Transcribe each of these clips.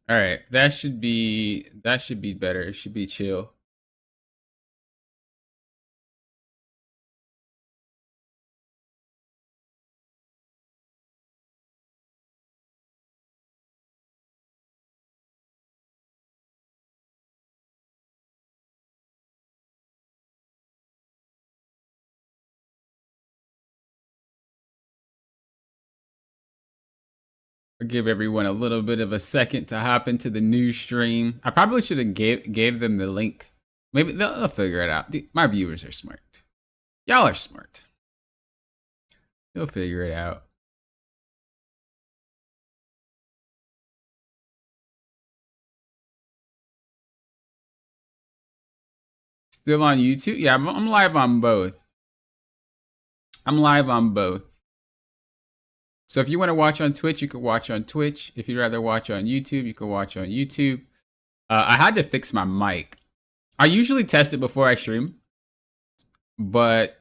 All right, that should be better. It should be chill. I'll give everyone a little bit of a second to hop into the new stream. I probably should have gave them the link. Maybe they'll figure it out. My viewers are smart. Y'all are smart. They'll figure it out. Still on YouTube? Yeah, I'm live on both. I'm live on both. So if you want to watch on Twitch, you can watch on Twitch. If you'd rather watch on YouTube, you can watch on YouTube. I had to fix my mic. I usually test it before I stream, but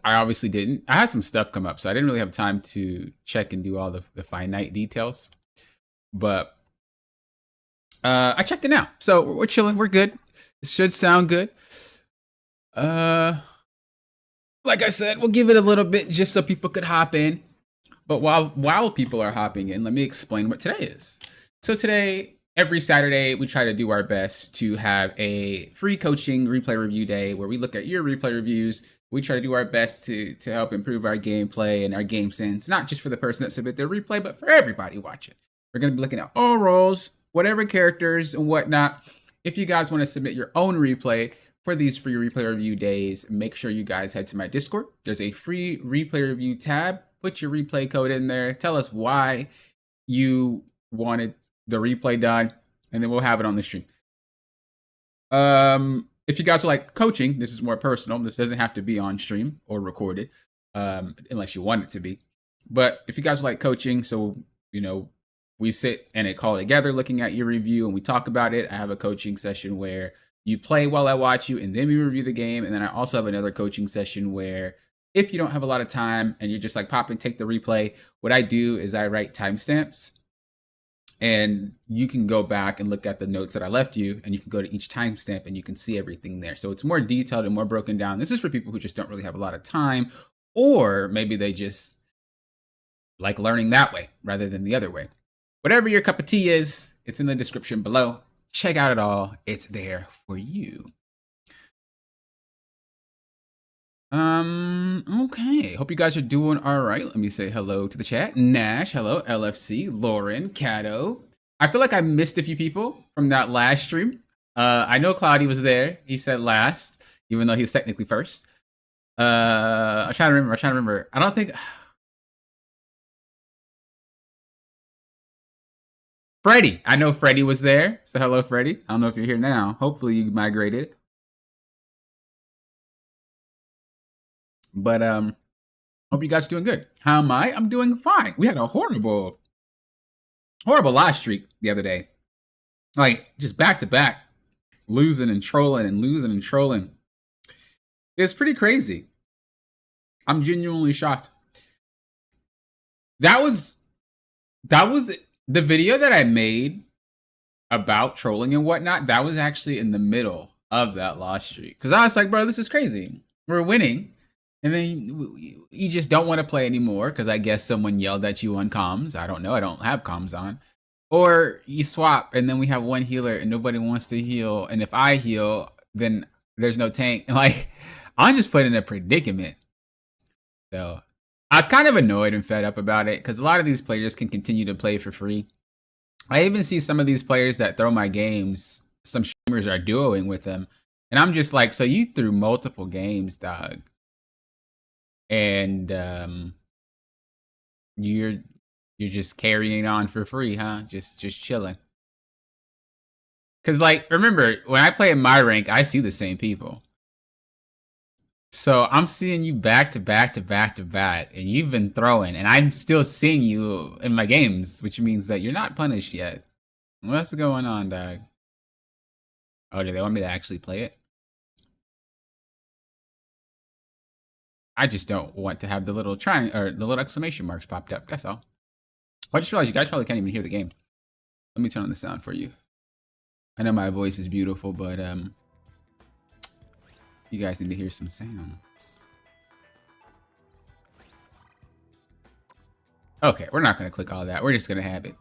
I obviously didn't. I had some stuff come up, so I didn't really have time to check and do all the finite details. But I checked it now, so we're chilling. We're good. It should sound good. Like I said, we'll give it a little bit just so people could hop in. But while people are hopping in, let me explain what today is. So today, every Saturday, we try to do our best to have a free coaching replay review day where we look at your replay reviews. We try to do our best to help improve our gameplay and our game sense, not just for the person that submit their replay, but for everybody watching. We're going to be looking at all roles, whatever characters and whatnot. If you guys want to submit your own replay for these free replay review days, make sure you guys head to my Discord. There's a free replay review tab. Put your replay code in there. Tell us why you wanted the replay done, and then we'll have it on the stream. If you guys are like coaching, this is more personal. This doesn't have to be on stream or recorded, unless you want it to be. But if you guys are like coaching, so we sit and a call together looking at your review and we talk about it. I have a coaching session where you play while I watch you, and then we review the game. And then I also have another coaching session where if you don't have a lot of time and you're just like pop and take the replay, what I do is I write timestamps, and you can go back and look at the notes that I left you, and you can go to each timestamp and you can see everything there. So it's more detailed and more broken down. This is for people who just don't really have a lot of time, or maybe they just like learning that way rather than the other way. Whatever your cup of tea is, it's in the description below. Check out it all. It's there for you. Okay. Hope you guys are doing all right. Let me say hello to the chat. Nash, hello. LFC, Lauren, Cato. I feel like I missed a few people from that last stream. I know Cloudy was there. He said last, even though he was technically first. I'm trying to remember. I don't think Freddie. I know Freddie was there. So hello, Freddie. I don't know if you're here now. Hopefully you migrated. But hope you guys are doing good. How am I? I'm doing fine. We had a horrible live streak the other day. Like just back to back, losing and trolling and losing and trolling. It's pretty crazy. I'm genuinely shocked. That was the video that I made about trolling and whatnot. That was actually in the middle of that loss streak. Because I was like, bro, this is crazy. We're winning. And then you just don't want to play anymore because I guess someone yelled at you on comms. I don't know. I don't have comms on. Or you swap and then we have one healer and nobody wants to heal. And if I heal, then there's no tank. Like, I'm just put in a predicament. So I was kind of annoyed and fed up about it because a lot of these players can continue to play for free. I even see some of these players that throw my games, some streamers are duoing with them. And I'm just like, so you threw multiple games, dog. And you're just carrying on for free, huh? Just chilling. Cause like, remember when I play in my rank, I see the same people. So I'm seeing you back to back to back to back, and you've been throwing, and I'm still seeing you in my games, which means that you're not punished yet. What's going on, dog? Oh, do they want me to actually play it? I just don't want to have the little triangle or the little exclamation marks popped up. That's all. I just realized you guys probably can't even hear the game. Let me turn on the sound for you. I know my voice is beautiful, but you guys need to hear some sounds. Okay, we're not gonna click all that. We're just gonna have it.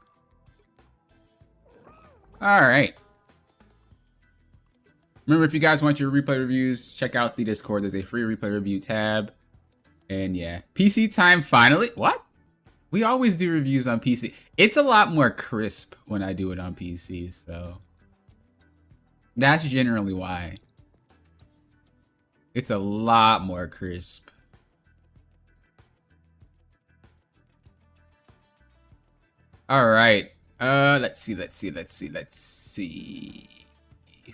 All right. Remember, if you guys want your replay reviews, check out the Discord. There's a free replay review tab. And yeah, PC time finally. What? We always do reviews on PC. It's a lot more crisp when I do it on PC, so that's generally why. It's a lot more crisp. All right. Let's see.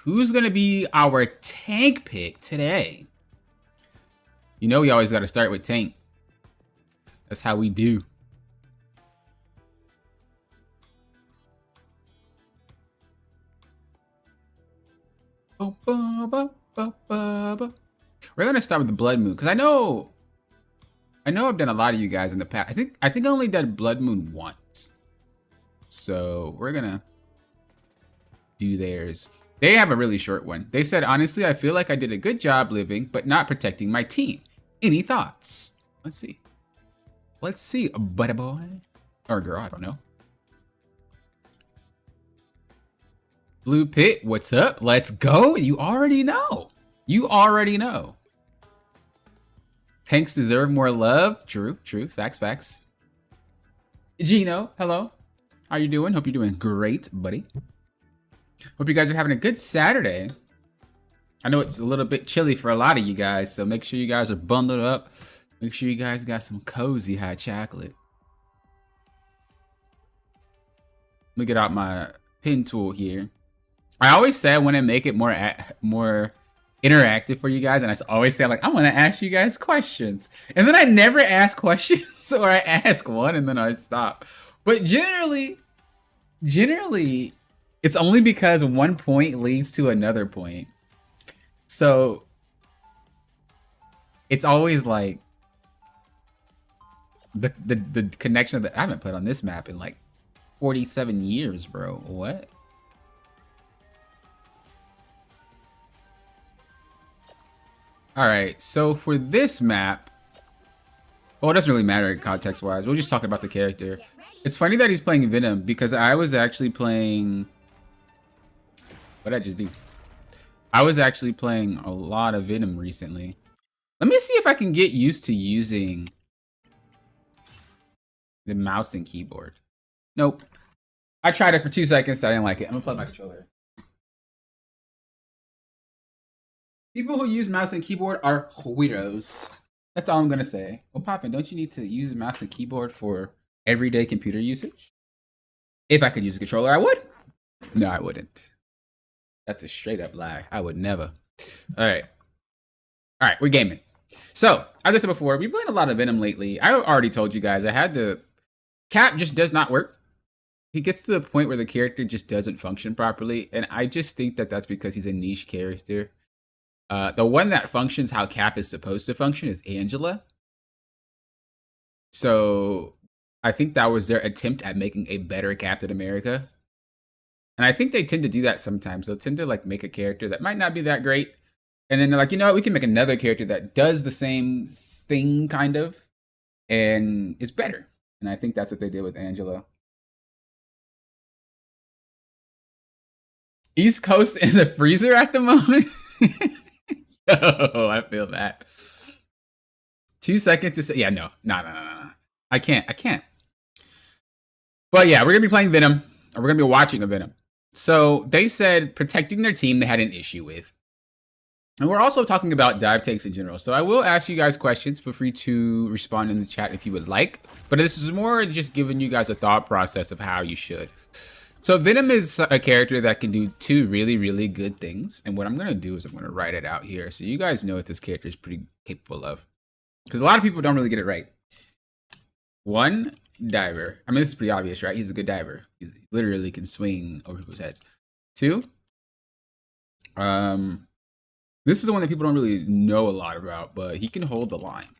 Who's gonna be our tank pick today? You know we always gotta start with tank. That's how we do. We're gonna start with the Blood Moon, because I know I've done a lot of you guys in the past. I think I only did Blood Moon once. So we're gonna do theirs. They have a really short one. They said, honestly, I feel like I did a good job living, but not protecting my team. Any thoughts? Let's see. Let's see, buddy boy. Or girl, I don't know. Blue Pit, what's up? Let's go. You already know. You already know. Tanks deserve more love. True, true. Facts, facts. Gino, hello. How you doing? Hope you're doing great, buddy. Hope you guys are having a good Saturday. I know it's a little bit chilly for a lot of you guys, so make sure you guys are bundled up. Make sure you guys got some cozy hot chocolate. Let me get out my pin tool here. I always say I want to make it more interactive for you guys, and I always say, like, I want to ask you guys questions. And then I never ask questions, or I ask one and then I stop. But generally, it's only because one point leads to another point. So it's always like the connection of the. I haven't played on this map in like 47 years, bro. What? All right, so for this map, well, it doesn't really matter context-wise. We'll just talk about the character. It's funny that he's playing Venom, because I was actually playing... What did I just do? I was actually playing a lot of Venom recently. Let me see if I can get used to using the mouse and keyboard. Nope. I tried it for 2 seconds, I didn't like it. I'm gonna plug my controller. People who use mouse and keyboard are weirdos. That's all I'm gonna say. Well, Poppin', don't you need to use mouse and keyboard for everyday computer usage? If I could use a controller, I would. No, I wouldn't. That's a straight up lie. I would never. All right, we're gaming. So, as I said before, we've played a lot of Venom lately. I already told you guys I had to. Cap just does not work. He gets to the point where the character just doesn't function properly, and I just think that that's because he's a niche character. The one that functions how Cap is supposed to function is Angela. So I think that was their attempt at making a better Captain America. And I think they tend to do that sometimes. They'll tend to like make a character that might not be that great. And then they're like, you know what, we can make another character that does the same thing kind of and is better. And I think that's what they did with Angela. East Coast is a freezer at the moment. Oh, I feel that. 2 seconds to say, yeah, no. I can't. But yeah, we're gonna be playing Venom, or we're gonna be watching a Venom. So they said protecting their team they had an issue with. And we're also talking about dive takes in general. So I will ask you guys questions. Feel free to respond in the chat if you would like. But this is more just giving you guys a thought process of how you should. So Venom is a character that can do two really, really good things. And what I'm going to do is I'm going to write it out here so you guys know what this character is pretty capable of. Because a lot of people don't really get it right. One, diver. I mean, this is pretty obvious, right? He's a good diver. He literally can swing over people's heads. Two, this is the one that people don't really know a lot about, but he can hold the line.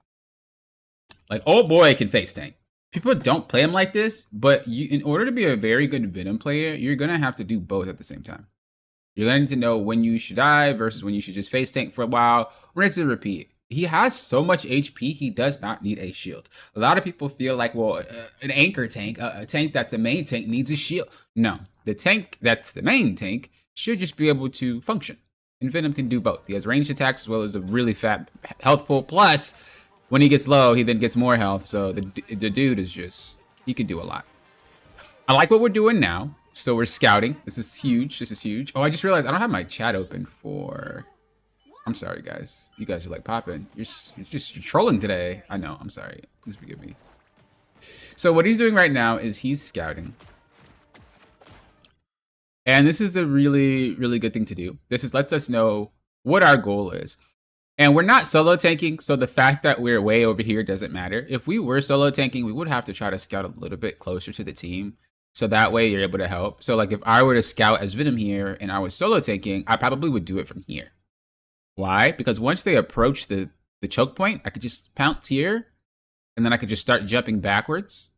Like, oh boy, can face tank. People don't play him like this, but in order to be a very good Venom player, you're gonna have to do both at the same time. You're gonna need to know when you should die versus when you should just face tank for a while. Rinse and repeat. He has so much HP, he does not need a shield. A lot of people feel like, well, an anchor tank, a tank that's a main tank needs a shield. No, the tank that's the main tank should just be able to function. And Venom can do both. He has ranged attacks as well as a really fat health pool. Plus, when he gets low, he then gets more health. So the dude is just, he can do a lot. I like what we're doing now. So we're scouting. This is huge. This is huge. Oh, I just realized I don't have my chat open for... I'm sorry, guys. You guys are like popping. You're trolling today. I know. I'm sorry. Please forgive me. So what he's doing right now is he's scouting. And this is a really, really good thing to do. This lets us know what our goal is. And we're not solo tanking, so the fact that we're way over here doesn't matter. If we were solo tanking, we would have to try to scout a little bit closer to the team. So that way you're able to help. So like if I were to scout as Venom here and I was solo tanking, I probably would do it from here. Why? Because once they approach the choke point, I could just pounce here and then I could just start jumping backwards,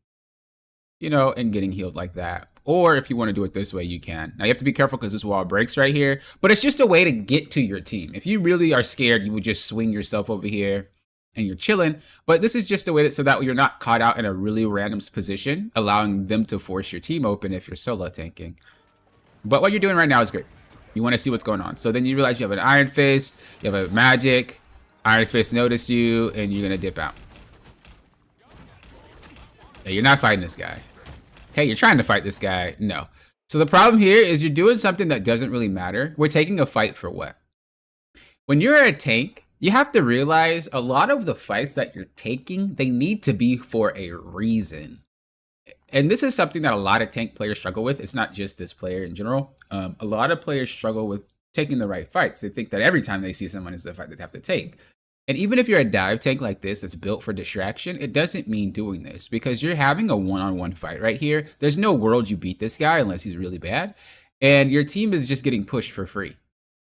you know, and getting healed like that. Or if you want to do it this way, you can. Now you have to be careful because this wall breaks right here, but it's just a way to get to your team. If you really are scared, you would just swing yourself over here and you're chilling. But this is just a way that so that you're not caught out in a really random position, allowing them to force your team open if you're solo tanking. But what you're doing right now is great. You want to see what's going on. So then you realize you have an Iron Fist, you have a magic, Iron Fist notice you, and you're gonna dip out. Yeah, you're not fighting this guy. Okay, you're trying to fight this guy. No. So the problem here is you're doing something that doesn't really matter. We're taking a fight for what? When you're a tank, you have to realize a lot of the fights that you're taking, they need to be for a reason. And this is something that a lot of tank players struggle with. It's not just this player in general. A lot of players struggle with taking the right fights. They think that every time they see someone is the fight they have to take. And even if you're a dive tank like this that's built for distraction, it doesn't mean doing this because you're having a one-on-one fight right here. There's no world you beat this guy unless he's really bad. And your team is just getting pushed for free.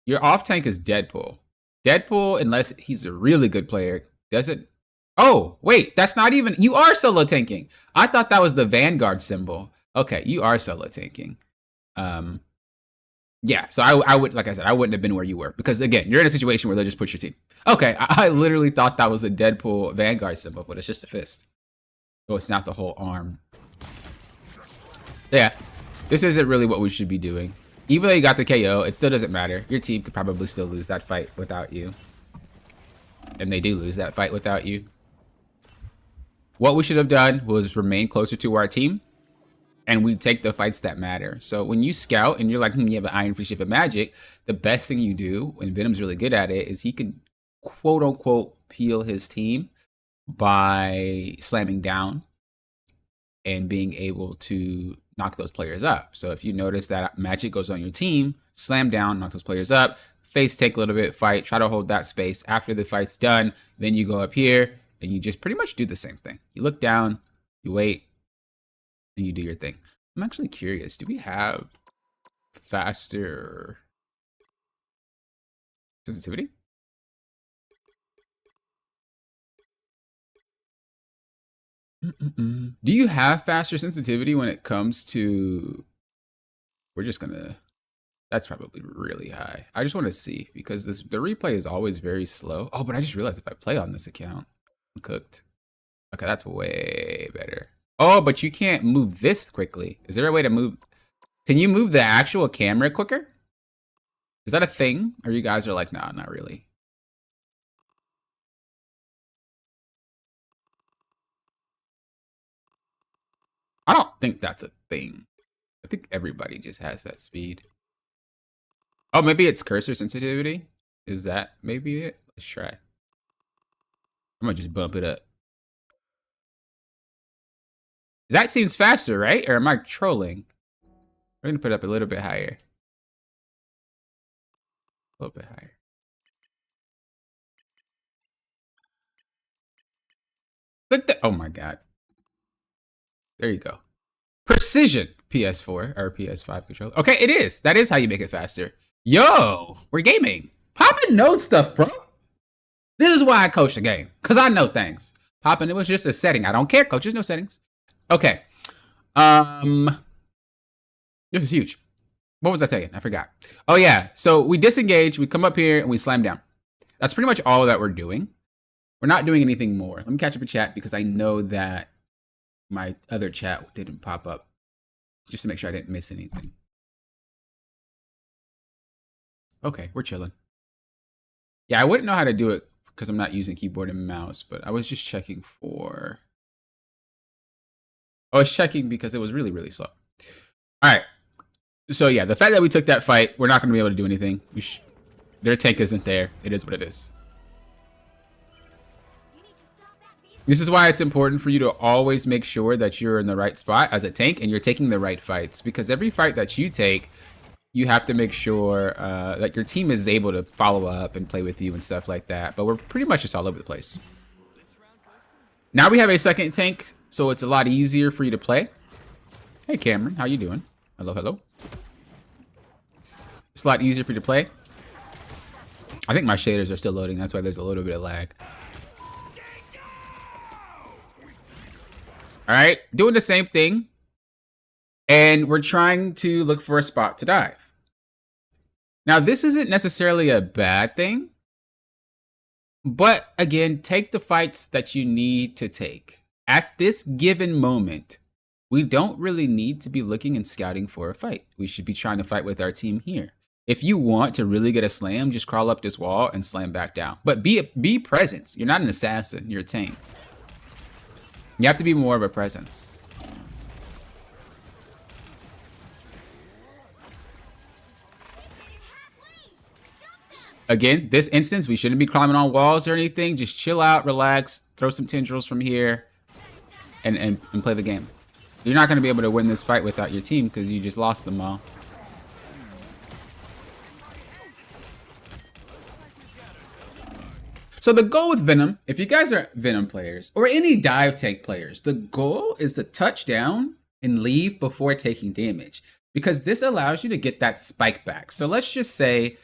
Your off tank is Deadpool. Deadpool, unless he's a really good player, doesn't... Oh, wait, that's not even... You are solo tanking. I thought that was the Vanguard symbol. Okay, you are solo tanking. Yeah, so I would, like I said, I wouldn't have been where you were. Because, again, you're in a situation where they'll just push your team. Okay, I literally thought that was a Deadpool Vanguard symbol, but it's just a fist. Oh, it's not the whole arm. Yeah, this isn't really what we should be doing. Even though you got the KO, it still doesn't matter. Your team could probably still lose that fight without you. And they do lose that fight without you. What we should have done was remain closer to our team. And we take the fights that matter. So when you scout and you're like, you have an Iron Fist, you have a magic, the best thing you do, and Venom's really good at it, is he can quote unquote peel his team by slamming down and being able to knock those players up. So if you notice that magic goes on your team, slam down, knock those players up, face tank a little bit, fight, try to hold that space. After the fight's done, then you go up here and you just pretty much do the same thing. You look down, you wait, and you do your thing. I'm actually curious, do we have faster sensitivity? Do you have faster sensitivity when it comes to... We're just gonna... That's probably really high. I just want to see because the replay is always very slow. Oh, but I just realized if I play on this account, I'm cooked. Okay, that's way better. Oh, but you can't move this quickly. Is there a way to move? Can you move the actual camera quicker? Is that a thing? Or you guys are like, nah, not really. I don't think that's a thing. I think everybody just has that speed. Oh, maybe it's cursor sensitivity. Is that maybe it? Let's try. I'm gonna just bump it up. That seems faster, right? Or am I trolling? We're gonna put it up a little bit higher. A little bit higher. Look at oh my god. There you go. Precision PS4 or PS5 controller. Okay, it is. That is how you make it faster. Yo, we're gaming. Poppin' knows stuff, bro. This is why I coach the game. Because I know things. Poppin', it was just a setting. I don't care, coach. There's no settings. Okay. This is huge. What was I saying? I forgot. Oh yeah. So we disengage, we come up here, and we slam down. That's pretty much all that we're doing. We're not doing anything more. Let me catch up a chat because I know that my other chat didn't pop up. Just to make sure I didn't miss anything. Okay, we're chilling. Yeah, I wouldn't know how to do it because I'm not using keyboard and mouse, but I was just checking for... I was checking because it was really, really slow. All right. So yeah, the fact that we took that fight, we're not going to be able to do anything. Their tank isn't there. It is what it is. This is why it's important for you to always make sure that you're in the right spot as a tank and you're taking the right fights. Because every fight that you take, you have to make sure that your team is able to follow up and play with you and stuff like that. But we're pretty much just all over the place. Now we have a second tank, so it's a lot easier for you to play. Hey, Cameron, how you doing? Hello, hello. It's a lot easier for you to play. I think my shaders are still loading. That's why there's a little bit of lag. All right, doing the same thing. And we're trying to look for a spot to dive. Now, this isn't necessarily a bad thing. But again, take the fights that you need to take. At this given moment, we don't really need to be looking and scouting for a fight. We should be trying to fight with our team here. If you want to really get a slam, just crawl up this wall and slam back down. But be present. You're not an assassin. You're a tank. You have to be more of a presence. Again, this instance, we shouldn't be climbing on walls or anything. Just chill out, relax, throw some tendrils from here, and play the game. You're not going to be able to win this fight without your team because you just lost them all. So the goal with Venom, if you guys are Venom players or any dive tank players, the goal is to touch down and leave before taking damage because this allows you to get that spike back. So let's just say,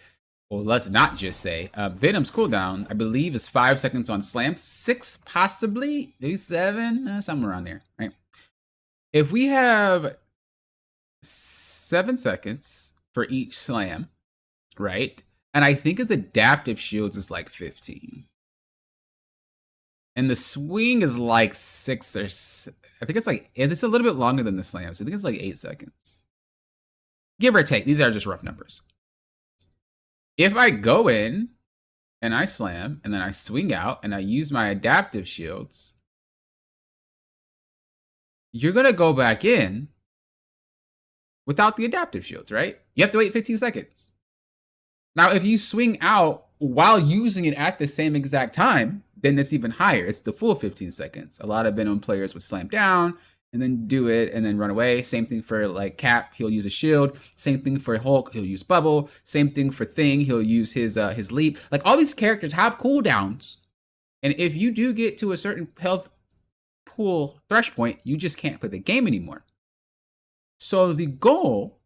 well, let's not just say, Venom's cooldown, I believe, is 5 seconds on slam, 6 possibly, maybe 7, somewhere around there, right? If we have 7 seconds for each slam, right? And I think his adaptive shields is like 15. And the swing is like 6 or I think it's like, it's a little bit longer than the slams. So I think it's like 8 seconds. Give or take. These are just rough numbers. If I go in and I slam and then I swing out and I use my adaptive shields, you're going to go back in without the adaptive shields, right? You have to wait 15 seconds. Now, if you swing out while using it at the same exact time, then it's even higher. It's the full 15 seconds. A lot of Venom players would slam down and then do it and then run away. Same thing for like Cap, he'll use a shield. Same thing for Hulk, he'll use bubble. Same thing for Thing, he'll use his leap. Like all these characters have cooldowns. And if you do get to a certain health pool thresh point, you just can't play the game anymore. So the goal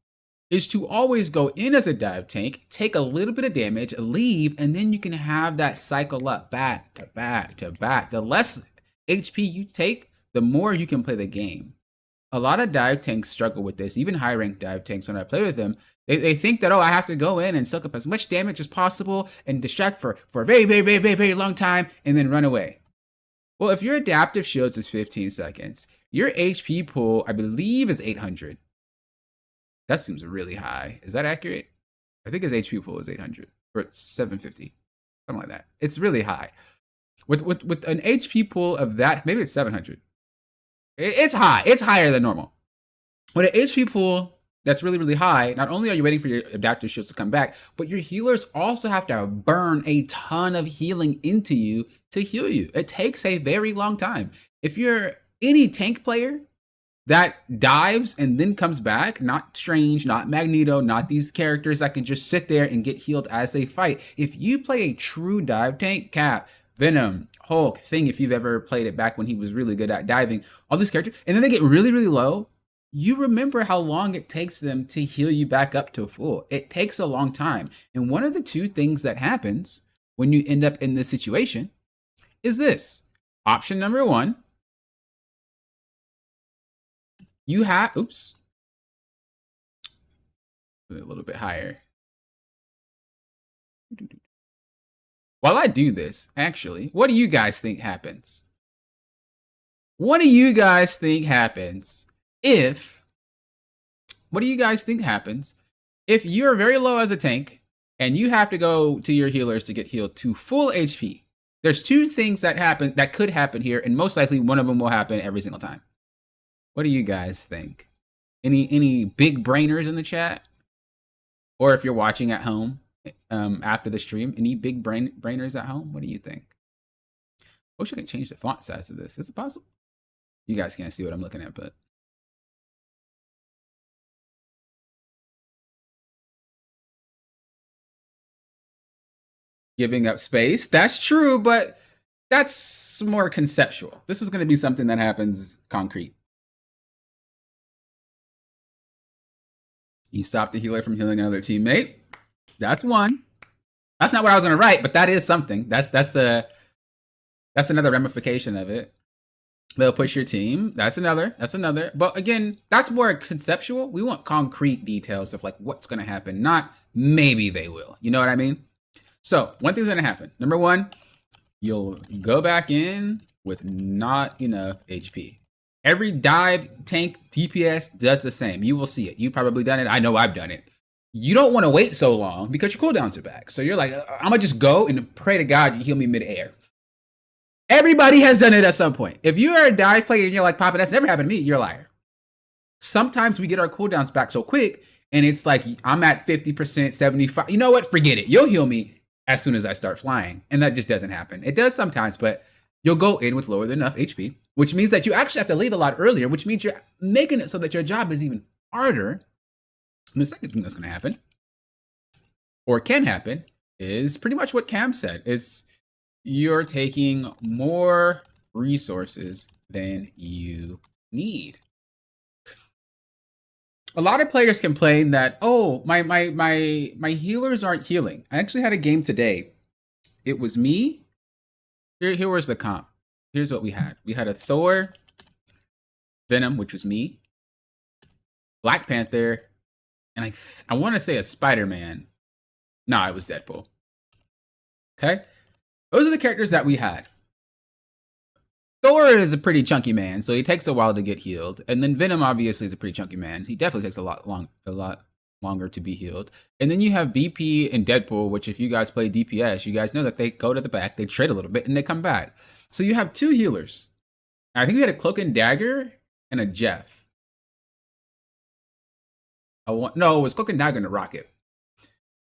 is to always go in as a dive tank, take a little bit of damage, leave, and then you can have that cycle up back to back to back. The less HP you take, the more you can play the game. A lot of dive tanks struggle with this, even high-ranked dive tanks when I play with them. They think that, oh, I have to go in and soak up as much damage as possible and distract for a very, very, very, very, very long time and then run away. Well, if your adaptive shields is 15 seconds, your HP pool, I believe, is 800. That seems really high. Is that accurate? I think his HP pool is 800 or 750, something like that. It's really high. With an HP pool of that, maybe it's 700. It's high. It's higher than normal. With an HP pool that's really, really high, not only are you waiting for your adaptive shields to come back, but your healers also have to burn a ton of healing into you to heal you. It takes a very long time. If you're any tank player that dives and then comes back, not Strange, not Magneto, not these characters that can just sit there and get healed as they fight. If you play a true dive tank, Cap, Venom, Hulk, Thing, if you've ever played it back when he was really good at diving, all these characters, and then they get really, really low, you remember how long it takes them to heal you back up to full. It takes a long time. And one of the two things that happens when you end up in this situation is this. Option number one, You have, oops, a little bit higher. While I do this, actually, what do you guys think happens? What do you guys think happens if, what do you guys think happens if you're very low as a tank and you have to go to your healers to get healed to full HP? There's two things that could happen here, and most likely one of them will happen every single time. What do you guys think? Any big brainers in the chat? Or if you're watching at home after the stream, any big brainers at home? What do you think? I wish I could change the font size of this. Is it possible? You guys can't see what I'm looking at, but giving up space. That's true, but that's more conceptual. This is going to be something that happens concrete. You stop the healer from healing another teammate. That's one. That's not what I was going to write, but that is something. That's another ramification of it. They'll push your team. That's another. But again, that's more conceptual. We want concrete details of like what's going to happen, not maybe they will. You know what I mean? So one thing's going to happen. Number one, you'll go back in with not enough HP. Every dive, tank, DPS does the same. You will see it. You've probably done it. I know I've done it. You don't want to wait so long because your cooldowns are back. So you're like, I'm going to just go and pray to God you heal me mid-air. Everybody has done it at some point. If you are a dive player and you're like, Papa, that's never happened to me, you're a liar. Sometimes we get our cooldowns back so quick and it's like, I'm at 50%, 75. You know what? Forget it. You'll heal me as soon as I start flying. And that just doesn't happen. It does sometimes, but you'll go in with lower than enough HP, which means that you actually have to leave a lot earlier, which means you're making it so that your job is even harder. And the second thing that's going to happen, or can happen, is pretty much what Cam said, is you're taking more resources than you need. A lot of players complain that, oh, my healers aren't healing. I actually had a game today. It was me. Here was the comp. Here's what we had. We had a Thor, Venom, which was me, Black Panther, and I want to say a Spider-Man. Nah, it was Deadpool. Okay? Those are the characters that we had. Thor is a pretty chunky man, so he takes a while to get healed. And then Venom obviously is a pretty chunky man. He definitely takes a lot longer to be healed. And then you have BP and Deadpool, which if you guys play DPS, you guys know that they go to the back, they trade a little bit, and they come back. So you have two healers. I think we had a Cloak and Dagger and a Jeff. No, it was Cloak and Dagger and a Rocket.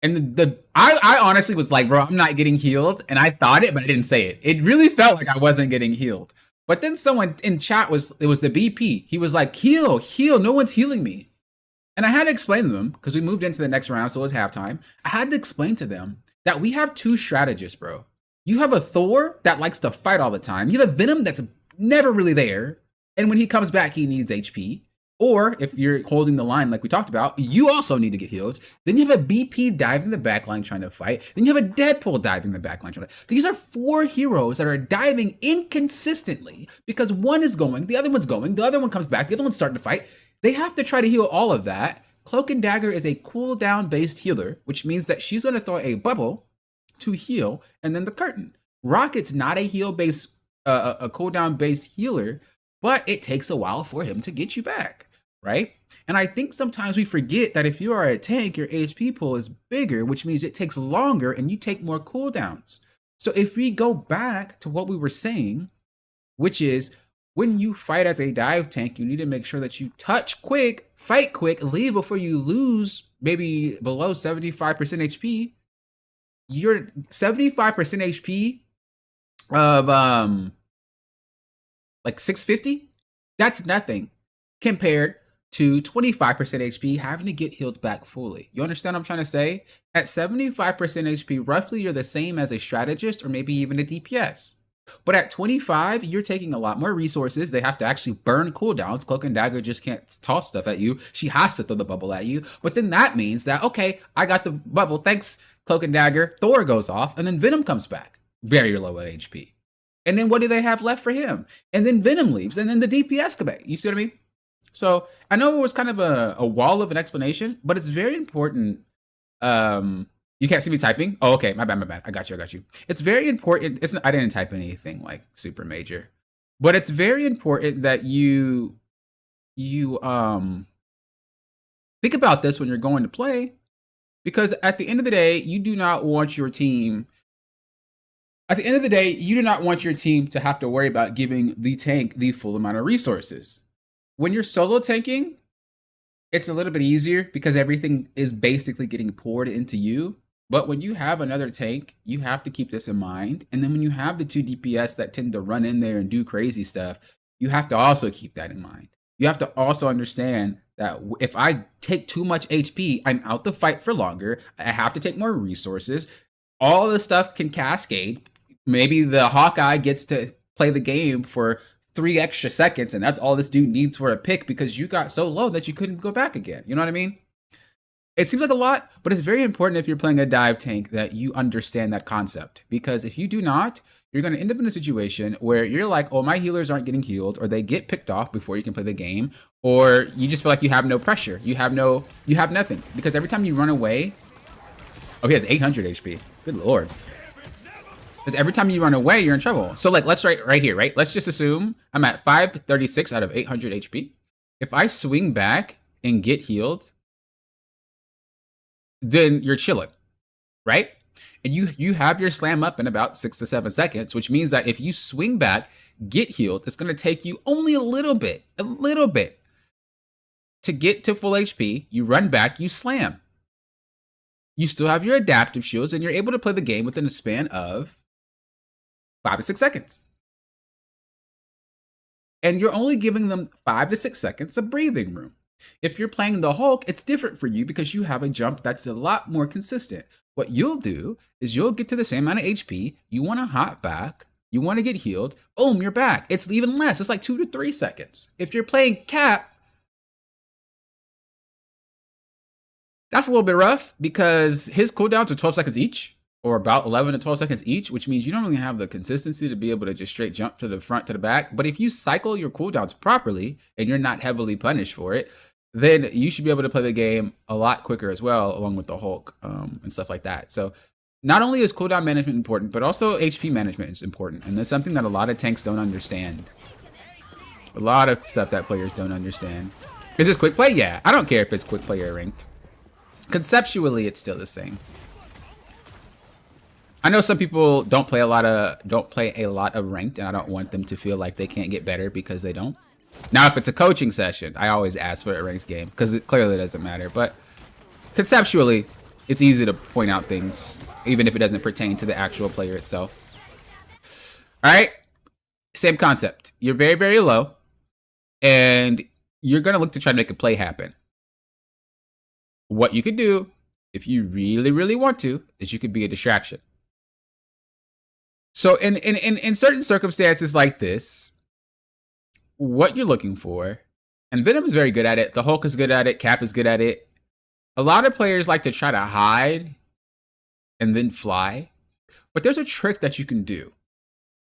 And I honestly was like, bro, I'm not getting healed. And I thought it, but I didn't say it. It really felt like I wasn't getting healed. But then someone in chat it was the BP. He was like, heal, no one's healing me. And I had to explain to them, because we moved into the next round, so it was halftime. I had to explain to them that we have two strategists, bro. You have a Thor that likes to fight all the time. You have a Venom that's never really there. And when he comes back, he needs HP. Or if you're holding the line like we talked about, you also need to get healed. Then you have a BP diving the backline trying to fight. Then you have a Deadpool diving the backline trying to fight. These are four heroes that are diving inconsistently because one is going, the other one's going, the other one comes back, the other one's starting to fight. They have to try to heal all of that. Cloak and Dagger is a cooldown based healer, which means that she's going to throw a bubble to heal and then the curtain. Rocket's not a heal based, a cooldown based healer, but it takes a while for him to get you back. Right? And I think sometimes we forget that if you are a tank, your HP pool is bigger, which means it takes longer and you take more cooldowns. So if we go back to what we were saying, which is when you fight as a dive tank, you need to make sure that you touch quick, fight quick, leave before you lose maybe below 75% HP. Your 75% HP of like 650, that's nothing compared to 25% HP having to get healed back fully. You understand what I'm trying to say? At 75% HP, roughly you're the same as a strategist or maybe even a DPS. But at 25, you're taking a lot more resources. They have to actually burn cooldowns. Cloak and Dagger just can't toss stuff at you. She has to throw the bubble at you. But then that means that, okay, I got the bubble. Thanks, Cloak and Dagger. Thor goes off, and then Venom comes back. Very low at HP. And then what do they have left for him? And then Venom leaves, and then the DPS come back. You see what I mean? So I know it was kind of a wall of an explanation, but it's very important. You can't see me typing. Oh, okay, my bad, my bad. I got you. It's very important. I didn't type anything like super major, but it's very important that you think about this when you're going to play, because at the end of the day, you do not want your team. At the end of the day, you do not want your team to have to worry about giving the tank the full amount of resources. When you're solo tanking, it's a little bit easier because everything is basically getting poured into you. But when you have another tank, you have to keep this in mind. And then when you have the 2 DPS that tend to run in there and do crazy stuff, you have to also keep that in mind. You have to also understand that if I take too much HP, I'm out the fight for longer. I have to take more resources. All this stuff can cascade. Maybe the Hawkeye gets to play the game for 3 extra seconds, and that's all this dude needs for a pick because you got so low that you couldn't go back again. You know what I mean? It seems like a lot, but it's very important if you're playing a dive tank that you understand that concept. Because if you do not, you're going to end up in a situation where you're like, oh, my healers aren't getting healed, or they get picked off before you can play the game, or you just feel like you have no pressure. You have nothing. Because every time you run away, oh, he has 800 HP. Good Lord. Because every time you run away, you're in trouble. So like, let's right here, right? Let's just assume I'm at 536 out of 800 HP. If I swing back and get healed, then you're chilling, right? And you have your slam up in about 6 to 7 seconds, which means that if you swing back, get healed, it's going to take you only a little bit to get to full HP. You run back, you slam. You still have your adaptive shields, and you're able to play the game within a span of 5 to 6 seconds. And you're only giving them 5 to 6 seconds of breathing room. If you're playing the Hulk, it's different for you because you have a jump that's a lot more consistent. What you'll do is you'll get to the same amount of HP, you want to hop back, you want to get healed, boom, you're back. It's even less. It's like 2 to 3 seconds. If you're playing Cap, that's a little bit rough because his cooldowns are 12 seconds each, or about 11 to 12 seconds each, which means you don't really have the consistency to be able to just straight jump to the front to the back. But if you cycle your cooldowns properly and you're not heavily punished for it, then you should be able to play the game a lot quicker as well, along with the Hulk and stuff like that. So not only is cooldown management important, but also HP management is important. And that's something that a lot of tanks don't understand. A lot of stuff that players don't understand. Is this quick play? Yeah. I don't care if it's quick play or ranked. Conceptually, it's still the same. I know some people don't play a lot of ranked, and I don't want them to feel like they can't get better because they don't. Now, if it's a coaching session, I always ask for a ranked game because it clearly doesn't matter. But conceptually, it's easy to point out things, even if it doesn't pertain to the actual player itself. All right, same concept. You're very, very low, and you're going to look to try to make a play happen. What you could do, if you really, really want to, is you could be a distraction. So in certain circumstances like this, what you're looking for, and Venom is very good at it, the Hulk is good at it, Cap is good at it. A lot of players like to try to hide and then fly, but there's a trick that you can do.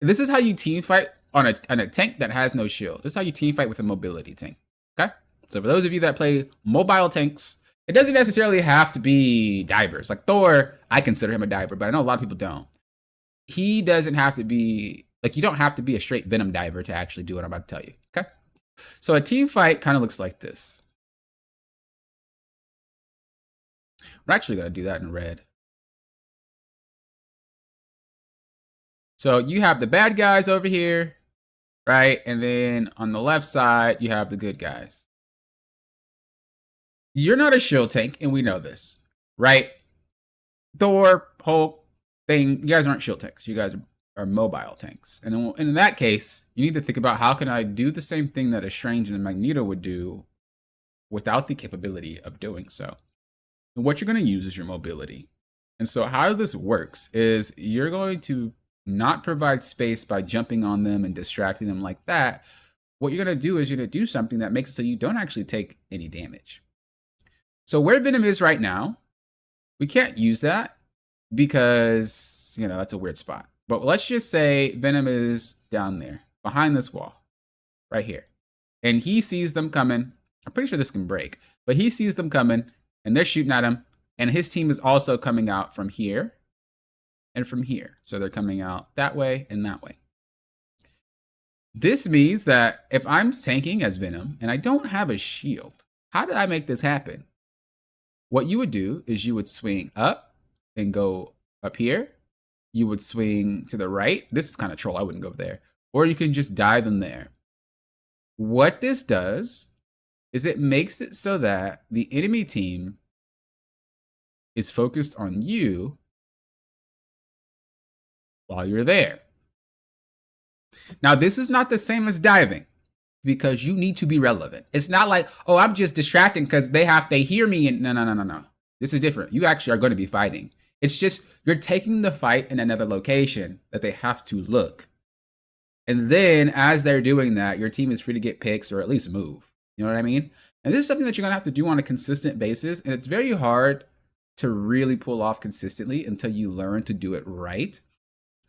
This is how you team fight on a tank that has no shield. This is how you team fight with a mobility tank, okay? So for those of you that play mobile tanks, it doesn't necessarily have to be divers. Like Thor, I consider him a diver, but I know a lot of people don't. He doesn't have to be, like, you don't have to be a straight Venom diver to actually do what I'm about to tell you, okay? So a team fight kind of looks like this. We're actually going to do that in red. So you have the bad guys over here, right? And then on the left side, you have the good guys. You're not a shield tank, and we know this, right? Thor, Hulk, thing, you guys aren't shield tanks. You guys are mobile tanks. And in that case, you need to think about how can I do the same thing that a Strange and a Magneto would do without the capability of doing so. And what you're going to use is your mobility. And so how this works is you're going to not provide space by jumping on them and distracting them like that. What you're going to do is you're going to do something that makes it so you don't actually take any damage. So where Venom is right now, we can't use that because, you know, that's a weird spot. But let's just say Venom is down there, behind this wall, right here. and he sees them coming. I'm pretty sure this can break, but he sees them coming, and they're shooting at him, and his team is also coming out from here and from here. So they're coming out that way and that way. This means that if I'm tanking as Venom and I don't have a shield, how did I make this happen? What you would do is you would swing up and go up here. You would swing to the right. This is kind of troll. I wouldn't go there. Or you can just dive in there. What this does is it makes it so that the enemy team is focused on you while you're there. Now, this is not the same as diving because you need to be relevant. It's not like, oh, I'm just distracting because they hear me. And no. This is different. You actually are going to be fighting. It's just you're taking the fight in another location that they have to look. And then as they're doing that, your team is free to get picks or at least move. You know what I mean? And this is something that you're going to have to do on a consistent basis. And it's very hard to really pull off consistently until you learn to do it right.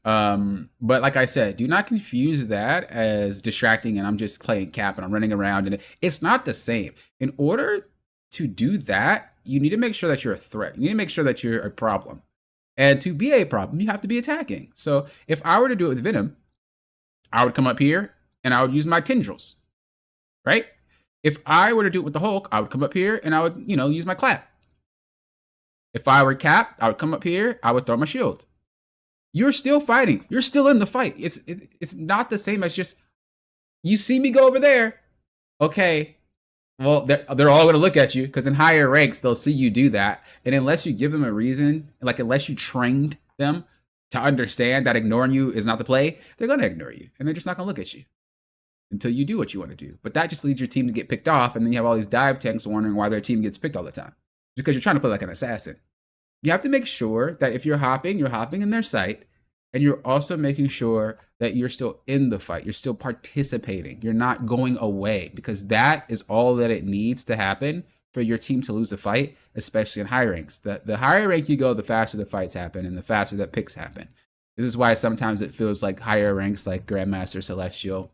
But like I said, do not confuse that as distracting and I'm just playing cap and I'm running around, and it's not the same. In order to do that, you need to make sure that you're a threat. You need to make sure that you're a problem. And to be a problem, you have to be attacking. So if I were to do it with Venom, I would come up here and I would use my tendrils, right? If I were to do it with the Hulk, I would come up here and I would, use my clap. If I were Cap, I would come up here, I would throw my shield. You're still fighting. You're still in the fight. It's not the same as just, you see me go over there. Okay, well, they're all going to look at you because in higher ranks, they'll see you do that. And unless you give them a reason, like unless you trained them to understand that ignoring you is not the play, they're going to ignore you. And they're just not going to look at you until you do what you want to do. But that just leads your team to get picked off. And then you have all these dive tanks wondering why their team gets picked all the time. Because you're trying to play like an assassin. You have to make sure that if you're hopping in their sight, and you're also making sure that you're still in the fight. You're still participating. You're not going away, because that is all that it needs to happen for your team to lose a fight, especially in high ranks. The higher rank you go, the faster the fights happen and the faster that picks happen. This is why sometimes it feels like higher ranks like Grandmaster, Celestial,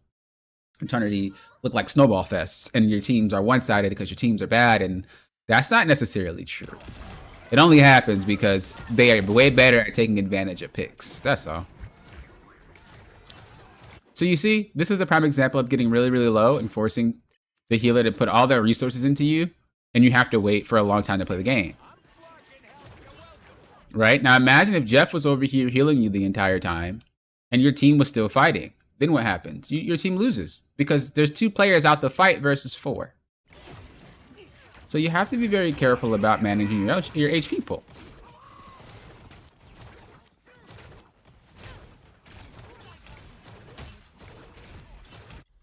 Eternity look like snowball fests, and your teams are one-sided because your teams are bad, and that's not necessarily true. It only happens because they are way better at taking advantage of picks. That's all. So you see, this is a prime example of getting really, really low and forcing the healer to put all their resources into you, and you have to wait for a long time to play the game. Right? Now imagine if Jeff was over here healing you the entire time, and your team was still fighting. Then what happens? Your team loses, because there's 2 players out the fight versus 4. So you have to be very careful about managing your HP pool.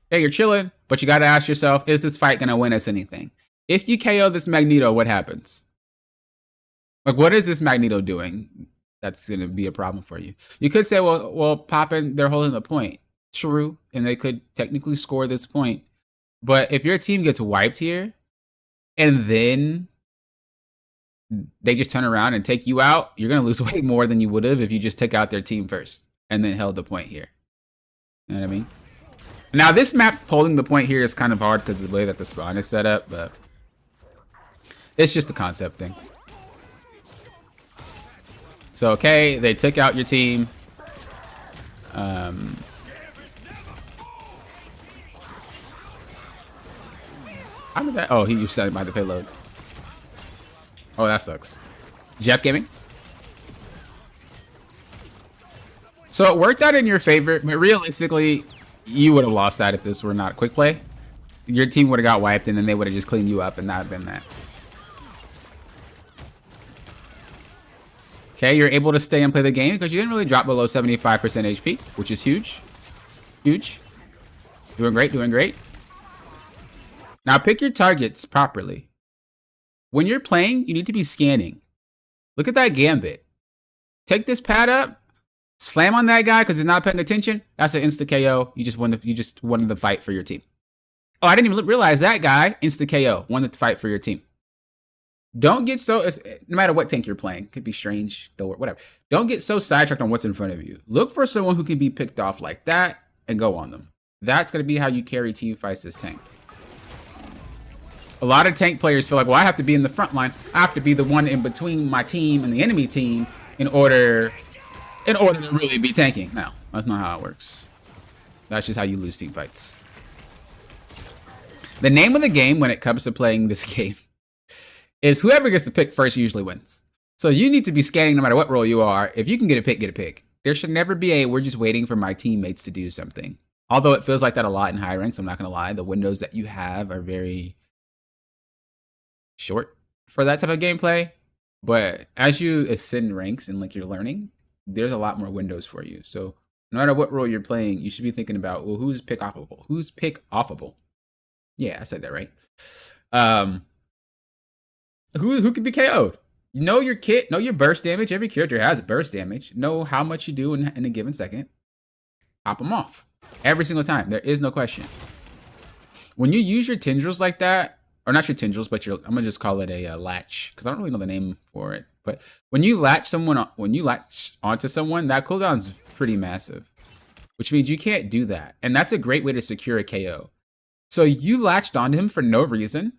Hey, you're chilling, but you got to ask yourself, is this fight going to win us anything? If you KO this Magneto, what happens? Like, what is this Magneto doing that's going to be a problem for you? You could say, well, Poppin, they're holding the point. True, and they could technically score this point. But if your team gets wiped here, and then they just turn around and take you out, you're going to lose way more than you would have if you just took out their team first and then held the point here. You know what I mean? Now, this map holding the point here is kind of hard because of the way that the spawn is set up, but it's just a concept thing. So, okay, they took out your team. How did that? Oh, he was set by the payload. Oh, that sucks. Jeff Gaming. So it worked out in your favor, but realistically, you would have lost that if this were not quick play. Your team would have got wiped, and then they would have just cleaned you up, and that would have been that. Okay, you're able to stay and play the game because you didn't really drop below 75% HP, which is huge. Huge. Doing great, doing great. Now pick your targets properly. When you're playing, you need to be scanning. Look at that gambit. Take this pad up, slam on that guy because he's not paying attention. That's an insta KO. You just won the fight for your team. Oh, I didn't even realize that guy insta KO won the fight for your team. Don't get so, no matter what tank you're playing, could be Strange, Thor, whatever. Don't get so sidetracked on what's in front of you. Look for someone who can be picked off like that and go on them. That's going to be how you carry team fights this tank. A lot of tank players feel like, well, I have to be in the front line. I have to be the one in between my team and the enemy team in order to really be tanking. No, that's not how it works. That's just how you lose team fights. The name of the game when it comes to playing this game is whoever gets to pick first usually wins. So you need to be scanning no matter what role you are. If you can get a pick, get a pick. There should never be a, we're just waiting for my teammates to do something. Although it feels like that a lot in high ranks, I'm not going to lie. The windows that you have are very short for that type of gameplay. But as you ascend ranks and like you're learning, there's a lot more windows for you. So no matter what role you're playing, you should be thinking about, well, who's pick offable? Who's pick offable? Yeah, I said that right. Who could be KO'd? Know your kit, know your burst damage. Every character has burst damage. Know how much you do in a given second. Pop them off. Every single time. There is no question. When you use your tendrils like that, or not your tendrils, but I'm going to just call it a latch, because I don't really know the name for it. But when you latch onto someone, that cooldown is pretty massive, which means you can't do that. And that's a great way to secure a KO. So you latched onto him for no reason.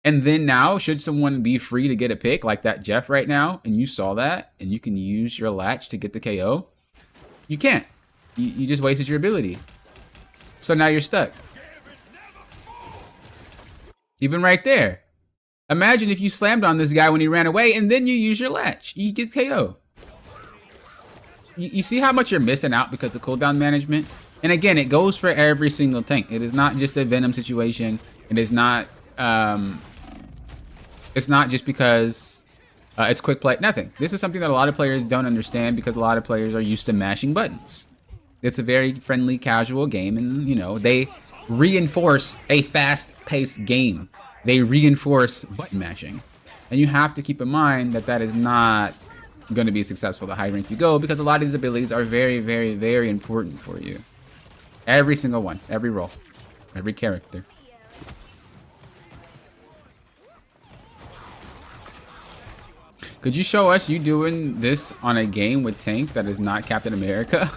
And then now, should someone be free to get a pick like that Jeff right now, and you saw that, and you can use your latch to get the KO, you can't. You just wasted your ability. So now you're stuck. Even right there. Imagine if you slammed on this guy when he ran away, and then you use your latch. You get KO. You see how much you're missing out because of cooldown management? And again, it goes for every single tank. It is not just a Venom situation. It is not... it's not just because it's quick play. Nothing. This is something that a lot of players don't understand because a lot of players are used to mashing buttons. It's a very friendly, casual game, and you know they reinforce a fast-paced game. They reinforce button mashing, and you have to keep in mind that that is not going to be successful the high rank you go because a lot of these abilities are very, very, very important for you. Every single one, every role, every character. Could you show us you doing this on a game with tank that is not Captain America?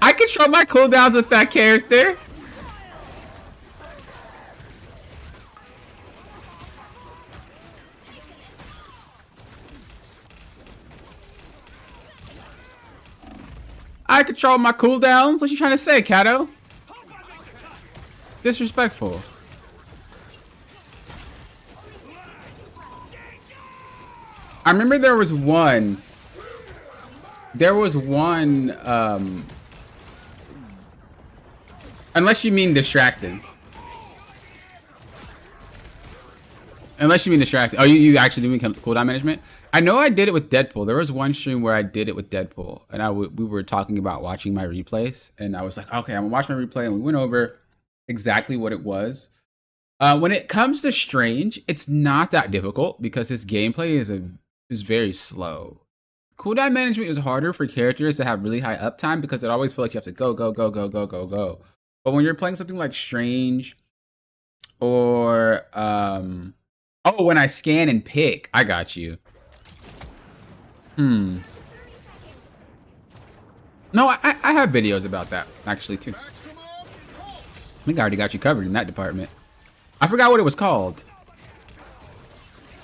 I control my cooldowns with that character. I control my cooldowns? What you trying to say, Kato? Disrespectful. I remember there was one, unless you mean distracted. Unless you mean distracted. Oh, you actually doing cooldown management? I know I did it with Deadpool. There was one stream where I did it with Deadpool, and we were talking about watching my replays, and I was like, okay, I'm gonna watch my replay, and we went over exactly what it was. When it comes to Strange, it's not that difficult because his gameplay is very slow. Cooldown management is harder for characters that have really high uptime because it always feels like you have to go, go, go, go, go, go, go. But when you're playing something like Strange or, oh, when I scan and pick, I got you. No, I have videos about that, actually, too. I think I already got you covered in that department. I forgot what it was called.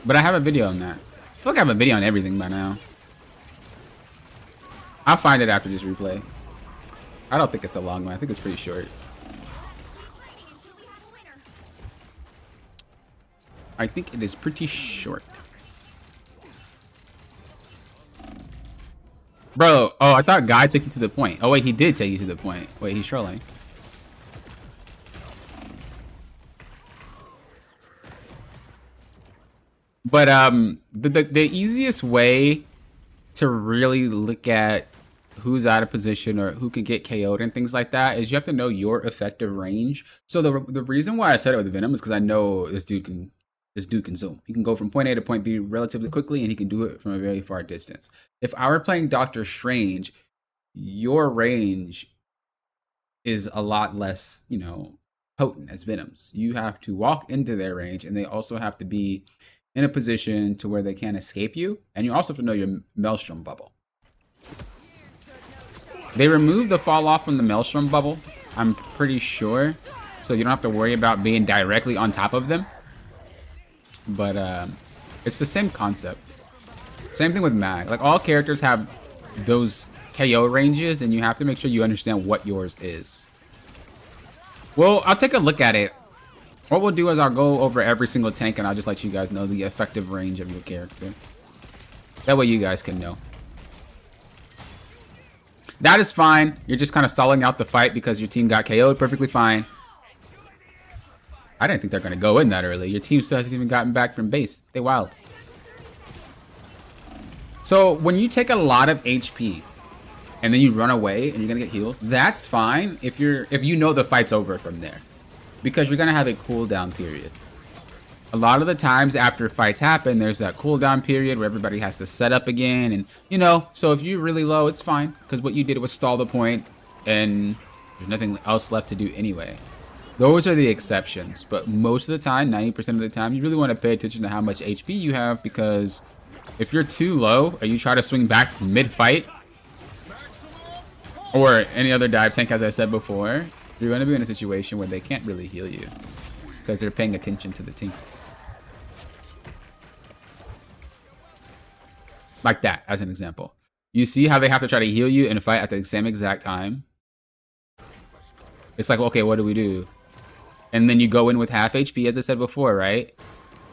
But I have a video on that. I feel like I have a video on everything by now. I'll find it after this replay. I don't think it's a long one. I think it's pretty short. I think it is pretty short. Bro, oh, I thought Guy took you to the point. Oh, wait, he did take you to the point. Wait, he's trolling. But the easiest way to really look at who's out of position or who can get KO'd and things like that is you have to know your effective range. So the reason why I said it with Venom is because I know this dude can zoom. He can go from point A to point B relatively quickly, and he can do it from a very far distance. If I were playing Doctor Strange, your range is a lot less, you know, potent as Venom's. You have to walk into their range, and they also have to be in a position to where they can't escape you, and you also have to know your Maelstrom bubble. They removed the fall off from the Maelstrom bubble, I'm pretty sure, so you don't have to worry about being directly on top of them. But it's the same concept. Same thing with mag. Like, all characters have those KO ranges, and you have to make sure you understand what yours is. Well, I'll take a look at it. What we'll do is I'll go over every single tank, and I'll just let you guys know the effective range of your character. That way you guys can know. That is fine. You're just kind of stalling out the fight because your team got KO'd. Perfectly fine. I didn't think they're going to go in that early. Your team still hasn't even gotten back from base. They wild. So when you take a lot of HP and then you run away and you're going to get healed, that's fine if you know the fight's over from there. Because you're going to have a cooldown period. A lot of the times after fights happen, there's that cooldown period where everybody has to set up again. And, you know, so if you're really low, it's fine. Because what you did was stall the point and there's nothing else left to do anyway. Those are the exceptions. But most of the time, 90% of the time, you really want to pay attention to how much HP you have. Because if you're too low or you try to swing back mid-fight, or any other dive tank, as I said before, you're going to be in a situation where they can't really heal you. Because they're paying attention to the team. Like that, as an example. You see how they have to try to heal you and fight at the same exact time? It's like, okay, what do we do? And then you go in with half HP, as I said before, right?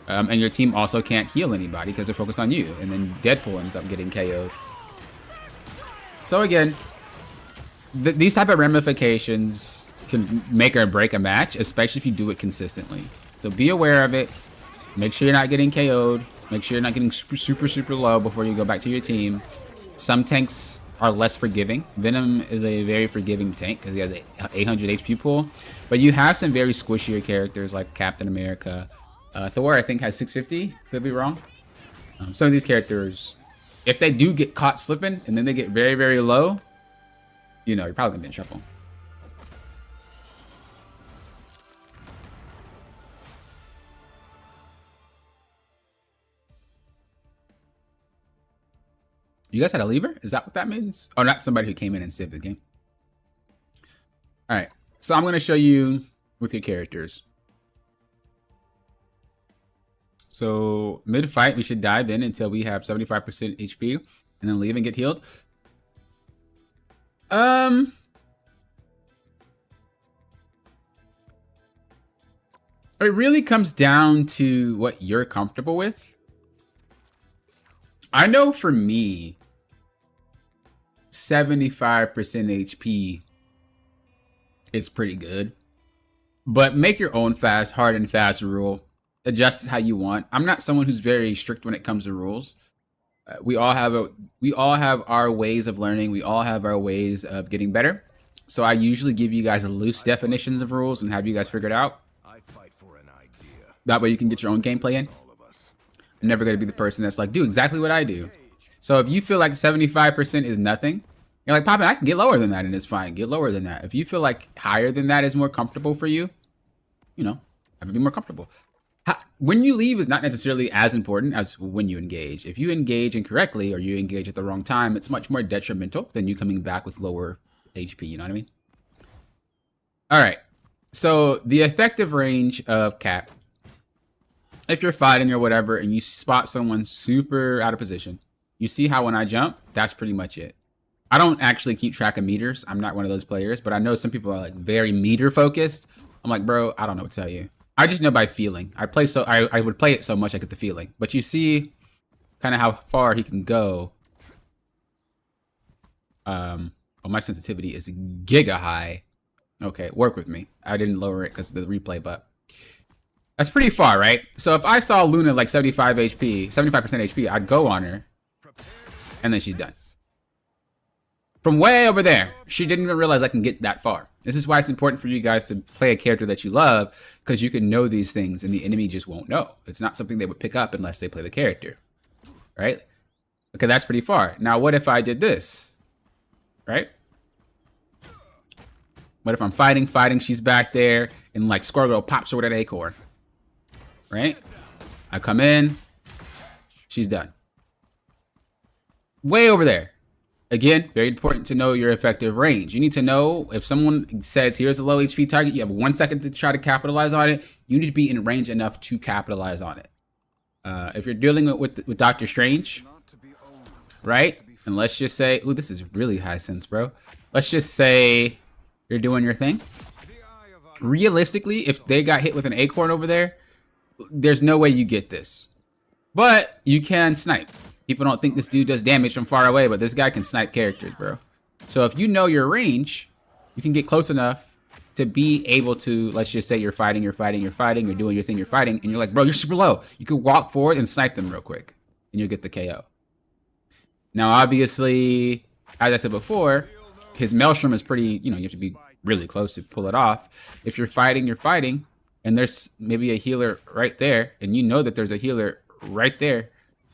And your team also can't heal anybody because they're focused on you. And then Deadpool ends up getting KO'd. So again, these type of ramifications can make or break a match, especially if you do it consistently. So be aware of it. Make sure you're not getting KO'd. Make sure you're not getting super low before you go back to your team. Some tanks are less forgiving. Venom is a very forgiving tank because he has an 800 HP pool. But you have some very squishier characters like Captain America. Thor, I think, has 650. Could be wrong. Some of these characters, if they do get caught slipping and then they get very low, you know, you're probably going to be in trouble. You guys had a lever? Is that what that means? Oh, not somebody who came in and saved the game. All right. So I'm going to show you with your characters. So mid-fight, we should dive in until we have 75% HP and then leave and get healed. It really comes down to what you're comfortable with. I know for me, 75% HP is pretty good. But make your own fast, hard and fast rule. Adjust it how you want. I'm not someone who's very strict when it comes to rules. We all have our ways of learning. We all have our ways of getting better. So I usually give you guys loose definitions of rules and have you guys figure it out. That way you can get your own gameplay in. I'm never going to be the person that's like, do exactly what I do. So if you feel like 75% is nothing, you're like, Poppin', I can get lower than that and it's fine. Get lower than that. If you feel like higher than that is more comfortable for you, you know, have to be more comfortable. When you leave is not necessarily as important as when you engage. If you engage incorrectly or you engage at the wrong time, it's much more detrimental than you coming back with lower HP. You know what I mean? All right. So the effective range of Cap, if you're fighting or whatever and you spot someone super out of position, you see how when I jump, that's pretty much it. I don't actually keep track of meters. I'm not one of those players, but I know some people are like very meter focused. I'm like, bro, I don't know what to tell you. I just know by feeling. I would play it so much I get the feeling. But you see kind of how far he can go. Well, my sensitivity is giga high. Okay, work with me. I didn't lower it because of the replay, but that's pretty far, right? So if I saw Luna like 75% HP, I'd go on her. And then she's done. From way over there, she didn't even realize I can get that far. This is why it's important for you guys to play a character that you love, because you can know these things and the enemy just won't know. It's not something they would pick up unless they play the character, right? Okay, that's pretty far. Now, what if I did this, right? What if I'm fighting, she's back there, and like Squirrel pops her with an acorn, right? I come in, she's done. Way over there. Again, very important to know your effective range. You need to know if someone says, here's a low HP target, you have 1 second to try to capitalize on it. You need to be in range enough to capitalize on it. If you're dealing with Doctor Strange, right? And let's just say, ooh, this is really high sense, bro. Let's just say you're doing your thing. Realistically, if they got hit with an acorn over there, there's no way you get this. But you can snipe. People don't think this dude does damage from far away, but this guy can snipe characters, bro. So if you know your range, you can get close enough to be able to, let's just say you're fighting, you're doing your thing, you're fighting, and you're like, bro, you're super low. You can walk forward and snipe them real quick, and you'll get the KO. Now, obviously, as I said before, his Maelstrom is pretty, you have to be really close to pull it off. If you're fighting, and there's maybe a healer right there, and you know that there's a healer right there,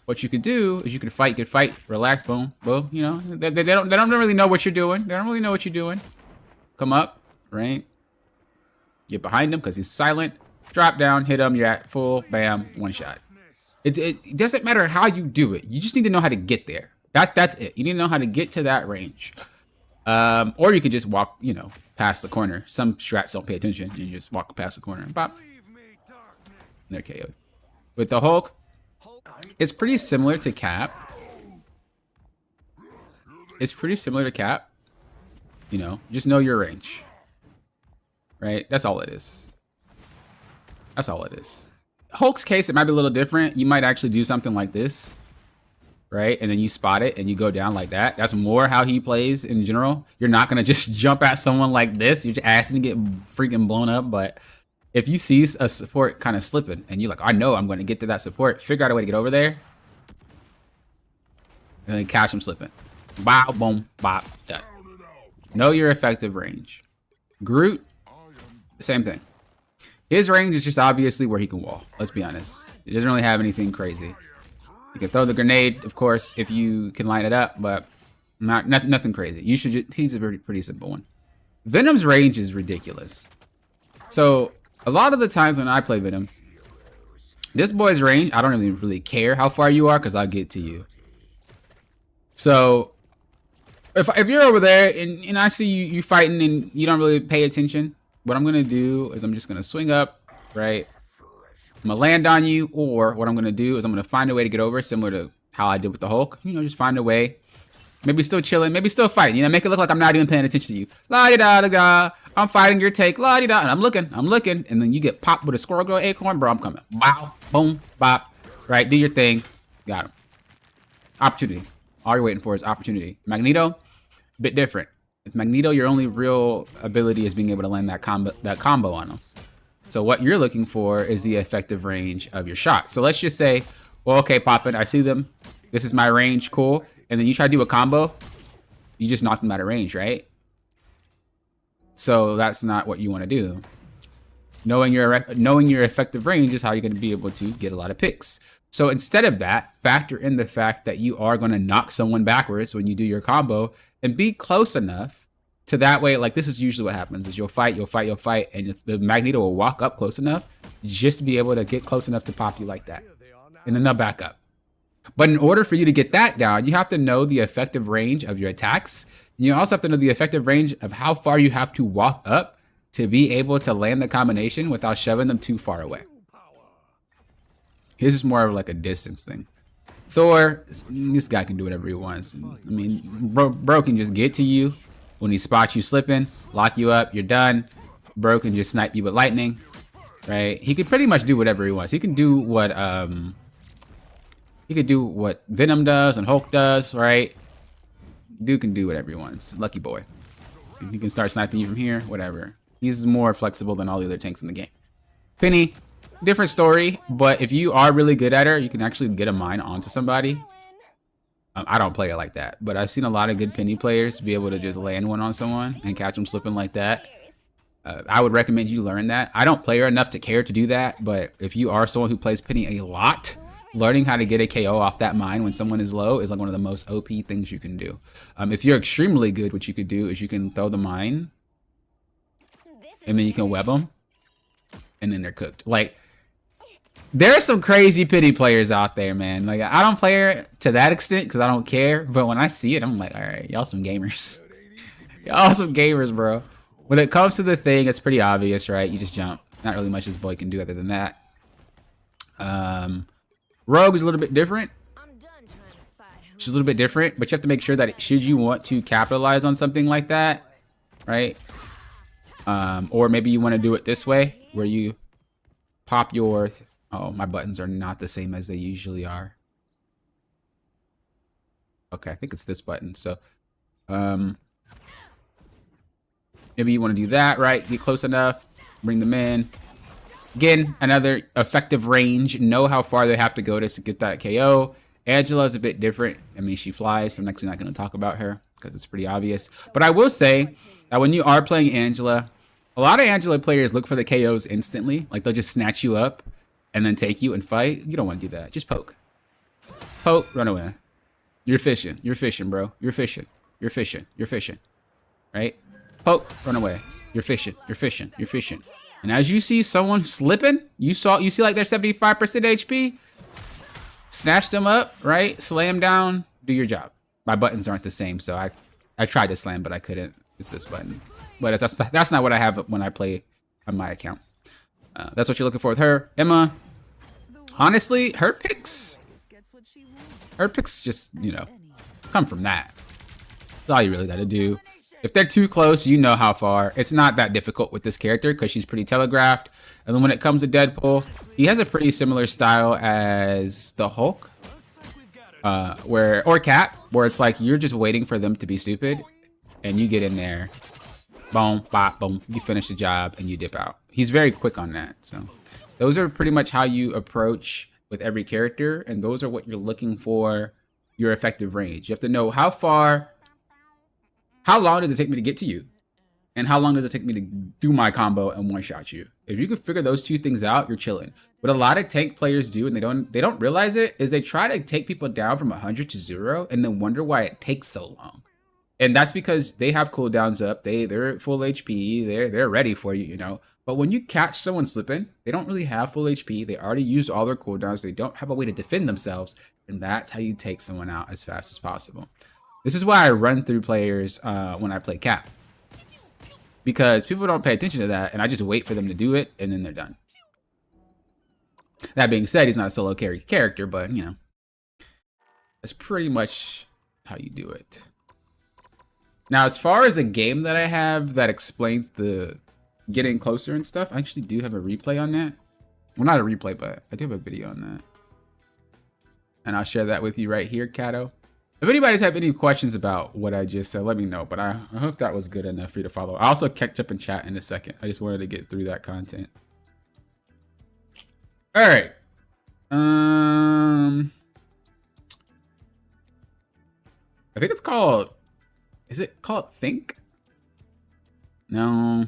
what you could do is you could fight, relax, boom, boom. They don't really know what you're doing. They don't really know what you're doing. Come up, right? Get behind him because he's silent. Drop down, hit him. You're at full, bam, one shot. It doesn't matter how you do it. You just need to know how to get there. That's it. You need to know how to get to that range. Or you could just walk, past the corner. Some strats don't pay attention. You just walk past the corner and pop. They're KO'd. With the Hulk, it's pretty similar to Cap. Just know your range. Right? That's all it is. Hulk's case, it might be a little different. You might actually do something like this. Right? And then you spot it and you go down like that. That's more how he plays in general. You're not going to just jump at someone like this. You're just asking to get freaking blown up. But if you see a support kind of slipping and you're like, I know I'm going to get to that support, figure out a way to get over there. And then catch him slipping. Bow, boom, bop, done. Know your effective range. Groot, same thing. His range is just obviously where he can wall. Let's be honest. He doesn't really have anything crazy. You can throw the grenade, of course, if you can line it up, but nothing crazy. He's a pretty simple one. Venom's range is ridiculous. So a lot of the times when I play Venom, this boy's range, I don't really care how far you are because I'll get to you. So if you're over there and I see you fighting and you don't really pay attention, what I'm gonna do is I'm just gonna swing up, right? I'm gonna land on you, or what I'm gonna do is I'm gonna find a way to get over, similar to how I did with the Hulk. Just find a way. Maybe still chilling, maybe still fighting. Make it look like I'm not even paying attention to you. La-di-da-da-da. I'm fighting your take. La-di-da. And I'm looking. And then you get popped with a squirrel girl acorn, bro. I'm coming. Bow, boom, bop. Right, do your thing. Got him. Opportunity. All you're waiting for is opportunity. Magneto, bit different. With Magneto, your only real ability is being able to land that combo on him. So what you're looking for is the effective range of your shot. So let's just say, well, okay, Poppin', I see them. This is my range, cool. And then you try to do a combo, you just knock them out of range, right? So that's not what you want to do. Knowing your effective range is how you're going to be able to get a lot of picks. So instead of that, factor in the fact that you are going to knock someone backwards when you do your combo and be close enough to that way, like this is usually what happens, is you'll fight, and the Magneto will walk up close enough just to be able to get close enough to pop you like that. And then they'll back up. But in order for you to get that down, you have to know the effective range of your attacks. You also have to know the effective range of how far you have to walk up to be able to land the combination without shoving them too far away. His is more of like a distance thing. Thor, this guy can do whatever he wants. I mean, bro can just get to you. When he spots you slipping, lock you up, you're done. Bro can just snipe you with lightning, right? He can pretty much do whatever he wants. He can do what Venom does and Hulk does, right? Dude can do whatever he wants. Lucky boy. He can start sniping you from here, whatever. He's more flexible than all the other tanks in the game. Penny, different story, but if you are really good at her, you can actually get a mine onto somebody. I don't play it like that, but I've seen a lot of good Penny players be able to just land one on someone and catch them slipping like that. I would recommend you learn that. I don't play her enough to care to do that, but if you are someone who plays Penny a lot, learning how to get a KO off that mine when someone is low is like one of the most OP things you can do. If you're extremely good, what you could do is you can throw the mine, and then you can web them, and then they're cooked. Like, There are some crazy pity players out there, man. Like, I don't play her to that extent because I don't care. But when I see it, I'm like, all right, y'all some gamers. Y'all some gamers, bro. When it comes to the thing, it's pretty obvious, right? You just jump. Not really much this boy can do other than that. Rogue is a little bit different. She's a little bit different, but you have to make sure that should you want to capitalize on something like that, right? Or maybe you want to do it this way, where you pop your... Oh, my buttons are not the same as they usually are. Okay, I think it's this button. So, maybe you want to do that, right? Get close enough, bring them in. Again, another effective range. Know how far they have to go to get that KO. Angela's a bit different. I mean, she flies, so I'm actually not going to talk about her because it's pretty obvious. But I will say that when you are playing Angela, a lot of Angela players look for the KOs instantly. Like, they'll just snatch you up and then take you and fight. You don't want to do that. Just poke. Poke, run away. You're fishing. You're fishing, bro. You're fishing. You're fishing. You're fishing. Right? Poke, run away. You're fishing. You're fishing. You're fishing. And as you see someone slipping, you see like they're 75% HP, snatch them up, right? Slam down, do your job. My buttons aren't the same, so I tried to slam, but I couldn't. It's this button. But that's not what I have when I play on my account. That's what you're looking for with her. Emma, honestly, her picks just, you know, come from that. That's all you really got to do. If they're too close, you know how far. It's not that difficult with this character because she's pretty telegraphed. And then when it comes to Deadpool, he has a pretty similar style as the Hulk, or Cap, where it's like you're just waiting for them to be stupid, and you get in there, boom, bop, boom, you finish the job and you dip out. He's very quick on that. So those are pretty much how you approach with every character, and those are what you're looking for your effective range. You have to know how long does it take me to get to you? And how long does it take me to do my combo and one-shot you? If you can figure those two things out, you're chilling. What a lot of tank players do, and they don't realize it, is they try to take people down from 100 to 0 and then wonder why it takes so long. And that's because they have cooldowns up. They're at full HP. They're ready for you, you know. But when you catch someone slipping, they don't really have full HP. They already used all their cooldowns. They don't have a way to defend themselves. And that's how you take someone out as fast as possible. This is why I run through players when I play Cap. Because people don't pay attention to that, and I just wait for them to do it, and then they're done. That being said, he's not a solo carry character, but, you know, that's pretty much how you do it. Now, as far as a game that I have that explains the getting closer and stuff, I actually do have a replay on that. Well, not a replay, but I do have a video on that. And I'll share that with you right here, Kato. If anybody's have any questions about what I just said, let me know. But I hope that was good enough for you to follow. I'll also catch up in chat in a second. I just wanted to get through that content. All right. I think it's called... Is it called Think? No.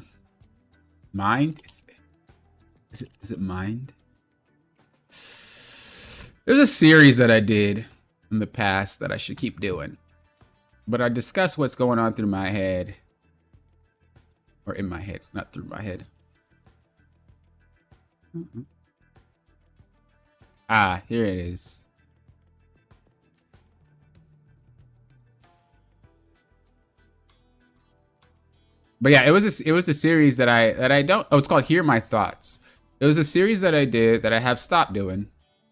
Mind? Is it Mind? There's a series that I did in the past that I should keep doing, but I discuss what's going on through my head, or in my head, not through my head. Ah, here it is. But yeah, it was a series that I don't. Oh, it's called Hear My Thoughts. It was a series that I did that I have stopped doing.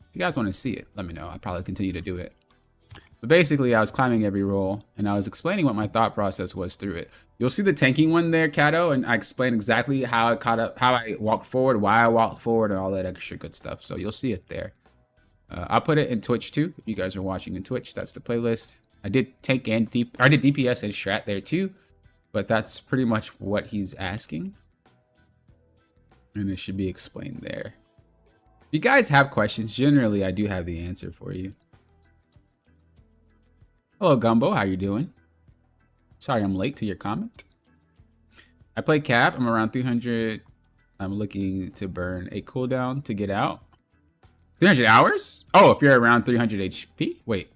If you guys want to see it, let me know. I'll probably continue to do it. But basically, I was climbing every roll, and I was explaining what my thought process was through it. You'll see the tanking one there, Kato, and I explain exactly how I caught up, how I walked forward, why I walked forward, and all that extra good stuff. So you'll see it there. I'll put it in Twitch too. If you guys are watching in Twitch, that's the playlist. I did tank and I did DPS and strat there too, but that's pretty much what he's asking, and it should be explained there. If you guys have questions, generally I do have the answer for you. Hello, Gumbo. How you doing? Sorry I'm late to your comment. I play Cap. I'm around 300. I'm looking to burn a cooldown to get out. 300 hours? Oh, if you're around 300 HP? Wait.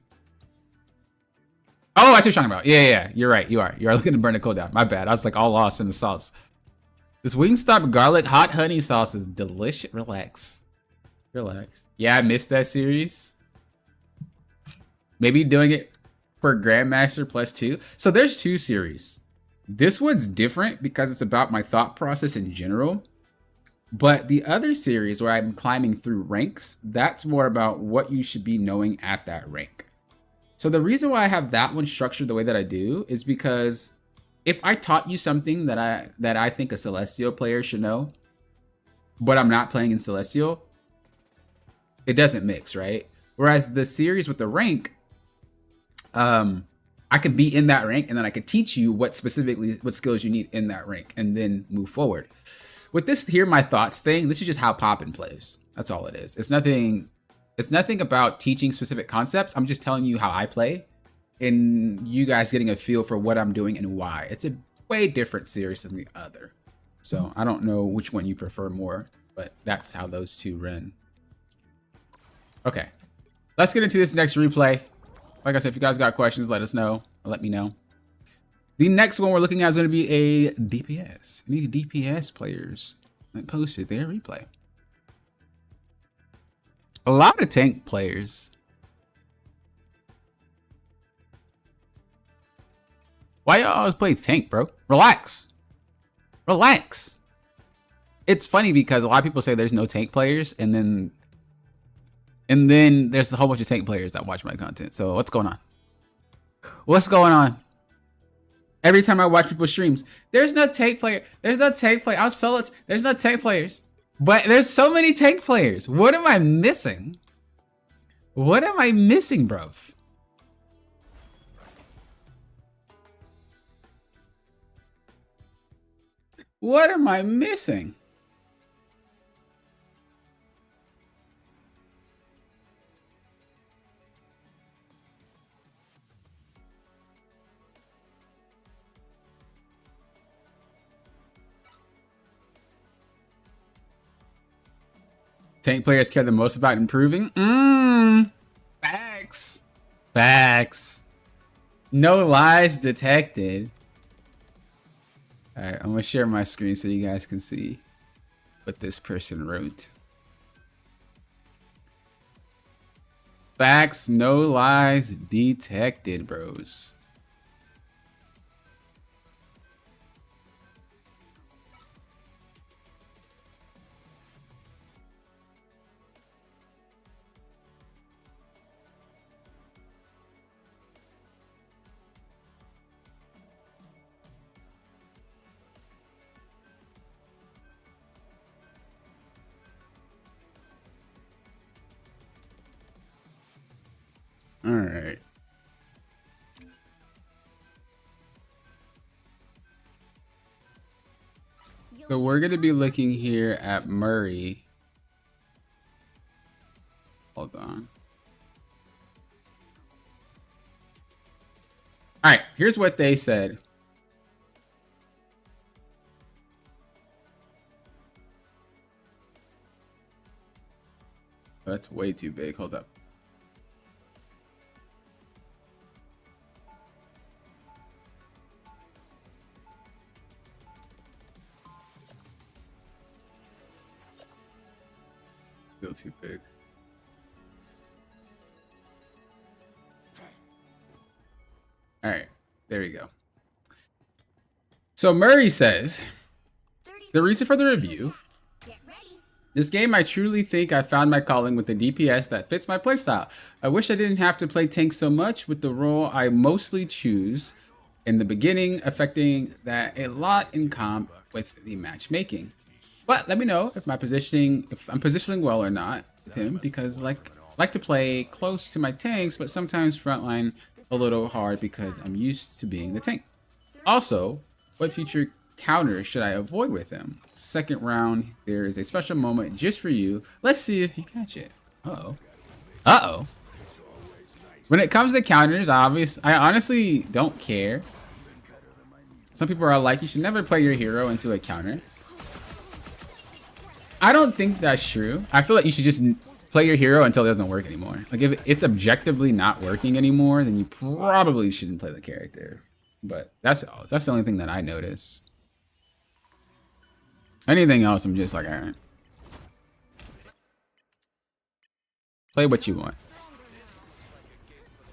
Oh, that's what you're talking about. Yeah. You're right. You are looking to burn a cooldown. My bad. I was like all lost in the sauce. This Wingstop garlic hot honey sauce is delicious. Relax. Relax. Yeah, I missed that series. Maybe doing it for Grandmaster +2. So there's 2 series. This one's different because it's about my thought process in general. But the other series where I'm climbing through ranks, that's more about what you should be knowing at that rank. So the reason why I have that one structured the way that I do is because if I taught you something that I think a Celestial player should know, but I'm not playing in Celestial, it doesn't mix, right? Whereas the series with the rank, I can be in that rank and then I can teach you what skills you need in that rank and then move forward. With this Hear My Thoughts thing, this is just how Poppin plays. That's all it is. It's nothing about teaching specific concepts. I'm just telling you how I play and you guys getting a feel for what I'm doing and why. It's a way different series than the other. So I don't know which one you prefer more, but that's how those 2 run. Okay, let's get into this next replay. Like I said, if you guys got questions, let us know or let me know. The next one we're looking at is going to be a DPS. I need DPS players that posted their replay. A lot of tank players. Why y'all always play tank, bro? Relax. Relax. It's funny because a lot of people say there's no tank players, and then there's a whole bunch of tank players that watch my content. So what's going on? What's going on? Every time I watch people's streams, there's no tank player. There's no tank player. I'll sell it. There's no tank players. But there's so many tank players. What am I missing? What am I missing, bruv? What am I missing? Tank players care the most about improving? Facts. Facts. No lies detected. Alright, I'm gonna share my screen so you guys can see what this person wrote. Facts, no lies detected, bros. All right. So we're going to be looking here at Murray. Hold on. All right, here's what they said. Oh, that's way too big. Hold up. Still too big. All right, there we go. So Murray says, the reason for the review, this game I truly think I found my calling with the DPS that fits my playstyle. I wish I didn't have to play tank so much with the role I mostly choose in the beginning, affecting that a lot in comp with the matchmaking. But let me know if I'm positioning well or not with him, because like to play close to my tanks, but sometimes frontline a little hard because I'm used to being the tank. Also, what future counters should I avoid with him? Second round, there is a special moment just for you. Let's see if you catch it. Uh-oh. Uh-oh. When it comes to counters, I honestly don't care. Some people are like, you should never play your hero into a counter. I don't think that's true. I feel like you should just play your hero until it doesn't work anymore. Like if it's objectively not working anymore, then you probably shouldn't play the character. But that's the only thing that I notice. Anything else, I'm just like, all right. Play what you want.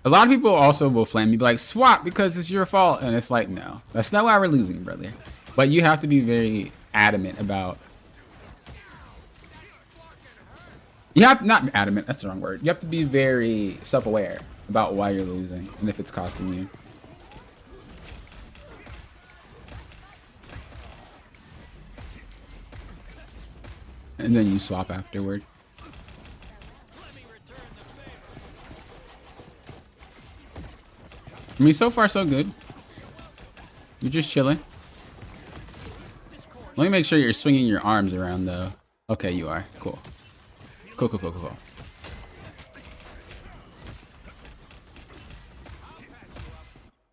A lot of people also will flame me, be like, swap because it's your fault. And it's like, no, that's not why we're losing, brother. But you have to be very adamant about... You have not adamant, that's the wrong word. You have to be very self-aware about why you're losing and if it's costing you. And then you swap afterward. I mean, so far so good. You're just chilling. Let me make sure you're swinging your arms around though. Okay, you are. Cool. Cool, cool, cool, cool, cool.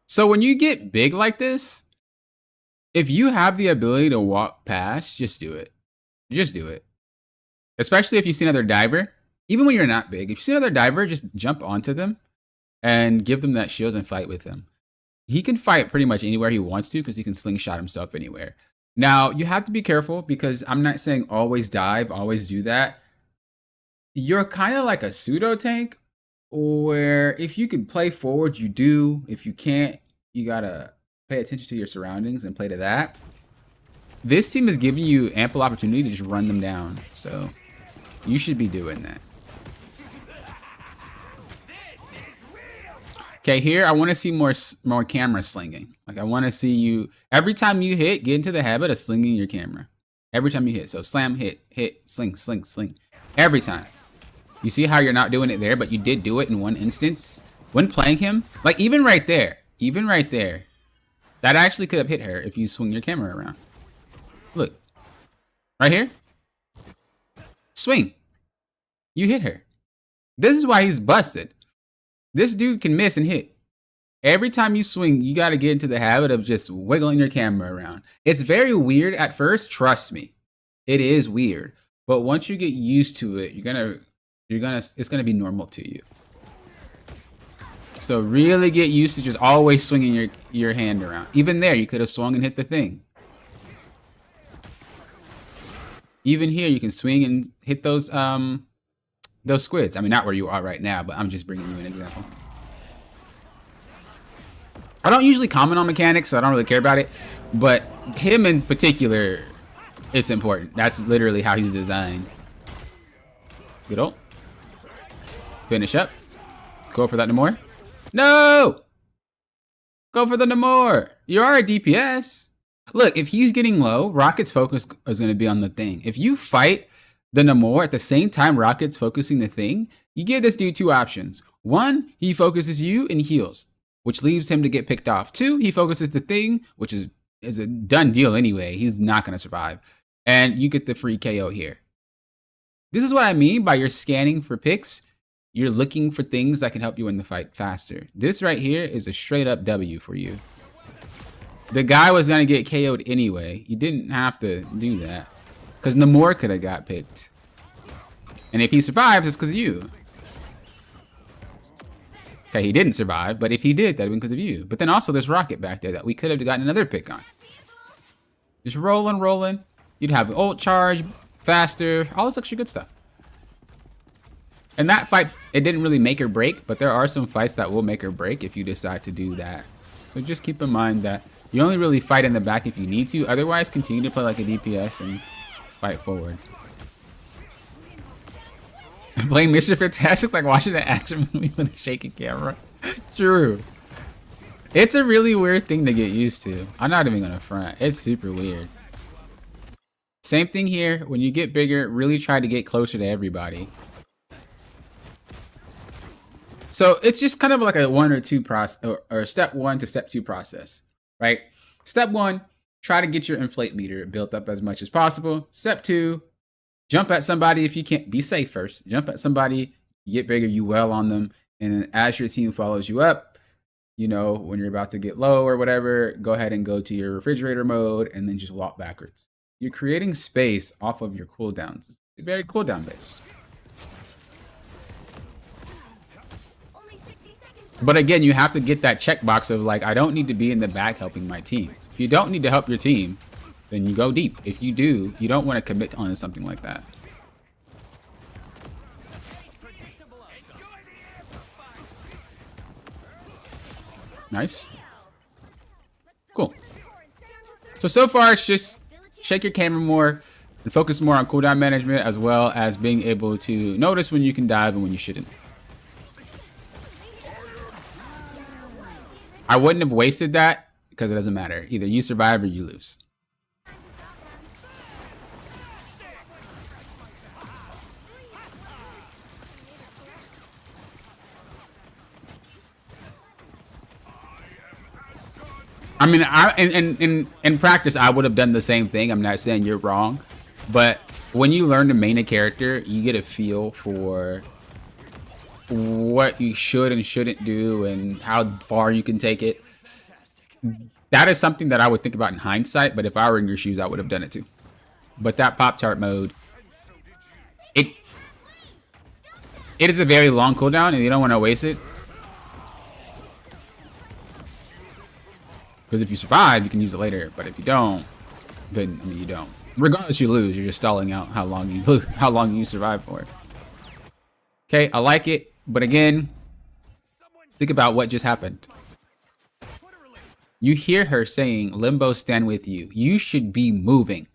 So when you get big like this, if you have the ability to walk past, just do it. Just do it. Especially if you see another diver. Even when you're not big, if you see another diver, just jump onto them and give them that shield and fight with him. He can fight pretty much anywhere he wants to because he can slingshot himself anywhere. Now, you have to be careful because I'm not saying always dive, always do that. You're kind of like a pseudo tank where if you can play forward, you do. If you can't, you gotta pay attention to your surroundings and play to that. This team is giving you ample opportunity to just run them down. So you should be doing that. Okay, here I want to see more camera slinging. Like I want to see you every time you hit, get into the habit of slinging your camera. Every time you hit, so slam, hit, sling, sling, sling. Every time. You see how you're not doing it there, but you did do it in one instance when playing him. Like even right there, that actually could have hit her if you swing your camera around. Look, right here. Swing. You hit her. This is why he's busted. This dude can miss and hit. Every time you swing, you got to get into the habit of just wiggling your camera around. It's very weird at first, trust me. It is weird. But once you get used to it, it's gonna be normal to you. So really get used to just always swinging your hand around. Even there, you could have swung and hit the thing. Even here, you can swing and hit those squids. I mean, not where you are right now, but I'm just bringing you an example. I don't usually comment on mechanics, so I don't really care about it. But him in particular, it's important. That's literally how he's designed. Good ult. Finish up. Go for that Namor. No! Go for the Namor. You are a DPS. Look, if he's getting low, Rocket's focus is going to be on the thing. If you fight the Namor at the same time Rocket's focusing the thing, you give this dude two options. One, he focuses you and heals, which leaves him to get picked off. Two, he focuses the thing, which is a done deal anyway. He's not going to survive. And you get the free KO here. This is what I mean by you're scanning for picks. You're looking for things that can help you win the fight faster. This right here is a straight up W for you. The guy was going to get KO'd anyway. You didn't have to do that. Because Namor could have got picked. And if he survives, it's because of you. Okay, he didn't survive, but if he did, that'd have been because of you. But then also there's Rocket back there that we could have gotten another pick on. Just rolling. You'd have an ult charge, faster, all this extra good stuff. And that fight, it didn't really make or break, but there are some fights that will make or break if you decide to do that. So just keep in mind that you only really fight in the back if you need to. Otherwise, continue to play like a DPS and fight forward. Playing Mr. Fantastic like watching an action movie with a shaky camera. True. It's a really weird thing to get used to. I'm not even gonna front. It's super weird. Same thing here. When you get bigger, really try to get closer to everybody. So it's just kind of like a 1 or 2 process, or step 1 to step 2 process, right? Step 1, try to get your inflate meter built up as much as possible. Step 2, jump at somebody if you can't. Be safe first. Jump at somebody, you get bigger, you wail on them, and then as your team follows you up, you know, when you're about to get low or whatever, go ahead and go to your refrigerator mode and then just walk backwards. You're creating space off of your cooldowns. It's very cooldown based. But again, you have to get that checkbox of like, I don't need to be in the back helping my team. If you don't need to help your team, then you go deep. If you do, you don't want to commit on something like that. Nice. Cool. So far, it's just shake your camera more and focus more on cooldown management, as well as being able to notice when you can dive and when you shouldn't. I wouldn't have wasted that because it doesn't matter. Either you survive or you lose. I mean, in practice, I would have done the same thing. I'm not saying you're wrong, but when you learn to main a character, you get a feel for what you should and shouldn't do and how far you can take it. That is something that I would think about in hindsight, but if I were in your shoes, I would have done it too. But that Pop-Tart mode, it is a very long cooldown, and you don't want to waste it. Because if you survive, you can use it later. But if you don't, then I mean you don't. Regardless, you lose. You're just stalling out how long you survive for. Okay, I like it, but again, think about what just happened. You hear her saying, "Limbo, stand with you." You should be moving.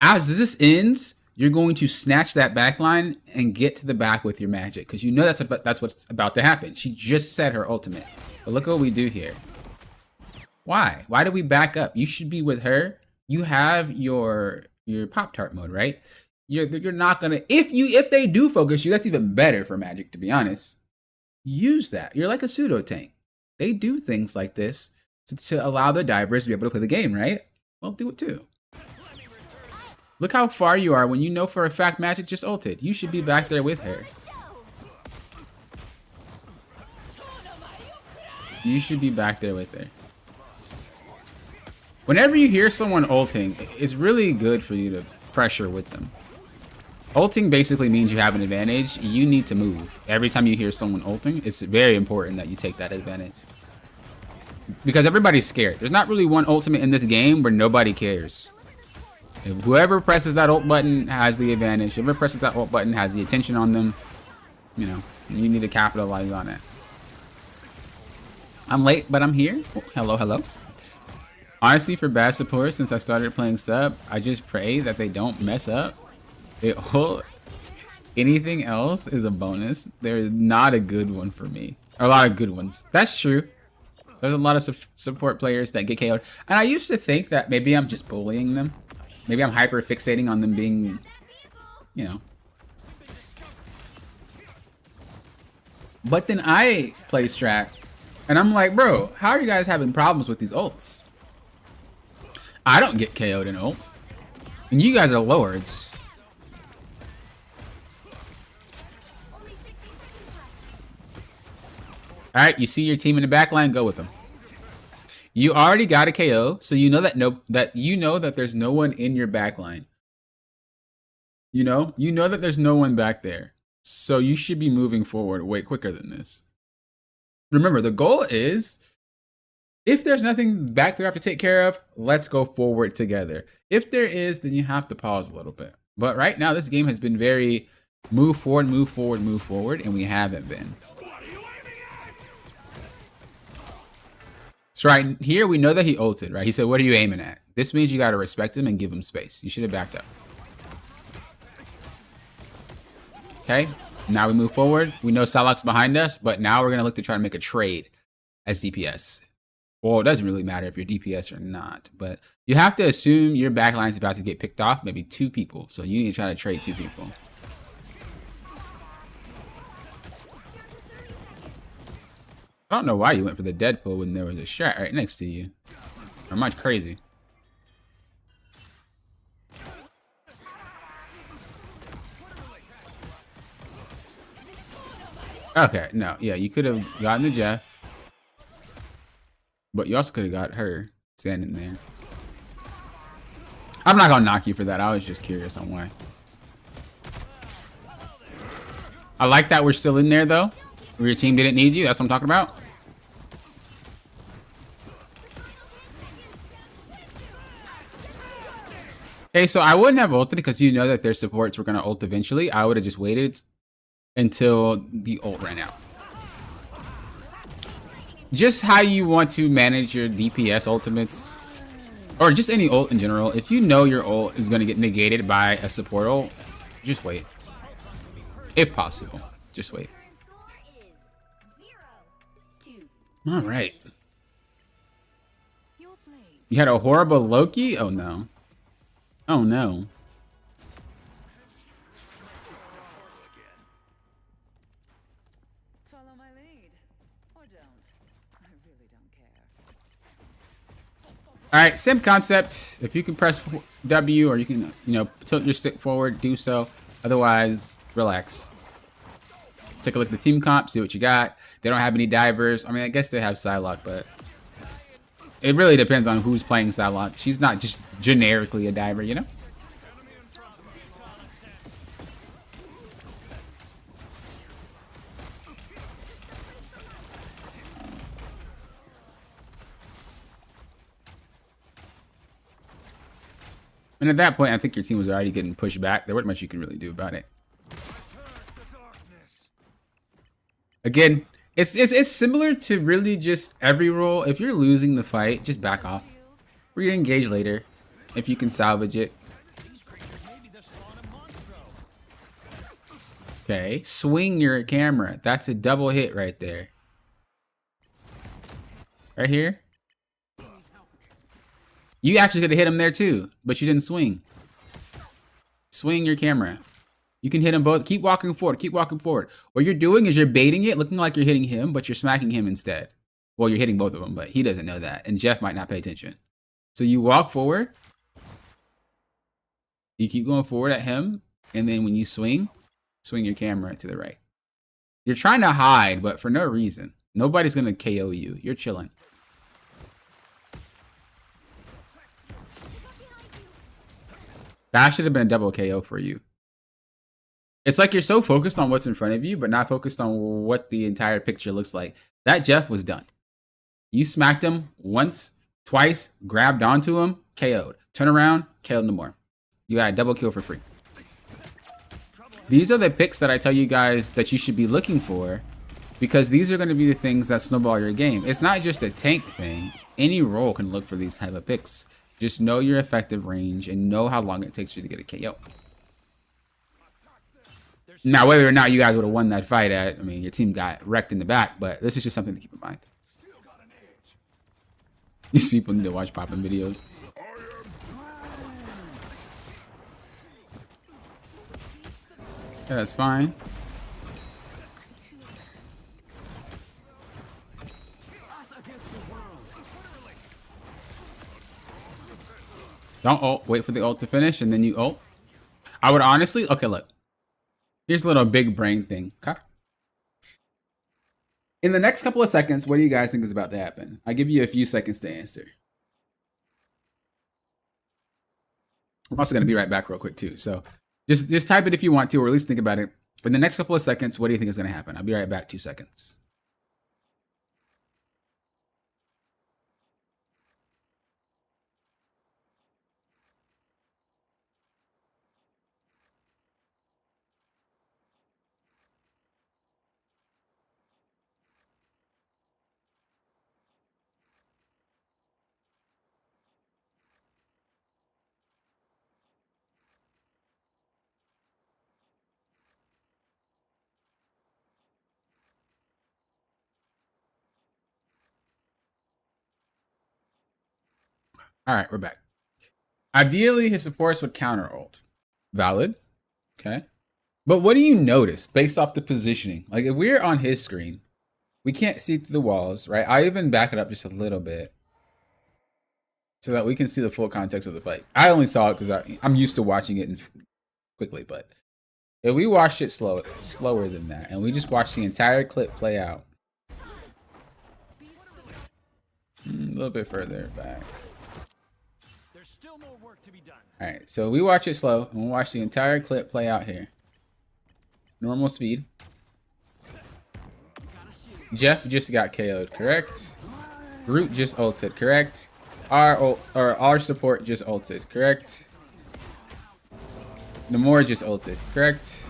As this ends, you're going to snatch that back line and get to the back with your magic, because you know that's what's about to happen. She just said her ultimate. But look what we do here. Why? Why do we back up? You should be with her. You have your Pop-Tart mode, right? You're not gonna, if they do focus you, that's even better for Magic, to be honest. Use that. You're like a pseudo tank. They do things like this to allow the divers to be able to play the game, right? Well, do it too. Look how far you are when you know for a fact Magic just ulted. You should be back there with her. You should be back there with her. Whenever you hear someone ulting, it's really good for you to pressure with them. Ulting basically means you have an advantage. You need to move. Every time you hear someone ulting, it's very important that you take that advantage. Because everybody's scared. There's not really one ultimate in this game where nobody cares. If whoever presses that ult button has the advantage. Whoever presses that ult button has the attention on them. You know, you need to capitalize on it. I'm late, but I'm here. Oh, hello, hello. Honestly, for bad support, since I started playing sub, I just pray that they don't mess up. Anything else is a bonus. There is not a good one for me. Or a lot of good ones. That's true. There's a lot of support players that get KO'd. And I used to think that maybe I'm just bullying them. Maybe I'm hyper fixating on them being, you know. But then I play Strat, and I'm like, bro, how are you guys having problems with these ults? I don't get KO'd in ult. And you guys are lords. Alright, you see your team in the back line, go with them. You already got a KO, so you know that there's no one in your back line. You know that there's no one back there. So you should be moving forward way quicker than this. Remember, the goal is, if there's nothing back there I have to take care of, let's go forward together. If there is, then you have to pause a little bit. But right now, this game has been very move forward, move forward, move forward, and we haven't been. So right here, we know that he ulted, right? He said, what are you aiming at? This means you got to respect him and give him space. You should have backed up. Okay, now we move forward. We know Salak's behind us, but now we're going to look to try to make a trade as DPS. Well, it doesn't really matter if you're DPS or not, but you have to assume your backline is about to get picked off, maybe 2 people. So you need to try to trade 2 people. I don't know why you went for the Deadpool when there was a Strat right next to you. Or am I crazy? Okay, no, yeah, you could have gotten the Jeff. But you also could have got her standing there. I'm not gonna knock you for that. I was just curious on why. I like that we're still in there though. Your team didn't need you. That's what I'm talking about. Okay, so I wouldn't have ulted because you know that their supports were gonna ult eventually. I would have just waited until the ult ran out. just how you want to manage your DPS ultimates, or just any ult in general. If you know your ult is going to get negated by a support ult, just wait. If possible, just wait. All right. You had a horrible Loki? Oh no. Oh no. Follow my lead, or don't. I really don't care. All right, same concept. If you can press W or you can, tilt your stick forward, do so. Otherwise, relax. Take a look at the team comp, see what you got. They don't have any divers. I mean, I guess they have Psylocke, but it really depends on who's playing Psylocke. She's not just generically a diver, you know? And at that point, I think your team was already getting pushed back. There wasn't much you can really do about it. Again, it's similar to really just every role. If you're losing the fight, just back off. Re-engage later, if you can salvage it. Okay, swing your camera. That's a double hit right there. Right here. You actually could have hit him there too, but you didn't swing. Swing your camera. You can hit them both. Keep walking forward. Keep walking forward. What you're doing is you're baiting it, looking like you're hitting him, but you're smacking him instead. Well, you're hitting both of them, but he doesn't know that. And Jeff might not pay attention. So you walk forward. You keep going forward at him. And then when you swing your camera to the right. You're trying to hide, but for no reason. Nobody's going to KO you. You're chilling. That should have been a double KO for you. It's like you're so focused on what's in front of you, but not focused on what the entire picture looks like. That Jeff was done. You smacked him once, twice, grabbed onto him, KO'd. Turn around, KO'd no more. You got a double kill for free. These are the picks that I tell you guys that you should be looking for, because these are going to be the things that snowball your game. It's not just a tank thing. Any role can look for these type of picks. Just know your effective range and know how long it takes for you to get a KO. Now, whether or not you guys would have won that fight I mean, your team got wrecked in the back, but this is just something to keep in mind. These people need to watch popping videos. Yeah, that's fine. Don't ult. Wait for the ult to finish, and then you ult. I would honestly... Okay, look. Here's a little big brain thing. Okay. In the next couple of seconds, what do you guys think is about to happen? I'll give you a few seconds to answer. I'm also going to be right back real quick, too. So just type it if you want to, or at least think about it. In the next couple of seconds, what do you think is going to happen? I'll be right back. 2 seconds. All right, we're back. Ideally, his supports would counter ult. Valid. Okay. But what do you notice based off the positioning? Like, if we're on his screen, we can't see through the walls, right? I even back it up just a little bit so that we can see the full context of the fight. I only saw it because I'm used to watching it quickly, but if we watched it slower than that, and we just watched the entire clip play out, a little bit further back. There's still more work to be done. All right, so we watch it slow, and we'll watch the entire clip play out here. Normal speed. Jeff just got KO'd, correct? Groot just ulted, correct? Our support just ulted, correct? Namor just ulted, correct?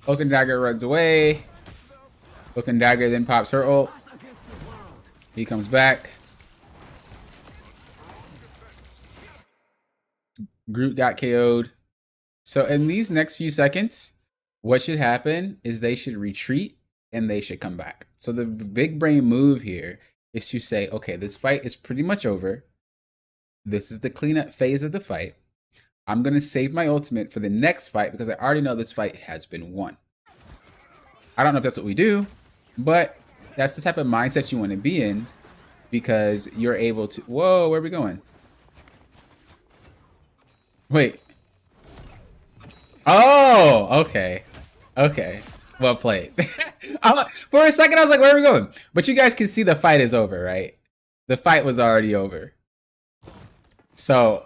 Cloak and Dagger runs away. Cloak and Dagger then pops her ult. He comes back. Groot got KO'd. So in these next few seconds, what should happen is they should retreat and they should come back. So the big brain move here is to say, okay, this fight is pretty much over. This is the cleanup phase of the fight. I'm going to save my ultimate for the next fight because I already know this fight has been won. I don't know if that's what we do, but that's the type of mindset you want to be in because you're able to... Whoa, where are we going? Wait. Oh, okay. Okay. Well played. For a second, I was like, where are we going? But you guys can see the fight is over, right? The fight was already over. So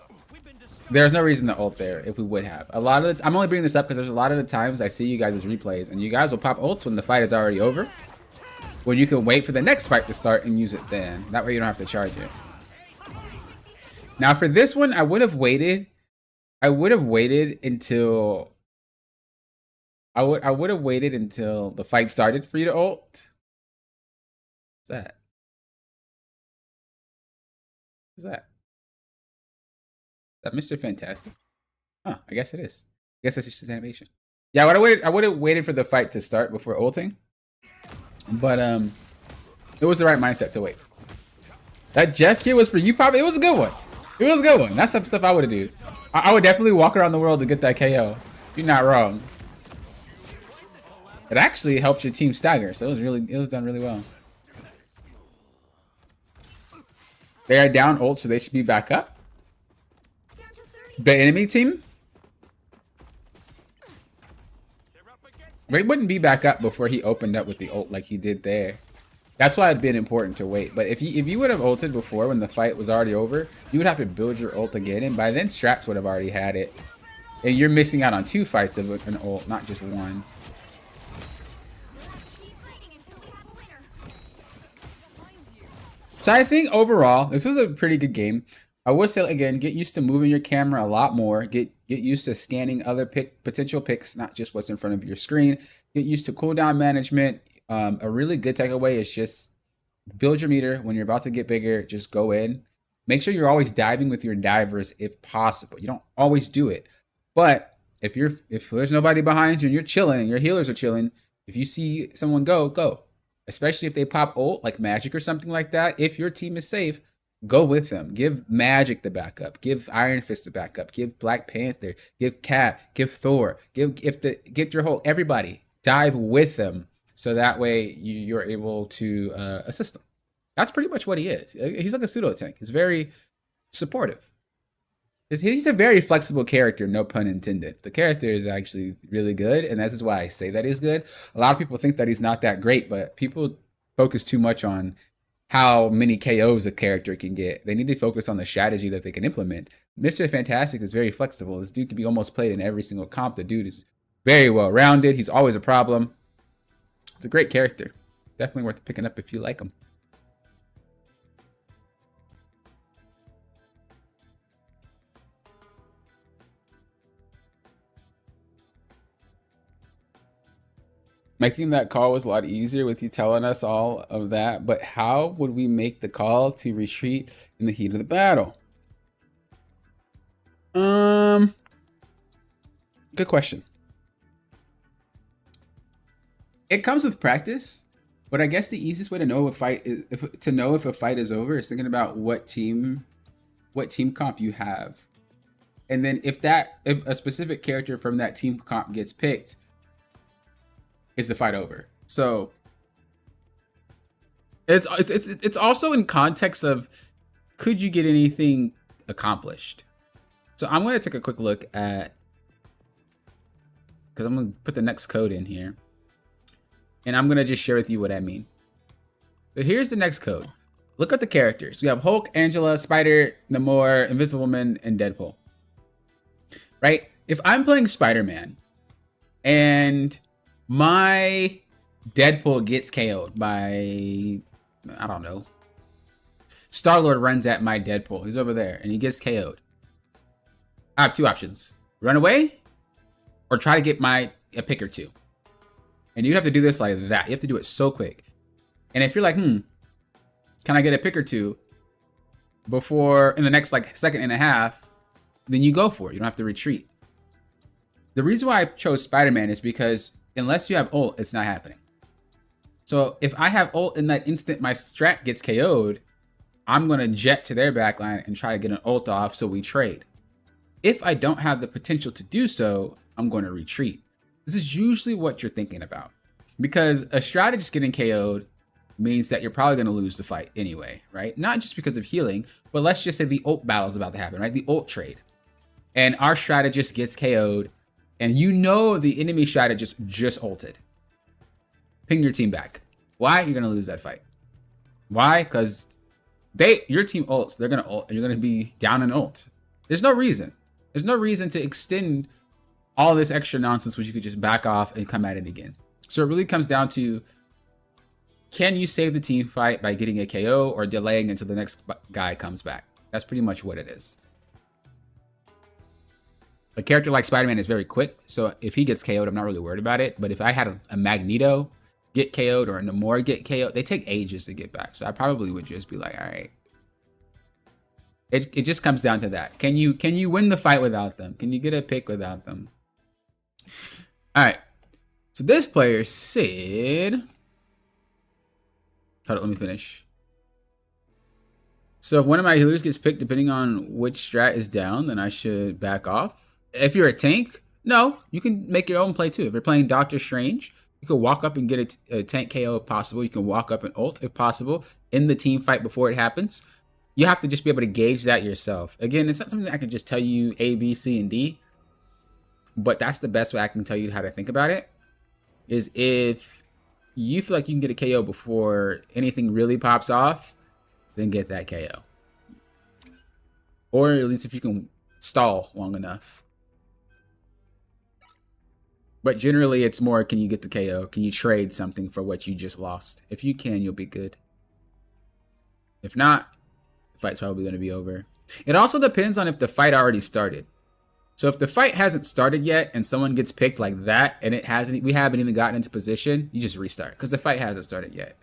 there's no reason to ult there if we would have. A lot of I'm only bringing this up because there's a lot of the times I see you guys' replays and you guys will pop ults when the fight is already over. When you can wait for the next fight to start and use it then. That way you don't have to charge it. Now for this one, I would have waited. I would have waited until I would have waited until the fight started for you to ult. What's that? What's that? Is that Mr. Fantastic? Huh, I guess it is. I guess that's just his animation. Yeah, I would have waited for the fight to start before ulting. But it was the right mindset to wait. That Jeff kid was for you, probably. It was a good one. It was a good one. That's some stuff I would do. I would definitely walk around the world to get that KO. You're not wrong. It actually helps your team stagger, so it was done really well. They are down ult, so they should be back up. The enemy team, they wouldn't be back up before he opened up with the ult like he did there. That's why it'd been important to wait. But if you would have ulted before when the fight was already over, you would have to build your ult again, and by then Strats would have already had it. And you're missing out on 2 fights of an ult, not just one. So I think overall, this was a pretty good game. I would say, again, get used to moving your camera a lot more. Get used to scanning other potential picks, not just what's in front of your screen. Get used to cooldown management. A really good takeaway is just build your meter. When you're about to get bigger, just go in. Make sure you're always diving with your divers if possible. You don't always do it. But if there's nobody behind you and you're chilling and your healers are chilling, if you see someone go. Especially if they pop ult, like Magic or something like that. If your team is safe, go with them. Give Magic the backup. Give Iron Fist the backup. Give Black Panther. Give Cap. Give Thor. Get your whole everybody. Dive with them. So that way you're able to assist him. That's pretty much what he is. He's like a pseudo tank. He's very supportive. He's a very flexible character, no pun intended. The character is actually really good, and this is why I say that he's good. A lot of people think that he's not that great, but people focus too much on how many KOs a character can get. They need to focus on the strategy that they can implement. Mr. Fantastic is very flexible. This dude can be almost played in every single comp. The dude is very well-rounded. He's always a problem. It's a great character. Definitely worth picking up if you like him. Making that call was a lot easier with you telling us all of that, but how would we make the call to retreat in the heat of the battle? Good question. It comes with practice, but I guess the easiest way to know if a fight is over is thinking about what team comp you have. And then if a specific character from that team comp gets picked, is the fight over? So it's also in context of could you get anything accomplished? So I'm going to take a quick look at, because I'm going to put the next code in here, and I'm going to just share with you what I mean. So here's the next code. Look at the characters. We have Hulk, Angela, Spider, Namor, Invisible Woman, and Deadpool. Right? If I'm playing Spider-Man and my Deadpool gets KO'd by, I don't know, Star-Lord runs at my Deadpool. He's over there and he gets KO'd. I have 2 options. Run away or try to get a pick or 2. And you have to do this like that. You have to do it so quick. And if you're like, can I get a pick or two before in the next like second and a half? Then you go for it. You don't have to retreat. The reason why I chose Spider-Man is because unless you have ult, it's not happening. So if I have ult in that instant my strat gets KO'd, I'm going to jet to their backline and try to get an ult off so we trade. If I don't have the potential to do so, I'm going to retreat. This is usually what you're thinking about. Because a strategist getting KO'd means that you're probably going to lose the fight anyway, right? Not just because of healing, but let's just say the ult battle is about to happen, right? The ult trade. And our strategist gets KO'd, and you know the enemy strategist just ulted. Ping your team back. Why? You're going to lose that fight. Why? Because your team ults, they're going to ult, and you're going to be down in ult. There's no reason. There's no reason to extend all this extra nonsense which you could just back off and come at it again. So it really comes down to, can you save the team fight by getting a KO or delaying until the next guy comes back? That's pretty much what it is. A character like Spider-Man is very quick, so if he gets KO'd, I'm not really worried about it. But if I had a Magneto get KO'd or a Namor get KO'd, they take ages to get back. So I probably would just be like, all right. It just comes down to that. Can you win the fight without them? Can you get a pick without them? All right. So this player said, hold on, let me finish. So if one of my healers gets picked, depending on which strat is down, then I should back off. If you're a tank, no, you can make your own play too. If you're playing Doctor Strange, you can walk up and get a tank KO if possible. You can walk up and ult if possible in the team fight before it happens. You have to just be able to gauge that yourself. Again, it's not something that I can just tell you A, B, C, and D. But that's the best way I can tell you how to think about it. Is if you feel like you can get a KO before anything really pops off, then get that KO. Or at least if you can stall long enough. But generally, it's more, can you get the KO? Can you trade something for what you just lost? If you can, you'll be good. If not, the fight's probably going to be over. It also depends on if the fight already started. So if the fight hasn't started yet and someone gets picked like that and we haven't even gotten into position, you just restart because the fight hasn't started yet.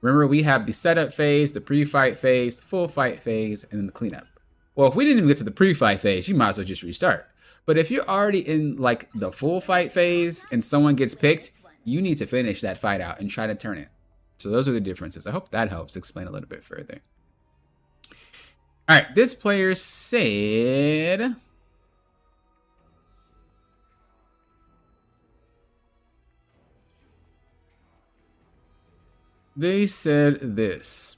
Remember, we have the setup phase, the pre-fight phase, the full fight phase, and then the cleanup. Well, if we didn't even get to the pre-fight phase, you might as well just restart. But if you're already in like the full fight phase and someone gets picked, you need to finish that fight out and try to turn it. So those are the differences. I hope that helps explain a little bit further. All right, this player said, they said this.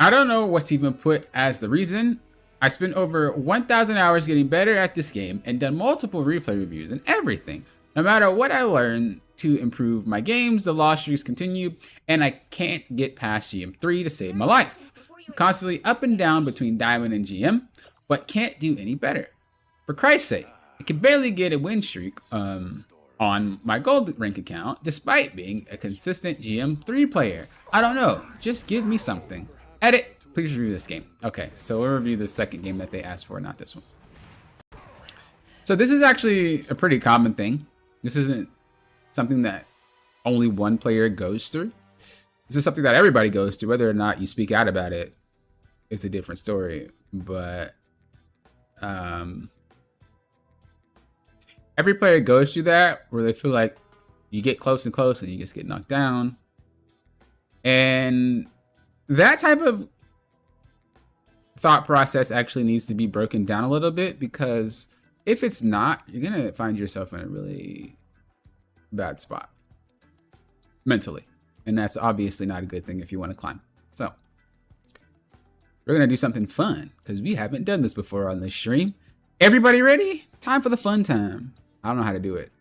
I don't know what's even put as the reason. I spent over 1,000 hours getting better at this game and done multiple replay reviews and everything. No matter what I learn to improve my games, the loss streaks continue, and I can't get past GM3 to save my life. I'm constantly up and down between Diamond and GM, but can't do any better. For Christ's sake, I can barely get a win streak on my gold rank account, despite being a consistent GM3 player. I don't know, just give me something. Edit, please review this game. Okay, so we'll review the second game that they asked for, not this one. So this is actually a pretty common thing. This isn't something that only one player goes through. This is something that everybody goes through. Whether or not you speak out about it is a different story. But every player goes through that where they feel like you get close and close and you just get knocked down. And that type of thought process actually needs to be broken down a little bit, because if it's not, you're going to find yourself in a really bad spot mentally. And that's obviously not a good thing if you want to climb. So we're going to do something fun because we haven't done this before on this stream. Everybody ready? Time for the fun time. I don't know how to do it.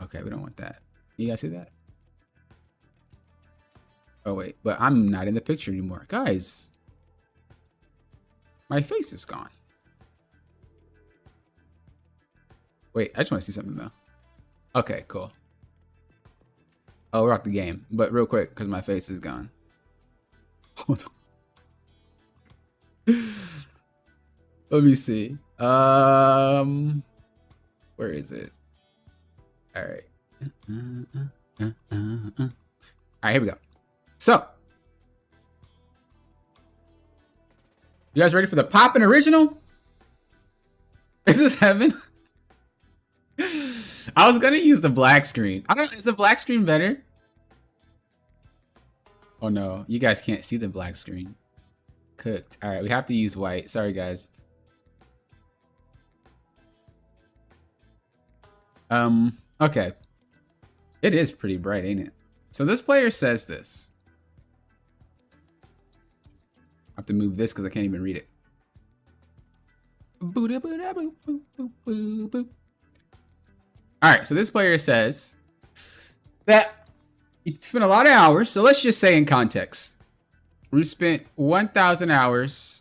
Okay, we don't want that. You guys see that? Oh, wait, but I'm not in the picture anymore. Guys, my face is gone. Wait, I just want to see something, though. Okay, cool. Oh, we're off the game. But real quick, because my face is gone. Hold on. Let me see. Where is it? All right. All right, here we go. So, you guys ready for the poppin' original? Is this heaven? I was gonna use the black screen. I don't. Is the black screen better? Oh no, you guys can't see the black screen. Cooked. All right, we have to use white. Sorry, guys. Okay. It is pretty bright, ain't it? So this player says this. I have to move this because I can't even read it. All right, so this player says that you spent a lot of hours. So let's just say in context, we spent 1,000 hours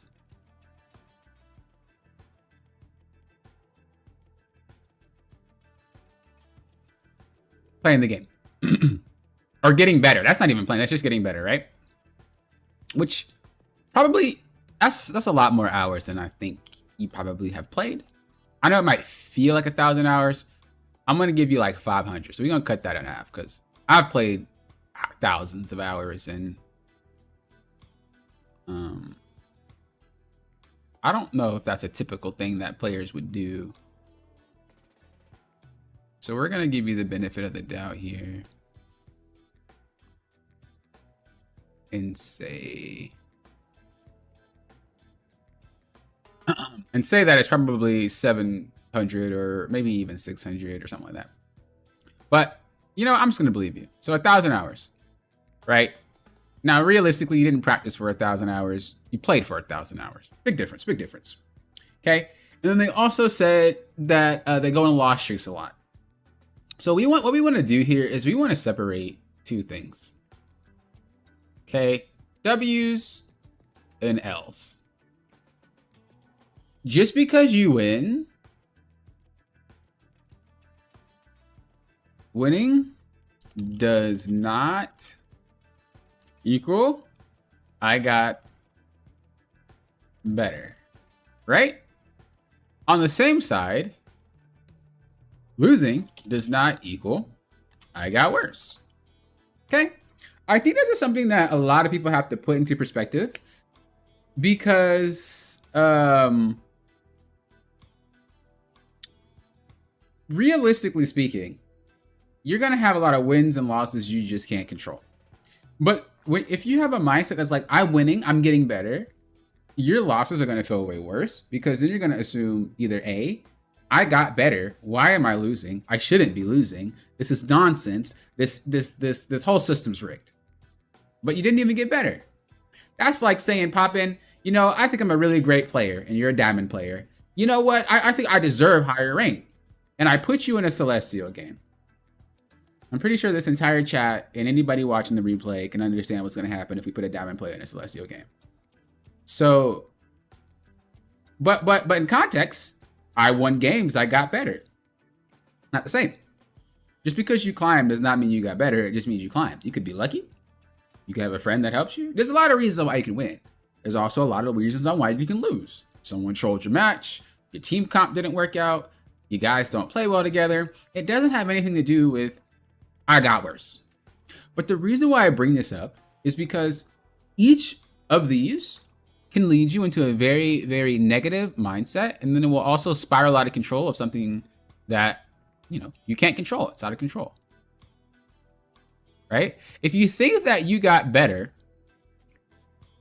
playing the game. Or getting better. That's not even playing. That's just getting better, right? Which probably, that's a lot more hours than I think you probably have played. I know it might feel like 1,000 hours. I'm going to give you like 500. So we're going to cut that in half because I've played thousands of hours and I don't know if that's a typical thing that players would do. So we're going to give you the benefit of the doubt here. And say that it's probably 700 or maybe even 600 or something like that. But, you know, I'm just going to believe you. So 1,000 hours, right? Now, realistically, you didn't practice for 1,000 hours. You played for 1,000 hours. Big difference, big difference. Okay. And then they also said that they go on loss streaks a lot. So what we want to do here is we want to separate two things. Okay, W's and L's. Just because you winning does not equal I got better, right? On the same side, losing does not equal I got worse. Okay? I think this is something that a lot of people have to put into perspective because realistically speaking, you're going to have a lot of wins and losses you just can't control. But if you have a mindset that's like, I'm winning, I'm getting better, your losses are going to feel way worse because then you're going to assume either A, I got better. Why am I losing? I shouldn't be losing. This is nonsense. This whole system's rigged. But you didn't even get better. That's like saying, Poppin, you know, I think I'm a really great player and you're a diamond player. You know what? I think I deserve higher rank. And I put you in a Celestial game. I'm pretty sure this entire chat and anybody watching the replay can understand what's going to happen if we put a diamond player in a Celestial game. So, but in context, I won games, I got better. Not the same. Just because you climbed does not mean you got better. It just means you climbed. You could be lucky. You can have a friend that helps you. There's a lot of reasons why you can win. There's also a lot of reasons on why you can lose. Someone trolled your match. Your team comp didn't work out. You guys don't play well together. It doesn't have anything to do with I got worse. But the reason why I bring this up is because each of these can lead you into a very, very negative mindset. And then it will also spiral out of control of something that, you know, you can't control. It's out of control. Right? If you think that you got better,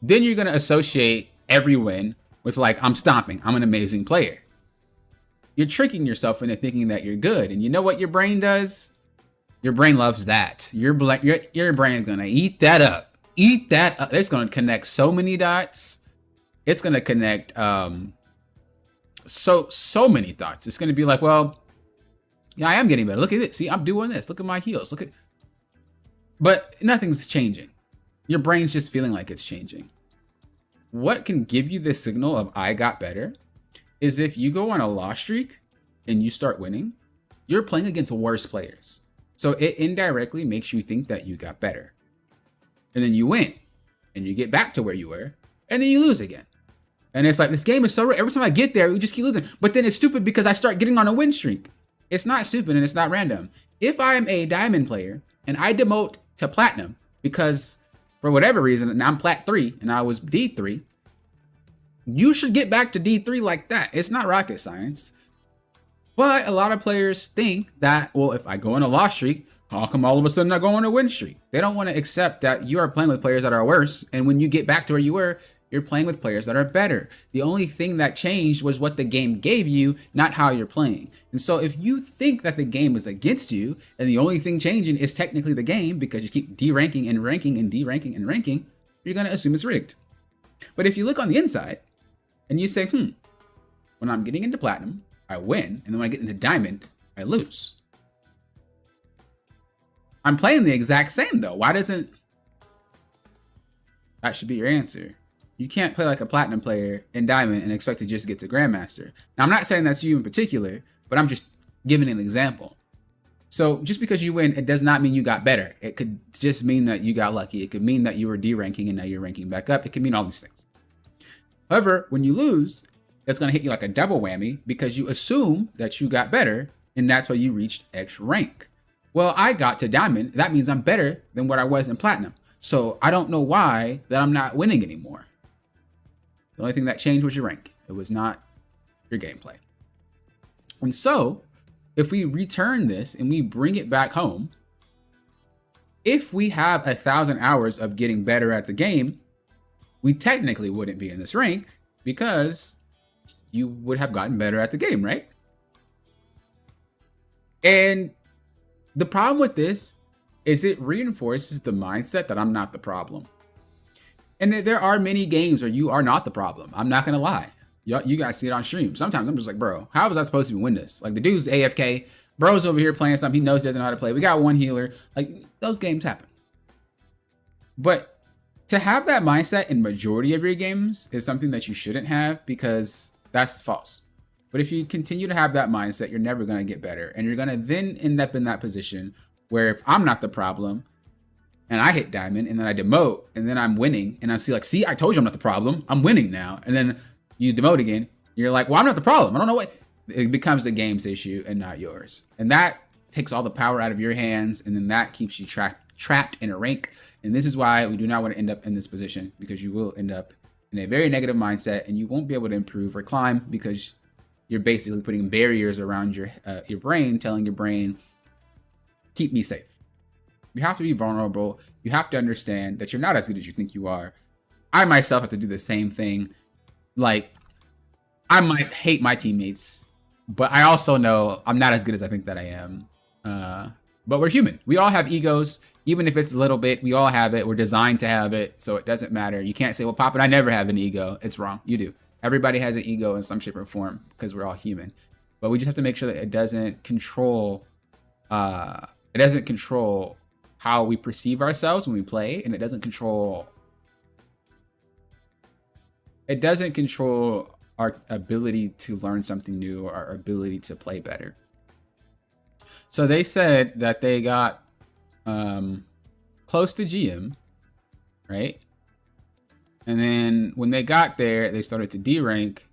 then you're going to associate every win with like, I'm stomping. I'm an amazing player. You're tricking yourself into thinking that you're good. And you know what your brain does? Your brain loves that. Your brain's going to eat that up. Eat that up. It's going to connect so many dots. It's going to connect so many thoughts. It's going to be like, well, yeah, I am getting better. Look at it. See, I'm doing this. Look at my heels. Look at. But nothing's changing. Your brain's just feeling like it's changing. What can give you this signal of I got better is if you go on a loss streak and you start winning, you're playing against worse players. So it indirectly makes you think that you got better. And then you win and you get back to where you were and then you lose again. And it's like, this game is so every time I get there, we just keep losing. But then it's stupid because I start getting on a win streak. It's not stupid and it's not random. If I'm a diamond player and I demote to platinum because for whatever reason, and I'm plat 3 and I was D3, you should get back to D3 like that. It's not rocket science. But a lot of players think that, well, if I go on a loss streak, how come all of a sudden I go on a win streak? They don't want to accept that you are playing with players that are worse. And when you get back to where you were, you're playing with players that are better. The only thing that changed was what the game gave you, not how you're playing. And so if you think that the game is against you and the only thing changing is technically the game because you keep deranking and ranking and deranking and ranking, you're going to assume it's rigged. But if you look on the inside and you say, when I'm getting into platinum, I win. And then when I get into diamond, I lose. I'm playing the exact same though. Why doesn't... That should be your answer. You can't play like a platinum player in diamond and expect to just get to grandmaster. Now, I'm not saying that's you in particular, but I'm just giving an example. So just because you win, it does not mean you got better. It could just mean that you got lucky. It could mean that you were deranking and now you're ranking back up. It could mean all these things. However, when you lose, it's going to hit you like a double whammy because you assume that you got better and that's why you reached X rank. Well, I got to diamond. That means I'm better than what I was in platinum. So I don't know why that I'm not winning anymore. The only thing that changed was your rank. It was not your gameplay. And so if we return this and we bring it back home, if we have 1,000 hours of getting better at the game, we technically wouldn't be in this rank because you would have gotten better at the game, right? And the problem with this is it reinforces the mindset that I'm not the problem. And there are many games where you are not the problem. I'm not going to lie. You guys see it on stream. Sometimes I'm just like, bro, how was I supposed to even win this? Like the dude's AFK. Bro's over here playing something. He knows he doesn't know how to play. We got one healer. Like those games happen. But to have that mindset in majority of your games is something that you shouldn't have because that's false. But if you continue to have that mindset, you're never going to get better. And you're going to then end up in that position where if I'm not the problem, and I hit diamond and then I demote and then I'm winning and I see, I told you I'm not the problem. I'm winning now. And then you demote again. You're like, well, I'm not the problem. I don't know what. It becomes the game's issue and not yours. And that takes all the power out of your hands. And then that keeps you trapped in a rank. And this is why we do not want to end up in this position because you will end up in a very negative mindset and you won't be able to improve or climb because you're basically putting barriers around your brain, telling your brain, keep me safe. You have to be vulnerable. You have to understand that you're not as good as you think you are. I myself have to do the same thing. Like, I might hate my teammates, but I also know I'm not as good as I think that I am. But we're human. We all have egos, even if it's a little bit. We all have it. We're designed to have it, so it doesn't matter. You can't say, well, Pop and I never have an ego. It's wrong. You do. Everybody has an ego in some shape or form because we're all human. But we just have to make sure that it doesn't control. It doesn't control how we perceive ourselves when we play, and it doesn't control our ability to learn something new or our ability to play better. So they said that they got close to GM, right? And then when they got there, they started to D-rank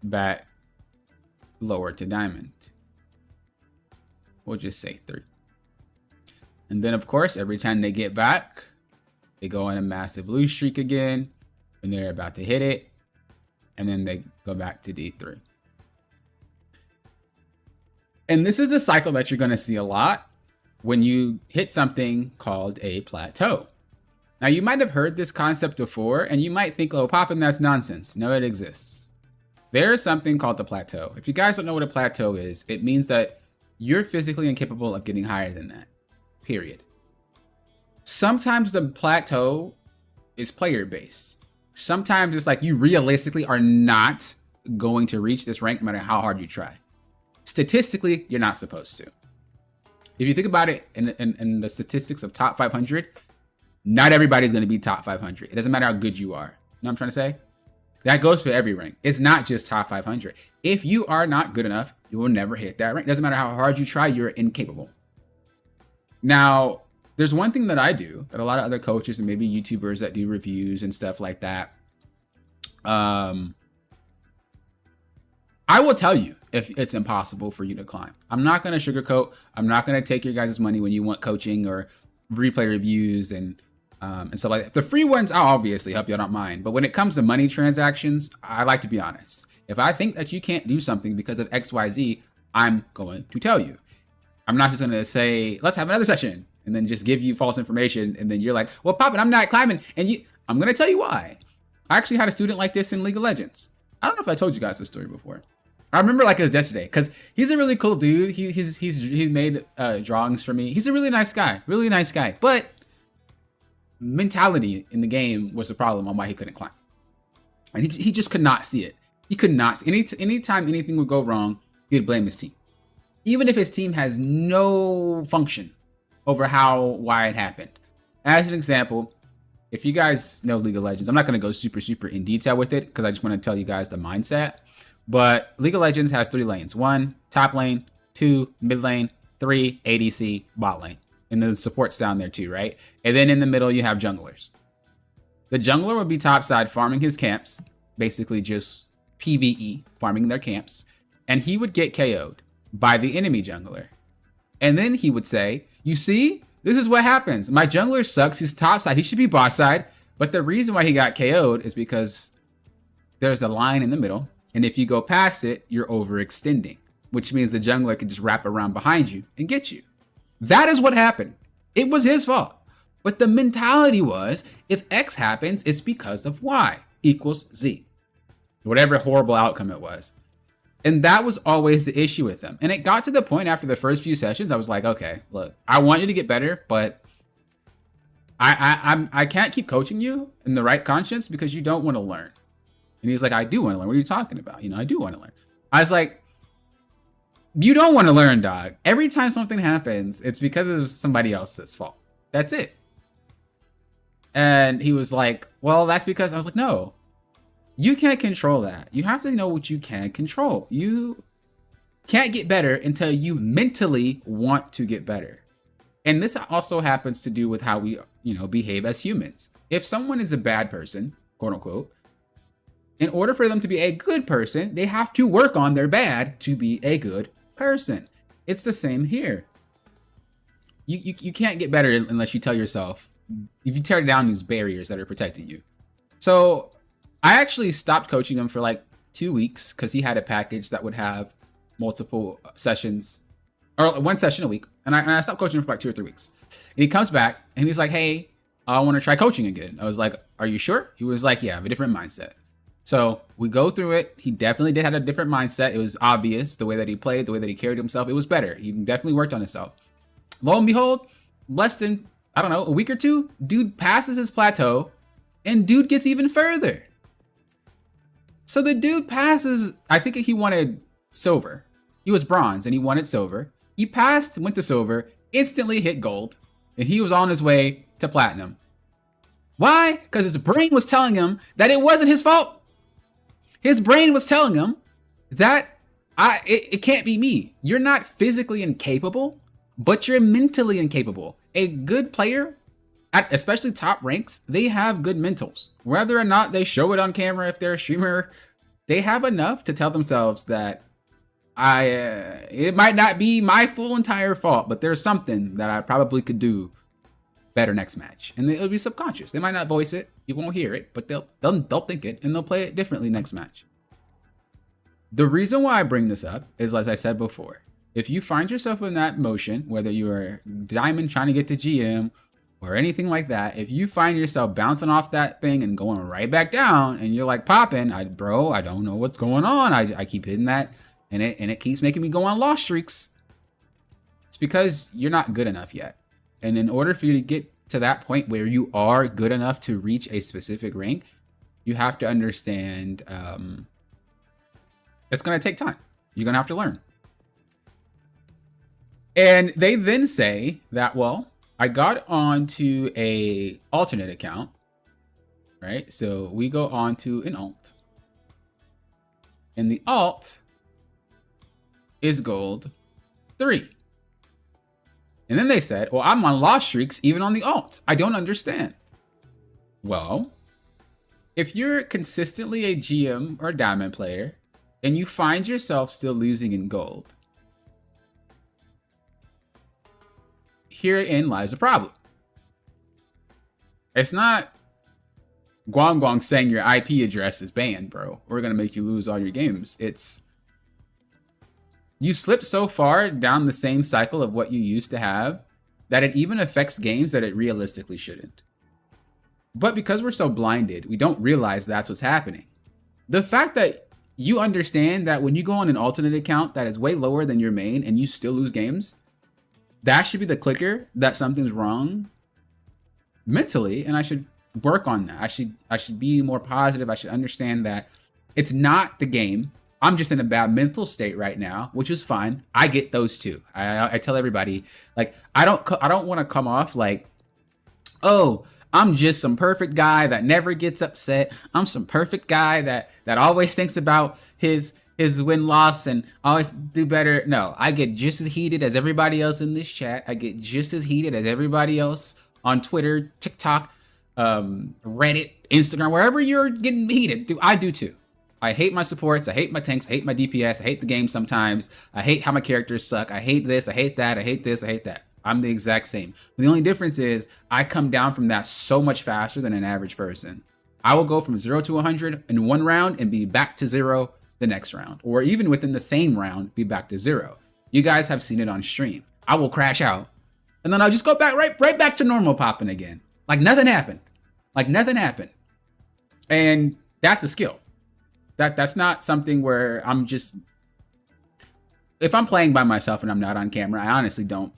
back lower to diamond. We'll just say 3. And then, of course, every time they get back, they go on a massive lose streak again when they're about to hit it. And then they go back to D3. And this is the cycle that you're going to see a lot when you hit something called a plateau. Now, you might have heard this concept before, and you might think, oh, Poppin', that's nonsense. No, it exists. There is something called the plateau. If you guys don't know what a plateau is, it means that you're physically incapable of getting higher than that. Period. Sometimes the plateau is player-based. Sometimes it's like you realistically are not going to reach this rank no matter how hard you try. Statistically, you're not supposed to. If you think about it in the statistics of top 500, not everybody's going to be top 500. It doesn't matter how good you are. You know what I'm trying to say? That goes for every rank. It's not just top 500. If you are not good enough, you will never hit that rank. It doesn't matter how hard you try, you're incapable. Now, there's one thing that I do that a lot of other coaches and maybe YouTubers that do reviews and stuff like that. I will tell you if it's impossible for you to climb. I'm not going to sugarcoat. I'm not going to take your guys' money when you want coaching or replay reviews and stuff like that. The free ones, I'll obviously help you. I don't mind. But when it comes to money transactions, I like to be honest. If I think that you can't do something because of XYZ, I'm going to tell you. I'm not just going to say, let's have another session and then just give you false information. And then you're like, well, Poppin, I'm not climbing. And I'm going to tell you why. I actually had a student like this in League of Legends. I don't know if I told you guys this story before. I remember like it was yesterday because he's a really cool dude. He's made drawings for me. He's a really nice guy, But mentality in the game was the problem on why he couldn't climb. And he just could not see it. He could not see. Anytime anything would go wrong, he'd blame his team. Even if his team has no function over why it happened. As an example, if you guys know League of Legends, I'm not going to go super in detail with it because I just want to tell you guys the mindset. But League of Legends has 3 lanes. 1, top lane. 2, mid lane. 3, ADC, bot lane. And then the support's down there too, right? And then in the middle, you have junglers. The jungler would be topside farming his camps, basically just PvE, farming their camps. And he would get KO'd by the enemy jungler. And then he would say, you see, this is what happens. My jungler sucks. He's topside. He should be boss side. But the reason why he got KO'd is because there's a line in the middle. And if you go past it, you're overextending, which means the jungler can just wrap around behind you and get you. That is what happened. It was his fault. But the mentality was, if X happens, it's because of Y equals Z. Whatever horrible outcome it was. And that was always the issue with them. And it got to the point after the first few sessions, I was like, okay, look, I want you to get better, but I can't keep coaching you in the right conscience because you don't want to learn. And he's like, I do want to learn. What are you talking about? I do want to learn. I was like, you don't want to learn, dog. Every time something happens, it's because of somebody else's fault. That's it. And he was like, well, that's because I was like, no, you can't control that. You have to know what you can control. You can't get better until you mentally want to get better. And this also happens to do with how we, behave as humans. If someone is a bad person, quote unquote, in order for them to be a good person, they have to work on their bad to be a good person. It's the same here. You can't get better unless you tell yourself, if you tear down these barriers that are protecting you. So I actually stopped coaching him for like 2 weeks because he had a package that would have multiple sessions or 1 session a week. And I stopped coaching him for like 2 or 3 weeks. And he comes back and he's like, hey, I want to try coaching again. I was like, are you sure? He was like, yeah, I have a different mindset. So we go through it. He definitely did have a different mindset. It was obvious the way that he played, the way that he carried himself. It was better. He definitely worked on himself. Lo and behold, less than, a week or 2, dude passes his plateau and dude gets even further. So the dude passes, I think he wanted silver. He was bronze and he wanted silver. He passed, went to silver, instantly hit gold, and he was on his way to platinum. Why? Because his brain was telling him that it wasn't his fault. His brain was telling him that it can't be me. You're not physically incapable, but you're mentally incapable. A good player, at especially top ranks, they have good mentals. Whether or not they show it on camera, if they're a streamer, they have enough to tell themselves that it might not be my full entire fault, but there's something that I probably could do better next match. And it'll be subconscious. They might not voice it, you won't hear it, but they'll think it and they'll play it differently next match. The reason why I bring this up is, as I said before, if you find yourself in that motion, whether you are diamond trying to get to GM or anything like that, if you find yourself bouncing off that thing and going right back down and you're like, Poppin, I don't know what's going on. I keep hitting that and it keeps making me go on loss streaks. It's because you're not good enough yet. And in order for you to get to that point where you are good enough to reach a specific rank, you have to understand it's going to take time. You're going to have to learn. And they then say that, well, I got onto a alternate account, right? So we go on to an alt. And the alt is gold 3. And then they said, well, I'm on loss streaks even on the alt. I don't understand. Well, if you're consistently a GM or diamond player and you find yourself still losing in gold, herein lies the problem. It's not Guang Guang saying your IP address is banned, bro. We're going to make you lose all your games. It's you slipped so far down the same cycle of what you used to have that it even affects games that it realistically shouldn't. But because we're so blinded, we don't realize that's what's happening. The fact that you understand that when you go on an alternate account that is way lower than your main and you still lose games, that should be the clicker that something's wrong mentally, and I should work on that. I should be more positive. I should understand that it's not the game. I'm just in a bad mental state right now, which is fine. I get those too. I tell everybody, like, I don't want to come off like, oh, I'm just some perfect guy that never gets upset. I'm some perfect guy that always thinks about his win-loss and always do better. No, I get just as heated as everybody else in this chat. I get just as heated as everybody else on Twitter, TikTok, Reddit, Instagram, wherever you're getting heated. I do too. I hate my supports. I hate my tanks. I hate my DPS. I hate the game sometimes. I hate how my characters suck. I hate this. I hate that. I hate this. I hate that. I'm the exact same. The only difference is I come down from that so much faster than an average person. I will go from 0 to 100 in one round and be back to 0 the next round. Or even within the same round, be back to 0. You guys have seen it on stream. I will crash out. And then I'll just go back right back to normal popping again. Like nothing happened. Like nothing happened. And that's a skill. That's not something where I'm just... If I'm playing by myself and I'm not on camera, I honestly don't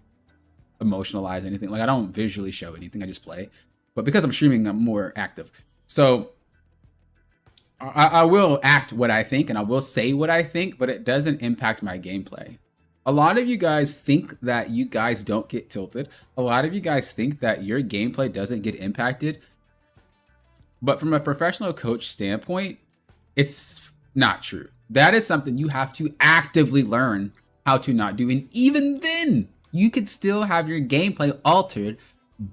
emotionalize anything. Like I don't visually show anything. I just play. But because I'm streaming, I'm more active. So I will act what I think and I will say what I think, but it doesn't impact my gameplay. A lot of you guys think that you guys don't get tilted. A lot of you guys think that your gameplay doesn't get impacted. But from a professional coach standpoint, it's not true. That is something you have to actively learn how to not do. And even then, you could still have your gameplay altered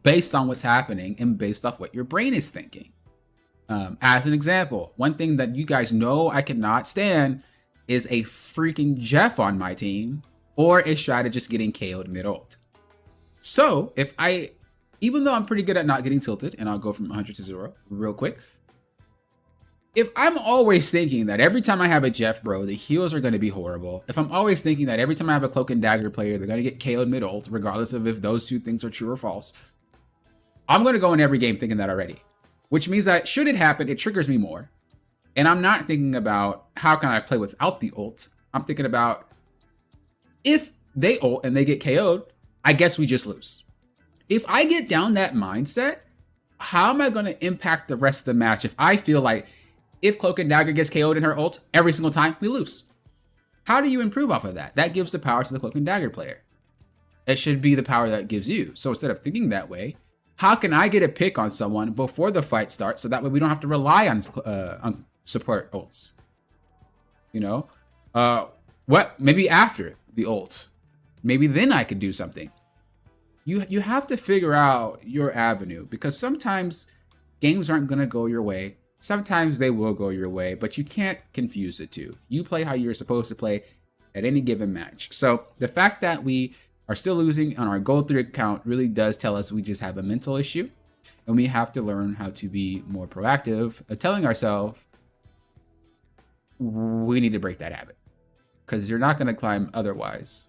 based on what's happening and based off what your brain is thinking. As an example, one thing that you guys know I cannot stand is a freaking Jeff on my team or a strategist getting KO'd mid-ult. So if even though I'm pretty good at not getting tilted, and I'll go from 100 to 0 real quick, if I'm always thinking that every time I have a Jeff, bro, the heals are going to be horrible. If I'm always thinking that every time I have a Cloak and Dagger player, they're going to get KO'd mid-ult, regardless of if those two things are true or false, I'm going to go in every game thinking that already. Which means that should it happen, it triggers me more. And I'm not thinking about how can I play without the ult. I'm thinking about if they ult and they get KO'd, I guess we just lose. If I get down that mindset, how am I going to impact the rest of the match if I feel like if Cloak and Dagger gets KO'd in her ult every single time, we lose? How do you improve off of that? That gives the power to the Cloak and Dagger player. It should be the power that gives you. So instead of thinking that way, how can I get a pick on someone before the fight starts so that way we don't have to rely on support ults? You know? Maybe after the ult. Maybe then I could do something. You have to figure out your avenue because sometimes games aren't going to go your way. Sometimes they will go your way, but you can't confuse the two. You play how you're supposed to play at any given match. So the fact that we are still losing on our Gold 3 account really does tell us we just have a mental issue. And we have to learn how to be more proactive at telling ourselves we need to break that habit. Because you're not going to climb otherwise.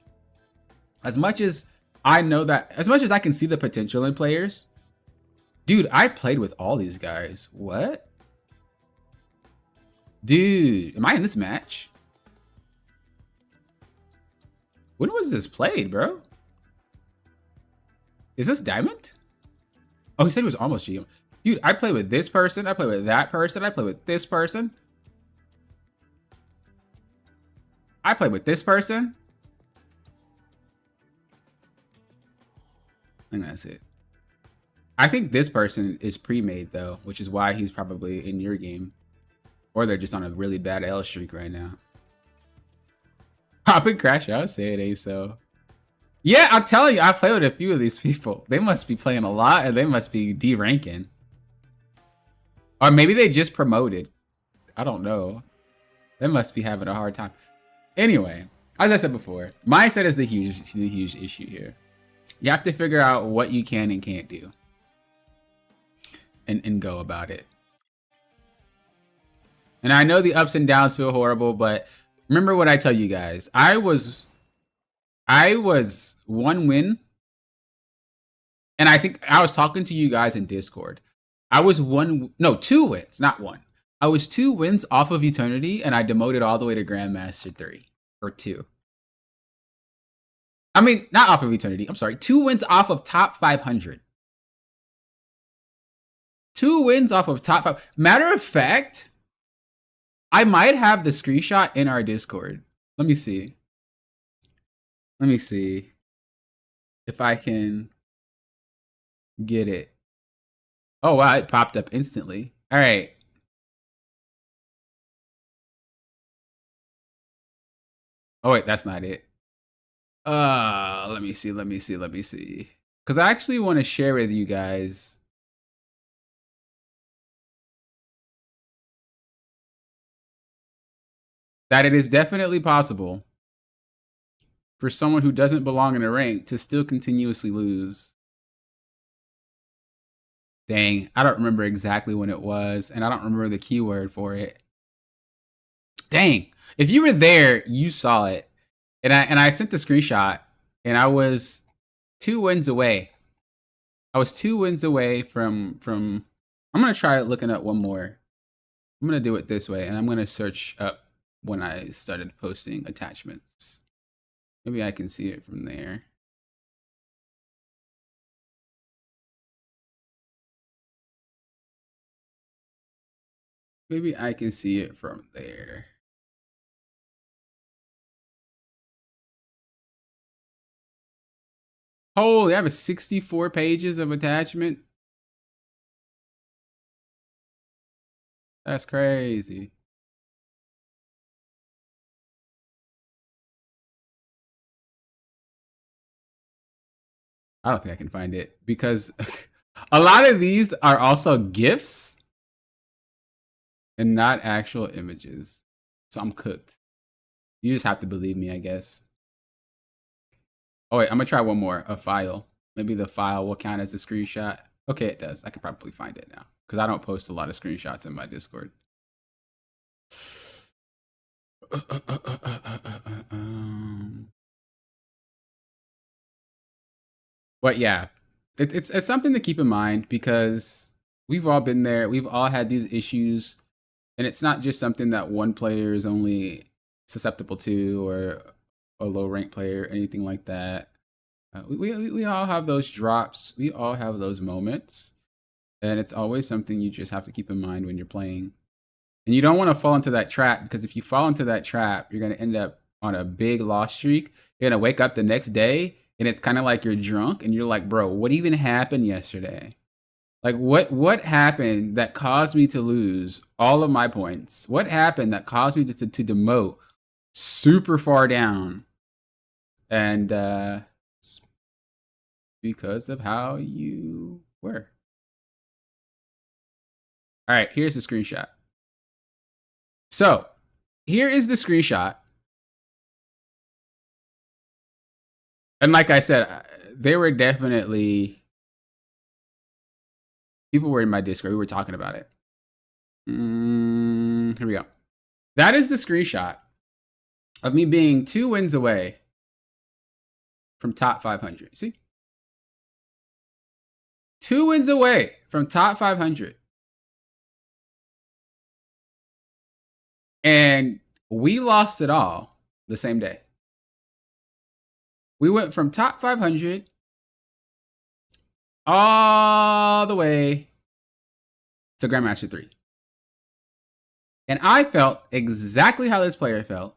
As much as I know that, as much as I can see the potential in players, dude, I played with all these guys. What? Dude, am I in this match? When was this played, bro? Is this Diamond? Oh, he said it was almost GM. Dude, I play with this person. I play with that person. I play with this person. I play with this person. And that's it. I think this person is pre-made though, which is why he's probably in your game. Or they're just on a really bad L streak right now. Pop and crash, I would say it ain't so. Yeah, I'm telling you, I play with a few of these people. They must be playing a lot and they must be D-ranking. Or maybe they just promoted. I don't know. They must be having a hard time. Anyway, as I said before, mindset is the huge issue here. You have to figure out what you can and can't do, and go about it. And I know the ups and downs feel horrible, but remember what I tell you guys. I was one win, and I think I was talking to you guys in Discord. I was two wins, not one. I was 2 wins off of Eternity, and I demoted all the way to Grandmaster 3 or 2. I mean, not off of Eternity. I'm sorry. 2 wins off of top 500. 2 wins off of top 5. Matter of fact, I might have the screenshot in our Discord. Let me see. Let me see if I can get it. Oh, wow. It popped up instantly. All right. Oh, wait. That's not it. Let me see. Because I actually want to share with you guys. That it is definitely possible for someone who doesn't belong in a rank to still continuously lose. Dang, I don't remember exactly when it was, and I don't remember the keyword for it. Dang, if you were there, you saw it. And I sent the screenshot, and I was 2 wins away. I was 2 wins away from I'm going to try looking up one more. I'm going to do it this way, and I'm going to search up when I started posting attachments. Maybe I can see it from there. Maybe I can see it from there. Holy, I have 64 pages of attachment. That's crazy. I don't think I can find it because a lot of these are also GIFs and not actual images. So I'm cooked. You just have to believe me, I guess. Oh, wait, I'm going to try one more. A file. Maybe the file will count as a screenshot. Okay, it does. I can probably find it now because I don't post a lot of screenshots in my Discord. But yeah, it's something to keep in mind because we've all been there. We've all had these issues, and it's not just something that one player is only susceptible to, or a low rank player, or anything like that. We all have those drops. We all have those moments, and it's always something you just have to keep in mind when you're playing. And you don't want to fall into that trap, because if you fall into that trap, you're going to end up on a big loss streak. You're going to wake up the next day, and it's kind of like you're drunk, and you're like, bro, what even happened yesterday? Like, what happened that caused me to lose all of my points? What happened that caused me to demote super far down? And it's because of how you were. All right, here's the screenshot. So here is the screenshot. And like I said, they were definitely, people were in my Discord. We were talking about it. Here we go. That is the screenshot of me being 2 wins away from top 500. See? 2 wins away from top 500. And we lost it all the same day. We went from top 500 all the way to Grandmaster 3. And I felt exactly how this player felt,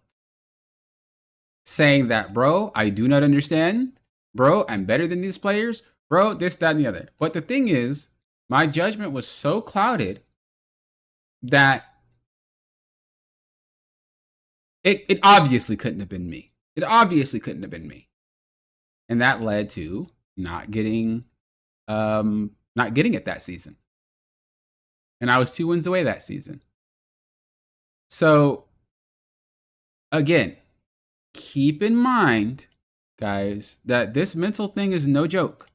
saying that, bro, I do not understand. Bro, I'm better than these players. Bro, this, that, and the other. But the thing is, my judgment was so clouded that it obviously couldn't have been me. It obviously couldn't have been me. And that led to not getting it that season. And I was 2 wins away that season. So Again, keep in mind, guys, that this mental thing is no joke.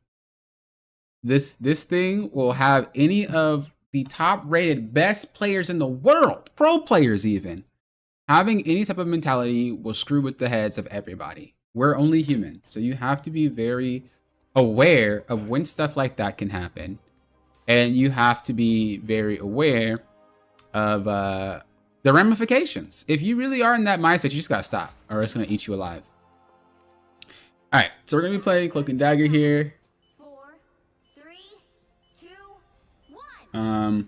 This thing will have any of the top rated best players in the world, pro players even, having any type of mentality will screw with the heads of everybody. We're only human. So you have to be very aware of when stuff like that can happen. And you have to be very aware of the ramifications. If you really are in that mindset, you just gotta stop or it's gonna eat you alive. All right, so we're gonna be playing Cloak and Dagger here. 4, 3, 2, 1.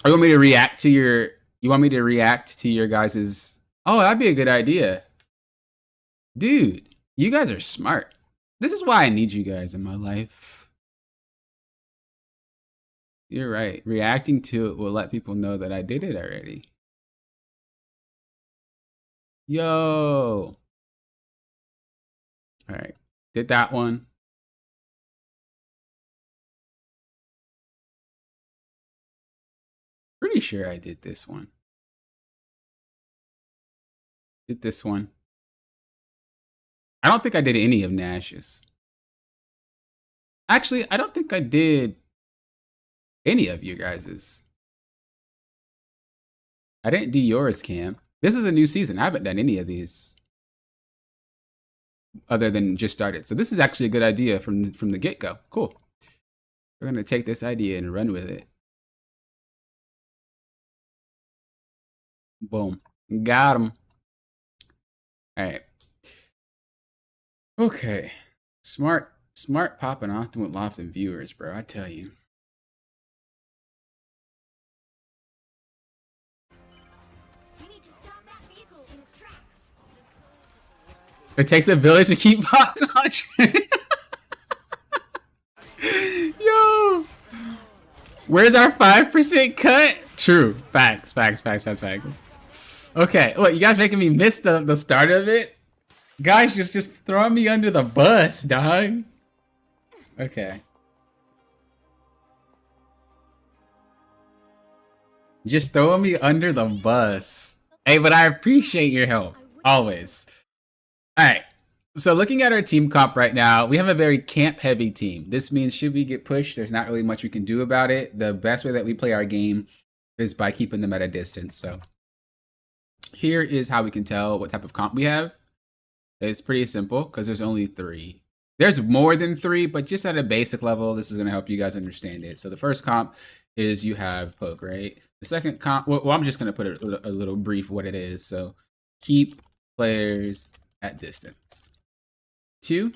You want me to react to your? You want me to react to your guys's? Oh, that'd be a good idea, dude. You guys are smart. This is why I need you guys in my life. You're right. Reacting to it will let people know that I did it already. Yo. All right. Did that one. Pretty sure I did this one. Did this one. I don't think I did any of Nash's. Actually, I don't think I did any of you guys's. I didn't do yours, Cam. This is a new season. I haven't done any of these other than just started. So this is actually a good idea from the get-go. Cool. We're going to take this idea and run with it. Boom. Got him. All right. Okay. Smart popping off with Lofton viewers, bro. I tell you. We need to stop that vehicle in its tracks. It takes a village to keep popping on. Yo. Where's our 5% cut? True. Facts. Okay. What, you guys making me miss the start of it? Guys, just throwing me under the bus, dog. Okay. Just throwing me under the bus. Hey, but I appreciate your help. Always. Alright. So looking at our team comp right now, we have a very camp-heavy team. This means should we get pushed, there's not really much we can do about it. The best way that we play our game is by keeping them at a distance. So here is how we can tell what type of comp we have. It's pretty simple because there's only 3. There's more than 3, but just at a basic level, this is going to help you guys understand it. So the first comp is you have poke, right? The second comp, well, I'm just going to put a little brief what it is. So keep players at distance. 2,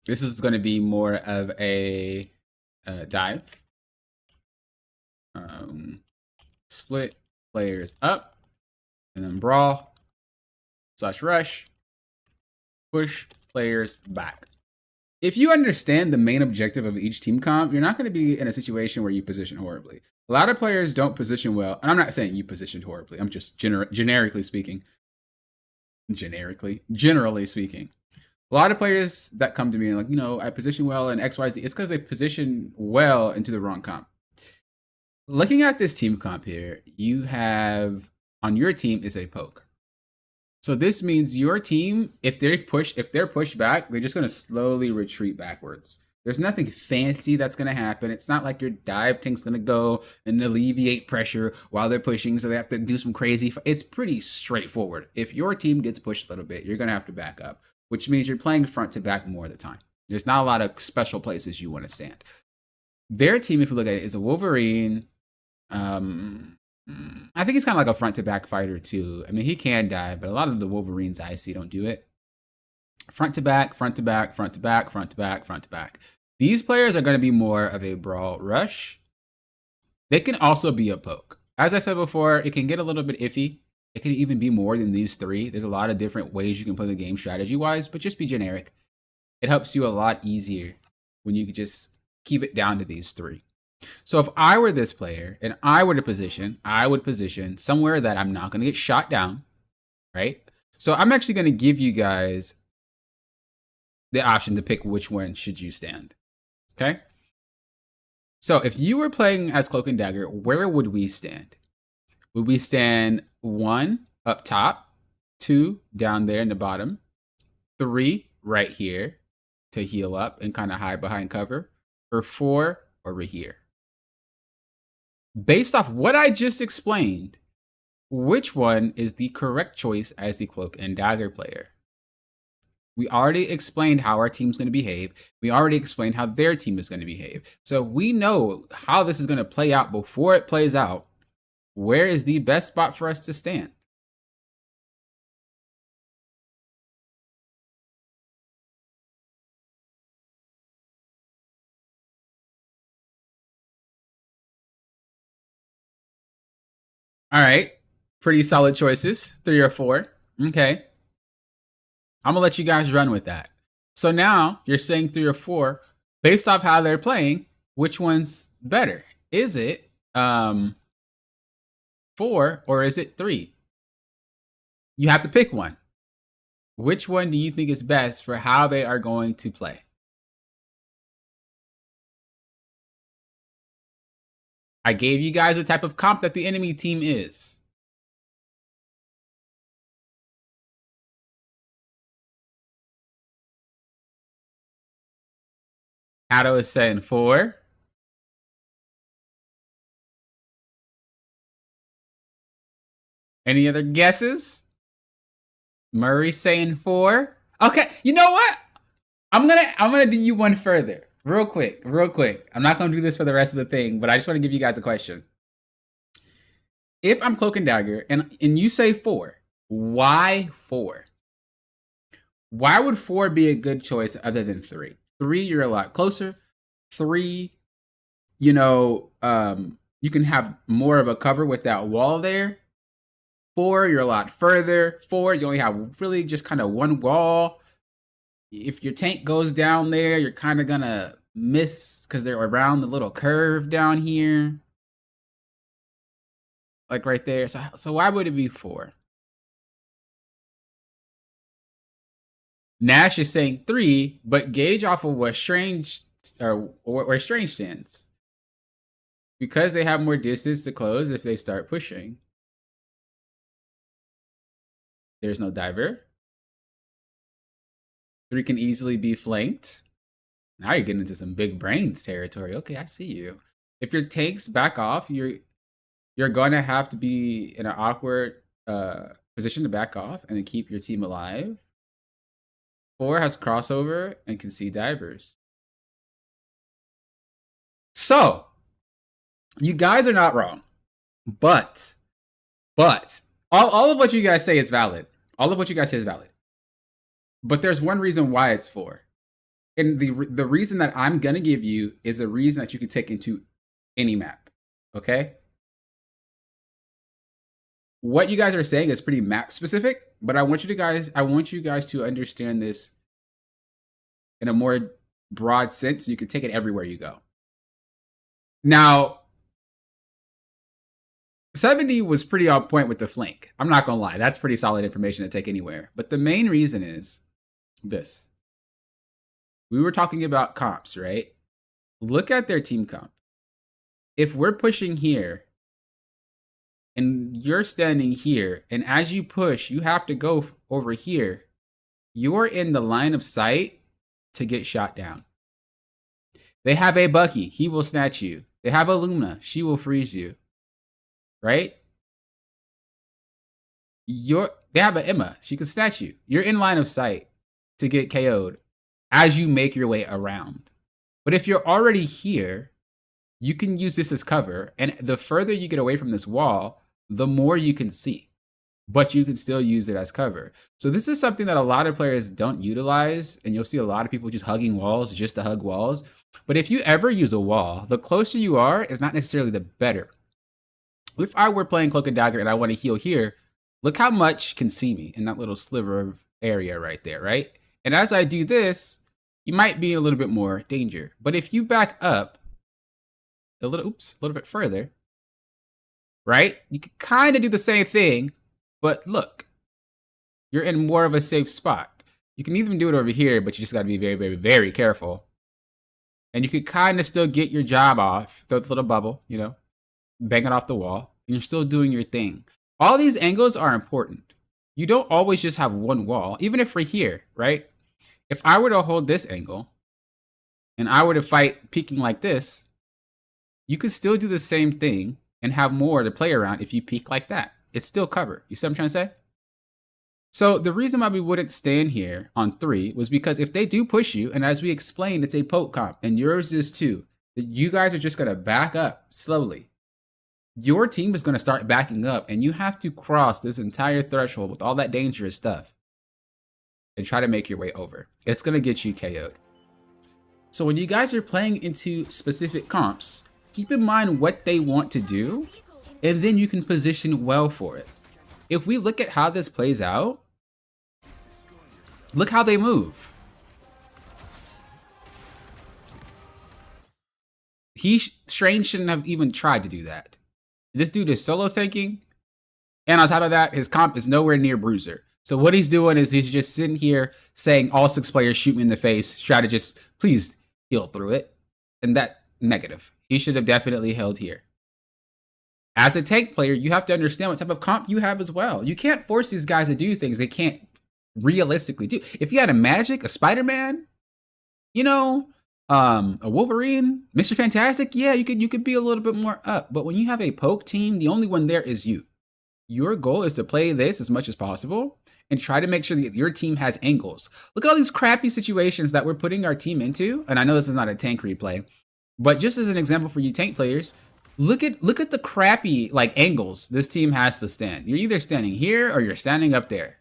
this is going to be more of a dive. Split players up, and then brawl / rush. Push players back. If you understand the main objective of each team comp, you're not going to be in a situation where you position horribly. A lot of players don't position well, and I'm not saying you positioned horribly. I'm just generically speaking. Generally speaking. A lot of players that come to me and like, you know, I position well in XYZ, it's because they position well into the wrong comp. Looking at this team comp here, you have on your team is a poke. So this means your team, if they're pushed back, they're just going to slowly retreat backwards. There's nothing fancy that's going to happen. It's not like your dive tank's going to go and alleviate pressure while they're pushing, so they have to do some crazy. It's pretty straightforward. If your team gets pushed a little bit, you're going to have to back up, which means you're playing front to back more of the time. There's not a lot of special places you want to stand. Their team, if you look at it, is a Wolverine. I think he's kind of like a front to back fighter too. I mean, he can dive, but a lot of the Wolverines I see don't do it. Front to back, front to back, front to back, front to back, front to back. These players are going to be more of a brawl rush. They can also be a poke. As I said before, it can get a little bit iffy. It can even be more than these 3. There's a lot of different ways you can play the game strategy-wise, but just be generic. It helps you a lot easier when you can just keep it down to these 3. So if I were this player and I were to position, I would position somewhere that I'm not going to get shot down, right? So I'm actually going to give you guys the option to pick which one should you stand, okay? So if you were playing as Cloak and Dagger, where would we stand? Would we stand 1 up top 2 down there in the bottom, 3 right here to heal up and kind of hide behind cover, or 4 over here. Based off what I just explained, which one is the correct choice as the Cloak and Dagger player? We already explained how our team's going to behave. We already explained how their team is going to behave. So we know how this is going to play out before it plays out. Where is the best spot for us to stand? All right. Pretty solid choices. 3 or 4. Okay. I'm going to let you guys run with that. So now you're saying 3 or 4. Based off how they're playing, which one's better? Is it 4 or is it 3? You have to pick one. Which one do you think is best for how they are going to play? I gave you guys the type of comp that the enemy team is. Hato is saying 4. Any other guesses? Murray saying 4. Okay, you know what? I'm gonna do you one further. Real quick. I'm not gonna do this for the rest of the thing, but I just want to give you guys a question. If I'm Cloak and Dagger and you say 4, why 4? Why would 4 be a good choice other than 3? 3, you're a lot closer. 3, you can have more of a cover with that wall there. 4, you're a lot further. 4, you only have really just kind of one wall. If your tank goes down there, you're kind of gonna miss because they're around the little curve down here. Like right there. So why would it be 4? Nash is saying 3, but gauge off of what Strange or where Strange stands. Because they have more distance to close if they start pushing. There's no diver. 3 can easily be flanked. Now you're getting into some big brains territory. Okay, I see you. If your tanks back off, you're going to have to be in an awkward position to back off and to keep your team alive. 4 has crossover and can see divers. So, you guys are not wrong. But all of what you guys say is valid. But there's one reason why it's 4. And the reason that I'm going to give you is a reason that you can take into any map. Okay? What you guys are saying is pretty map specific, but I want you guys to understand this in a more broad sense so you can take it everywhere you go. Now, 70 was pretty on point with the flank. I'm not going to lie. That's pretty solid information to take anywhere. But the main reason is this. We were talking about comps, right? Look at their team comp. If we're pushing here and you're standing here, and as you push, you have to go over here, you're in the line of sight to get shot down. They have a Bucky. He will snatch you. They have a Luna. She will freeze you. Right? They have an Emma. She can snatch you. You're in line of sight to get KO'd as you make your way around. But if you're already here, you can use this as cover. And the further you get away from this wall, the more you can see. But you can still use it as cover. So this is something that a lot of players don't utilize. And you'll see a lot of people just hugging walls just to hug walls. But if you ever use a wall, the closer you are is not necessarily the better. If I were playing Cloak and Dagger and I want to heal here, look how much can see me in that little sliver of area right there, right? And as I do this, you might be a little bit more danger. But if you back up a little bit further, right? You can kind of do the same thing, but look, you're in more of a safe spot. You can even do it over here, but you just got to be very, very, very careful. And you could kind of still get your job off, throw the little bubble, bang it off the wall, and you're still doing your thing. All these angles are important. you don't always just have one wall. Even if we're here, right? If I were to hold this angle and I were to fight peeking like this, you could still do the same thing and have more to play around if you peek like that. It's still covered. You see what I'm trying to say? So the reason why we wouldn't stand here on 3 was because if they do push you, and as we explained, it's a poke comp, and yours is too, that you guys are just going to back up slowly. Your team is going to start backing up, and you have to cross this entire threshold with all that dangerous stuff and try to make your way over. It's going to get you KO'd. So when you guys are playing into specific comps, keep in mind what they want to do, and then you can position well for it. If we look at how this plays out, look how they move. Strange shouldn't have even tried to do that. This dude is solo tanking, and on top of that, his comp is nowhere near Bruiser. So what he's doing is he's just sitting here saying, all 6 players shoot me in the face, strategist, please heal through it. And that, negative. He should have definitely held here. As a tank player, you have to understand what type of comp you have as well. You can't force these guys to do things they can't realistically do. If you had a Magic, a Spider-Man, you know, a Wolverine, Mr. Fantastic, yeah, you could be a little bit more up. But when you have a poke team, the only one there is you. Your goal is to play this as much as possible and try to make sure that your team has angles. Look at all these crappy situations that we're putting our team into. And I know this is not a tank replay, but just as an example for you tank players, look at the crappy like angles this team has to stand. You're either standing here or you're standing up there.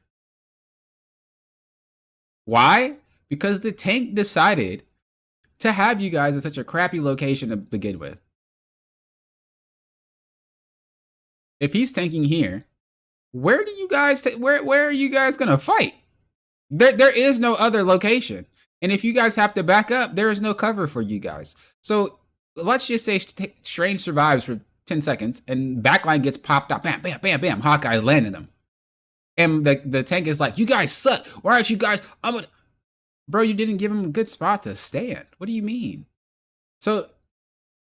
Why? Because the tank decided to have you guys in such a crappy location to begin with. If he's tanking here, where do you guys where are you guys gonna fight? There is no other location. And if you guys have to back up, there is no cover for you guys. So let's just say Strange survives for 10 seconds and backline gets popped up. Bam, bam, bam, bam. Hawkeye's landing him. And the tank is like, you guys suck. Why aren't you guys? Bro, you didn't give him a good spot to stand. What do you mean? So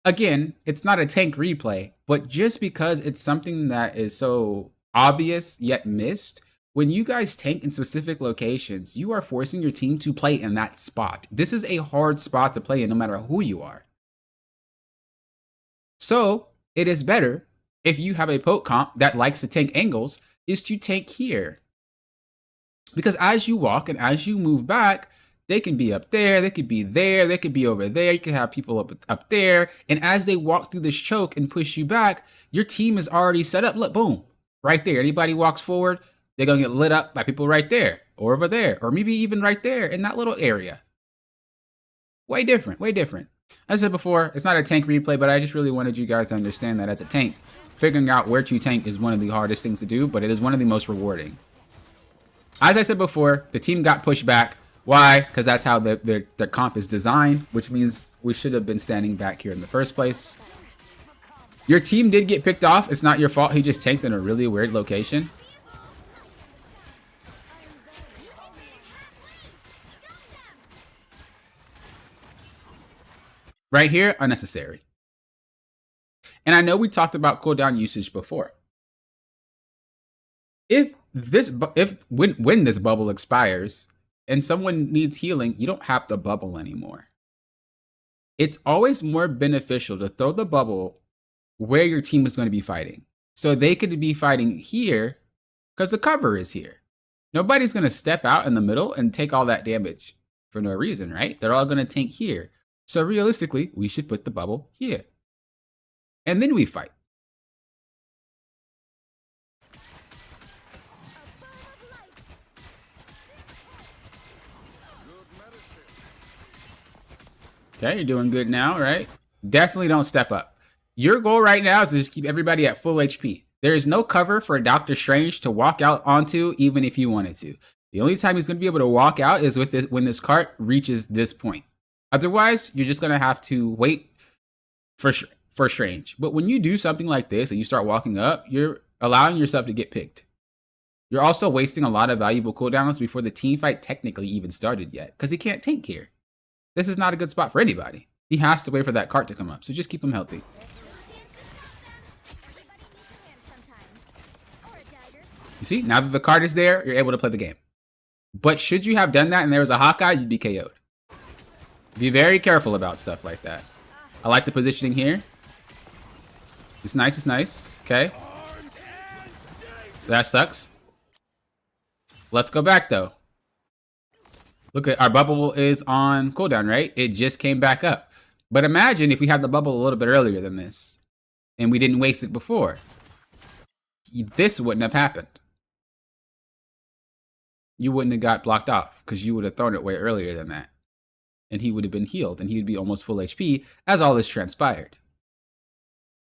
again, it's not a tank replay, but just because it's something that is so obvious yet missed, when you guys tank in specific locations, you are forcing your team to play in that spot. This is a hard spot to play in no matter who you are. So it is better if you have a poke comp that likes to tank angles is to tank here. Because as you walk and as you move back, they can be up there, they could be there, they could be over there, you can have people up there. And as they walk through this choke and push you back, your team is already set up. Look, boom, right there. Anybody walks forward, they're going to get lit up by people right there or over there, or maybe even right there in that little area. Way different, way different. As I said before, it's not a tank replay, but I just really wanted you guys to understand that as a tank, figuring out where to tank is one of the hardest things to do, but it is one of the most rewarding. As I said before, the team got pushed back. Why? Because that's how their comp is designed, which means we should have been standing back here in the first place. Your team did get picked off. It's not your fault. He just tanked in a really weird location. Right here, unnecessary. And I know we talked about cooldown usage before. When this bubble expires and someone needs healing, you don't have the bubble anymore. It's always more beneficial to throw the bubble where your team is going to be fighting. So they could be fighting here because the cover is here. Nobody's going to step out in the middle and take all that damage for no reason, right? They're all going to tank here. So realistically, we should put the bubble here. And then we fight. Okay, you're doing good now, right? Definitely don't step up. Your goal right now is to just keep everybody at full HP. There is no cover for Doctor Strange to walk out onto, even if he wanted to. The only time he's going to be able to walk out is with this, when this cart reaches this point. Otherwise, you're just going to have to wait for Strange. But when you do something like this and you start walking up, you're allowing yourself to get picked. You're also wasting a lot of valuable cooldowns before the team fight technically even started yet, because he can't tank here. This is not a good spot for anybody. He has to wait for that cart to come up, so just keep him healthy. You see, now that the card is there, you're able to play the game. But should you have done that and there was a Hawkeye, you'd be KO'd. Be very careful about stuff like that. I like the positioning here. It's nice, it's nice. Okay. That sucks. Let's go back though. Look at our bubble is on cooldown, right? It just came back up. But imagine if we had the bubble a little bit earlier than this and we didn't waste it before. This wouldn't have happened. You wouldn't have got blocked off because you would have thrown it way earlier than that. And he would have been healed and he would be almost full HP as all this transpired.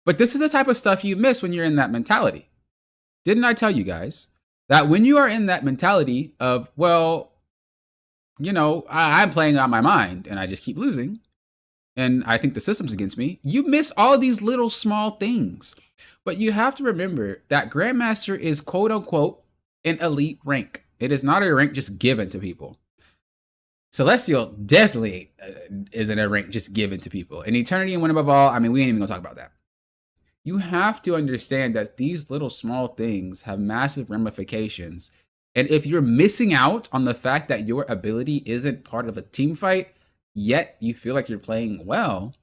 But this is the type of stuff you miss when you're in that mentality. Didn't I tell you guys that when you are in that mentality of, well, you know, I'm playing on my mind and I just keep losing and I think the system's against me, you miss all these little small things. But you have to remember that Grandmaster is quote unquote an elite rank. It is not a rank just given to people. Celestial definitely isn't a rank just given to people. And Eternity and Win Above All, I mean, we ain't even gonna talk about that. You have to understand that these little small things have massive ramifications. And if you're missing out on the fact that your ability isn't part of a team fight, yet you feel like you're playing well,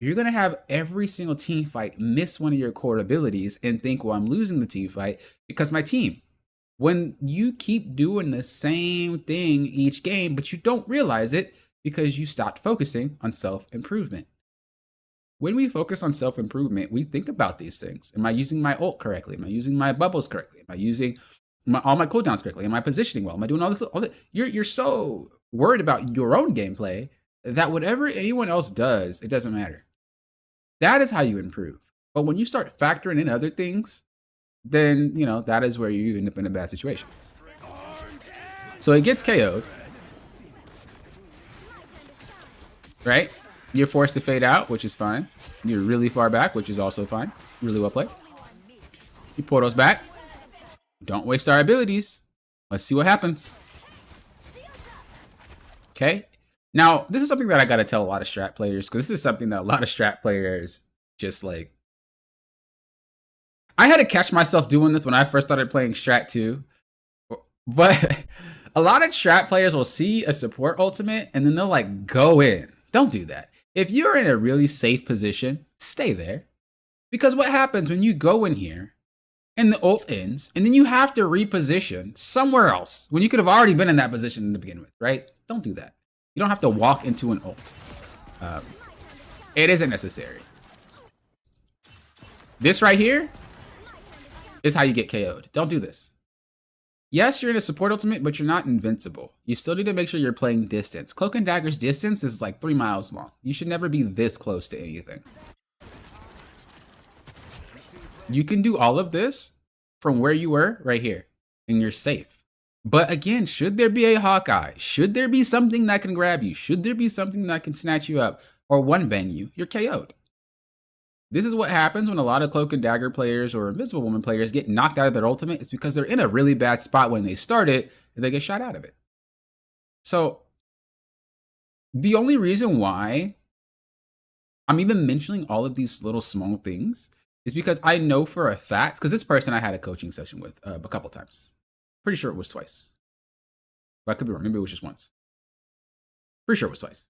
you're going to have every single team fight miss one of your core abilities and think, well, I'm losing the team fight because my team. When you keep doing the same thing each game, but you don't realize it because you stopped focusing on self-improvement. When we focus on self-improvement, we think about these things. Am I using my ult correctly? Am I using my bubbles correctly? Am I using all my cooldowns correctly? Am I positioning well? Am I doing all this? You're so worried about your own gameplay that whatever anyone else does, it doesn't matter. That is how you improve. But when you start factoring in other things, then, you know, that is where you end up in a bad situation. So it gets KO'd. Right? You're forced to fade out, which is fine. You're really far back, which is also fine. Really well played. You pull those back. Don't waste our abilities. Let's see what happens. Okay. Now, this is something that I got to tell a lot of strat players, because this is something that a lot of strat players just like. I had to catch myself doing this when I first started playing strat too. But a lot of strat players will see a support ultimate and then they'll like go in. Don't do that. If you're in a really safe position, stay there. Because what happens when you go in here and the ult ends and then you have to reposition somewhere else when you could have already been in that position to begin with, right? Don't do that. You don't have to walk into an ult. It isn't necessary. This right here is how you get KO'd. Don't do this. Yes, you're in a support ultimate, but you're not invincible. You still need to make sure you're playing distance. Cloak and Dagger's distance is like 3 miles long. You should never be this close to anything. You can do all of this from where you were right here, and you're safe. But again, should there be a Hawkeye? Should there be something that can grab you? Should there be something that can snatch you up or one-bang you? You're KO'd. This is what happens when a lot of Cloak and Dagger players or Invisible Woman players get knocked out of their ultimate. It's because they're in a really bad spot when they start it and they get shot out of it. So the only reason why I'm even mentioning all of these little small things is because I know for a fact, because this person I had a coaching session with a couple times. Pretty sure it was twice. But I could be wrong. Maybe it was just once. Pretty sure it was twice.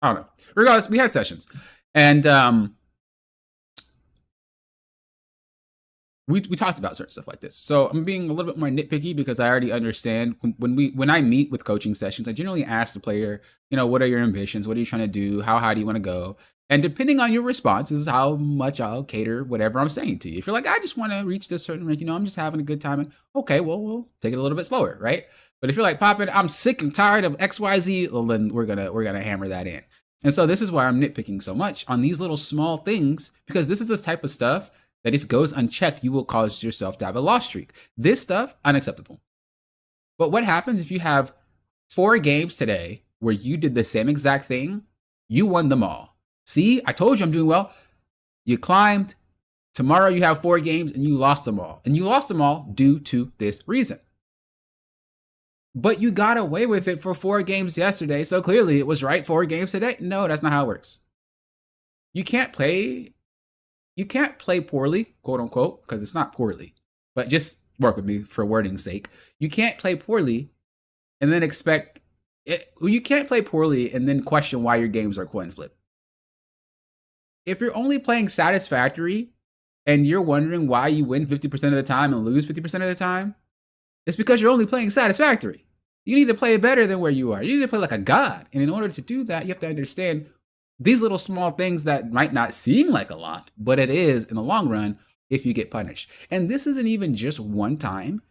I don't know. Regardless, we had sessions. And we talked about certain stuff like this. So I'm being a little bit more nitpicky because I already understand when I meet with coaching sessions, I generally ask the player, you know, what are your ambitions? What are you trying to do? How high do you want to go? And depending on your response is how much I'll cater whatever I'm saying to you. If you're like, I just want to reach this certain rank, you know, I'm just having a good time. And okay, well, we'll take it a little bit slower, right? But if you're like, Poppin', I'm sick and tired of XYZ, well, then we're gonna hammer that in. And so this is why I'm nitpicking so much on these little small things, because this is this type of stuff that if it goes unchecked, you will cause yourself to have a loss streak. This stuff, unacceptable. But what happens if you have 4 games today where you did the same exact thing? You won them all. See, I told you I'm doing well. You climbed. Tomorrow you have 4 games and you lost them all. And you lost them all due to this reason. But you got away with it for 4 games yesterday, so clearly it was right 4 games today. No, that's not how it works. You can't play poorly, quote unquote, because it's not poorly, but just work with me for wording's sake. You can't play poorly and then expect it. You can't play poorly and then question why your games are coin flip. If you're only playing satisfactory and you're wondering why you win 50% of the time and lose 50% of the time, it's because you're only playing satisfactory. You need to play better than where you are. You need to play like a god. And in order to do that, you have to understand these little small things that might not seem like a lot, but it is in the long run if you get punished. And this isn't even just one time.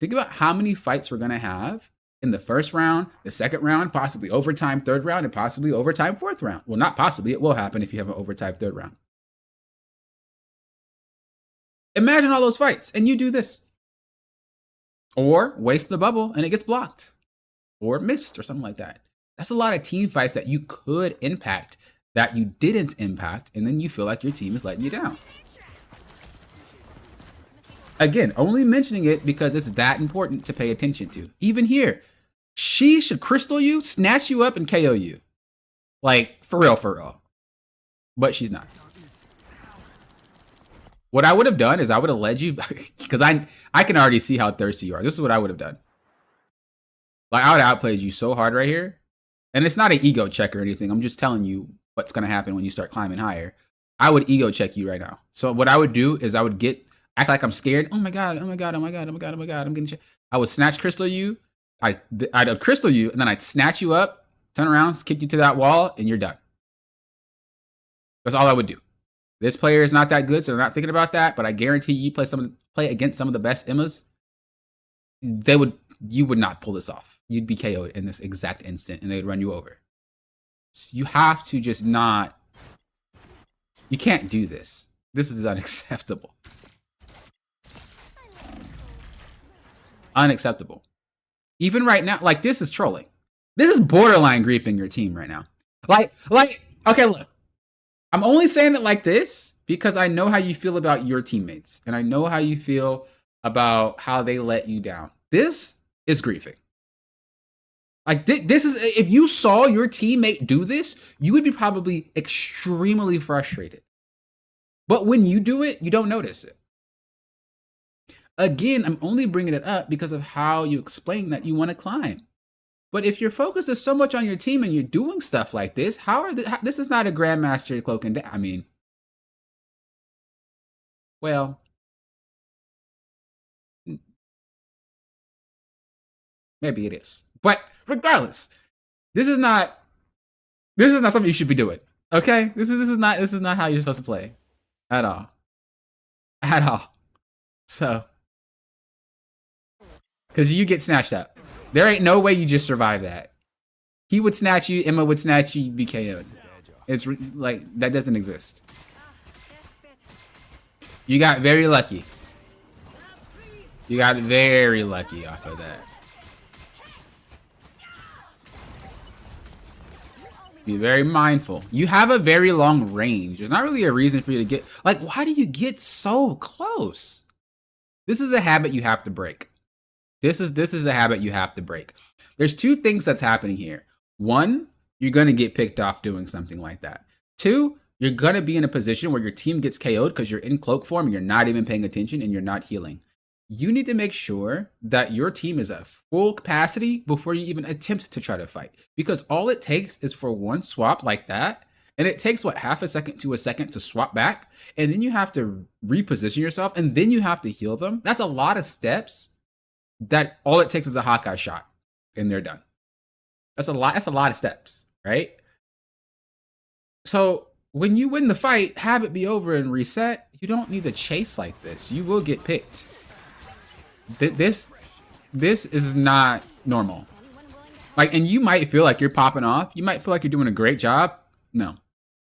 Think about how many fights we're going to have in the first round, the second round, possibly overtime third round, and possibly overtime fourth round. Well, not possibly. It will happen if you have an overtime third round. Imagine all those fights and you do this. Or waste the bubble and it gets blocked. Or missed or something like that. That's a lot of team fights that you could impact that you didn't impact, and then you feel like your team is letting you down. Again, only mentioning it because it's that important to pay attention to. Even here, she should crystal you, snatch you up, and KO you. Like, for real, for real. But she's not. What I would have done is I would have led you, because I can already see how thirsty you are. This is what I would have done. Like, I would have outplayed you so hard right here. And it's not an ego check or anything. I'm just telling you what's going to happen when you start climbing higher. I would ego check you right now. So what I would do is I would act like I'm scared. Oh my God, oh my God, oh my God, oh my God, oh my God, I'm getting checked. I would snatch crystal you. I'd crystal you, and then I'd snatch you up, turn around, kick you to that wall, and you're done. That's all I would do. This player is not that good, so they're not thinking about that, but I guarantee you play against some of the best Emmas, you would not pull this off. You'd be KO'd in this exact instant, and they'd run you over. So you have to just not. You can't do this. This is unacceptable. Unacceptable. Even right now, like, this is trolling. This is borderline griefing your team right now. Like, okay, look. I'm only saying it like this because I know how you feel about your teammates, and I know how you feel about how they let you down. This is griefing. Like, this is, if you saw your teammate do this, you would be probably extremely frustrated. But when you do it, you don't notice it. Again, I'm only bringing it up because of how you explain that you want to climb. But if your focus is so much on your team and you're doing stuff like this, this is not a Grandmaster Cloak and Dagger. I mean, well, maybe it is. But regardless, this is not something you should be doing. Okay? This is not how you're supposed to play. At all. At all. So, because you get snatched up. There ain't no way you just survive that. He would snatch you, Emma would snatch you, you'd be KO'd. It's like, that doesn't exist. You got very lucky. You got very lucky off of that. Be very mindful. You have a very long range. There's not really a reason for you to get, like, why do you get so close? This is a habit you have to break. This is a habit you have to break. There's two things that's happening here. One, you're going to get picked off doing something like that. Two, you're going to be in a position where your team gets KO'd because you're in cloak form and you're not even paying attention and you're not healing. You need to make sure that your team is at full capacity before you even attempt to try to fight. Because all it takes is for one swap like that, and it takes, what, half a second to a second to swap back, and then you have to reposition yourself, and then you have to heal them. That's a lot of steps that all it takes is a Hawkeye shot, and they're done. That's a lot of steps, right? So when you win the fight, have it be over and reset. You don't need to chase like this. You will get picked. This is not normal. Like, and you might feel like you're popping off. You might feel like you're doing a great job. No,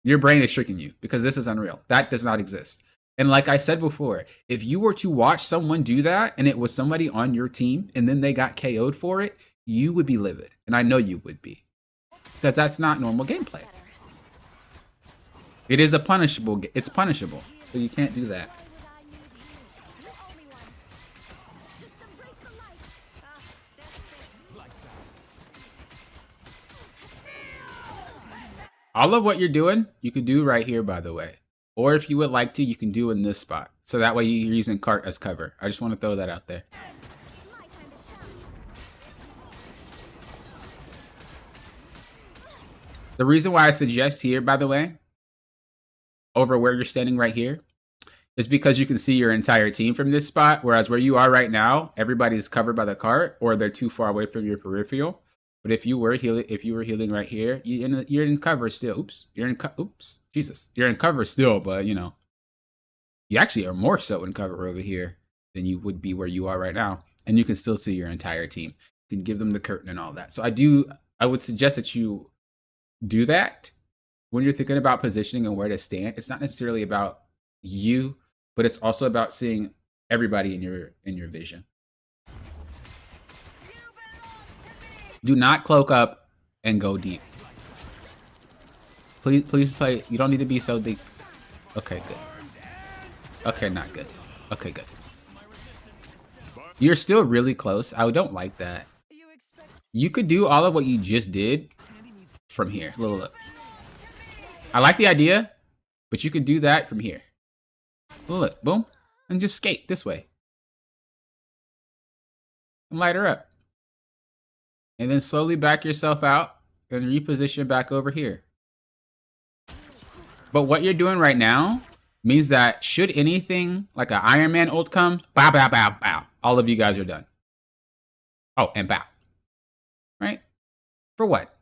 your brain is tricking you because this is unreal. That does not exist. And like I said before, if you were to watch someone do that and it was somebody on your team and then they got KO'd for it, you would be livid. And I know you would be, because that's not normal gameplay. It is punishable. It's punishable. So you can't do that. All of what you're doing, you could do right here, by the way. Or if you would like to, you can do in this spot. So that way you're using cart as cover. I just want to throw that out there. My time to shine. The reason why I suggest here, by the way, over where you're standing right here, is because you can see your entire team from this spot, whereas where you are right now, everybody's covered by the cart or they're too far away from your peripheral. But if you were healing right here, you're in cover still. Oops, you're in cover still, but you know, you actually are more so in cover over here than you would be where you are right now, and you can still see your entire team. You can give them the curtain and all that. So I would suggest that you do that when you're thinking about positioning and where to stand. It's not necessarily about you, but it's also about seeing everybody in your vision. Do not cloak up and go deep. Please play. You don't need to be so deep. Okay, good. Okay, not good. Okay, good. You're still really close. I don't like that. You could do all of what you just did from here. Look. I like the idea, but you could do that from here. Look, boom, and just skate this way. And light her up. And then slowly back yourself out and reposition back over here. But what you're doing right now means that should anything like an Iron Man ult come, bow, bow, bow, bow. All of you guys are done. Oh, and bow. Right? For what?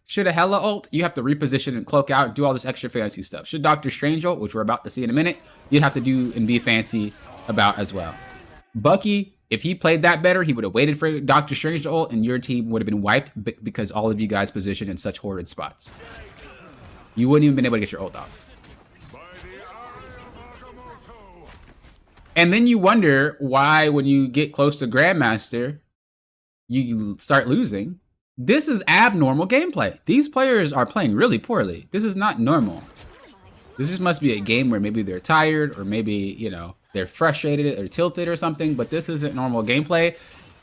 Should a Hela ult, you have to reposition and cloak out and do all this extra fancy stuff. Should Doctor Strange ult, which we're about to see in a minute, you'd have to do and be fancy about as well. Bucky, if he played that better, he would have waited for Doctor Strange to ult and your team would have been wiped because all of you guys positioned in such horrid spots. You wouldn't even been able to get your ult off. And then you wonder why when you get close to Grandmaster, you start losing. This is abnormal gameplay. These players are playing really poorly. This is not normal. This just must be a game where maybe they're tired or maybe, you know, they're frustrated or tilted or something, but this isn't normal gameplay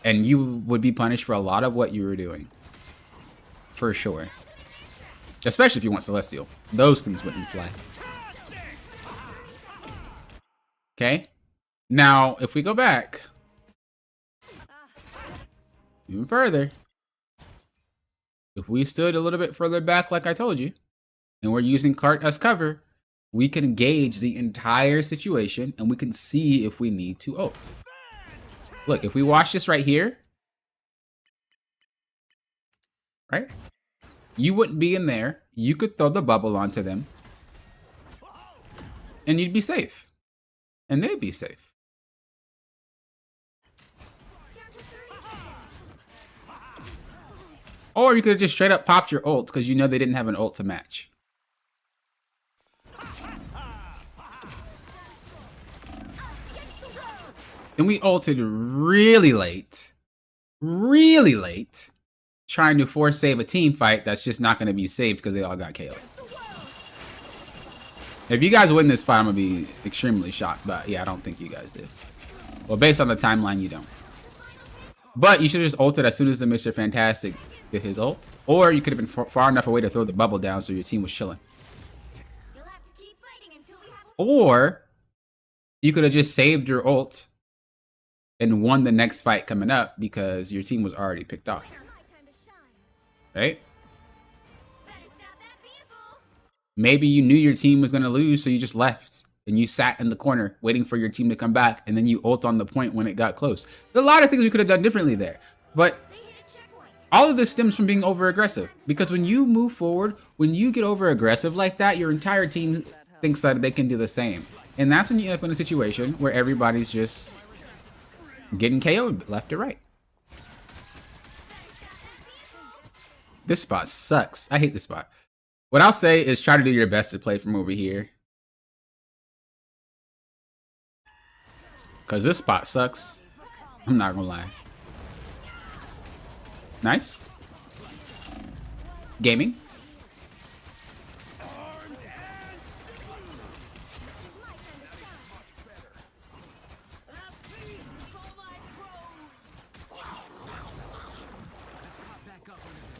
and you would be punished for a lot of what you were doing. For sure. Especially if you want Celestial. Those things wouldn't fly. Okay. Now, if we go back even further, if we stood a little bit further back, like I told you, and we're using cart as cover, we can gauge the entire situation and we can see if we need to ult. Look, if we watch this right here, right? You wouldn't be in there. You could throw the bubble onto them and you'd be safe. And they'd be safe. Or you could have just straight up popped your ult because you know they didn't have an ult to match. Then we ulted really late, trying to force save a team fight that's just not going to be saved because they all got KO'd. If you guys win this fight, I'm going to be extremely shocked, but yeah, I don't think you guys did. Well, based on the timeline, you don't. But you should have just ulted as soon as the Mr. Fantastic did his ult. Or you could have been far enough away to throw the bubble down so your team was chilling. You'll have to keep fighting until we have Or you could have just saved your ult and won the next fight coming up because your team was already picked off. my time to shine. Right? Better stop that vehicle. Maybe you knew your team was going to lose, so you just left. And you sat in the corner waiting for your team to come back, and then you ult on the point when it got close. There's a lot of things we could have done differently there. But They hit a checkpoint. all of this stems from being over-aggressive. Because when you move forward, when you get over-aggressive like that, your entire team thinks that they can do the same. And that's when you end up in a situation where everybody's just getting KO'd left or right. This spot sucks. I hate this spot. What I'll say is try to do your best to play from over here. Because this spot sucks. I'm not gonna lie. Nice. Gaming.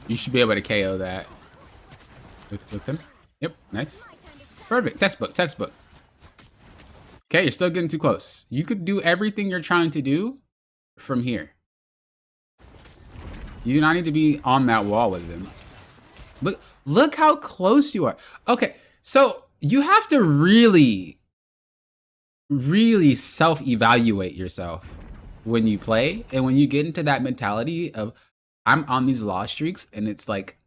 You should be able to KO that with him. Yep, nice. Perfect. Textbook. Okay, you're still getting too close. You could do everything you're trying to do from here. You do not need to be on that wall with them. Look how close you are. Okay, so you have to really self-evaluate yourself when you play, and when you get into that mentality of I'm on these loss streaks and it's like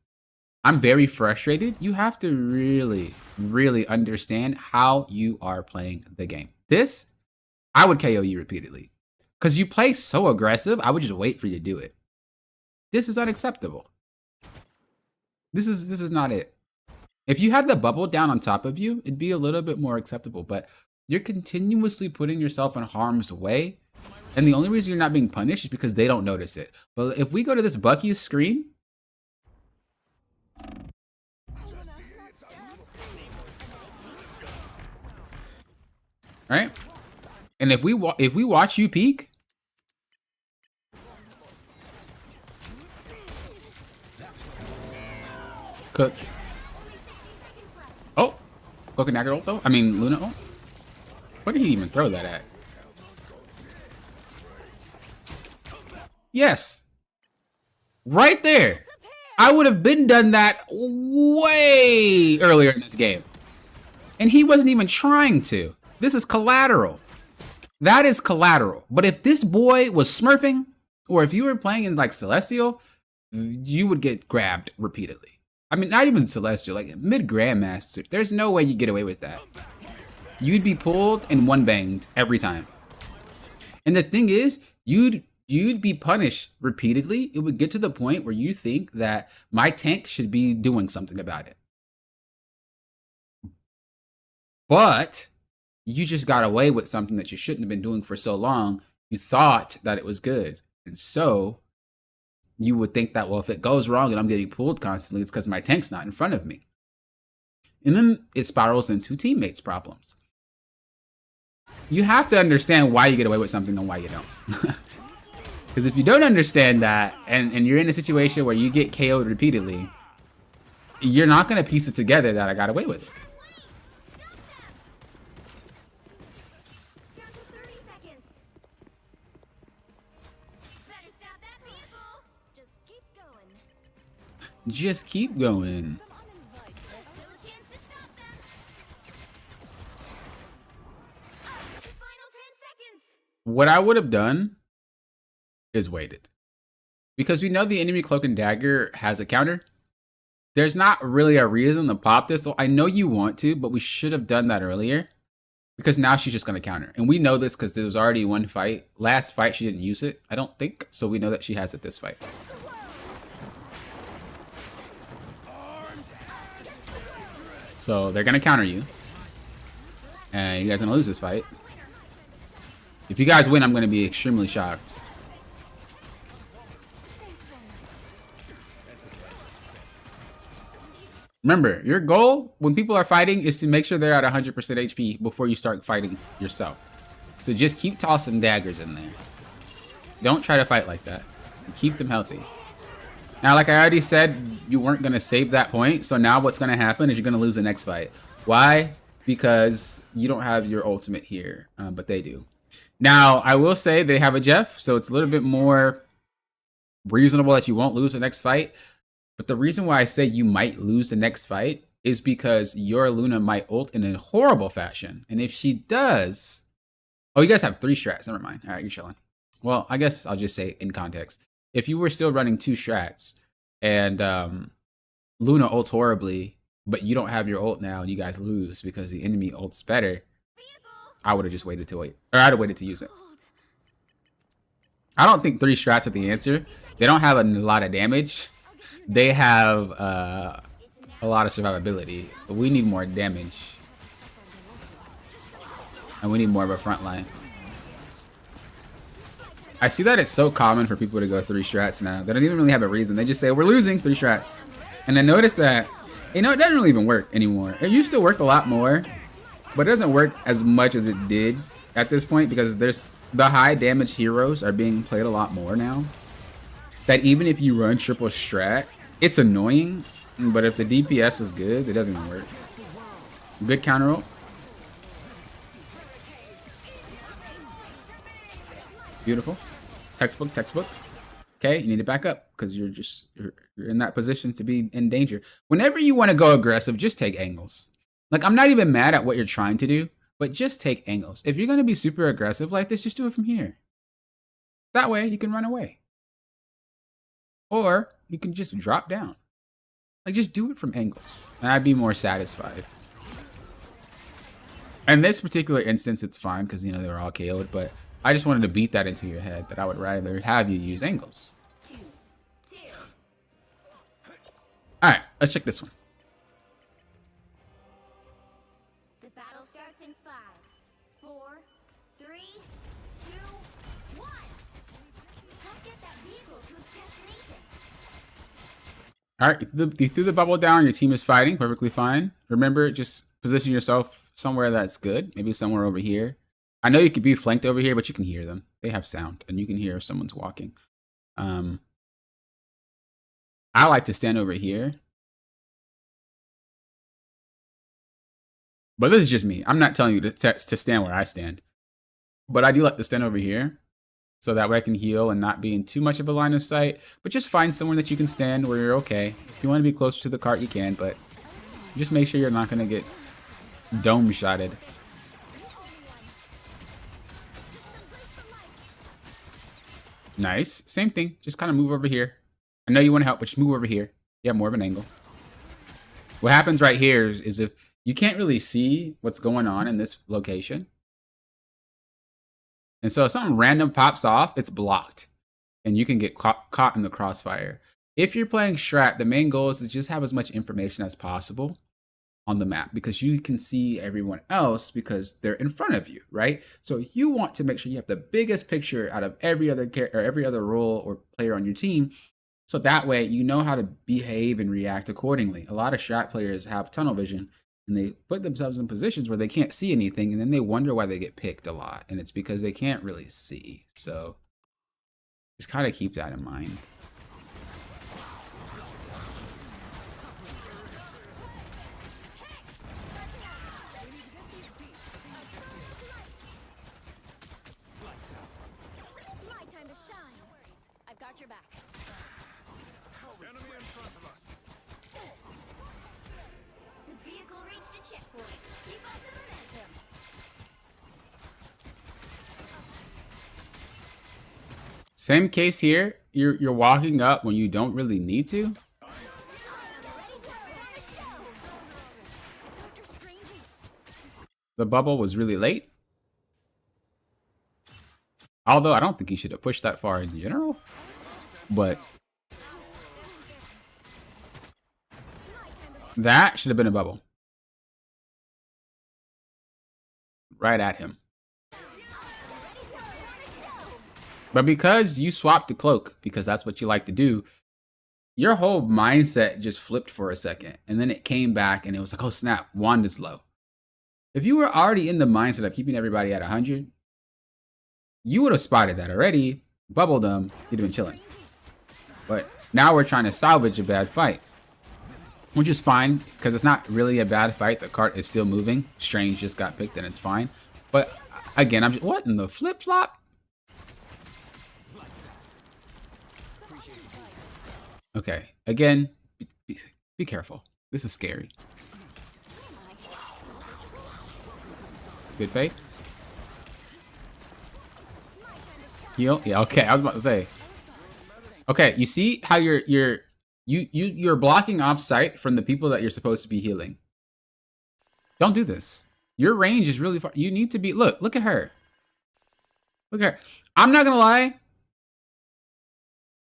I'm very frustrated, you have to really understand how you are playing the game. This, I would KO you repeatedly because you play so aggressive. I would just wait for you to do it. This is unacceptable. This is not it. If you had the bubble down on top of you, it'd be a little bit more acceptable, but you're continuously putting yourself in harm's way. And the only reason you're not being punished is because they don't notice it. But if we go to this Bucky's screen, right? And if we watch you peek, cooked. Oh, Cloak and Dagger ult though? I mean, Luna ult? What did he even throw that at? Yes. Right there. I would have been done that way earlier in this game. And he wasn't even trying to. This is collateral. That is collateral. But if this boy was smurfing, or if you were playing in like Celestial, you would get grabbed repeatedly. I mean, not even Celestial, like mid-Grandmaster. There's no way you get away with that. You'd be pulled and one-banged every time. And the thing is, you'd be punished repeatedly. It would get to the point where you think that my tank should be doing something about it. But you just got away with something that you shouldn't have been doing for so long. You thought that it was good. And so you would think that, well, if it goes wrong and I'm getting pulled constantly, it's because my tank's not in front of me. And then it spirals into teammates' problems. You have to understand why you get away with something and why you don't. Because if you don't understand that, and you're in a situation where you get KO'd repeatedly, you're not going to piece it together that I got away with it. Down to 30 seconds. Better stop that vehicle. Just keep going. Just keep going. There's still a chance to stop them. The final 10 seconds. What I would have done is waited. Because we know the enemy Cloak and Dagger has a counter. There's not really a reason to pop this. So I know you want to, but we should have done that earlier. Because now she's just going to counter. And we know this because there was already one fight. Last fight, she didn't use it, I don't think. So we know that she has it this fight. So they're going to counter you. And you guys are going to lose this fight. If you guys win, I'm going to be extremely shocked. Remember, your goal when people are fighting is to make sure they're at 100% HP before you start fighting yourself. So just keep tossing daggers in there. Don't try to fight like that. Keep them healthy. Now, like I already said, you weren't going to save that point. So now what's going to happen is you're going to lose the next fight. Why? Because you don't have your ultimate here, but they do. Now, I will say they have a Jeff, so it's a little bit more reasonable that you won't lose the next fight. But the reason why I say you might lose the next fight is because your Luna might ult in a horrible fashion. And if she does... Oh, you guys have 3 strats. Never mind. All right, you're chilling. Well, I guess I'll just say in context. If you were still running 2 strats and Luna ults horribly, but you don't have your ult now and you guys lose because the enemy ults better, I would have just waited to wait. Or I'd have waited to use it. I don't think 3 strats are the answer. They don't have a lot of damage. They have a lot of survivability. But we need more damage. And we need more of a front line. I see that it's so common for people to go 3 strats now. They don't even really have a reason. They just say, we're losing 3 strats. And I noticed that, you know, it doesn't really even work anymore. It used to work a lot more. But it doesn't work as much as it did at this point. Because there's the high damage heroes are being played a lot more now. That even if you run triple strat, it's annoying, but if the DPS is good, it doesn't even work. Good counter ult. Beautiful. Textbook, textbook. Okay, you need to back up because you're in that position to be in danger. Whenever you want to go aggressive, just take angles. Like, I'm not even mad at what you're trying to do, but just take angles. If you're going to be super aggressive like this, just do it from here. That way, you can run away. Or you can just drop down. Like, just do it from angles. And I'd be more satisfied. In this particular instance, it's fine because, you know, they were all KO'd, but I just wanted to beat that into your head that I would rather have you use angles. All right, let's check this one. The battle starts in 5, 4, 3, 2, 1. Let's get that vehicle to its destination. All right, you threw the bubble down. Your team is fighting perfectly fine. Remember, just position yourself somewhere that's good. Maybe somewhere over here. I know you could be flanked over here, but you can hear them. They have sound, and you can hear if someone's walking. I like to stand over here. But this is just me. I'm not telling you to stand where I stand. But I do like to stand over here. So that way I can heal and not be in too much of a line of sight. But just find somewhere that you can stand where you're okay. If you want to be closer to the cart, you can. But just make sure you're not going to get dome shotted. Nice. Same thing. Just kind of move over here. I know you want to help, but just move over here. You have more of an angle. What happens right here is if you can't really see what's going on in this location. And so if something random pops off, it's blocked. And you can get caught in the crossfire. If you're playing Strat, the main goal is to just have as much information as possible on the map. Because you can see everyone else because they're in front of you, right? So you want to make sure you have the biggest picture out of every other character or every other role or player on your team. So that way you know how to behave and react accordingly. A lot of Strat players have tunnel vision. And they put themselves in positions where they can't see anything, and then they wonder why they get picked a lot. And it's because they can't really see. So just kind of keep that in mind. My time to shine. I've got your back. Enemy in front of us. The vehicle reached a checkpoint. Keep up the momentum. Same case here. You're walking up when you don't really need to. The bubble was really late. Although I don't think he should have pushed that far in general. But that should have been a bubble. Right at him. But because you swapped the cloak, because that's what you like to do, your whole mindset just flipped for a second. And then it came back and it was like, oh snap, Wanda's low. If you were already in the mindset of keeping everybody at 100, you would have spotted that already, bubbled them, you'd have been chilling. But now we're trying to salvage a bad fight. Which is fine, because it's not really a bad fight. The cart is still moving. Strange just got picked and it's fine. But again, I'm just, what in the flip-flop? Okay, again, be careful. This is scary. Good fate. Heal? Yeah, okay, I was about to say. Okay, you see how you're blocking off sight from the people that you're supposed to be healing. Don't do this. Your range is really far. You need to be, look at her. Look at her. I'm not gonna lie.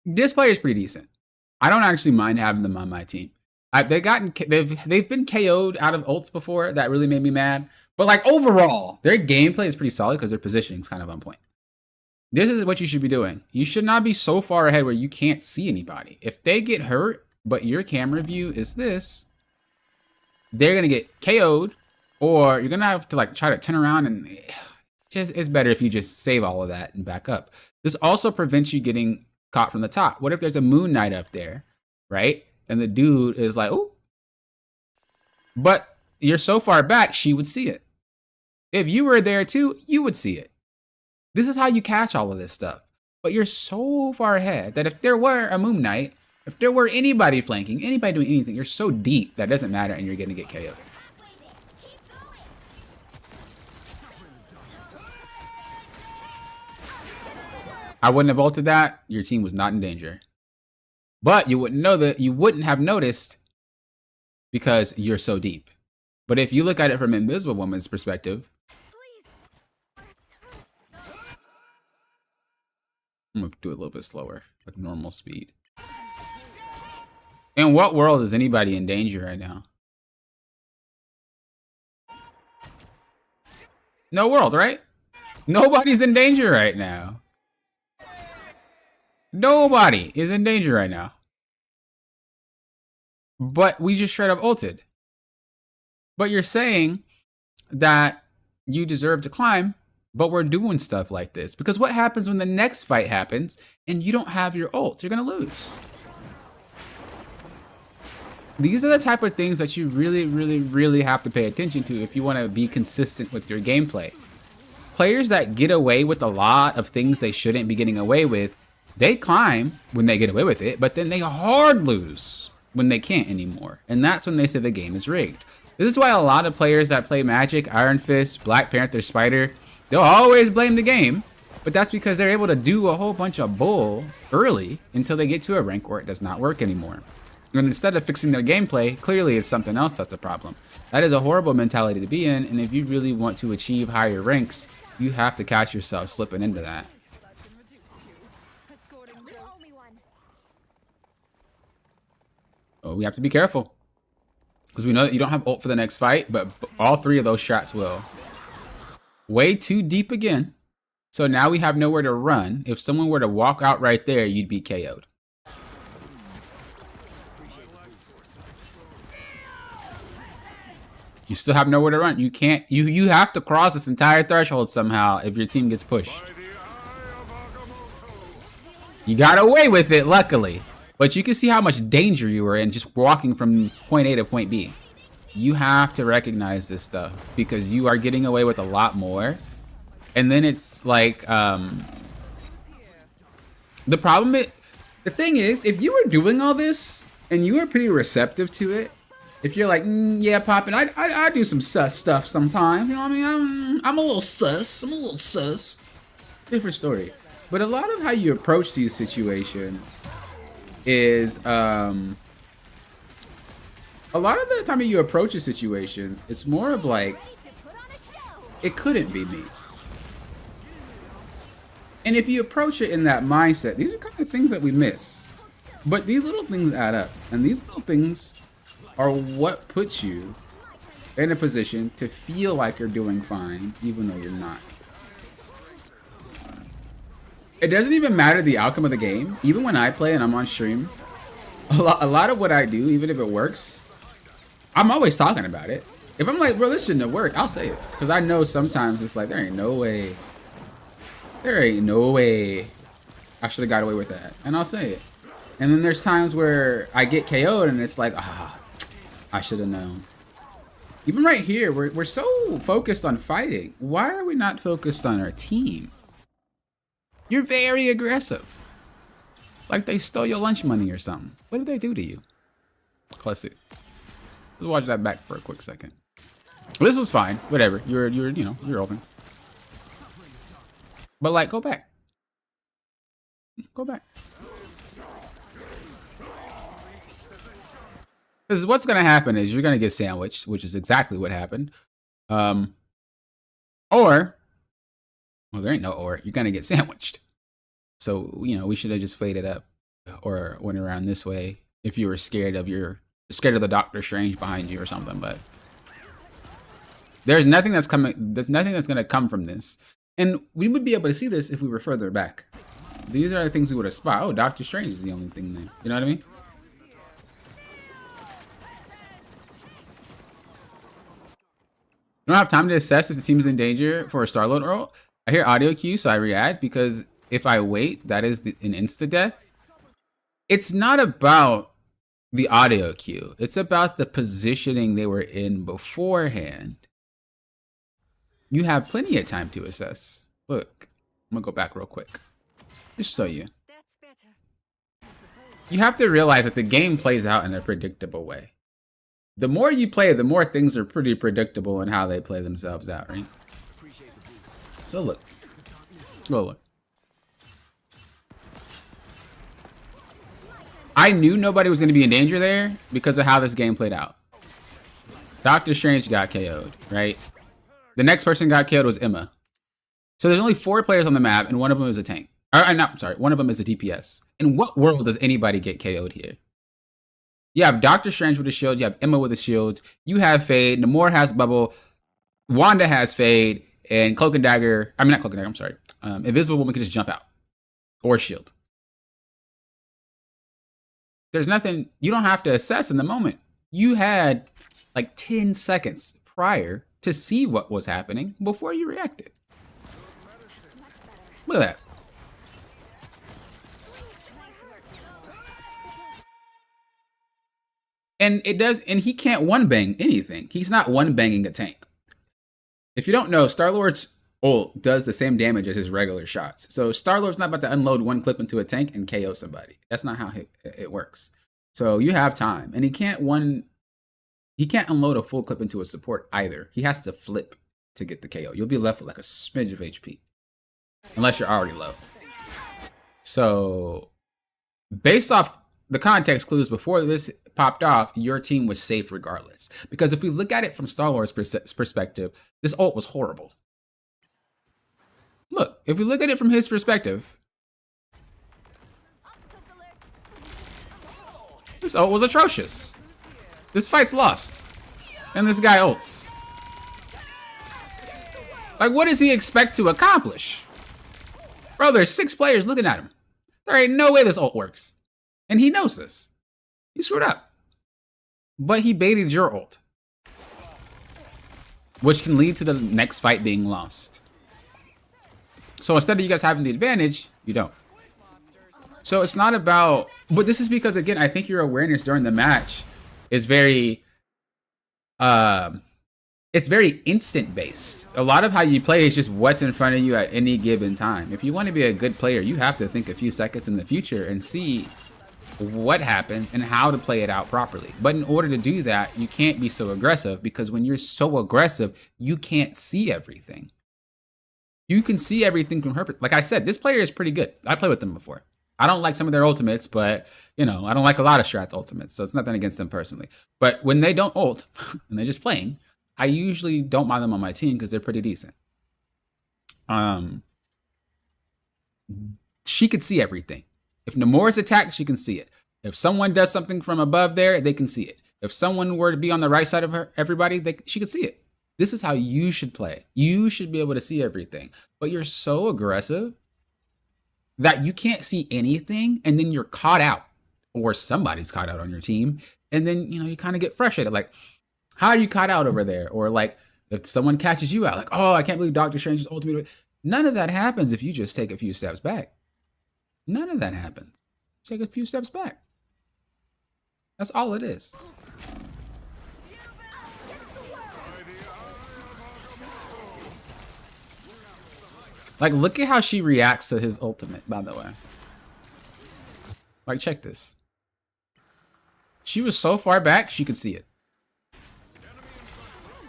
This player is pretty decent. I don't actually mind having them on my team. They've been KO'd out of ults before. That really made me mad. But like overall, their gameplay is pretty solid because their positioning is kind of on point. This is what you should be doing. You should not be so far ahead where you can't see anybody. If they get hurt, but your camera view is this, they're going to get KO'd, or you're going to have to like try to turn around, and it's better if you just save all of that and back up. This also prevents you getting caught from the top. What if there's a Moon Knight up there, right? And the dude is like, oh, but you're so far back, she would see it. If you were there too, you would see it. This is how you catch all of this stuff. But you're so far ahead that if there were a Moon Knight, if there were anybody flanking, anybody doing anything, you're so deep that it doesn't matter and you're going to get KO'd. I wouldn't have ulted that. Your team was not in danger. But you wouldn't know that. You wouldn't have noticed because you're so deep. But if you look at it from Invisible Woman's perspective, I'm going to do it a little bit slower, like normal speed. In what world is anybody in danger right now? No world, right? Nobody's in danger right now. Nobody is in danger right now. But we just straight up ulted. But you're saying that you deserve to climb, but we're doing stuff like this. Because what happens when the next fight happens and you don't have your ult? You're going to lose. These are the type of things that you really have to pay attention to if you want to be consistent with your gameplay. Players that get away with a lot of things they shouldn't be getting away with, they climb when they get away with it, but then they hard lose when they can't anymore. And that's when they say the game is rigged. This is why a lot of players that play Magic, Iron Fist, Black Panther, Spider, they'll always blame the game, but that's because they're able to do a whole bunch of bull early until they get to a rank where it does not work anymore. And instead of fixing their gameplay, clearly it's something else that's a problem. That is a horrible mentality to be in, and if you really want to achieve higher ranks, you have to catch yourself slipping into that. Oh, we have to be careful. Because we know that you don't have ult for the next fight, but all three of those shots will. Way too deep again. So now we have nowhere to run. If someone were to walk out right there, you'd be KO'd. You still have nowhere to run. You can't, you have to cross this entire threshold somehow if your team gets pushed. You got away with it, luckily. But you can see how much danger you were in just walking from point A to point B. You have to recognize this stuff because you are getting away with a lot more. And then it's like, the thing is, if you were doing all this and you were pretty receptive to it, if you're like, yeah, Poppin', I do some sus stuff sometimes. You know what I mean? I'm a little sus. I'm a little sus. Different story. But a lot of how you approach these situations is, a lot of the time you approach the situations, it's more of like, it couldn't be me. And if you approach it in that mindset, these are kind of things that we miss. But these little things add up. And these little things are what puts you in a position to feel like you're doing fine, even though you're not. It doesn't even matter the outcome of the game. Even when I play and I'm on stream, a lot of what I do, even if it works, I'm always talking about it. If I'm like, bro, this shouldn't have worked, I'll say it. Because I know sometimes it's like, there ain't no way. There ain't no way I should have got away with that. And I'll say it. And then there's times where I get KO'd and it's like, I should have known. Even right here, we're so focused on fighting. Why are we not focused on our team? You're very aggressive. Like they stole your lunch money or something. What did they do to you? Classic. Let's watch that back for a quick second. Well, this was fine. Whatever. You're open. But like, go back. Go back. Because what's going to happen is you're going to get sandwiched, which is exactly what happened. Well, there ain't no or. You're going to get sandwiched. So, we should have just faded up or went around this way if you were scared of the Doctor Strange behind you or something. But there's nothing that's coming. There's nothing that's going to come from this. And we would be able to see this if we were further back. These are the things we would have spot. Oh, Doctor Strange is the only thing there. You know what I mean? I don't have time to assess if the team is in danger for a Star-Lord ult. I hear audio cue, so I react, because if I wait, that is an insta-death. It's not about the audio cue. It's about the positioning they were in beforehand. You have plenty of time to assess. Look, I'm gonna go back real quick. Just show you. That's better. You have to realize that the game plays out in a predictable way. The more you play, the more things are pretty predictable in how they play themselves out, right? So look. Look. I knew nobody was going to be in danger there because of how this game played out. Doctor Strange got KO'd, right? The next person got KO'd was Emma. So there's only 4 players on the map, and one of them is a tank. One of them is a DPS. In what world does anybody get KO'd here? You have Doctor Strange with a shield. You have Emma with a shield. You have Fade. Namor has Bubble. Wanda has Fade. And Cloak and Dagger. I mean, not Cloak and Dagger. I'm sorry. Invisible Woman can just jump out. Or shield. There's nothing. You don't have to assess in the moment. You had like 10 seconds prior to see what was happening before you reacted. Look at that. And it does, and he can't one bang anything. He's not one banging a tank. If you don't know, Star-Lord's ult does the same damage as his regular shots. So Star-Lord's not about to unload one clip into a tank and KO somebody. That's not how it works. So you have time, and he can't unload a full clip into a support either. He has to flip to get the KO. You'll be left with like a smidge of HP, unless you're already low. So based off the context clues before this popped off, your team was safe regardless. Because if we look at it from Star-Lord's perspective, this ult was horrible. Look, if we look at it from his perspective, this ult was atrocious. This fight's lost. And this guy ults. Like, what does he expect to accomplish? Bro, there's 6 players looking at him. There ain't no way this ult works. And he knows this. He screwed up. But he baited your ult, which can lead to the next fight being lost. So instead of you guys having the advantage, you don't. So it's not about, but this is because, again, I think your awareness during the match is very, it's very instant based. A lot of how you play is just what's in front of you at any given time. If you want to be a good player, you have to think a few seconds in the future and see what happened and how to play it out properly. But in order to do that, you can't be so aggressive, because when you're so aggressive, you can't see everything. You can see everything from her. Like I said, this player is pretty good. I played with them before. I don't like some of their ultimates, but, you know, I don't like a lot of Strat ultimates, so it's nothing against them personally. But when they don't ult and they're just playing, I usually don't mind them on my team because they're pretty decent. She could see everything. If Namor's attacked, she can see it. If someone does something from above there, they can see it. If someone were to be on the right side of her, everybody, she could see it. This is how you should play. You should be able to see everything. But you're so aggressive that you can't see anything, and then you're caught out, or somebody's caught out on your team, and then, you know, you kind of get frustrated. Like, how are you caught out over there? Or like, if someone catches you out, like, oh, I can't believe Doctor Strange's ultimate. None of that happens if you just take a few steps back. None of that happens. Take a few steps back. That's all it is. Like, look at how she reacts to his ultimate, by the way. Like, check this. She was so far back, she could see it.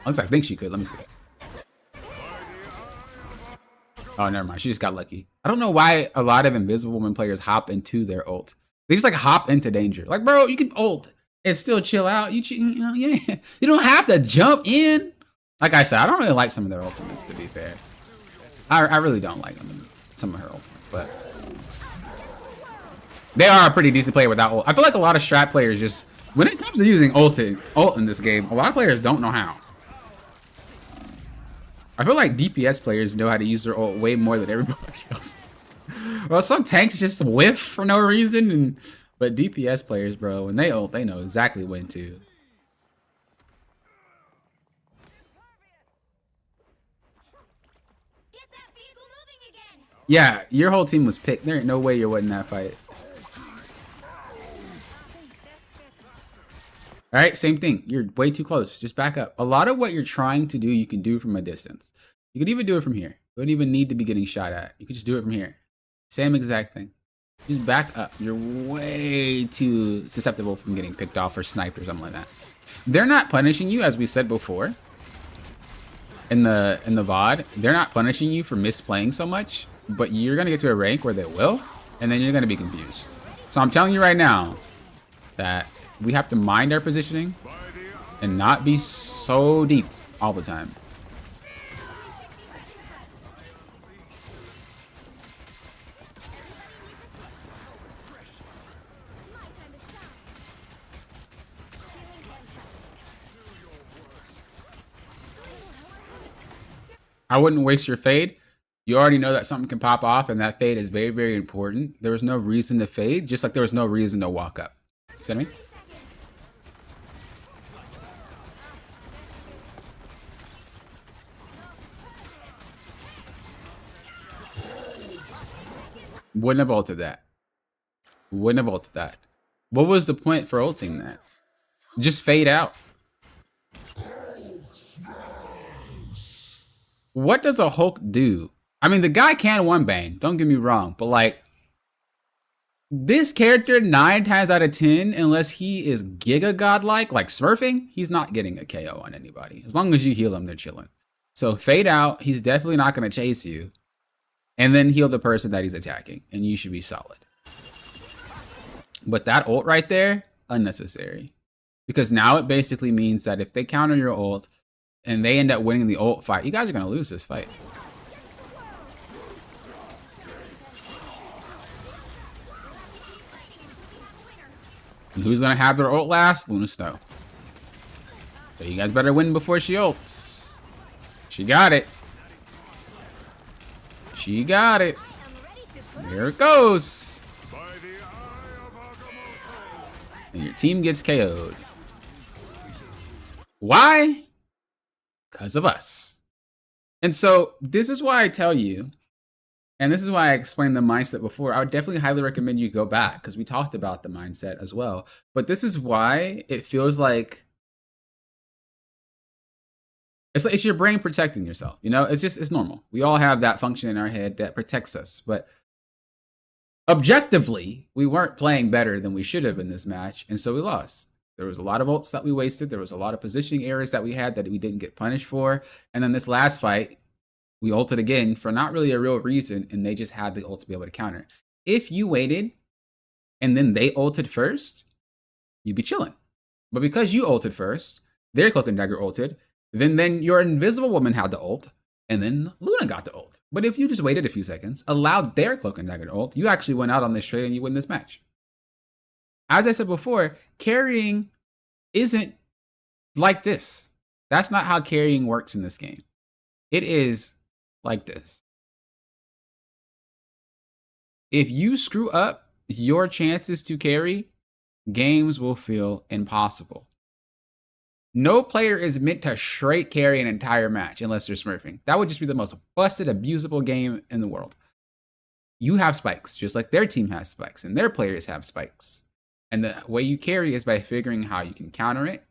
At least I think she could. Let me see that. Oh, never mind. She just got lucky. I don't know why a lot of Invisible Woman players hop into their ult. They just like hop into danger. Like, bro, you can ult and still chill out. You know, yeah. You don't have to jump in. Like I said, I don't really like some of their ultimates, to be fair. I really don't like them, some of her ultimates, but they are a pretty decent player without ult. I feel like a lot of Strat players just, when it comes to using ult in this game, a lot of players don't know how. I feel like DPS players know how to use their ult way more than everybody else. Well, some tanks just whiff for no reason, but DPS players, bro, when they ult, they know exactly when to. Get that vehicle moving again. Yeah, your whole team was picked. There ain't no way you're winning that fight. All right, same thing. You're way too close. Just back up. A lot of what you're trying to do, you can do from a distance. You can even do it from here. You don't even need to be getting shot at. You can just do it from here. Same exact thing. Just back up. You're way too susceptible from getting picked off or sniped or something like that. They're not punishing you, as we said before. In the VOD, they're not punishing you for misplaying so much, but you're gonna get to a rank where they will, and then you're gonna be confused. So I'm telling you right now that we have to mind our positioning and not be so deep all the time. I wouldn't waste your fade. You already know that something can pop off, and that fade is very, very important. There was no reason to fade, just like there was no reason to walk up. See what I mean? Wouldn't have ulted that. Wouldn't have ulted that. What was the point for ulting that? Just fade out. What does a Hulk do? I mean, the guy can one bang, don't get me wrong, but like, this character 9 times out of 10, unless he is giga godlike, like smurfing, he's not getting a KO on anybody. As long as you heal him, they're chilling. So fade out, he's definitely not going to chase you. And then heal the person that he's attacking, and you should be solid. But that ult right there, unnecessary. Because now it basically means that if they counter your ult, and they end up winning the ult fight, you guys are going to lose this fight. And who's going to have their ult last? Luna Snow. So you guys better win before she ults. She got it. She got it. Here it goes. And your team gets KO'd. Why? Because of us. And so this is why I tell you, and this is why I explained the mindset before, I would definitely highly recommend you go back, because we talked about the mindset as well. But this is why it feels like it's your brain protecting yourself. You know, it's normal. We all have that function in our head that protects us. But objectively, we weren't playing better than we should have in this match, and so we lost. There was a lot of ults that we wasted. There was a lot of positioning errors that we had that we didn't get punished for. And then this last fight, we ulted again for not really a real reason, and they just had the ult to be able to counter. If you waited and then they ulted first, you'd be chilling. But because you ulted first, their Cloak and Dagger ulted, then your Invisible Woman had the ult, and then Luna got the ult. But if you just waited a few seconds, allowed their Cloak and Dagger to ult, you actually went out on this trade and you win this match. As I said before, carrying isn't like this. That's not how carrying works in this game. It is like this. If you screw up your chances to carry, games will feel impossible. No player is meant to straight carry an entire match unless they're smurfing. That would just be the most busted, abusable game in the world. You have spikes, just like their team has spikes, and their players have spikes. And the way you carry is by figuring how you can counter it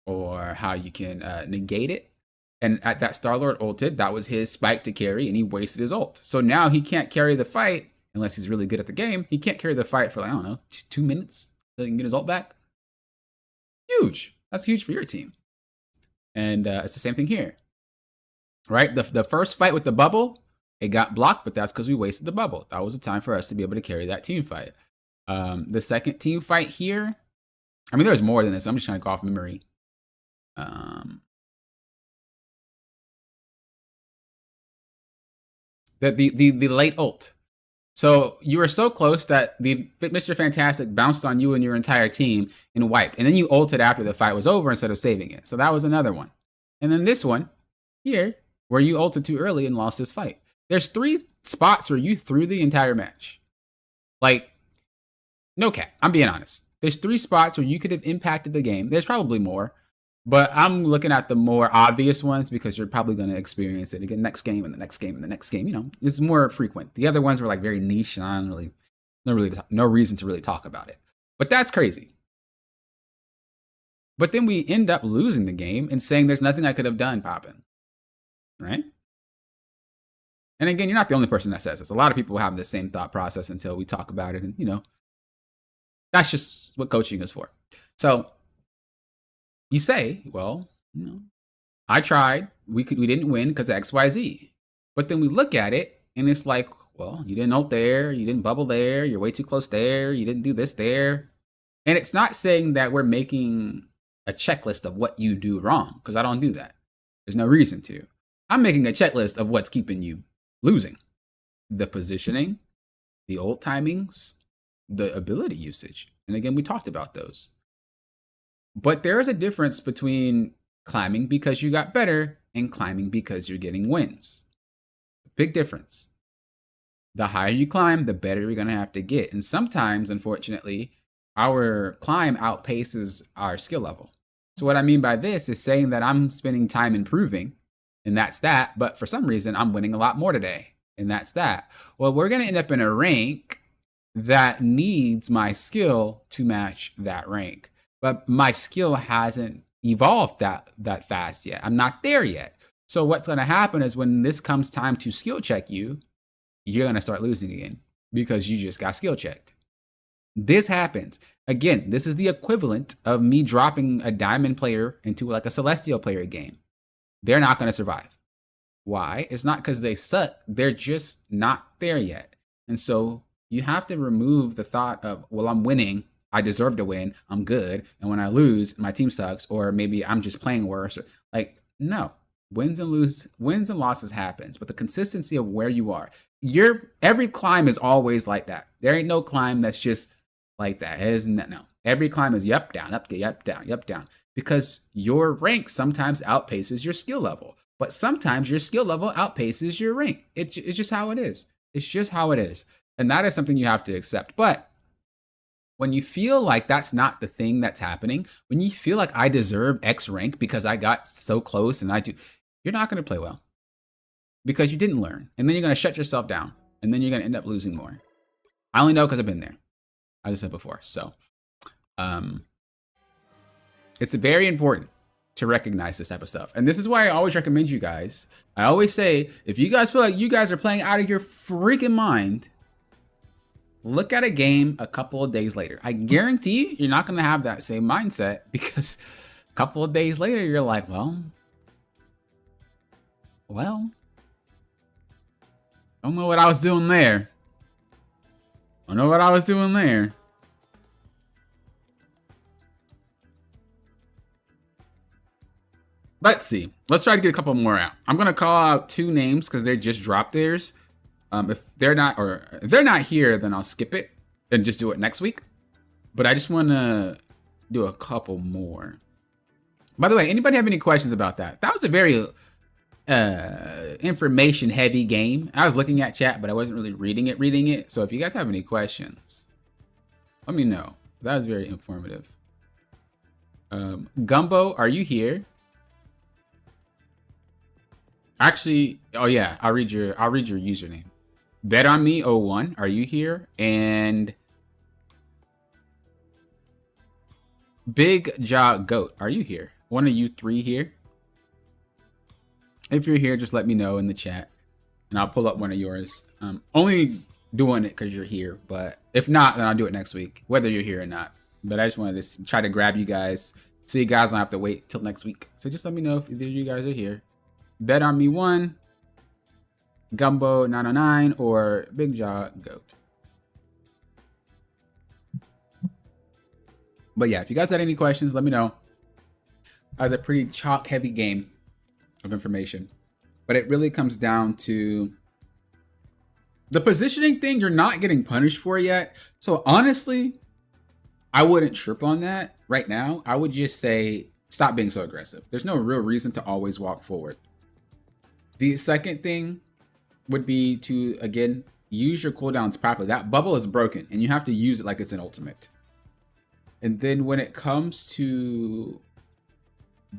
or how you can negate it. And at that Star-Lord ulted, that was his spike to carry, and he wasted his ult. So now he can't carry the fight unless he's really good at the game. He can't carry the fight for, like, I don't know, 2 minutes so he can get his ult back. Huge. That's huge for your team. And it's the same thing here, right? The first fight with the bubble, it got blocked, but that's because we wasted the bubble. That was the time for us to be able to carry that team fight. The second team fight here, I mean, there's more than this. I'm just trying to go off memory. The late ult. So you were so close that the Mr. Fantastic bounced on you and your entire team and wiped. And then you ulted after the fight was over instead of saving it. So that was another one. And then this one here, where you ulted too early and lost this fight. There's 3 spots where you threw the entire match. Like, no cap, I'm being honest. There's 3 spots where you could have impacted the game. There's probably more, but I'm looking at the more obvious ones because you're probably going to experience it again next game and the next game and the next game. You know, it's more frequent. The other ones were like very niche, and I don't really, no reason to really talk about it. But that's crazy. But then we end up losing the game and saying there's nothing I could have done, Poppin'. Right? And again, you're not the only person that says this. A lot of people have the same thought process until we talk about it. And, you know, that's just what coaching is for. So you say, well, you know, I tried. We didn't win because of XYZ. But then we look at it and it's like, well, you didn't ult there, you didn't bubble there, you're way too close there, you didn't do this there. And it's not saying that we're making a checklist of what you do wrong, because I don't do that. There's no reason to. I'm making a checklist of what's keeping you losing. The positioning, the ult timings, the ability usage. And again, we talked about those. But there is a difference between climbing because you got better and climbing because you're getting wins. Big difference. The higher you climb, the better you're going to have to get. And sometimes, unfortunately, our climb outpaces our skill level. So what I mean by this is saying that I'm spending time improving, and that's that. But for some reason, I'm winning a lot more today, and that's that. Well, we're going to end up in a rank that needs my skill to match that rank. But my skill hasn't evolved that fast yet. I'm not there yet. So what's going to happen is when this comes time to skill check you, you're going to start losing again because you just got skill checked. This happens. Again, this is the equivalent of me dropping a diamond player into like a celestial player game. They're not going to survive. Why? It's not because they suck. They're just not there yet. And so you have to remove the thought of, well, I'm winning. I deserve to win. I'm good. And when I lose, my team sucks. Or maybe I'm just playing worse. Like, no. Wins and losses happens, but the consistency of where you are. Every climb is always like that. There ain't no climb that's just like that. It isn't that. No. Every climb is up, down, up, down, up, down. Because your rank sometimes outpaces your skill level. But sometimes your skill level outpaces your rank. It's just how it is. It's just how it is. And that is something you have to accept. But when you feel like that's not the thing that's happening, when you feel like I deserve X rank because I got so close and I do, you're not going to play well because you didn't learn. And then you're going to shut yourself down and then you're going to end up losing more. I only know because I've been there. As I said before. So it's very important to recognize this type of stuff. And this is why I always recommend you guys. I always say, if you guys feel like you guys are playing out of your freaking mind, look at a game a couple of days later. I guarantee you, you're not going to have that same mindset because a couple of days later, you're like, well, don't know what I was doing there. I know what I was doing there. Let's see. Let's try to get a couple more out. I'm going to call out 2 names because they just dropped theirs. If they're not here, then I'll skip it and just do it next week. But I just want to do a couple more. By the way, anybody have any questions about that? That was a very information heavy game. I was looking at chat, but I wasn't really reading it. So if you guys have any questions, let me know. That was very informative. Gumbo, are you here? Actually, oh yeah, I'll read your username. Bet on me 01, are you here? And Big Jaw Goat, are you here? One of you 3 here. If you're here, just let me know in the chat, and I'll pull up one of yours. Only doing it because you're here, but if not, then I'll do it next week, whether you're here or not. But I just wanted to try to grab you guys, so you guys don't have to wait till next week. So just let me know if either of you guys are here. Bet on me 1, Gumbo 909, or Big Jaw Goat. But yeah, if you guys got any questions, let me know. That was a pretty chalk heavy game of information, but it really comes down to the positioning thing. You're not getting punished for yet. So honestly, I wouldn't trip on that right now. I would just say, stop being so aggressive. There's no real reason to always walk forward. The second thing would be to, again, use your cooldowns properly. That bubble is broken and you have to use it like it's an ultimate. And then when it comes to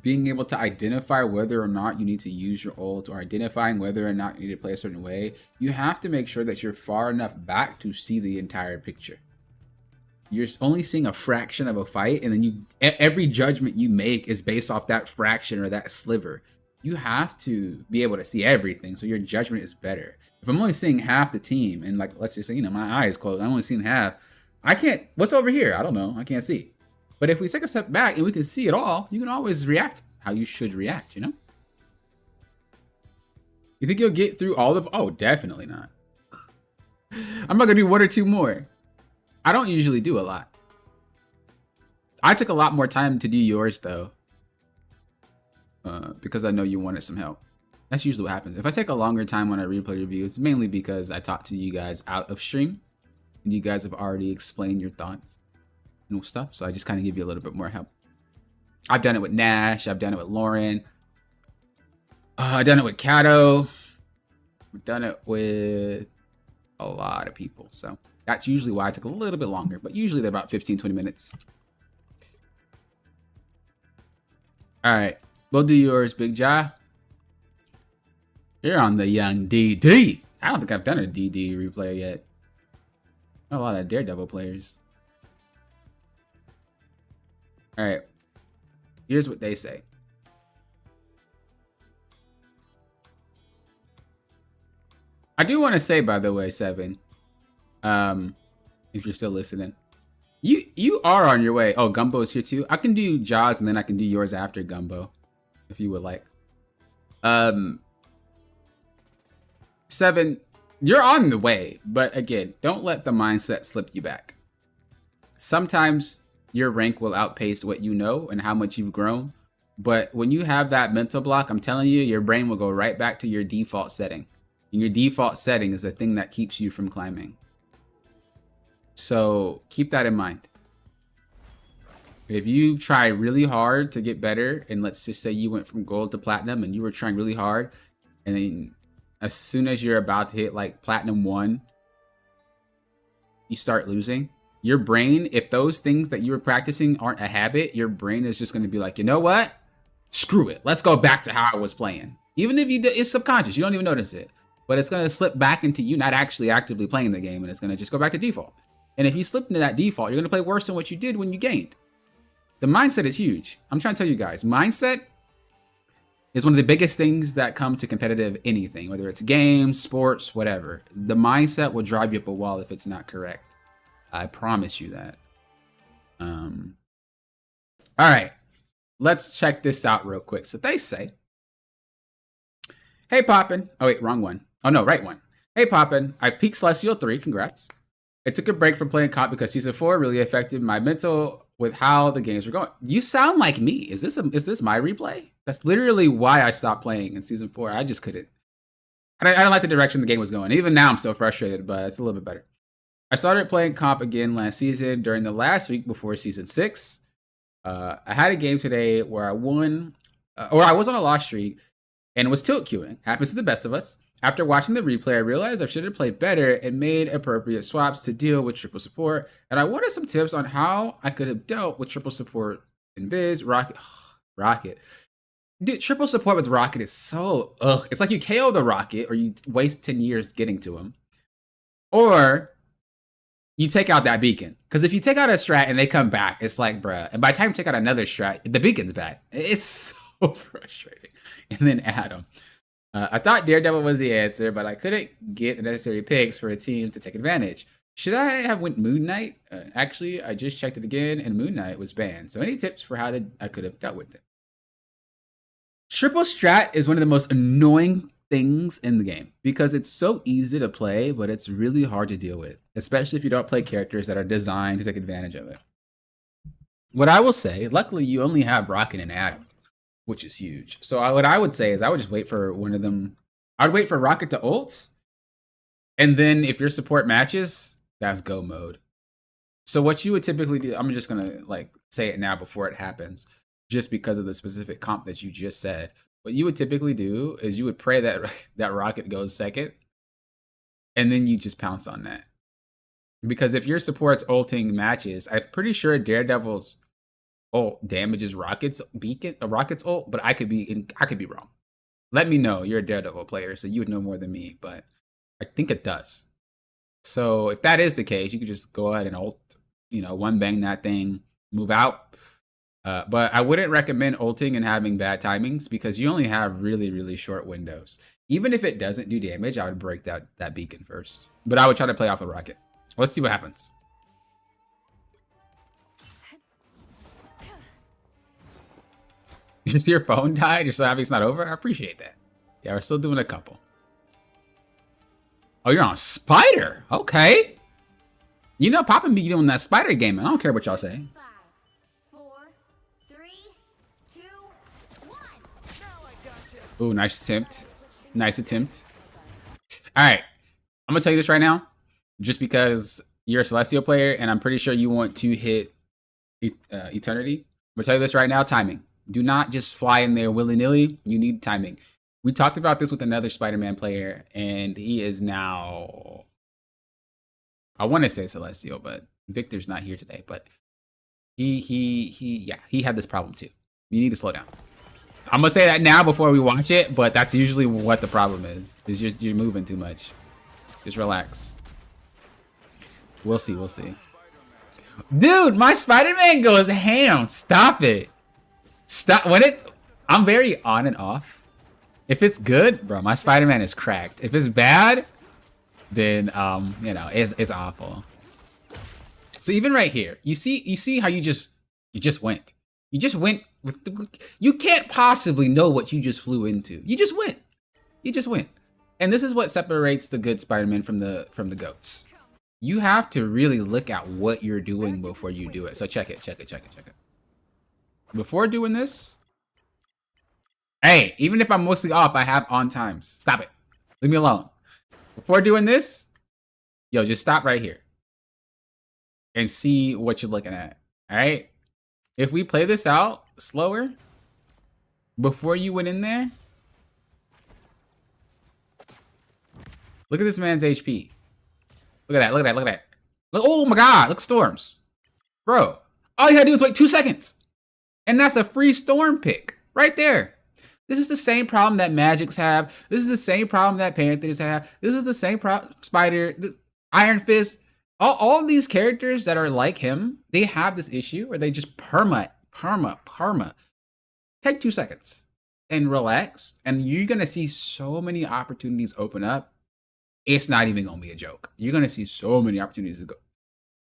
being able to identify whether or not you need to use your ult, or identifying whether or not you need to play a certain way, you have to make sure that you're far enough back to see the entire picture. You're only seeing a fraction of a fight, and then every judgment you make is based off that fraction or that sliver. You have to be able to see everything so your judgment is better. If I'm only seeing half the team, and like let's just say, my eye is closed, I'm only seeing half. I can't. What's over here? I don't know. I can't see. But if we take a step back and we can see it all, you can always react how you should react. You think you'll get through all of? Oh, definitely not. I'm not gonna do one or two more. I don't usually do a lot. I took a lot more time to do yours though, because I know you wanted some help. That's usually what happens. If I take a longer time on a replay review, it's mainly because I talked to you guys out of stream, and you guys have already explained your thoughts and stuff. So I just kind of give you a little bit more help. I've done it with Nash. I've done it with Lauren. I've done it with Kato. I've done it with a lot of people. So that's usually why I took a little bit longer, but usually they're about 15, 20 minutes. All right. We'll do yours, Big Ja. You're on the young DD. I don't think I've done a DD replay yet. Not a lot of Daredevil players. All right. Here's what they say. I do want to say, by the way, Seven, if you're still listening, you are on your way. Oh, Gumbo's here too. I can do Jaws and then I can do yours after Gumbo, if you would like. Seven, you're on the way, but again, don't let the mindset slip you back. Sometimes your rank will outpace what you know and how much you've grown, but when you have that mental block, I'm telling you, your brain will go right back to your default setting. And your default setting is the thing that keeps you from climbing. So keep that in mind. If you try really hard to get better, and let's just say you went from gold to platinum and you were trying really hard, and then as soon as you're about to hit like platinum 1, you start losing. Your brain, if those things that you were practicing aren't a habit, your brain is just going to be like, you know what? Screw it. Let's go back to how I was playing. Even if it's subconscious, you don't even notice it. But it's going to slip back into you not actually actively playing the game, and it's going to just go back to default. And if you slip into that default, you're going to play worse than what you did when you gained. The mindset is huge. I'm trying to tell you guys, mindset is one of the biggest things that come to competitive anything, whether it's games, sports, whatever. The mindset will drive you up a wall if it's not correct. I promise you that. All right, let's check this out real quick. So they say, hey, Poppin. Oh, wait, wrong one. Oh, no, right one. Hey, Poppin. I peaked Celestial 3. Congrats. I took a break from playing comp because Season 4 really affected my mental with how the games were going. You sound like me. Is this my replay? That's literally why I stopped playing in Season 4. I just couldn't. I don't like the direction the game was going. Even now, I'm still frustrated, but it's a little bit better. I started playing comp again last season during the last week before Season 6. I had a game today where I won, or I was on a loss streak, and was tilt queuing. Happens to the best of us. After watching the replay, I realized I should have played better and made appropriate swaps to deal with triple support. And I wanted some tips on how I could have dealt with triple support in Biz, Rocket. Rocket. Dude, triple support with Rocket is so, It's like you KO the Rocket or you waste 10 years getting to him. Or you take out that beacon. Because if you take out a strat and they come back, it's like, bruh. And by the time you take out another strat, the beacon's back. It's so frustrating. And then add them. I thought Daredevil was the answer, but I couldn't get the necessary picks for a team to take advantage. Should I have went Moon Knight? Actually, I just checked it again, and Moon Knight was banned. So any tips for how I could have dealt with it? Triple strat is one of the most annoying things in the game because it's so easy to play, but it's really hard to deal with, especially if you don't play characters that are designed to take advantage of it. What I will say, luckily you only have Rocket and Adam, which is huge. So what I would say is I would just wait for one of them. I'd wait for Rocket to ult. And then if your support matches, that's go mode. So what you would typically do, I'm just going to like say it now before it happens, just because of the specific comp that you just said. What you would typically do is you would pray that that Rocket goes second. And then you just pounce on that. Because if your support's ulting matches, I'm pretty sure Daredevil's ult damages Rocket's beacon, Rocket's ult, but I could be wrong. Let me know. You're a Daredevil player, so you would know more than me, but I think it does. So if that is the case, you could just go ahead and ult, one bang that thing, move out. But I wouldn't recommend ulting and having bad timings because you only have really, really short windows. Even if it doesn't do damage, I would break that beacon first. But I would try to play off a rocket. Let's see what happens. You see your phone died? You're so happy it's not over? I appreciate that. Yeah, we're still doing a couple. Oh, you're on Spider. Okay. You know, Papa be doing that Spider game. I don't care what y'all say. 5, 4, 3, 2, 1. Ooh, nice attempt. Nice attempt. All right. I'm going to tell you this right now. Just because you're a Celestial player and I'm pretty sure you want to hit Eternity. I'm going to tell you this right now. Timing. Do not just fly in there willy-nilly. You need timing. We talked about this with another Spider-Man player, and he is now, I want to say Celestial, but Victor's not here today. But he had this problem too. You need to slow down. I'm gonna say that now before we watch it, but that's usually what the problem is you're moving too much. Just relax. We'll see. Dude, my Spider-Man goes ham. Stop it. Stop. I'm very on and off. If it's good, bro, my Spider-Man is cracked. If it's bad, then you know, it's awful. So even right here, you see how you just went. You just went with you can't possibly know what you just flew into. You just went. And this is what separates the good Spider-Man from the goats. You have to really look at what you're doing before you do it. So check it. Before doing this, hey, even if I'm mostly off, I have on times. Stop it. Leave me alone. Before doing this, yo, just stop right here and see what you're looking at. All right. If we play this out slower, before you went in there, look at this man's HP. Look at that. Look, oh my God, look, storms. Bro, all you had to do is wait 2 seconds. And that's a free storm pick right there. This is the same problem that Magics have. This is the same problem that Panthers have. This is the same problem, Iron Fist. All of these characters that are like him, they have this issue where they just perma. Take 2 seconds and relax. And you're going to see so many opportunities open up. It's not even going to be a joke. You're going to see so many opportunities to go.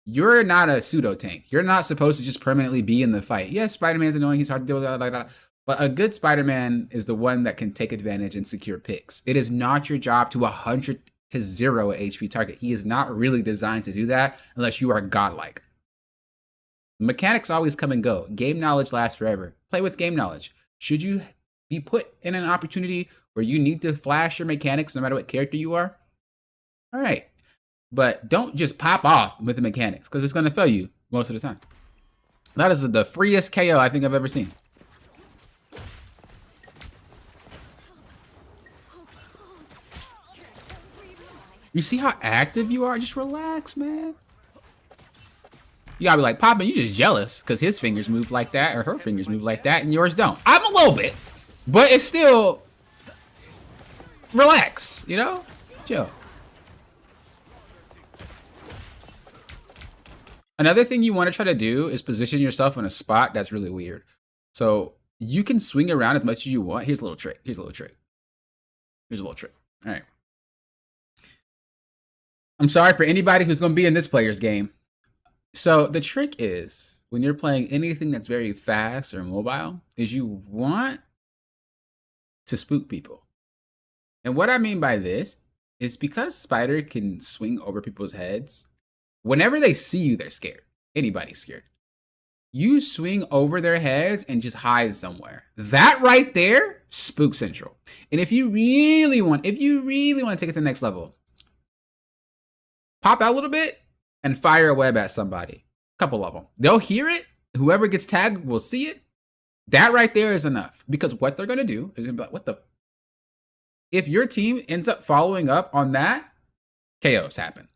You're not a pseudo tank. You're not supposed to just permanently be in the fight. Yes, Spider-Man's annoying. He's hard to deal with. But a good Spider-Man is the one that can take advantage and secure picks. It is not your job to 100 to 0 HP target. He is not really designed to do that unless you are godlike. Mechanics always come and go. Game knowledge lasts forever. Play with game knowledge. Should you be put in an opportunity where you need to flash your mechanics no matter what character you are? All right. But don't just pop off with the mechanics because it's going to fail you most of the time. That is the freest KO I think I've ever seen. You see how active you are? Just relax, man. You gotta be like, Papa, you just jealous because his fingers move like that or her fingers move like that and yours don't. I'm a little bit, but it's still relax, you know? Chill. Another thing you want to try to do is position yourself in a spot that's really weird. So you can swing around as much as you want. Here's a little trick. All right. I'm sorry for anybody who's going to be in this player's game. So the trick is when you're playing anything that's very fast or mobile is you want to spook people. And what I mean by this is because Spider can swing over people's heads, whenever they see you, they're scared. Anybody's scared. You swing over their heads and just hide somewhere. That right there, spook central. And if you really want to take it to the next level, pop out a little bit and fire a web at somebody. A couple of them. They'll hear it. Whoever gets tagged will see it. That right there is enough. Because what they're going to do is going to be like, what the? If your team ends up following up on that, KOs happen.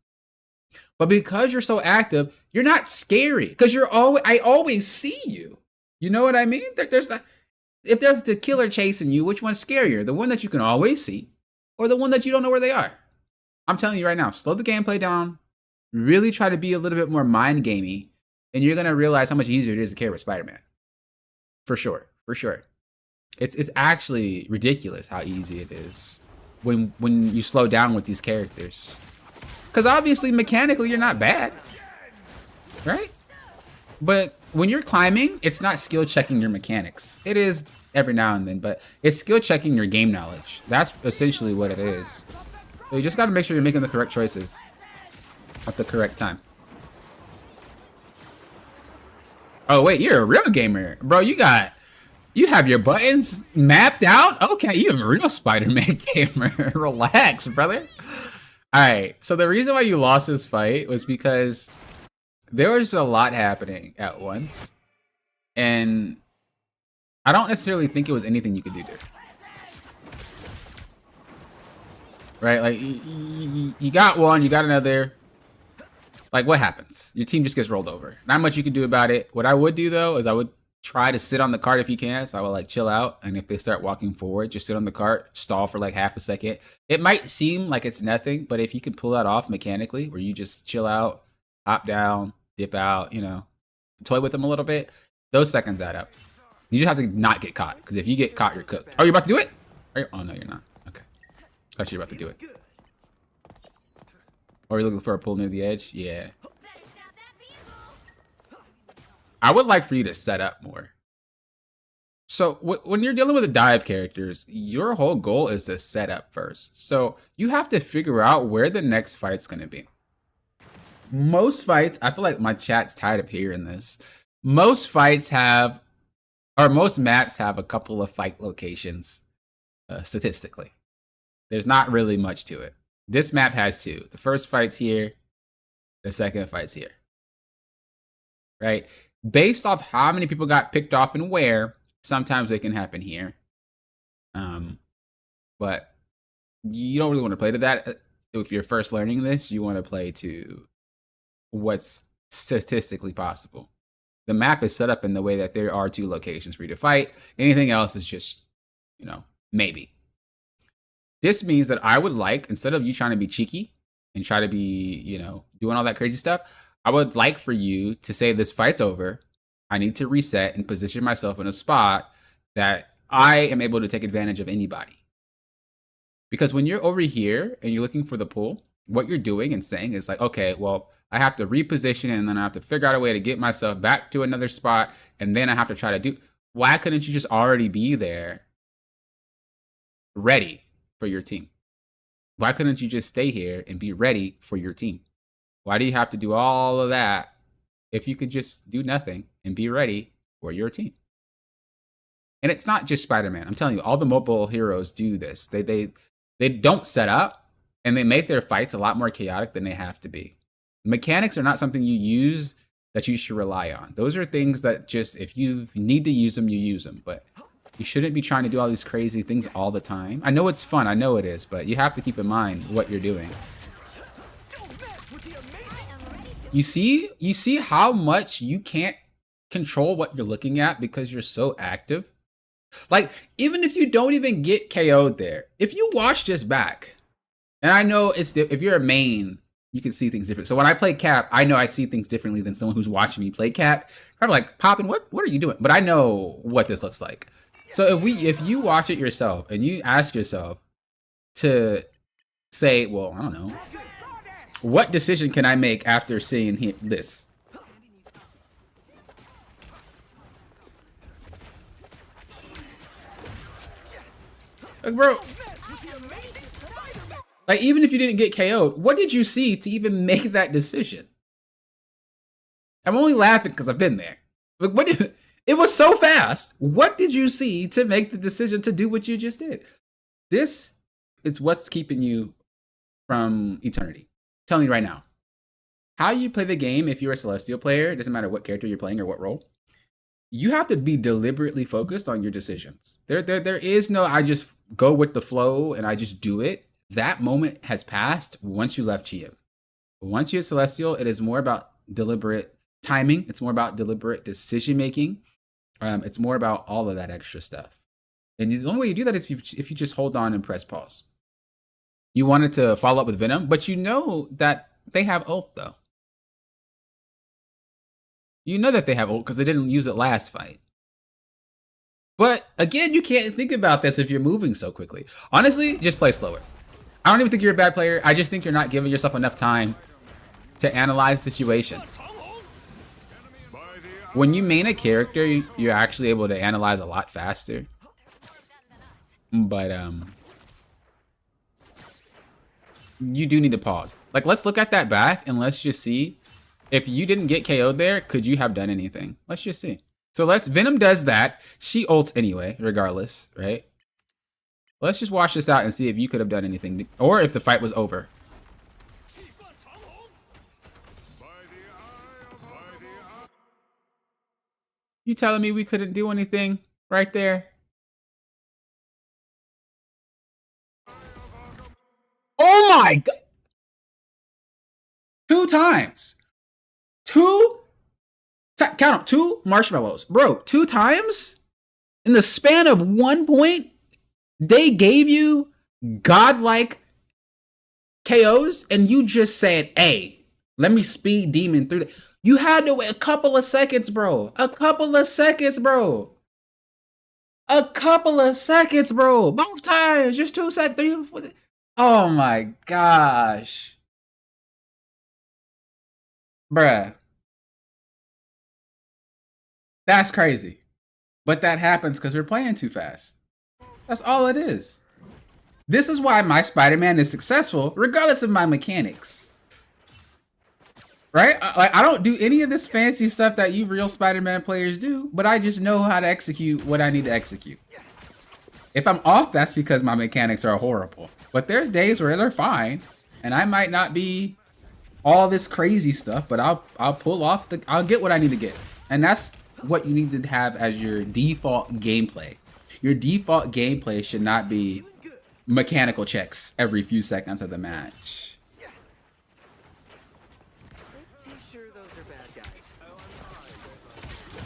But because you're so active, you're not scary. Because I always see you. You know what I mean? If there's the killer chasing you, which one's scarier? The one that you can always see or the one that you don't know where they are? I'm telling you right now, slow the gameplay down. Really try to be a little bit more mind gamey, and you're gonna realize how much easier it is to carry with Spider-Man. For sure. It's actually ridiculous how easy it is. when you slow down with these characters. Because obviously, mechanically, you're not bad, right? But when you're climbing, it's not skill checking your mechanics. It is every now and then, but it's skill checking your game knowledge. That's essentially what it is. So you just got to make sure you're making the correct choices at the correct time. Oh wait, you're a real gamer, bro. You have your buttons mapped out. Okay, you're a real Spider-Man gamer. Relax, brother. All right. So the reason why you lost this fight was because there was a lot happening at once, and I don't necessarily think it was anything you could do there. Right? Like, you got one, you got another. Like, what happens? Your team just gets rolled over. Not much you can do about it. What I would do, though, is I would try to sit on the cart if you can. So I would, like, chill out. And if they start walking forward, just sit on the cart, stall for, like, half a second. It might seem like it's nothing, but if you can pull that off mechanically, where you just chill out, hop down, dip out, you know, toy with them a little bit, those seconds add up. You just have to not get caught, because if you get caught, you're cooked. Oh, you're about to do it? Oh, no, you're not. Okay. Thought you were about to do it. Or you're looking for a pull near the edge? Yeah. I would like for you to set up more. So when you're dealing with the dive characters, your whole goal is to set up first. So you have to figure out where the next fight's going to be. Most fights, I feel like my chat's tired of hearing this. Most fights have, or most maps have a couple of fight locations statistically. There's not really much to it. This map has two. The first fight's here. The second fight's here. Right? Based off how many people got picked off and where, sometimes they can happen here. But you don't really want to play to that. If you're first learning this, you want to play to what's statistically possible. The map is set up in the way that there are two locations for you to fight. Anything else is just, you know, maybe. This means that I would like, instead of you trying to be cheeky and try to be, you know, doing all that crazy stuff, I would like for you to say this fight's over. I need to reset and position myself in a spot that I am able to take advantage of anybody. Because when you're over here and you're looking for the pull, what you're doing and saying is like, okay, well, I have to reposition and then I have to figure out a way to get myself back to another spot. And then I have to try to do, why couldn't you just already be there ready for your team? Why couldn't you just stay here and be ready for your team? Why do you have to do all of that if you could just do nothing and be ready for your team? And it's not just Spider-Man. I'm telling you, all the mobile heroes do this. They don't set up, and they make their fights a lot more chaotic than they have to be. Mechanics are not something you use that you should rely on. Those are things that just, if you need to use them, you use them. But you shouldn't be trying to do all these crazy things all the time. I know it's fun, I know it is, but you have to keep in mind what you're doing. You see how much you can't control what you're looking at because you're so active? Like, even if you don't even get KO'd there, if you watch this back, and I know if you're a main, you can see things different. So when I play Cap, I know I see things differently than someone who's watching me play Cap. I'm like, Poppin', what are you doing? But I know what this looks like. So if you watch it yourself and you ask yourself to say, well, I don't know, what decision can I make after seeing this? Like, bro, like, even if you didn't get KO'd, what did you see to even make that decision? I'm only laughing because I've been there. Like, it was so fast. What did you see to make the decision to do what you just did? This is what's keeping you from eternity. I'm telling you right now. How you play the game, if you're a Celestial player, it doesn't matter what character you're playing or what role, you have to be deliberately focused on your decisions. There is no, I just go with the flow and I just do it. That moment has passed once you left GM. Once you're Celestial, it is more about deliberate timing. It's more about deliberate decision making. It's more about all of that extra stuff. And the only way you do that is if you just hold on and press pause. You wanted to follow up with Venom, but you know that they have ult though. You know that they have ult because they didn't use it last fight. But again, you can't think about this if you're moving so quickly. Honestly, just play slower. I don't even think you're a bad player. I just think you're not giving yourself enough time to analyze the situation. When you main a character, you're actually able to analyze a lot faster. But you do need to pause. Like, let's look at that back and let's just see if you didn't get KO'd there, could you have done anything? Let's just see. So Venom does that. She ults anyway, regardless, right? Let's just watch this out and see if you could have done anything or if the fight was over. You telling me we couldn't do anything right there? Oh my God. 2 times. Count them, 2 marshmallows. Bro, 2 times? In the span of 1 point, they gave you godlike KOs and you just said, hey, let me speed demon through the... You had to wait a couple of seconds, bro. A couple of seconds, bro. A couple of seconds, bro. Both times. Just 2 seconds. 3, 4. Oh my gosh. Bruh. That's crazy. But that happens because we're playing too fast. That's all it is. This is why my Spider-Man is successful, regardless of my mechanics. Right? I don't do any of this fancy stuff that you real Spider-Man players do, but I just know how to execute what I need to execute. If I'm off, that's because my mechanics are horrible. But there's days where they're fine, and I might not be all this crazy stuff, but I'll pull off I'll get what I need to get. And that's what you need to have as your default gameplay. Your default gameplay should not be mechanical checks every few seconds of the match.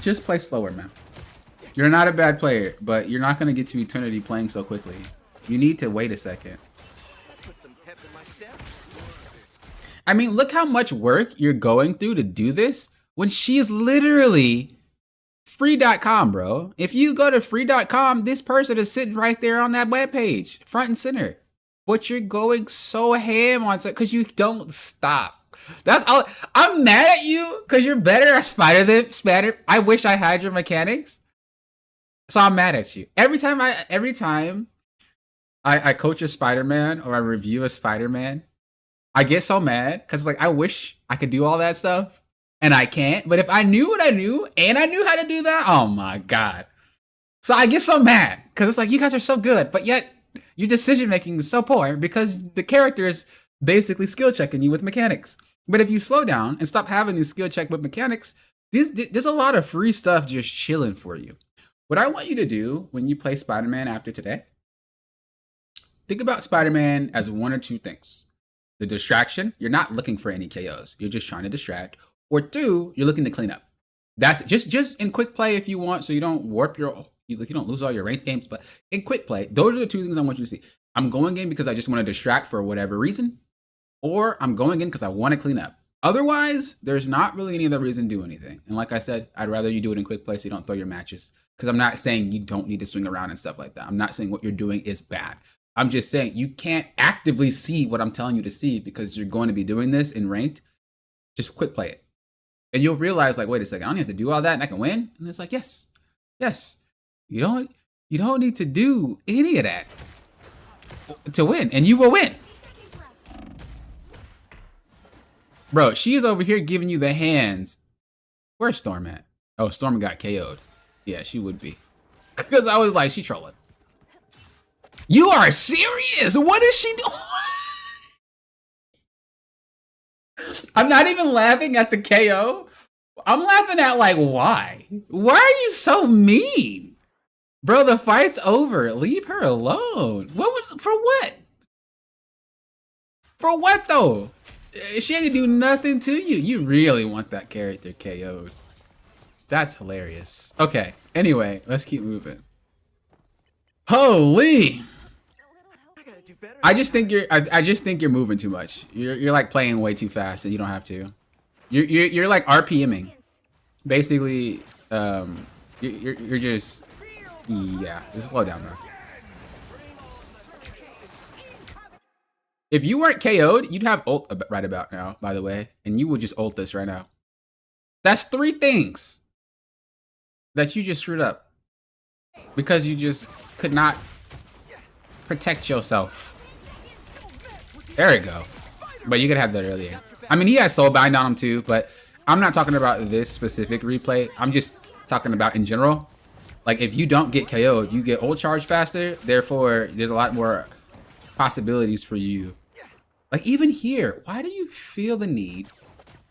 Just play slower, man. You're not a bad player, but you're not going to get to eternity playing so quickly. You need to wait a second. I mean, look how much work you're going through to do this when she is literally free.com, bro. If you go to free.com, this person is sitting right there on that webpage, front and center. But you're going so ham on it because you don't stop. That's all. I'm mad at you because you're better at Spider than Spider. I wish I had your mechanics. So I'm mad at you. Every time I coach a Spider-Man or I review a Spider-Man, I get so mad because like I wish I could do all that stuff and I can't. But if I knew what I knew and I knew how to do that, oh my God. So I get so mad because it's like you guys are so good, but yet your decision making is so poor because the character is basically skill checking you with mechanics. But if you slow down and stop having these skill check with mechanics, there's a lot of free stuff just chilling for you. What I want you to do when you play Spider-Man after today, think about Spider-Man as 1 or 2 things. The distraction, you're not looking for any KOs. You're just trying to distract. Or 2, you're looking to clean up. That's just in quick play if you want, so you don't warp you don't lose all your ranked games. But in quick play, those are the 2 things I want you to see. I'm going in because I just want to distract for whatever reason. Or I'm going in because I want to clean up. Otherwise, there's not really any other reason to do anything. And like I said, I'd rather you do it in quick play so you don't throw your matches. Because I'm not saying you don't need to swing around and stuff like that. I'm not saying what you're doing is bad. I'm just saying you can't actively see what I'm telling you to see because you're going to be doing this in ranked. Just quick play it. And you'll realize like, wait a second, I don't have to do all that and I can win. And it's like, yes. You don't need to do any of that to win, and you will win. Bro, she is over here giving you the hands. Where's Storm at? Oh, Storm got KO'd. Yeah, she would be. Because I was like, she trolling. You are serious? What is she doing? I'm not even laughing at the KO. I'm laughing at like, why? Why are you so mean? Bro, the fight's over. Leave her alone. What was, for what? For what though? She ain't do nothing to you. You really want that character KO'd. That's hilarious. Okay, anyway, let's keep moving. Holy! I just think you're moving too much. You're like playing way too fast and you don't have to. You're like RPMing. Basically, you're just, yeah, just slow down, bro. If you weren't KO'd, you'd have ult right about now, by the way. And you would just ult this right now. That's 3 things that you just screwed up. Because you just could not protect yourself. There we go. But you could have that earlier. I mean, he has Soulbind on him too, but I'm not talking about this specific replay. I'm just talking about in general. Like, if you don't get KO'd, you get ult charge faster. Therefore, there's a lot more possibilities for you. Like, even here, why do you feel the need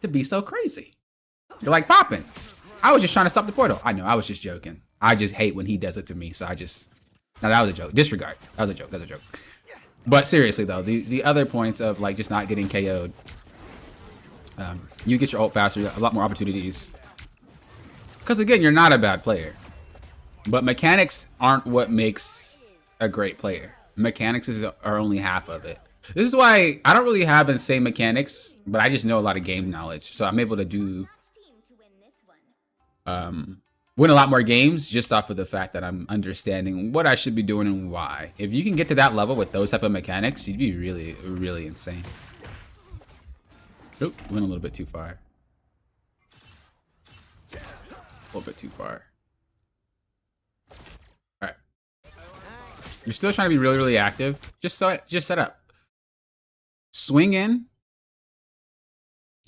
to be so crazy? You're like popping. I was just trying to stop the portal. I know, I was just joking. I just hate when he does it to me, so I just... No, that was a joke. Disregard. That was a joke. That's a joke. But seriously, though, the other points of, like, just not getting KO'd, you get your ult faster, a lot more opportunities. Because, again, you're not a bad player. But mechanics aren't what makes a great player. Mechanics are only half of it. This is why I don't really have insane mechanics, but I just know a lot of game knowledge. So I'm able to do... win a lot more games just off of the fact that I'm understanding what I should be doing and why. If you can get to that level with those type of mechanics, you'd be really, really insane. Oop, went a little bit too far. A little bit too far. All right. You're still trying to be really, really active. Just set up. Swing in.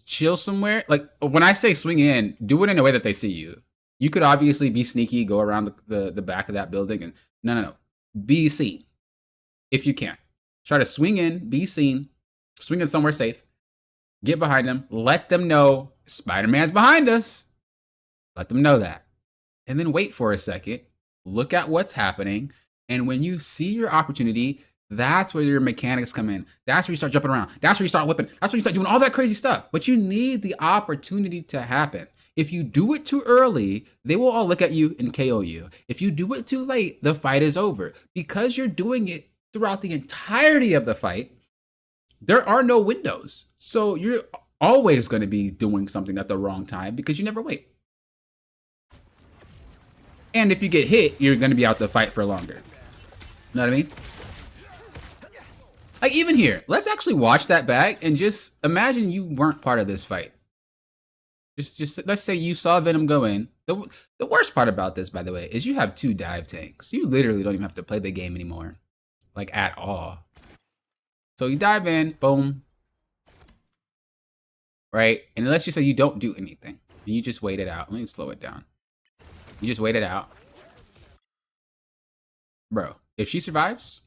Chill somewhere. Like, when I say swing in, do it in a way that they see you. You could obviously be sneaky, go around the back of that building, and no. Be seen. If you can. Try to swing in, be seen, swing in somewhere safe, get behind them, let them know Spider-Man's behind us. Let them know that. And then wait for a second, look at what's happening, and when you see your opportunity, that's where your mechanics come in. That's where you start jumping around. That's where you start whipping. That's where you start doing all that crazy stuff. But you need the opportunity to happen. If you do it too early, they will all look at you and KO you. If you do it too late, the fight is over. Because you're doing it throughout the entirety of the fight, there are no windows. So you're always going to be doing something at the wrong time because you never wait. And if you get hit, you're going to be out the fight for longer. You know what I mean? Like, even here, let's actually watch that back and just imagine you weren't part of this fight. Just let's say you saw Venom go in. The worst part about this, by the way, is you have 2 dive tanks. You literally don't even have to play the game anymore. Like, at all. So you dive in, boom. Right? And let's just say you don't do anything. And you just wait it out. Let me slow it down. You just wait it out. Bro, if she survives,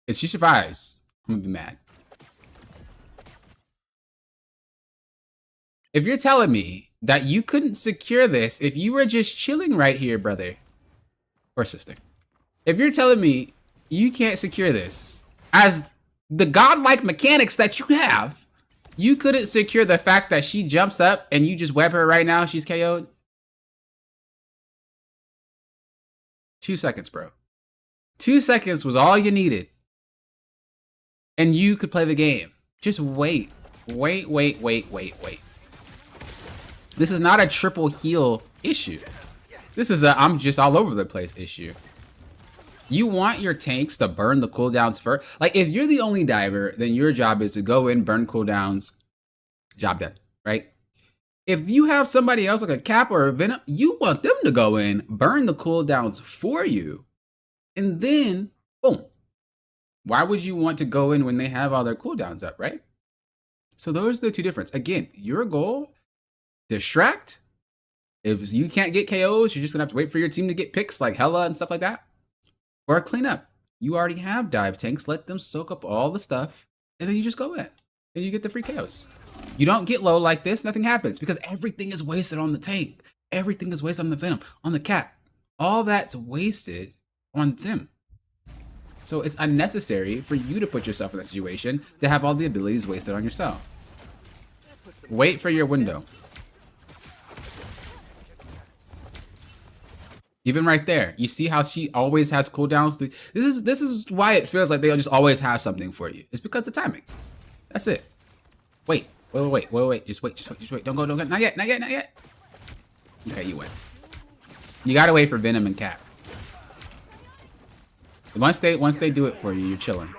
I'm gonna be mad. If you're telling me that you couldn't secure this if you were just chilling right here, brother or sister, if you're telling me you can't secure this as the godlike mechanics that you have, you couldn't secure the fact that she jumps up and you just web her right now, she's KO'd? 2 seconds, bro. 2 seconds was all you needed. And you could play the game. Just wait. Wait. This is not a triple heal issue. This is a I'm just all over the place issue. You want your tanks to burn the cooldowns first. Like, if you're the only diver, then your job is to go in, burn cooldowns, job done, right? If you have somebody else like a Cap or a Venom, you want them to go in, burn the cooldowns for you, and then, boom. Why would you want to go in when they have all their cooldowns up, right? So those are the 2 differences. Again, your goal, distract. If you can't get KOs, you're just gonna have to wait for your team to get picks like Hella and stuff like that. Or clean up. You already have dive tanks. Let them soak up all the stuff, and then you just go in, and you get the free KOs. You don't get low like this, nothing happens, because everything is wasted on the tank. Everything is wasted on the Venom, on the Cap. All that's wasted on them. So it's unnecessary for you to put yourself in that situation to have all the abilities wasted on yourself. Wait for your window. Even right there, you see how she always has cooldowns? This is why it feels like they'll just always have something for you. It's because of the timing. That's it. Wait. Just wait. Don't go. Not yet. Okay, you win. You gotta wait for Venom and Cap. Once they do it for you, you're chilling.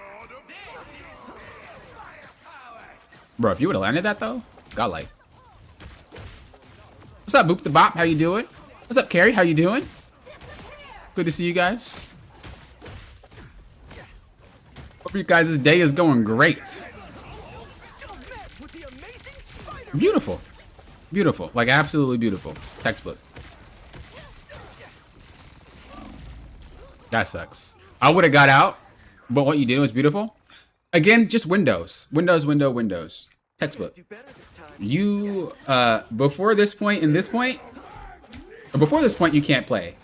Bro, if you would have landed that though, godlike. What's up, Boop the Bop? How you doing? What's up, Carrie? How you doing? Good to see you guys. Hope you guys' day is going great. Beautiful. Beautiful. Like, absolutely beautiful. Textbook. That sucks. I would have got out, but what you did was beautiful. Again, just windows. Windows. Textbook. You, before this point and this point, before this point, you can't play.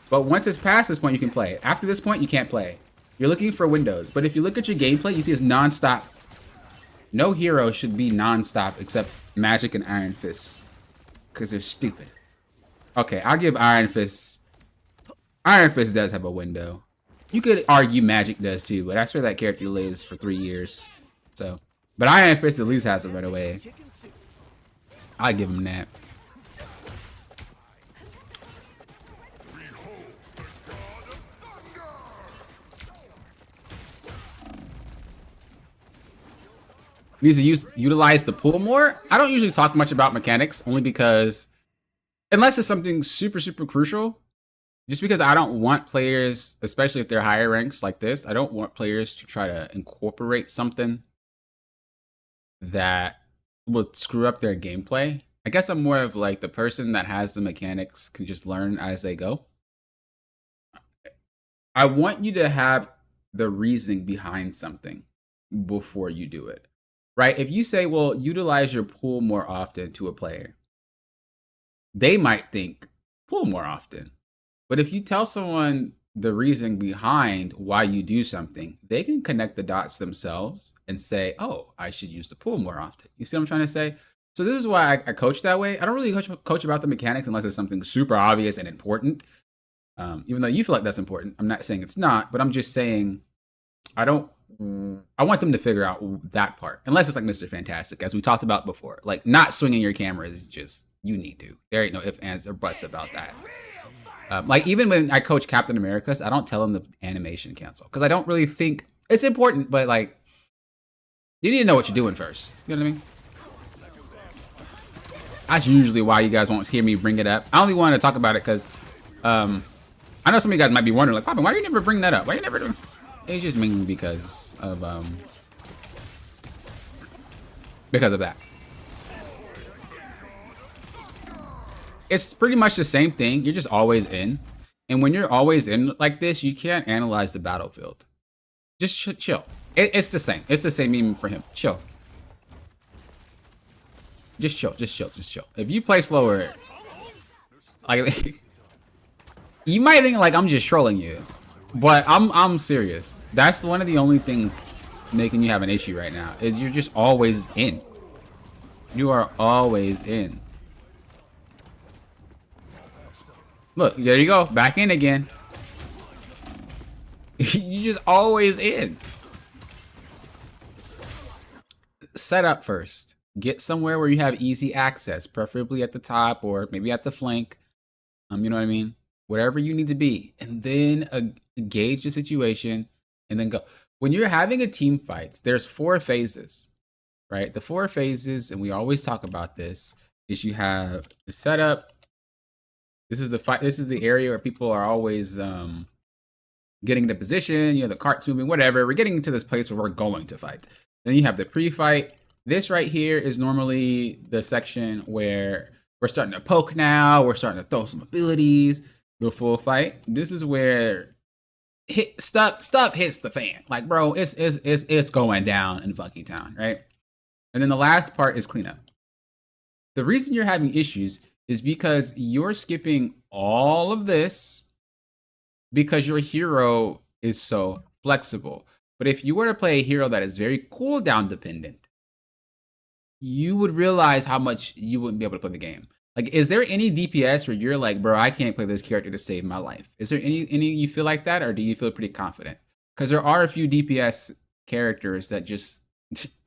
But once it's past this point, you can play. After this point, you can't play. You're looking for windows. But if you look at your gameplay, you see it's non-stop. No hero should be non-stop except Magic and Iron Fist. Because they're stupid. Okay, I'll give Iron Fist. Iron Fist does have a window. You could argue Magic does too, but that's where that character lives for 3 years. So, but Iron Fist at least has a runaway. I give him that. Needs to utilize the pool more. I don't usually talk much about mechanics, only because, unless it's something super crucial, just because I don't want players, especially if they're higher ranks like this, I don't want players to try to incorporate something that will screw up their gameplay. I guess I'm more of like the person that has the mechanics can just learn as they go. I want you to have the reasoning behind something before you do it. Right? If you say, well, utilize your pool more often to a player, they might think pool more often. But if you tell someone the reason behind why you do something, they can connect the dots themselves and say, oh, I should use the pool more often. You see what I'm trying to say? So this is why I coach that way. I don't really coach about the mechanics unless it's something super obvious and important. Even though you feel like that's important. I'm not saying it's not, but I'm just saying I want them to figure out that part. Unless it's like Mr. Fantastic, as we talked about before. Like, not swinging your camera is just, you need to. There ain't no ifs, ands, or buts about that. Like, even when I coach Captain America's, I don't tell him the animation cancel. Because I don't really think, it's important, but like, you need to know what you're doing first. You know what I mean? That's usually why you guys won't hear me bring it up. I only wanted to talk about it because I know some of you guys might be wondering, like, Papa, why do you never bring that up? Why you never do? It's just mainly because of that. It's pretty much the same thing. You're just always in. And when you're always in like this, you can't analyze the battlefield. Just chill. It's the same. It's the same even for him. Chill. Just chill. If you play slower, like, you might think like I'm just trolling you. But I'm serious. That's one of the only things making you have an issue right now, is you're just always in. You are always in. Look, there you go. Back in again. You just always in. Set up first. Get somewhere where you have easy access, preferably at the top or maybe at the flank. You know what I mean? Wherever you need to be. And then gauge the situation and then go. When you're having a team fight, there's 4 phases, right? The 4 phases, and we always talk about this, is you have the setup. This is the fight. This is the area where people are always getting the position, you know, the cart's moving, whatever. We're getting to this place where we're going to fight. Then you have the pre-fight. This right here is normally the section where we're starting to poke now. We're starting to throw some abilities. The full fight. This is where stuff hits the fan. Like, bro, it's going down in Funky Town, right? And then the last part is cleanup. The reason you're having issues is because you're skipping all of this because your hero is so flexible. But if you were to play a hero that is very cooldown dependent, you would realize how much you wouldn't be able to play the game. Like, is there any DPS where you're like, bro, I can't play this character to save my life? Is there any you feel like that, or do you feel pretty confident? Because there are a few DPS characters that just,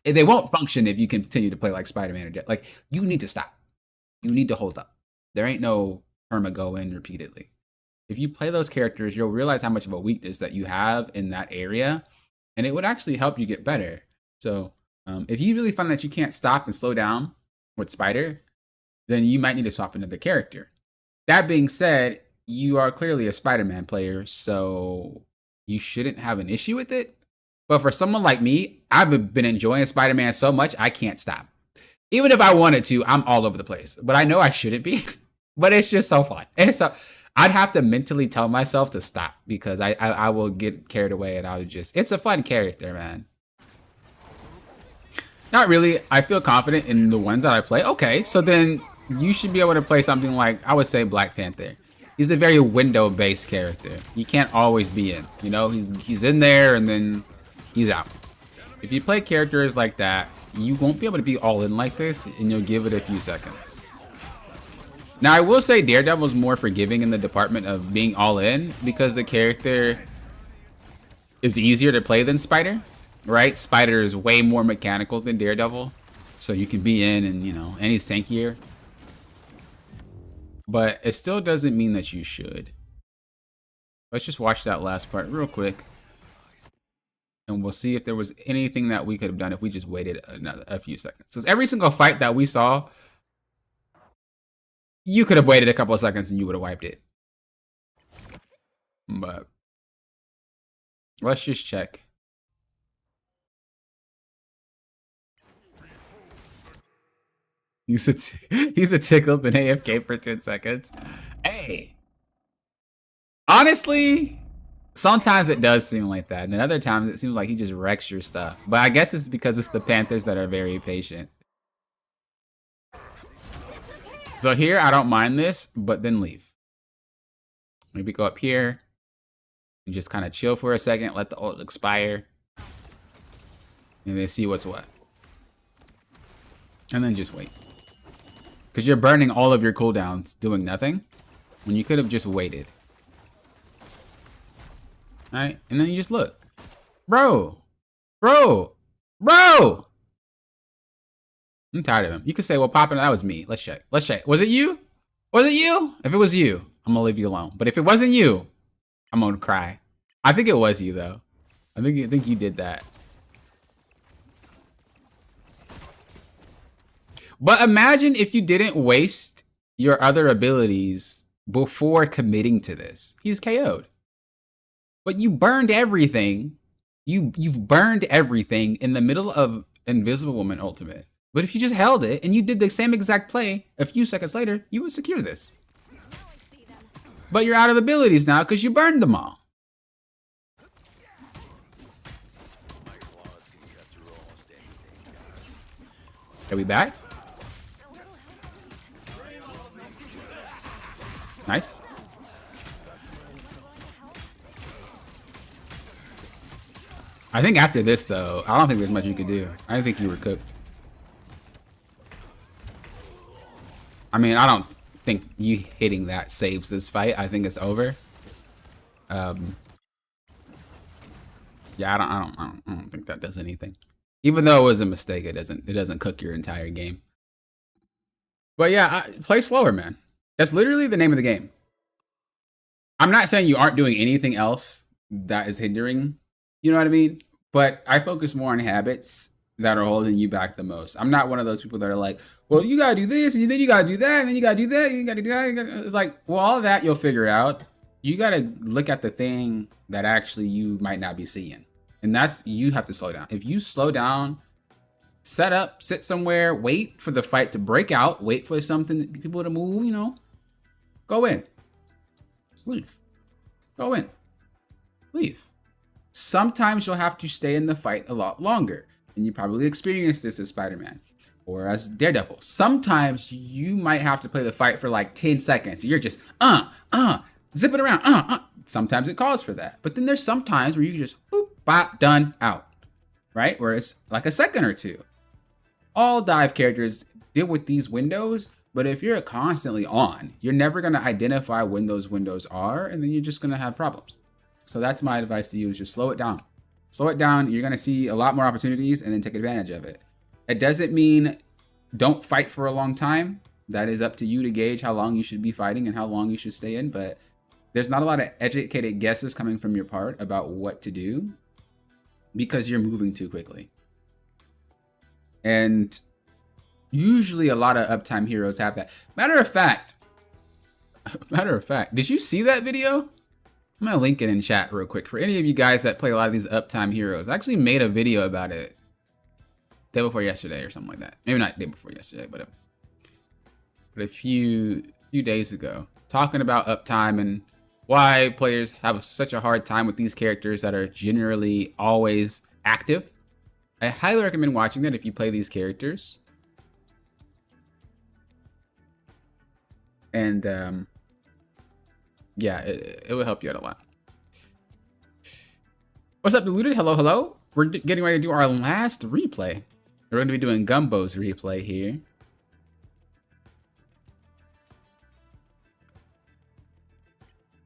they won't function if you continue to play like Spider-Man or Jet. Like, you need to stop. You need to hold up. There ain't no perma go in repeatedly. If you play those characters, you'll realize how much of a weakness that you have in that area, and it would actually help you get better. So If you really find that you can't stop and slow down with Spider, then you might need to swap another character. That being said, you are clearly a Spider-Man player, so you shouldn't have an issue with it. But for someone like me, I've been enjoying Spider-Man so much, I can't stop. Even if I wanted to, I'm all over the place. But I know I shouldn't be. But it's just so fun. And so I'd have to mentally tell myself to stop because I will get carried away and I would just, it's a fun character, man. Not really. I feel confident in the ones that I play. Okay, so then you should be able to play something like, I would say Black Panther. He's a very window-based character. He can't always be in. You know, he's in there and then he's out. If you play characters like that, you won't be able to be all in like this and you'll give it a few seconds. Now, I will say Daredevil's more forgiving in the department of being all in because the character is easier to play than Spider, right? Spider is way more mechanical than Daredevil, so you can be in and, you know, and he's tankier. But it still doesn't mean that you should. Let's just watch that last part real quick. And we'll see if there was anything that we could have done if we just waited a few seconds. Because every single fight that we saw, you could have waited a couple of seconds and you would have wiped it. But let's just check. He's a tickle been AFK for 10 seconds. Hey, honestly, sometimes it does seem like that, and then other times it seems like he just wrecks your stuff. But I guess it's because it's the Panthers that are very patient. So here, I don't mind this, but then leave. Maybe go up here and just kind of chill for a second, let the ult expire, and then see what's what. And then just wait. Because you're burning all of your cooldowns doing nothing when you could have just waited. Alright, and then you just look. Bro! I'm tired of him. You could say, well, Poppin', that was me. Let's check. Was it you? Was it you? If it was you, I'm gonna leave you alone. But if it wasn't you, I'm gonna cry. I think it was you, though. I think you did that. But imagine if you didn't waste your other abilities before committing to this. He's KO'd. But you burned everything. You've burned everything in the middle of Invisible Woman Ultimate. But if you just held it and you did the same exact play a few seconds later, you would secure this. But you're out of abilities now because you burned them all. Are we back? Nice. I think after this, though, I don't think there's much you could do. I think you were cooked. I mean, I don't think you hitting that saves this fight. I think it's over. Yeah, I don't think that does anything. Even though it was a mistake, it doesn't cook your entire game. But yeah, play slower, man. That's literally the name of the game. I'm not saying you aren't doing anything else that is hindering, you know what I mean? But I focus more on habits that are holding you back the most. I'm not one of those people that are like, well, you gotta do this, and then you gotta do that, and then you gotta do that, and you gotta do that. It's like, well, all that you'll figure out. You gotta look at the thing that actually you might not be seeing. And that's, you have to slow down. If you slow down, set up, sit somewhere, wait for the fight to break out, wait for people to move, you know, go in, leave, go in, leave. Sometimes you'll have to stay in the fight a lot longer, and you probably experienced this as Spider-Man or as Daredevil. Sometimes you might have to play the fight for like 10 seconds. You're just, zipping around, Sometimes it calls for that. But then there's some times where you just, boop, bop, done, out, right? Where it's like a second or two. All dive characters deal with these windows, but if you're constantly on, you're never going to identify when those windows are, and then you're just going to have problems. So that's my advice to you, is just slow it down. Slow it down. You're going to see a lot more opportunities and then take advantage of it. It doesn't mean don't fight for a long time. That is up to you to gauge how long you should be fighting and how long you should stay in, but there's not a lot of educated guesses coming from your part about what to do because you're moving too quickly. And usually a lot of uptime heroes have that. Matter of fact, did you see that video? I'm gonna link it in chat real quick for any of you guys that play a lot of these uptime heroes. I actually made a video about it day before yesterday or something like that. Maybe not day before yesterday, but a few days ago, talking about uptime and why players have such a hard time with these characters that are generally always active. I highly recommend watching that if you play these characters. And yeah, it will help you out a lot. What's up, Deluded? Hello, hello. We're getting ready to do our last replay. We're going to be doing Gumbo's replay here.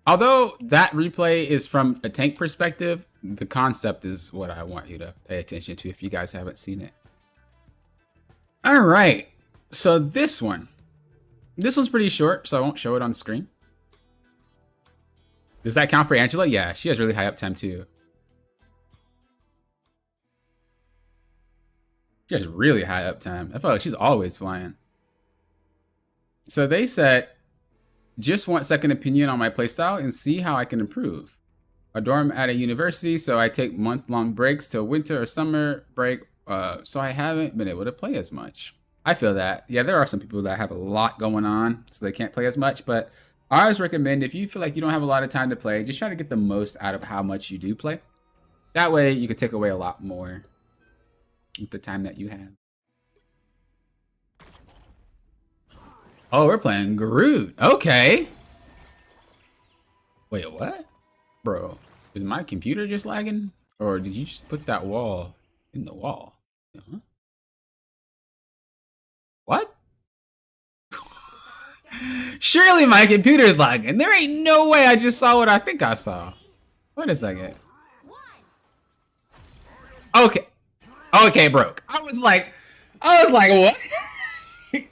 Although that replay is from a tank perspective, the concept is what I want you to pay attention to if you guys haven't seen it. All right. So this one's pretty short, so I won't show it on screen. Does that count for Angela? Yeah, she has really high uptime too. She has really high uptime. I feel like she's always flying. So they said, just want second opinion on my playstyle and see how I can improve. I dorm at a university, so I take month-long breaks till winter or summer break, so I haven't been able to play as much. I feel that. Yeah, there are some people that have a lot going on, so they can't play as much, but I always recommend if you feel like you don't have a lot of time to play, just try to get the most out of how much you do play. That way you can take away a lot more with the time that you have. Oh, we're playing Groot. Okay. Wait, what? Bro, is my computer just lagging? Or did you just put that wall in the wall? Huh? What? Surely my computer's lagging. There ain't no way I just saw what I think I saw. Wait a second. Okay. Okay, broke. I was like, what?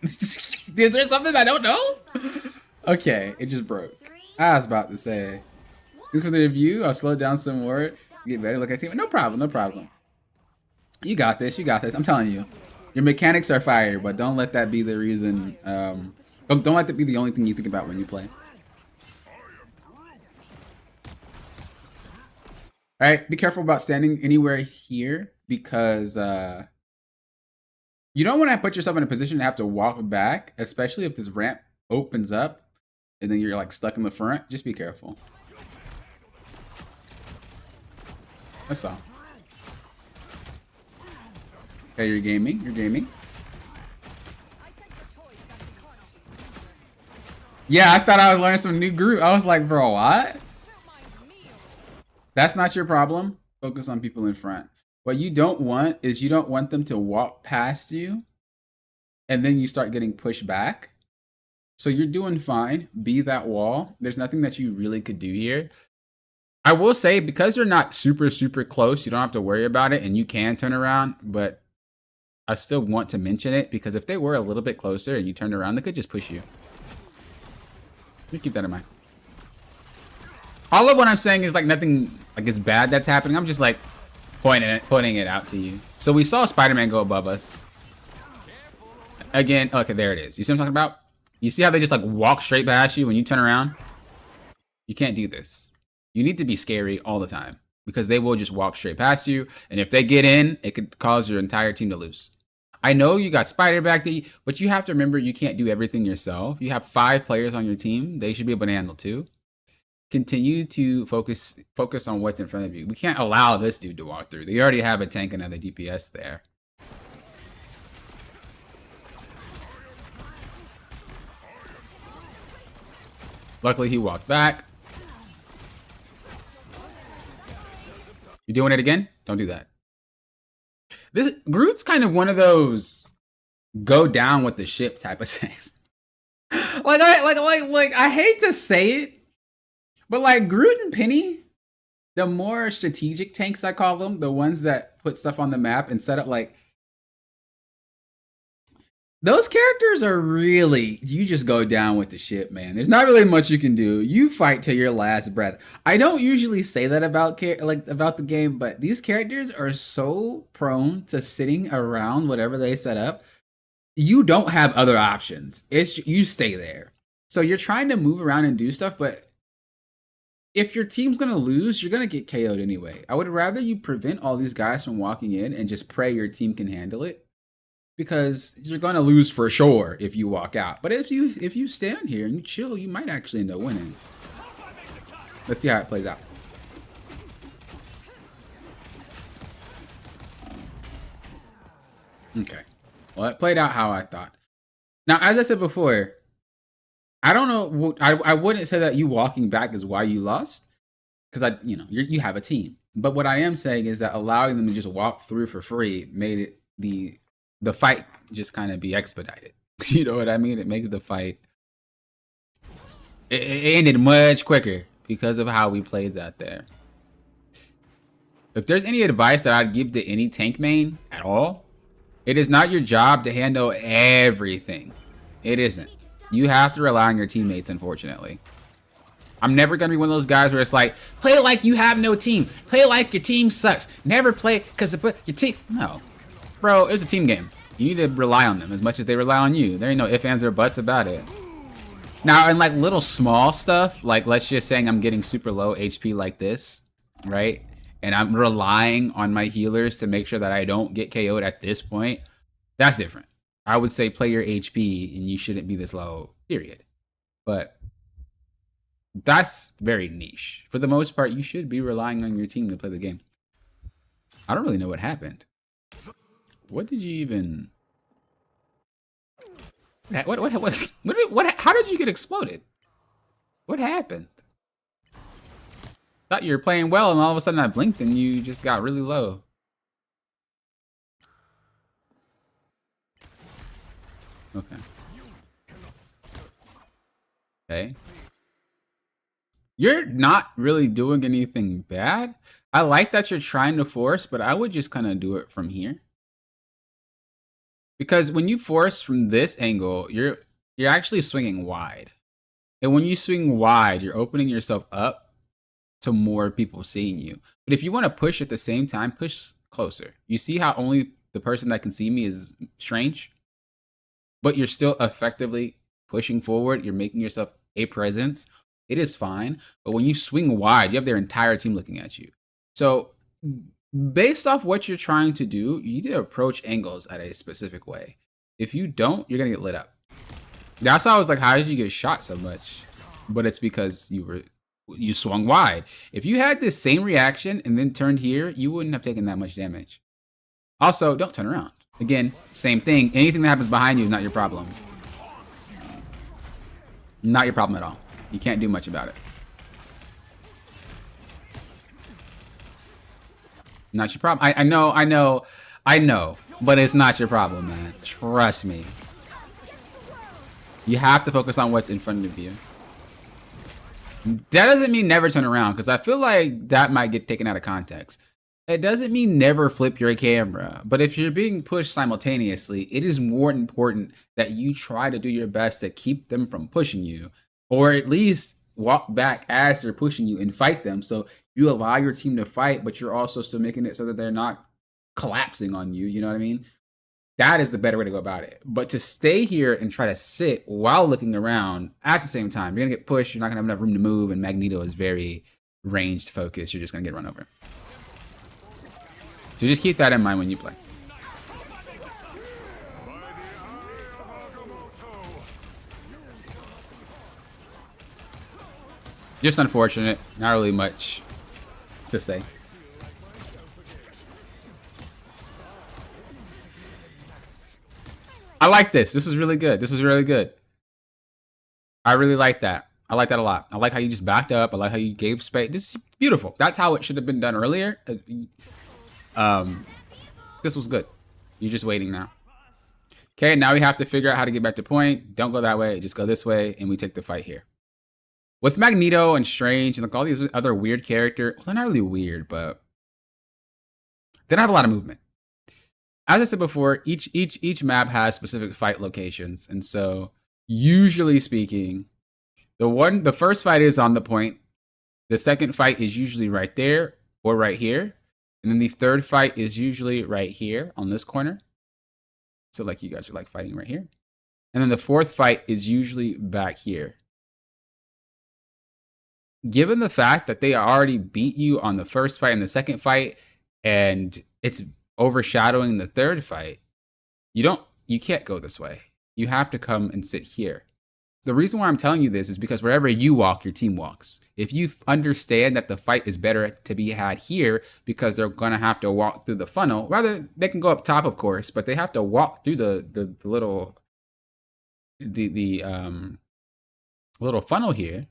Is there something I don't know? Okay, it just broke. I was about to say. Thanks for the review. I'll slow down some more. Get better. Look at team. No problem. No problem. You got this. You got this. I'm telling you. Your mechanics are fire, but don't let that be the reason. Don't let that be the only thing you think about when you play. All right. Be careful about standing anywhere here because you don't want to put yourself in a position to have to walk back, especially if this ramp opens up and then you're like stuck in the front. Just be careful. That's all. Okay, you're gaming. You're gaming. Yeah, I thought I was learning some new Groot. I was like, bro, what? That's not your problem. Focus on people in front. What you don't want is you don't want them to walk past you and then you start getting pushed back. So you're doing fine. Be that wall. There's nothing that you really could do here. I will say, because you're not super, super close, you don't have to worry about it and you can turn around, but I still want to mention it because if they were a little bit closer and you turned around, they could just push you. You keep that in mind. All of what I'm saying is like nothing like is bad that's happening. I'm just like pointing it out to you. So we saw Spider-Man go above us. Again, okay, there it is. You see what I'm talking about? You see how they just like walk straight past you when you turn around? You can't do this. You need to be scary all the time because they will just walk straight past you. And if they get in, it could cause your entire team to lose. I know you got Spider back there, but you have to remember you can't do everything yourself. You have 5 players on your team. They should be able to handle 2. Continue to focus on what's in front of you. We can't allow this dude to walk through. They already have a tank and another DPS there. Luckily, he walked back. You doing it again? Don't do that. This Groot's kind of one of those go down with the ship type of things. like I hate to say it, but like Groot and Penny, the more strategic tanks I call them, the ones that put stuff on the map and set up like those characters are really, you just go down with the ship, man. There's not really much you can do. You fight till your last breath. I don't usually say that about about the game, but these characters are so prone to sitting around whatever they set up. You don't have other options. It's you stay there. So you're trying to move around and do stuff, but if your team's gonna lose, you're gonna get KO'd anyway. I would rather you prevent all these guys from walking in and just pray your team can handle it, because you're gonna lose for sure if you walk out. But if you stand here and you chill, you might actually end up winning. Let's see how it plays out. Okay. Well, it played out how I thought. Now, as I said before, I don't know. I wouldn't say that you walking back is why you lost, because you have a team. But what I am saying is that allowing them to just walk through for free made it the fight just kind of be expedited. You know what I mean? It made the fight. It ended much quicker because of how we played that there. If there's any advice that I'd give to any tank main at all, it is not your job to handle everything. It isn't. You have to rely on your teammates, unfortunately. I'm never going to be one of those guys where it's like, play like you have no team. Play like your team sucks. Never play because your team... No. Bro, it's a team game. You need to rely on them as much as they rely on you. There ain't no ifs, ands, or buts about it. Now, in like little small stuff, like let's just say I'm getting super low HP like this, right? And I'm relying on my healers to make sure that I don't get KO'd at this point. That's different. I would say play your HP and you shouldn't be this low, period. But that's very niche. For the most part, you should be relying on your team to play the game. I don't really know what happened. What did you even... What, how did you get exploded? What happened? Thought you were playing well and all of a sudden I blinked and you just got really low. Okay. Okay. You're not really doing anything bad. I like that you're trying to force, but I would just kind of do it from here. Because when you force from this angle, you're actually swinging wide. And when you swing wide, you're opening yourself up to more people seeing you. But if you want to push at the same time, push closer. You see how only the person that can see me is Strange? But you're still effectively pushing forward. You're making yourself a presence. It is fine. But when you swing wide, you have their entire team looking at you. So based off what you're trying to do, you need to approach angles at a specific way. If you don't, you're going to get lit up. That's why I was like, how did you get shot so much? But it's because you swung wide. If you had this same reaction and then turned here, you wouldn't have taken that much damage. Also, don't turn around. Again, same thing. Anything that happens behind you is not your problem. Not your problem at all. You can't do much about it. Not your problem. I know, but it's not your problem, man. Trust me. You have to focus on what's in front of you. That doesn't mean never turn around, because I feel like that might get taken out of context. It doesn't mean never flip your camera, but if you're being pushed simultaneously, it is more important that you try to do your best to keep them from pushing you, or at least walk back as they're pushing you and fight them. So you allow your team to fight, but you're also still making it so that they're not collapsing on you. You know what I mean? That is the better way to go about it. But to stay here and try to sit while looking around at the same time, you're going to get pushed. You're not going to have enough room to move. And Magneto is very ranged focused. You're just going to get run over. So just keep that in mind when you play. Just unfortunate. Not really much to say. I like this. This was really good. This was really good. I really like that. I like that a lot. I like how you just backed up. I like how you gave space. This is beautiful. That's how it should have been done earlier. This was good. You're just waiting now. Okay, now we have to figure out how to get back to point. Don't go that way. Just go this way, and we take the fight here. With Magneto and Strange and like all these other weird characters, well, they're not really weird, but they don't have a lot of movement. as I said before, each map has specific fight locations, and so usually speaking, the first fight is on the point. The second fight is usually right there or right here, and then the third fight is usually right here on this corner. So like you guys are like fighting right here, and then the fourth fight is usually back here. Given the fact that they already beat you on the first fight and the second fight, and it's overshadowing the third fight, you can't go this way. You have to come and sit here. The reason why I'm telling you this is because wherever you walk, your team walks. If you understand that the fight is better to be had here because they're gonna have to walk through the funnel, rather they can go up top, of course, but they have to walk through the little little funnel here.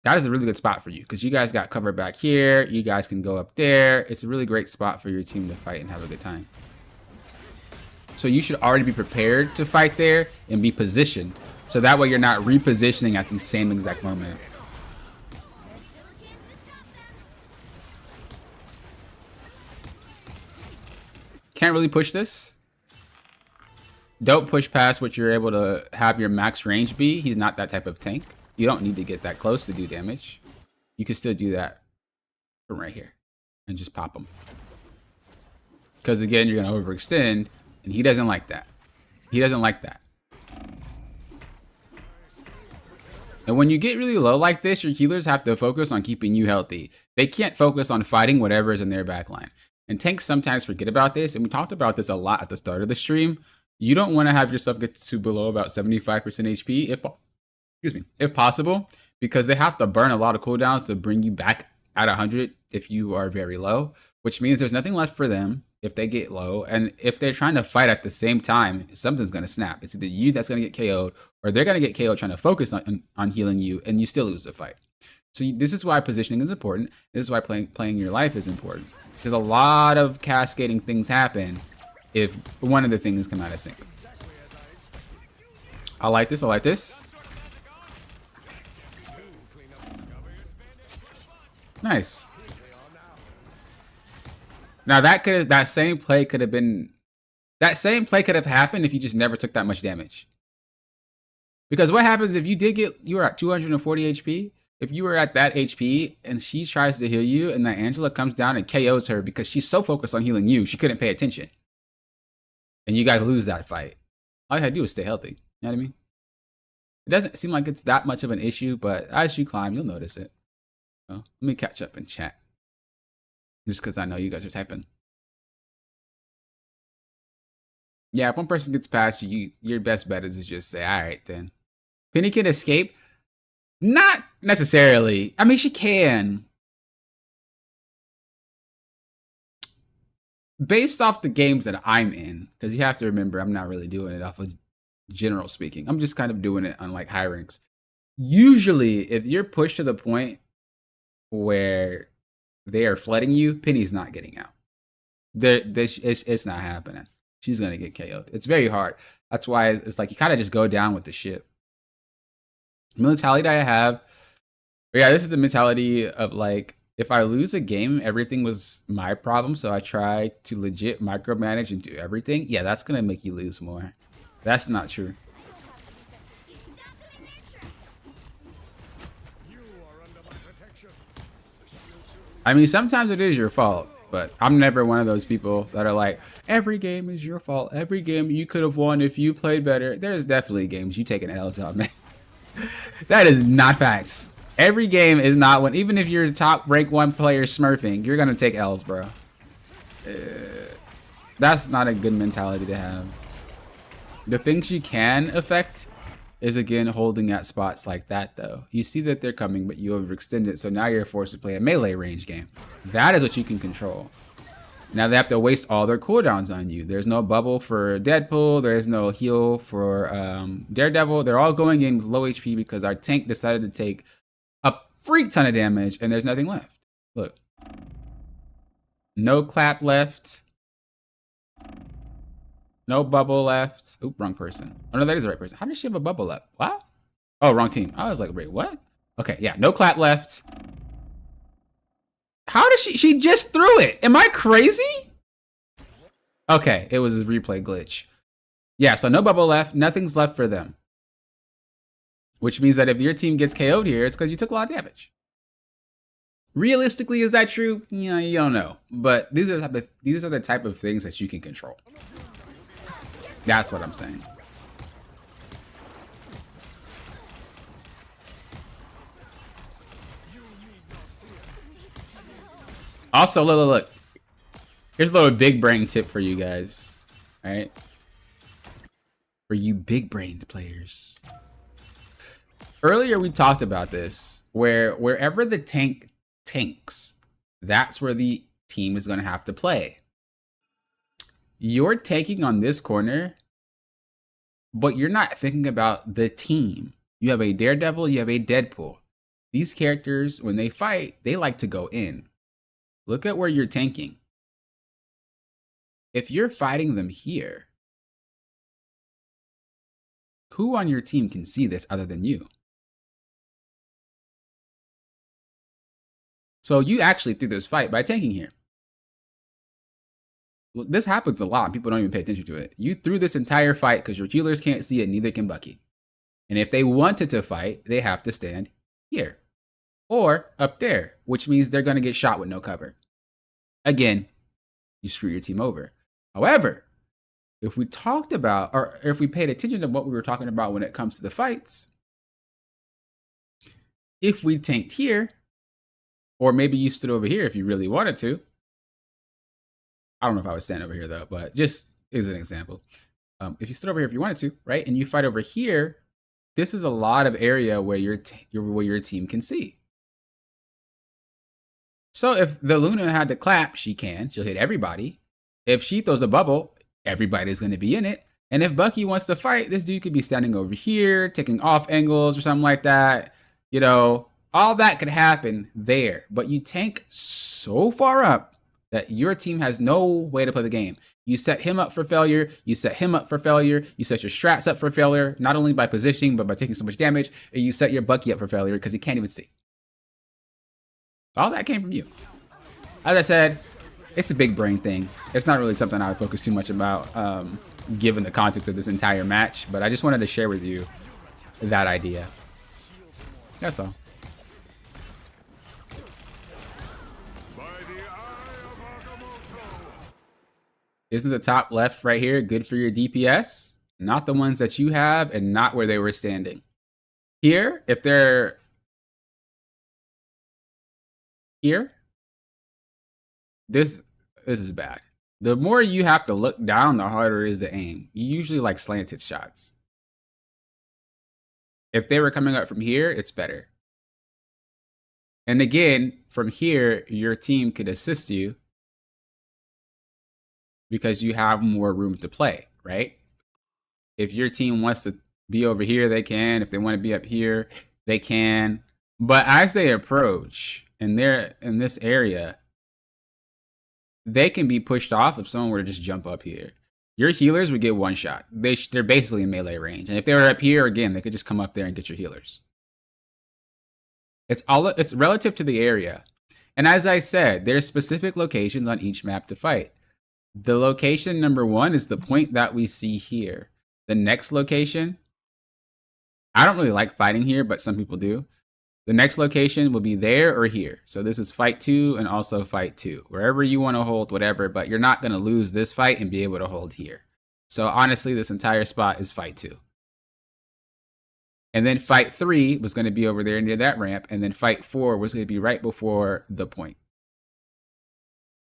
That is a really good spot for you because you guys got cover back here. You guys can go up there. It's a really great spot for your team to fight and have a good time. So you should already be prepared to fight there and be positioned. So that way you're not repositioning at the same exact moment. Can't really push this. Don't push past what you're able to have your max range be. He's not that type of tank. You don't need to get that close to do damage. You can still do that from right here and just pop him. Because again, you're going to overextend, and he doesn't like that. He doesn't like that. And when you get really low like this, your healers have to focus on keeping you healthy. They can't focus on fighting whatever is in their backline. And tanks sometimes forget about this, and we talked about this a lot at the start of the stream. You don't want to have yourself get to below about 75% HP if possible, because they have to burn a lot of cooldowns to bring you back at 100 if you are very low, which means there's nothing left for them if they get low. And if they're trying to fight at the same time, something's going to snap. It's either you that's going to get KO'd, or they're going to get KO'd trying to focus on healing you, and you still lose the fight. So this is why positioning is important. This is why playing your life is important. Because a lot of cascading things happen if one of the things come out of sync. I like this. I like this. Nice. Now that same play could have happened if you just never took that much damage. Because what happens if you were at 240 HP, if you were at that HP and she tries to heal you and that Angela comes down and KOs her because she's so focused on healing you, she couldn't pay attention. And you guys lose that fight. All you had to do is stay healthy. You know what I mean? It doesn't seem like it's that much of an issue, but as you climb, you'll notice it. So let me catch up in chat. Just because I know you guys are typing. Yeah, if one person gets past you, your best bet is to just say, all right, then. Penny can escape? Not necessarily. I mean, she can. Based off the games that I'm in, because you have to remember, I'm not really doing it off of general speaking. I'm just kind of doing it on like high ranks. Usually, if you're pushed to the point where they are flooding you, Penny's not getting out. It's not happening. She's going to get KO'd. It's very hard. That's why it's like you kind of just go down with the ship. The mentality that I have, yeah, this is the mentality of like, if I lose a game, everything was my problem, so I try to legit micromanage and do everything. Yeah, that's going to make you lose more. That's not true. I mean, sometimes it is your fault, but I'm never one of those people that are like, every game is your fault. Every game you could have won if you played better. There's definitely games you taking L's out, man. That is not facts. Every game is not one. Even if you're a top rank 1 player smurfing, you're going to take L's, bro. That's not a good mentality to have. The things you can affect is, again, holding at spots like that, though. You see that they're coming, but you overextend it, so now you're forced to play a melee range game. That is what you can control. Now they have to waste all their cooldowns on you. There's no bubble for Deadpool. There's no heal for Daredevil. They're all going in with low HP because our tank decided to take a freak ton of damage, and there's nothing left. Look. No clap left. No bubble left. Oop, wrong person. Oh, no, that is the right person. How does she have a bubble left? What? Oh, wrong team. I was like, wait, what? Okay, yeah, no clap left. How does she just threw it? Am I crazy? Okay, it was a replay glitch. Yeah, so no bubble left. Nothing's left for them. Which means that if your team gets KO'd here, it's because you took a lot of damage. Realistically, is that true? You know, you don't know. But these are the type of things that you can control. That's what I'm saying. Also, look. Here's a little big brain tip for you guys. All right? For you big brained players. Earlier, we talked about this, where wherever the tank tanks, that's where the team is going to have to play. You're taking on this corner, but you're not thinking about the team. You have a Daredevil, you have a Deadpool. These characters, when they fight, they like to go in. Look at where you're tanking. If you're fighting them here, who on your team can see this other than you? So you actually threw this fight by tanking here. This happens a lot. People don't even pay attention to it. You threw this entire fight because your healers can't see it, neither can Bucky. And if they wanted to fight, they have to stand here or up there, which means they're going to get shot with no cover. Again, you screw your team over. However, if we talked about, or if we paid attention to what we were talking about when it comes to the fights, if we tanked here, or maybe you stood over here if you really wanted to. I don't know if I would stand over here though, but just as an example. If you stood over here if you wanted to, right, and you fight over here, this is a lot of area where your team can see. So if the Luna had to clap, she can. She'll hit everybody. If she throws a bubble, everybody's going to be in it. And if Bucky wants to fight, this dude could be standing over here, taking off angles or something like that. You know, all that could happen there. But you tank so far up that your team has no way to play the game. You set him up for failure. You set him up for failure. You set your strats up for failure, not only by positioning, but by taking so much damage. And you set your Bucky up for failure because he can't even see. All that came from you. As I said, it's a big brain thing. It's not really something I would focus too much about, given the context of this entire match. But I just wanted to share with you that idea. That's all. Isn't the top left right here good for your DPS? Not the ones that you have and not where they were standing. Here, if they're here, this is bad. The more you have to look down, the harder it is to aim. You usually like slanted shots. If they were coming up from here, it's better. And again, from here, your team could assist you because you have more room to play, right? If your team wants to be over here, they can. If they want to be up here, they can. But as they approach and they're in this area, they can be pushed off if someone were to just jump up here. Your healers would get one shot. They're basically in melee range. And if they were up here, again, they could just come up there and get your healers. It's relative to the area. And as I said, there's specific locations on each map to fight. The location number 1 is the point that we see here. The next location, I don't really like fighting here, but some people do. The next location will be there or here. So this is fight 2 and also fight 2. Wherever you want to hold, whatever, but you're not going to lose this fight and be able to hold here. So honestly, this entire spot is fight 2. And then fight 3 was going to be over there near that ramp. And then fight 4 was going to be right before the point.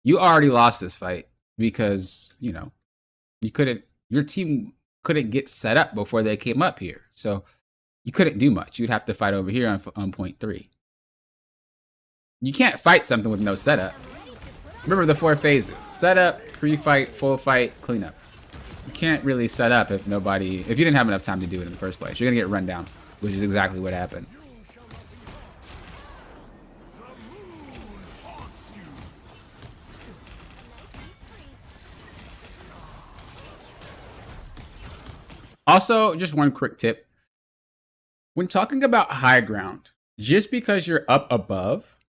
You already lost this fight because, you know, your team couldn't get set up before they came up here. So you couldn't do much. You'd have to fight over here on point 3. You can't fight something with no setup. Remember the 4 phases: setup, pre-fight, full fight, cleanup. You can't really set up if you didn't have enough time to do it in the first place. You're gonna get run down, which is exactly what happened. Also, just one quick tip. When talking about high ground, just because you're up above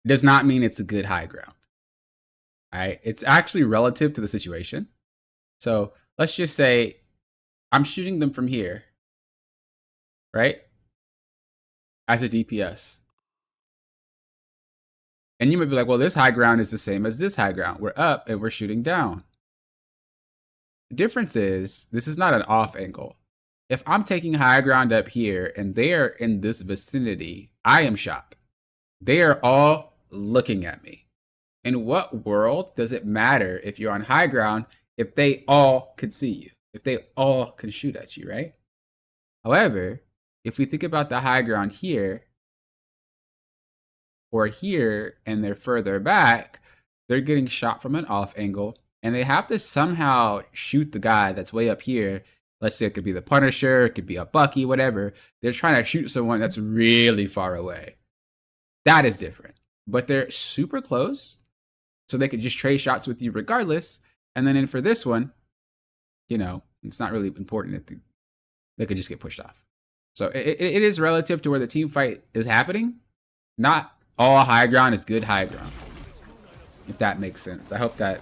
does not mean it's a good high ground. right? It's actually relative to the situation. So let's just say I'm shooting them from here, right? As a DPS. And you might be like, well, this high ground is the same as this high ground. We're up and we're shooting down. The difference is this is not an off angle. If I'm taking high ground up here and they are in this vicinity, I am shot. They are all looking at me. In what world does it matter if you're on high ground if they all can see you, if they all can shoot at you, right? However, if we think about the high ground here or here and they're further back, they're getting shot from an off angle and they have to somehow shoot the guy that's way up here. Let's say it could be the Punisher, it could be a Bucky, whatever. They're trying to shoot someone that's really far away. That is different. But they're super close, so they could just trade shots with you regardless. And then for this one, you know, it's not really important if they could just get pushed off. So it is relative to where the team fight is happening. Not all high ground is good high ground, if that makes sense. I hope that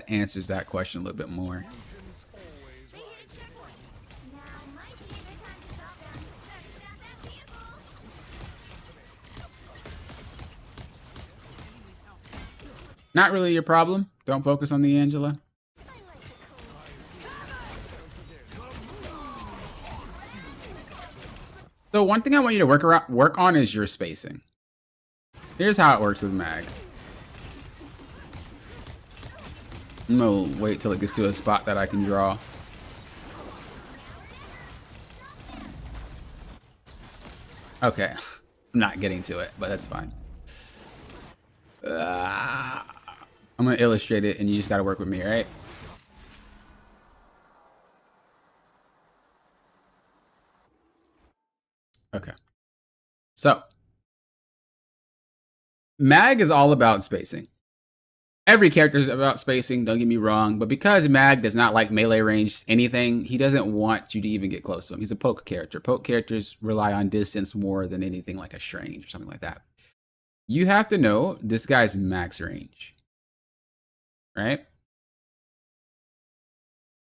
answers that question a little bit more. They hit a checkpoint. Now might be a good time to stop them. Better stop that vehicle. Not really your problem. Don't focus on the Angela. I like the cold. So one thing I want you to work on is your spacing. Here's how it works with Mag. I'm gonna wait till it gets to a spot that I can draw. Okay, I'm not getting to it, but that's fine. I'm gonna illustrate it, and you just gotta work with me, all right? Okay. So, Mag is all about spacing. Every character is about spacing, don't get me wrong, but because Mag does not like melee range anything, he doesn't want you to even get close to him. He's a poke character. Poke characters rely on distance more than anything like a strange or something like that. You have to know this guy's max range, right?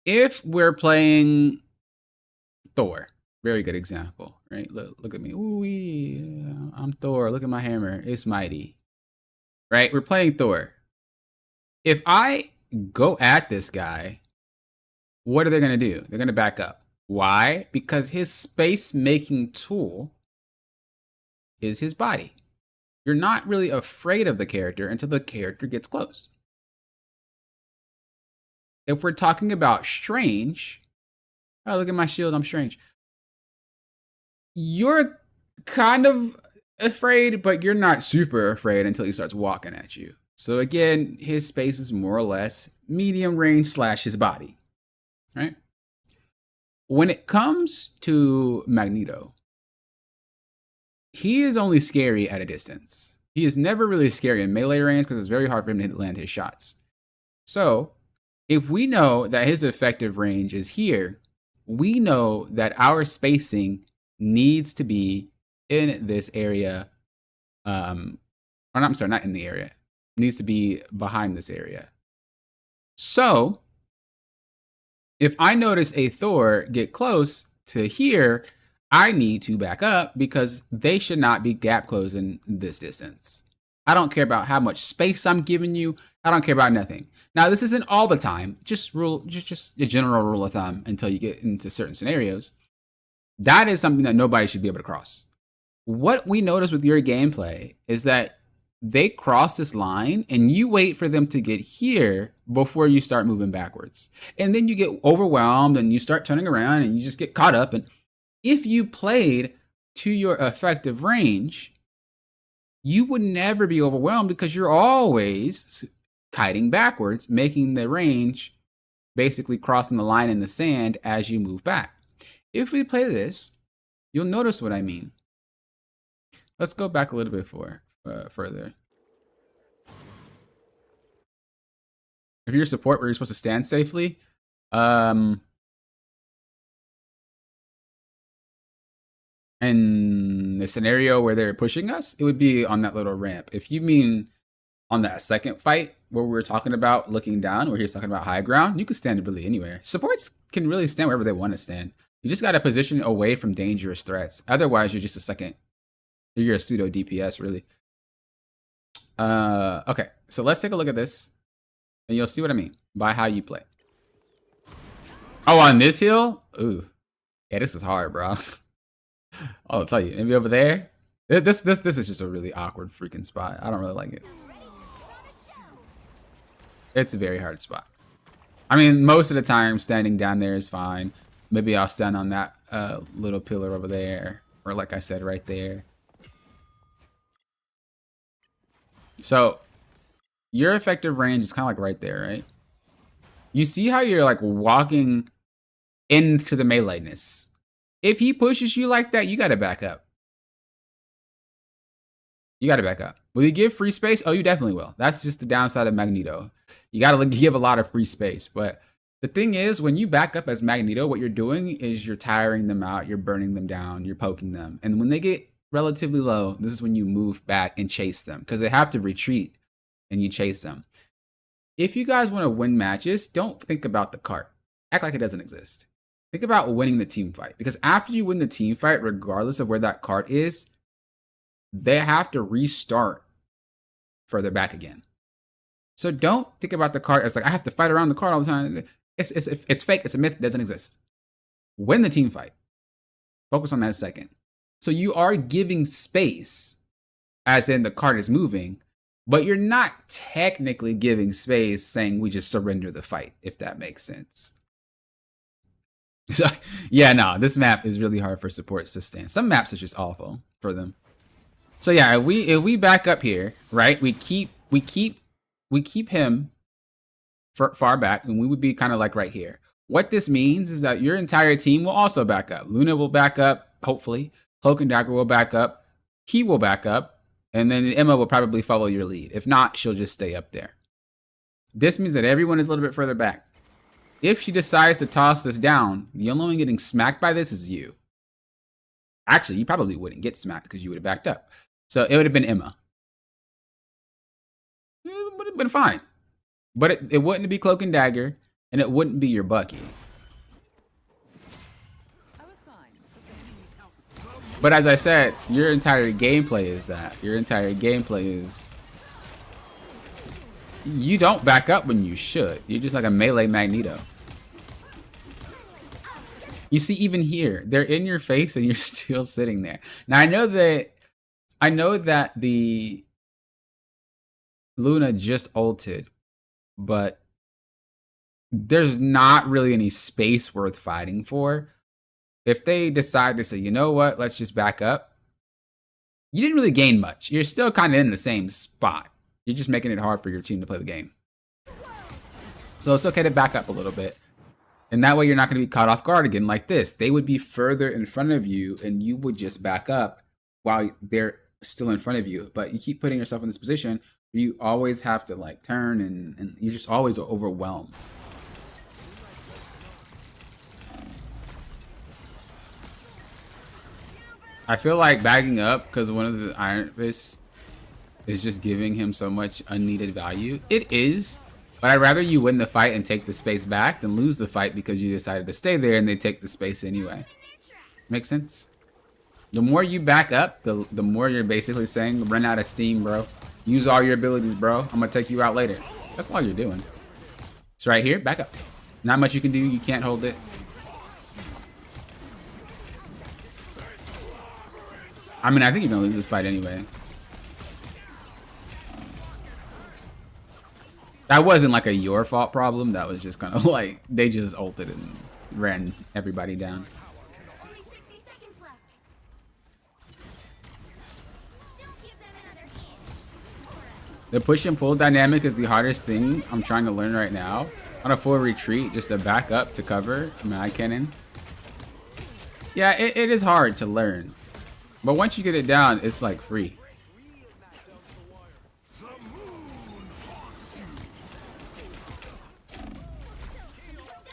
If we're playing Thor, very good example, right? Look at me. Ooh, I'm Thor. Look at my hammer. It's mighty, right? We're playing Thor. If I go at this guy, what are they going to do? They're going to back up. Why? Because his space-making tool is his body. You're not really afraid of the character until the character gets close. If we're talking about Strange, oh, look at my shield, I'm Strange. You're kind of afraid, but you're not super afraid until he starts walking at you. So again, his space is more or less medium range / his body, right? When it comes to Magneto, he is only scary at a distance. He is never really scary in melee range because it's very hard for him to land his shots. So if we know that his effective range is here, we know that our spacing needs to be in this area. I'm sorry, not in the area. It needs to be behind this area. So if I notice a Thor get close to here, I need to back up because they should not be gap closing this distance. I don't care about how much space I'm giving you. I don't care about nothing. Now, this isn't all the time, just a general rule of thumb until you get into certain scenarios. That is something that nobody should be able to cross. What we notice with your gameplay is that they cross this line and you wait for them to get here before you start moving backwards. And then you get overwhelmed and you start turning around and you just get caught up. And if you played to your effective range, you would never be overwhelmed because you're always kiting backwards, making the range basically crossing the line in the sand as you move back. If we play this, you'll notice what I mean. Let's go back a little bit further. If you're support where you're supposed to stand safely, in the scenario where they're pushing us, it would be on that little ramp. If you mean on that second fight where we were talking about looking down, where he was talking about high ground, you can stand really anywhere. Supports can really stand wherever they want to stand. You just got to position away from dangerous threats. Otherwise, you're just a second. You're a pseudo DPS, really. Okay, so let's take a look at this, and you'll see what I mean by how you play. Oh, on this hill? Ooh. Yeah, this is hard, bro. I'll tell you. Maybe over there. This is just a really awkward freaking spot. I don't really like it. It's a very hard spot. I mean, most of the time, standing down there is fine. Maybe I'll stand on that little pillar over there. Or like I said, right there. So, your effective range is kind of like right there, right? You see how you're like walking into the meleeness. If he pushes you like that, you got to back up. You got to back up. Will you give free space? Oh, you definitely will. That's just the downside of Magneto. You got to give a lot of free space. But the thing is, when you back up as Magneto, what you're doing is you're tiring them out. You're burning them down. You're poking them. And when they get relatively low, this is when you move back and chase them. Because they have to retreat and you chase them. If you guys want to win matches, don't think about the cart. Act like it doesn't exist. Think about winning the team fight. Because after you win the team fight, regardless of where that cart is, they have to restart further back again. So don't think about the cart as like, I have to fight around the cart all the time. It's fake. It's a myth. It doesn't exist. Win the team fight. Focus on that second. So you are giving space, as in the cart is moving, but you're not technically giving space saying we just surrender the fight, if that makes sense. So, yeah, no, this map is really hard for supports to stand. Some maps are just awful for them. So yeah, if we back up here, right? We keep him far back, and we would be kind of like right here. What this means is that your entire team will also back up. Luna will back up, hopefully. Cloak and Dagger will back up. He will back up, and then Emma will probably follow your lead. If not, she'll just stay up there. This means that everyone is a little bit further back. If she decides to toss this down, the only one getting smacked by this is you. Actually, you probably wouldn't get smacked because you would have backed up. So it would have been Emma. It would have been fine. But it wouldn't be Cloak and Dagger, and it wouldn't be your Bucky. I was fine. But as I said, your entire gameplay is that. Your entire gameplay is... You don't back up when you should. You're just like a melee Magneto. You see, even here, they're in your face and you're still sitting there. Now, I know that the Luna just ulted, but there's not really any space worth fighting for. If they decide to say, you know what, let's just back up, you didn't really gain much. You're still kind of in the same spot. You're just making it hard for your team to play the game. So it's okay to back up a little bit. And that way you're not going to be caught off guard again like this. They would be further in front of you and you would just back up while they're still in front of you. But you keep putting yourself in this position where you always have to like turn and you're just always overwhelmed. I feel like backing up because one of the Iron Fists is just giving him so much unneeded value. It is. But I'd rather you win the fight and take the space back than lose the fight because you decided to stay there and they take the space anyway. Make sense? The more you back up, the more you're basically saying, run out of steam, bro. Use all your abilities, bro. I'm going to take you out later. That's all you're doing. So right here, back up. Not much you can do. You can't hold it. I mean, I think you're going to lose this fight anyway. That wasn't like a your fault problem. That was just kind of like they just ulted and ran everybody down. Only 60 seconds left. Don't give them another inch. The push and pull dynamic is the hardest thing I'm trying to learn right now. On a full retreat, just to back up to cover Mad Cannon. Yeah, it is hard to learn. But once you get it down, it's like free.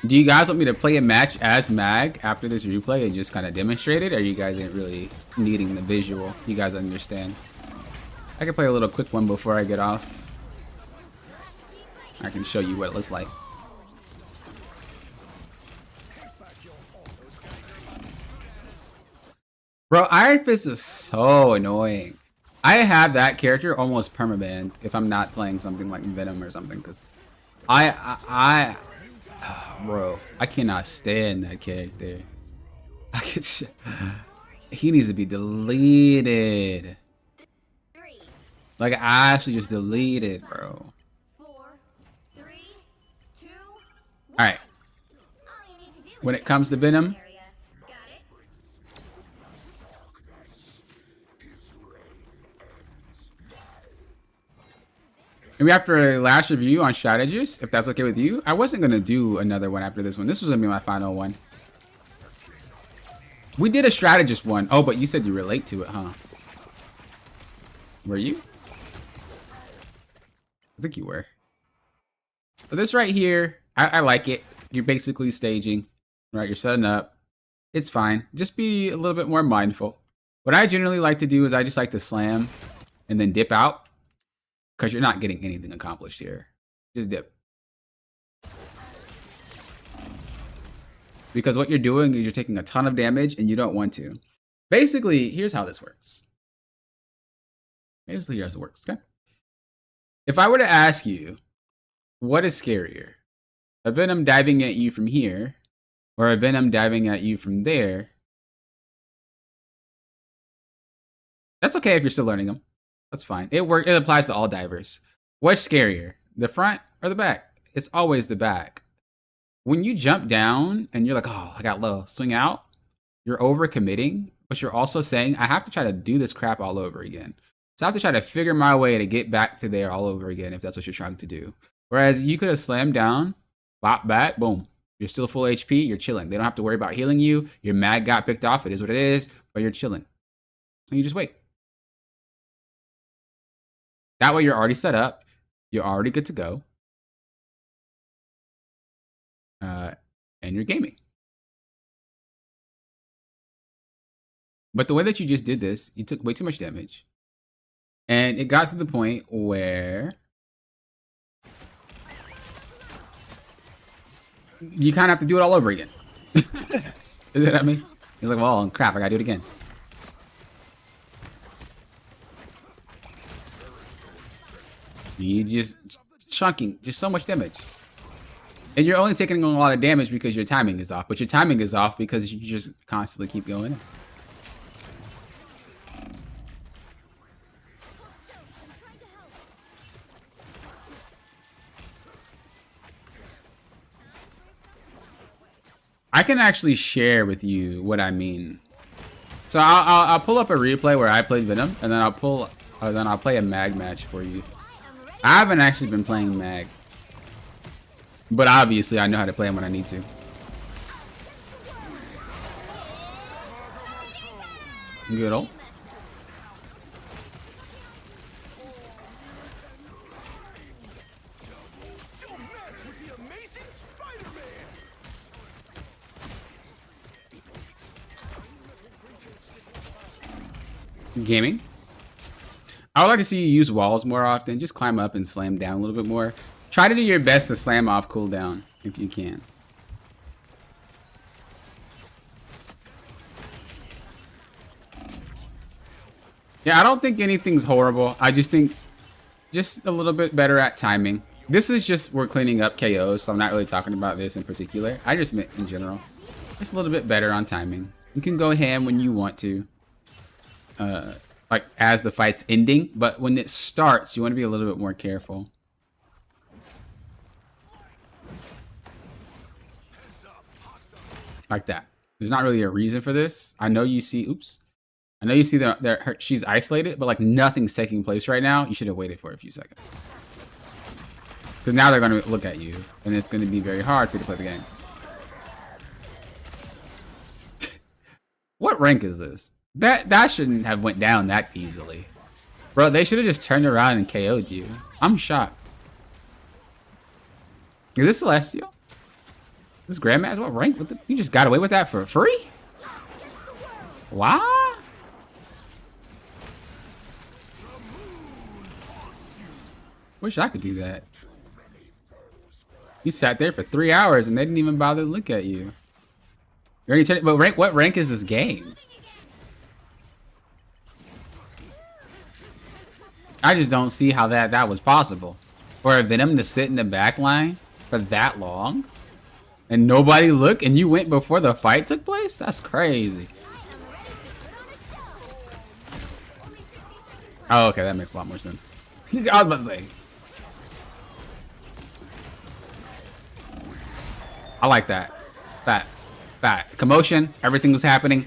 Do you guys want me to play a match as Mag after this replay and just kind of demonstrate it? Or you guys ain't really needing the visual? You guys understand? I can play a little quick one before I get off. I can show you what it looks like. Bro, Iron Fist is so annoying. I have that character almost permabanned if I'm not playing something like Venom or something, because bro, I cannot stand that character. He needs to be deleted. 3, Like, I actually just deleted, bro. 4, 3, 2. All right. All you need to do When is it comes to Venom, area. Got it? maybe after a last review on strategists, if that's okay with you, I wasn't gonna do another one after this one. This was gonna be my final one. We did a strategist one. Oh, but you said you relate to it, huh? Were you? I think you were. So this right here, I like it. You're basically staging, right? You're setting up. It's fine. Just be a little bit more mindful. What I generally like to do is I just like to slam and then dip out, because you're not getting anything accomplished here. Just dip. Because what you're doing is you're taking a ton of damage and you don't want to. Basically, here's how this works. Basically, here's how it works, okay? If I were to ask you, what is scarier? A Venom diving at you from here, or a Venom diving at you from there? That's okay if you're still learning them. That's fine. It applies to all divers. What's scarier, the front or the back? It's always the back. When you jump down and you're like, oh, I got low, swing out, you're overcommitting, but you're also saying, I have to try to do this crap all over again. So I have to try to figure my way to get back to there all over again if that's what you're trying to do. Whereas you could have slammed down, bop back, boom. You're still full HP, you're chilling. They don't have to worry about healing you. Your mag got picked off, it is what it is, but you're chilling. And you just wait. That way you're already set up. You're already good to go. And you're gaming. But the way that you just did this, you took way too much damage. And it got to the point where you kind of have to do it all over again. You know what I mean? You're like, well, crap, I gotta do it again. You just chunking, just so much damage. And you're only taking a lot of damage because your timing is off. But your timing is off because you just constantly keep going. I can actually share with you what I mean. So I'll pull up a replay where I played Venom, and then I'll play a mag match for you. I haven't actually been playing mag, but obviously I know how to play them when I need to. Good ult. Don't mess with the amazing Spider-Man! Gaming. I would like to see you use walls more often. Just climb up and slam down a little bit more. Try to do your best to slam off cooldown if you can. Yeah, I don't think anything's horrible. I just think just a little bit better at timing. This is just, we're cleaning up KOs, so I'm not really talking about this in particular. I just meant in general. Just a little bit better on timing. You can go ham when you want to. Like as the fight's ending, but when it starts, you want to be a little bit more careful. Like that. There's not really a reason for this. I know you see, oops. I know you see that she's isolated, but like nothing's taking place right now. You should have waited for a few seconds. Because now they're going to look at you, and it's going to be very hard for you to play the game. What rank is this? That shouldn't have went down that easily. Bro, they should have just turned around and KO'd you. I'm shocked. Is this Celestial? This Grandmaster, what rank? You just got away with that for free? Wow. Wish I could do that. You sat there for 3 hours and they didn't even bother to look at you. You're already turning, but what rank is this game? I just don't see how that was possible. For a Venom to sit in the back line for that long and nobody look, and you went before the fight took place? That's crazy. Oh, okay, that makes a lot more sense. I was about to say. I like that. That commotion, everything was happening.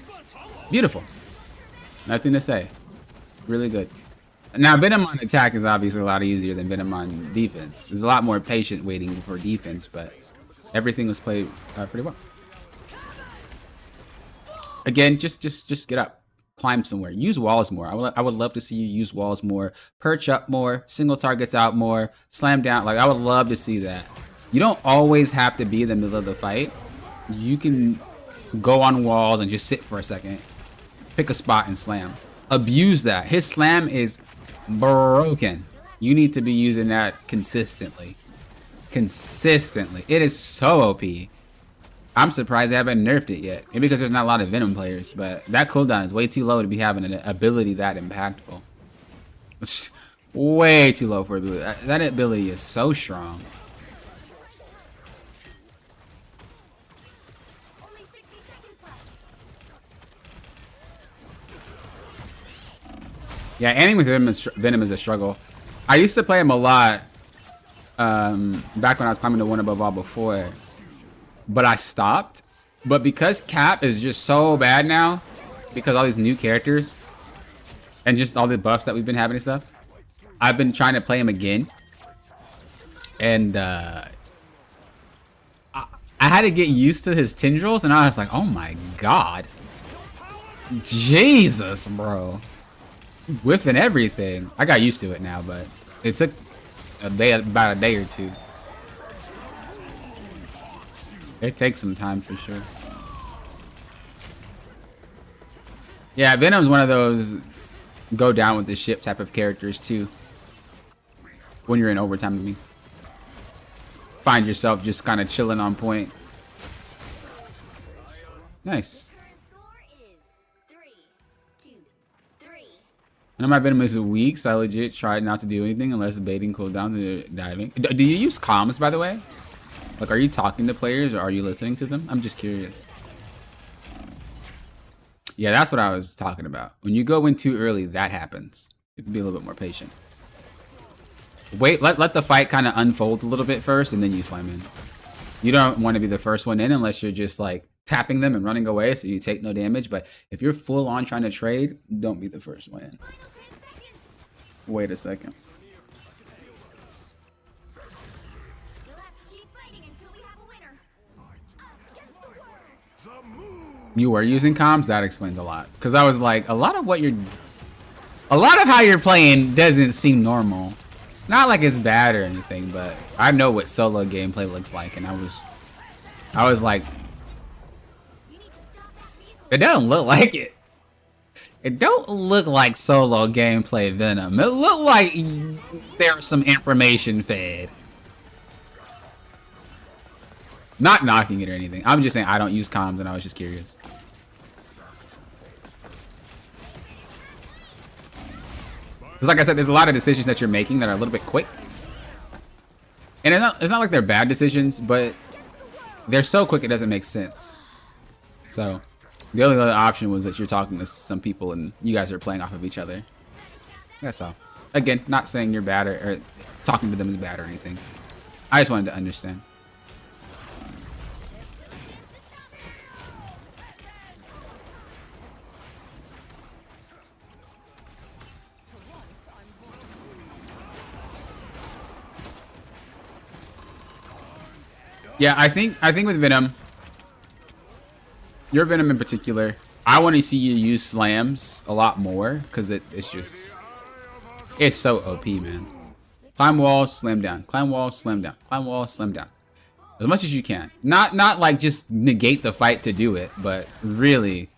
Beautiful. Nothing to say. Really good. Now, Venom on attack is obviously a lot easier than Venom on defense. There's a lot more patient waiting for defense, but everything was played pretty well. Again, just get up. Climb somewhere. Use walls more. I would love to see you use walls more. Perch up more. Single targets out more. Slam down. Like, I would love to see that. You don't always have to be in the middle of the fight. You can go on walls and just sit for a second. Pick a spot and slam. Abuse that. His slam is broken. You need to be using that consistently. Consistently. It is so OP. I'm surprised they haven't nerfed it yet. Maybe because there's not a lot of Venom players, but that cooldown is way too low to be having an ability that impactful. It's way too low for ability. That ability is so strong. Yeah, aiming with Venom is a struggle. I used to play him a lot back when I was climbing the one above all before. But I stopped. But because Cap is just so bad now, because all these new characters and just all the buffs that we've been having and stuff, I've been trying to play him again. And I had to get used to his tendrils, and I was like, oh my god. Jesus, bro. Whiffing everything. I got used to it now, but it took about a day or two. It takes some time for sure. Yeah, Venom's one of those go down with the ship type of characters too. When you're in overtime, I mean. Find yourself just kind of chilling on point. Nice. I know my Venom is weak, so I legit tried not to do anything unless baiting cooldowns or diving. Do you use comms, by the way? Like, are you talking to players or are you listening to them? I'm just curious. Yeah, that's what I was talking about. When you go in too early, that happens. You have to be a little bit more patient. Wait, let the fight kind of unfold a little bit first, and then you slam in. You don't want to be the first one in unless you're just like tapping them and running away so you take no damage. But if you're full on trying to trade, don't be the first one in. Wait a second. You were using comms? That explains a lot. Because I was like, a lot of how you're playing doesn't seem normal. Not like it's bad or anything, but I know what solo gameplay looks like, and I was like, it doesn't look like it. It don't look like solo gameplay Venom. It looked like there's some information fed. Not knocking it or anything. I'm just saying I don't use comms, and I was just curious. Because like I said, there's a lot of decisions that you're making that are a little bit quick. And it's not like they're bad decisions, but they're so quick it doesn't make sense. So the only other option was that you're talking to some people and you guys are playing off of each other. That's all. Again, not saying you're bad or talking to them is bad or anything. I just wanted to understand. Yeah, I think with Venom, your Venom in particular, I want to see you use slams a lot more because it's so OP, man. Climb wall, slam down. Climb wall, slam down. Climb wall, slam down. As much as you can. Not like just negate the fight to do it, but really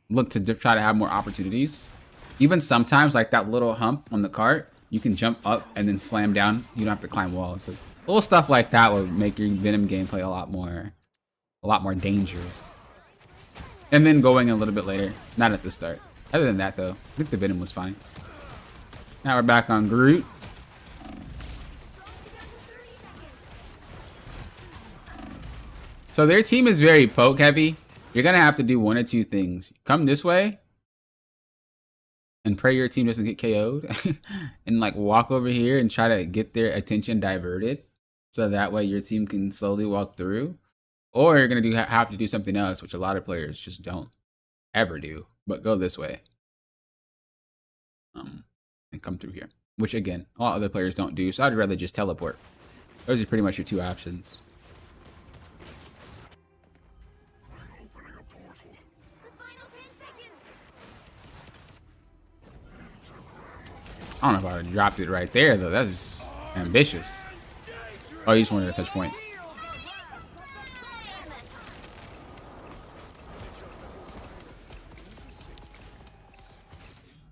look to try to have more opportunities. Even sometimes like that little hump on the cart, you can jump up and then slam down. You don't have to climb walls. So Little stuff like that would make your Venom gameplay a lot more dangerous. And then going a little bit later, not at the start. Other than that, though, I think the Venom was fine. Now we're back on Groot. So their team is very poke heavy. You're gonna have to do one or two things. Come this way and pray your team doesn't get KO'd and like walk over here and try to get their attention diverted so that way your team can slowly walk through. Or you're gonna have to do something else, which a lot of players just don't ever do, but go this way. And come through here, which again, a lot of other players don't do, so I'd rather just teleport. Those are pretty much your two options. I don't know if I would have dropped it right there, though. That's ambitious. Oh, you just wanted a touch point.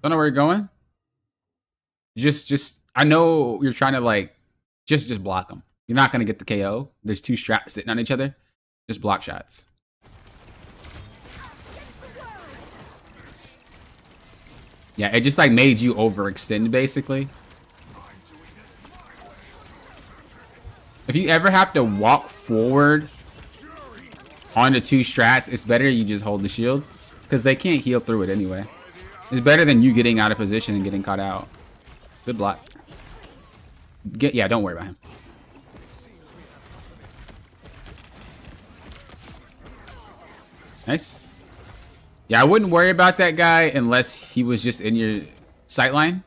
Don't know where you're going. Just. I know you're trying to like, just block them. You're not gonna get the KO. There's two straps sitting on each other. Just block shots. Yeah, it just like made you overextend basically. If you ever have to walk forward onto two strats, it's better you just hold the shield because they can't heal through it anyway. It's better than you getting out of position and getting caught out. Good block. Yeah, don't worry about him. Nice. Yeah, I wouldn't worry about that guy unless he was just in your sight line.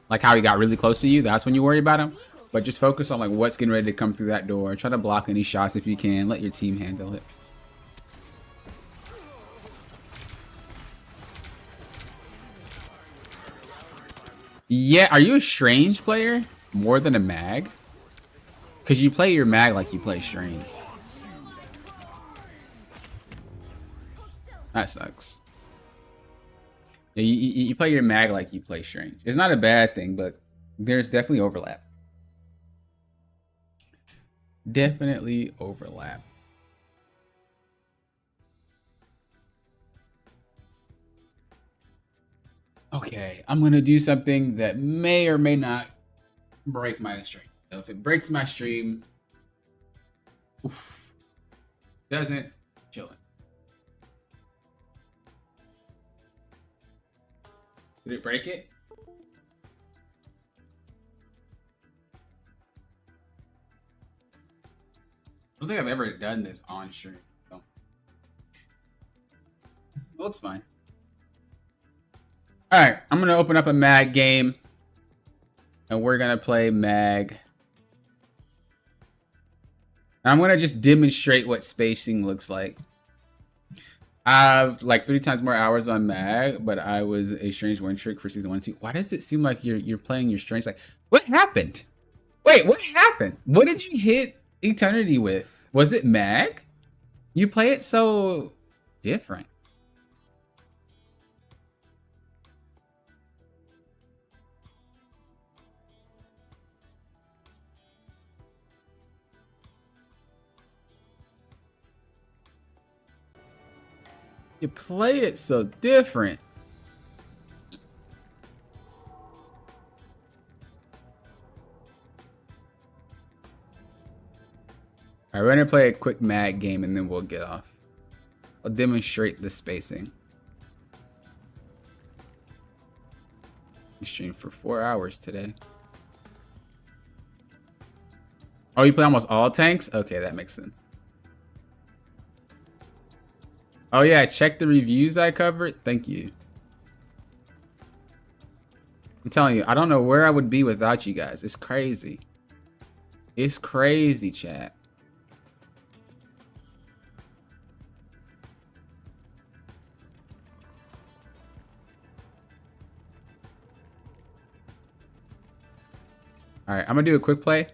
Like how he got really close to you. That's when you worry about him. But just focus on like what's getting ready to come through that door. Try to block any shots if you can. Let your team handle it. Yeah, are you a Strange player more than a mag? Because you play your mag like you play Strange. That sucks. Yeah, you play your mag like you play Strange. It's not a bad thing, but there's definitely overlap. Definitely overlap. Okay, I'm gonna do something that may or may not break my stream. So if it breaks my stream, oof, doesn't, chillin'. Did it break it? I don't think I've ever done this on stream. So. Well, it's fine. Alright, I'm going to open up a mag game. And we're going to play mag. And I'm going to just demonstrate what spacing looks like. I have like 3 times more hours on mag, but I was a Strange One Trick for season 1 and 2. Why does it seem like you're playing your Strange? Like, what happened? Wait, what happened? What did you hit Eternity with? Was it mag? You play it so different. You play it so different. All right, we're gonna play a quick mag game and then we'll get off. I'll demonstrate the spacing. You stream for 4 hours today. Oh, you play almost all tanks? Okay, that makes sense. Oh yeah, check the reviews I covered. Thank you. I'm telling you, I don't know where I would be without you guys. It's crazy. It's crazy, chat. All right, I'm gonna do a quick play.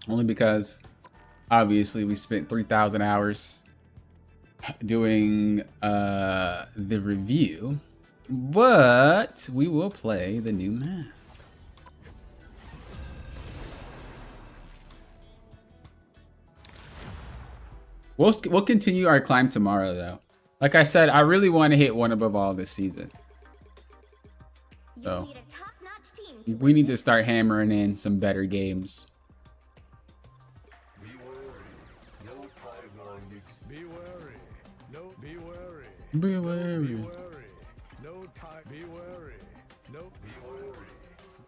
Only because obviously we spent 3,000 hours doing the review, but we will play the new map. We'll continue our climb tomorrow though. Like I said, I really want to hit one above all this season. So Need a top-notch team to we need to start hammering in some better games. Be wary. No timeline. Be wary. No, be wary. Be Be wary. wary. No time. Be wary. No, be wary.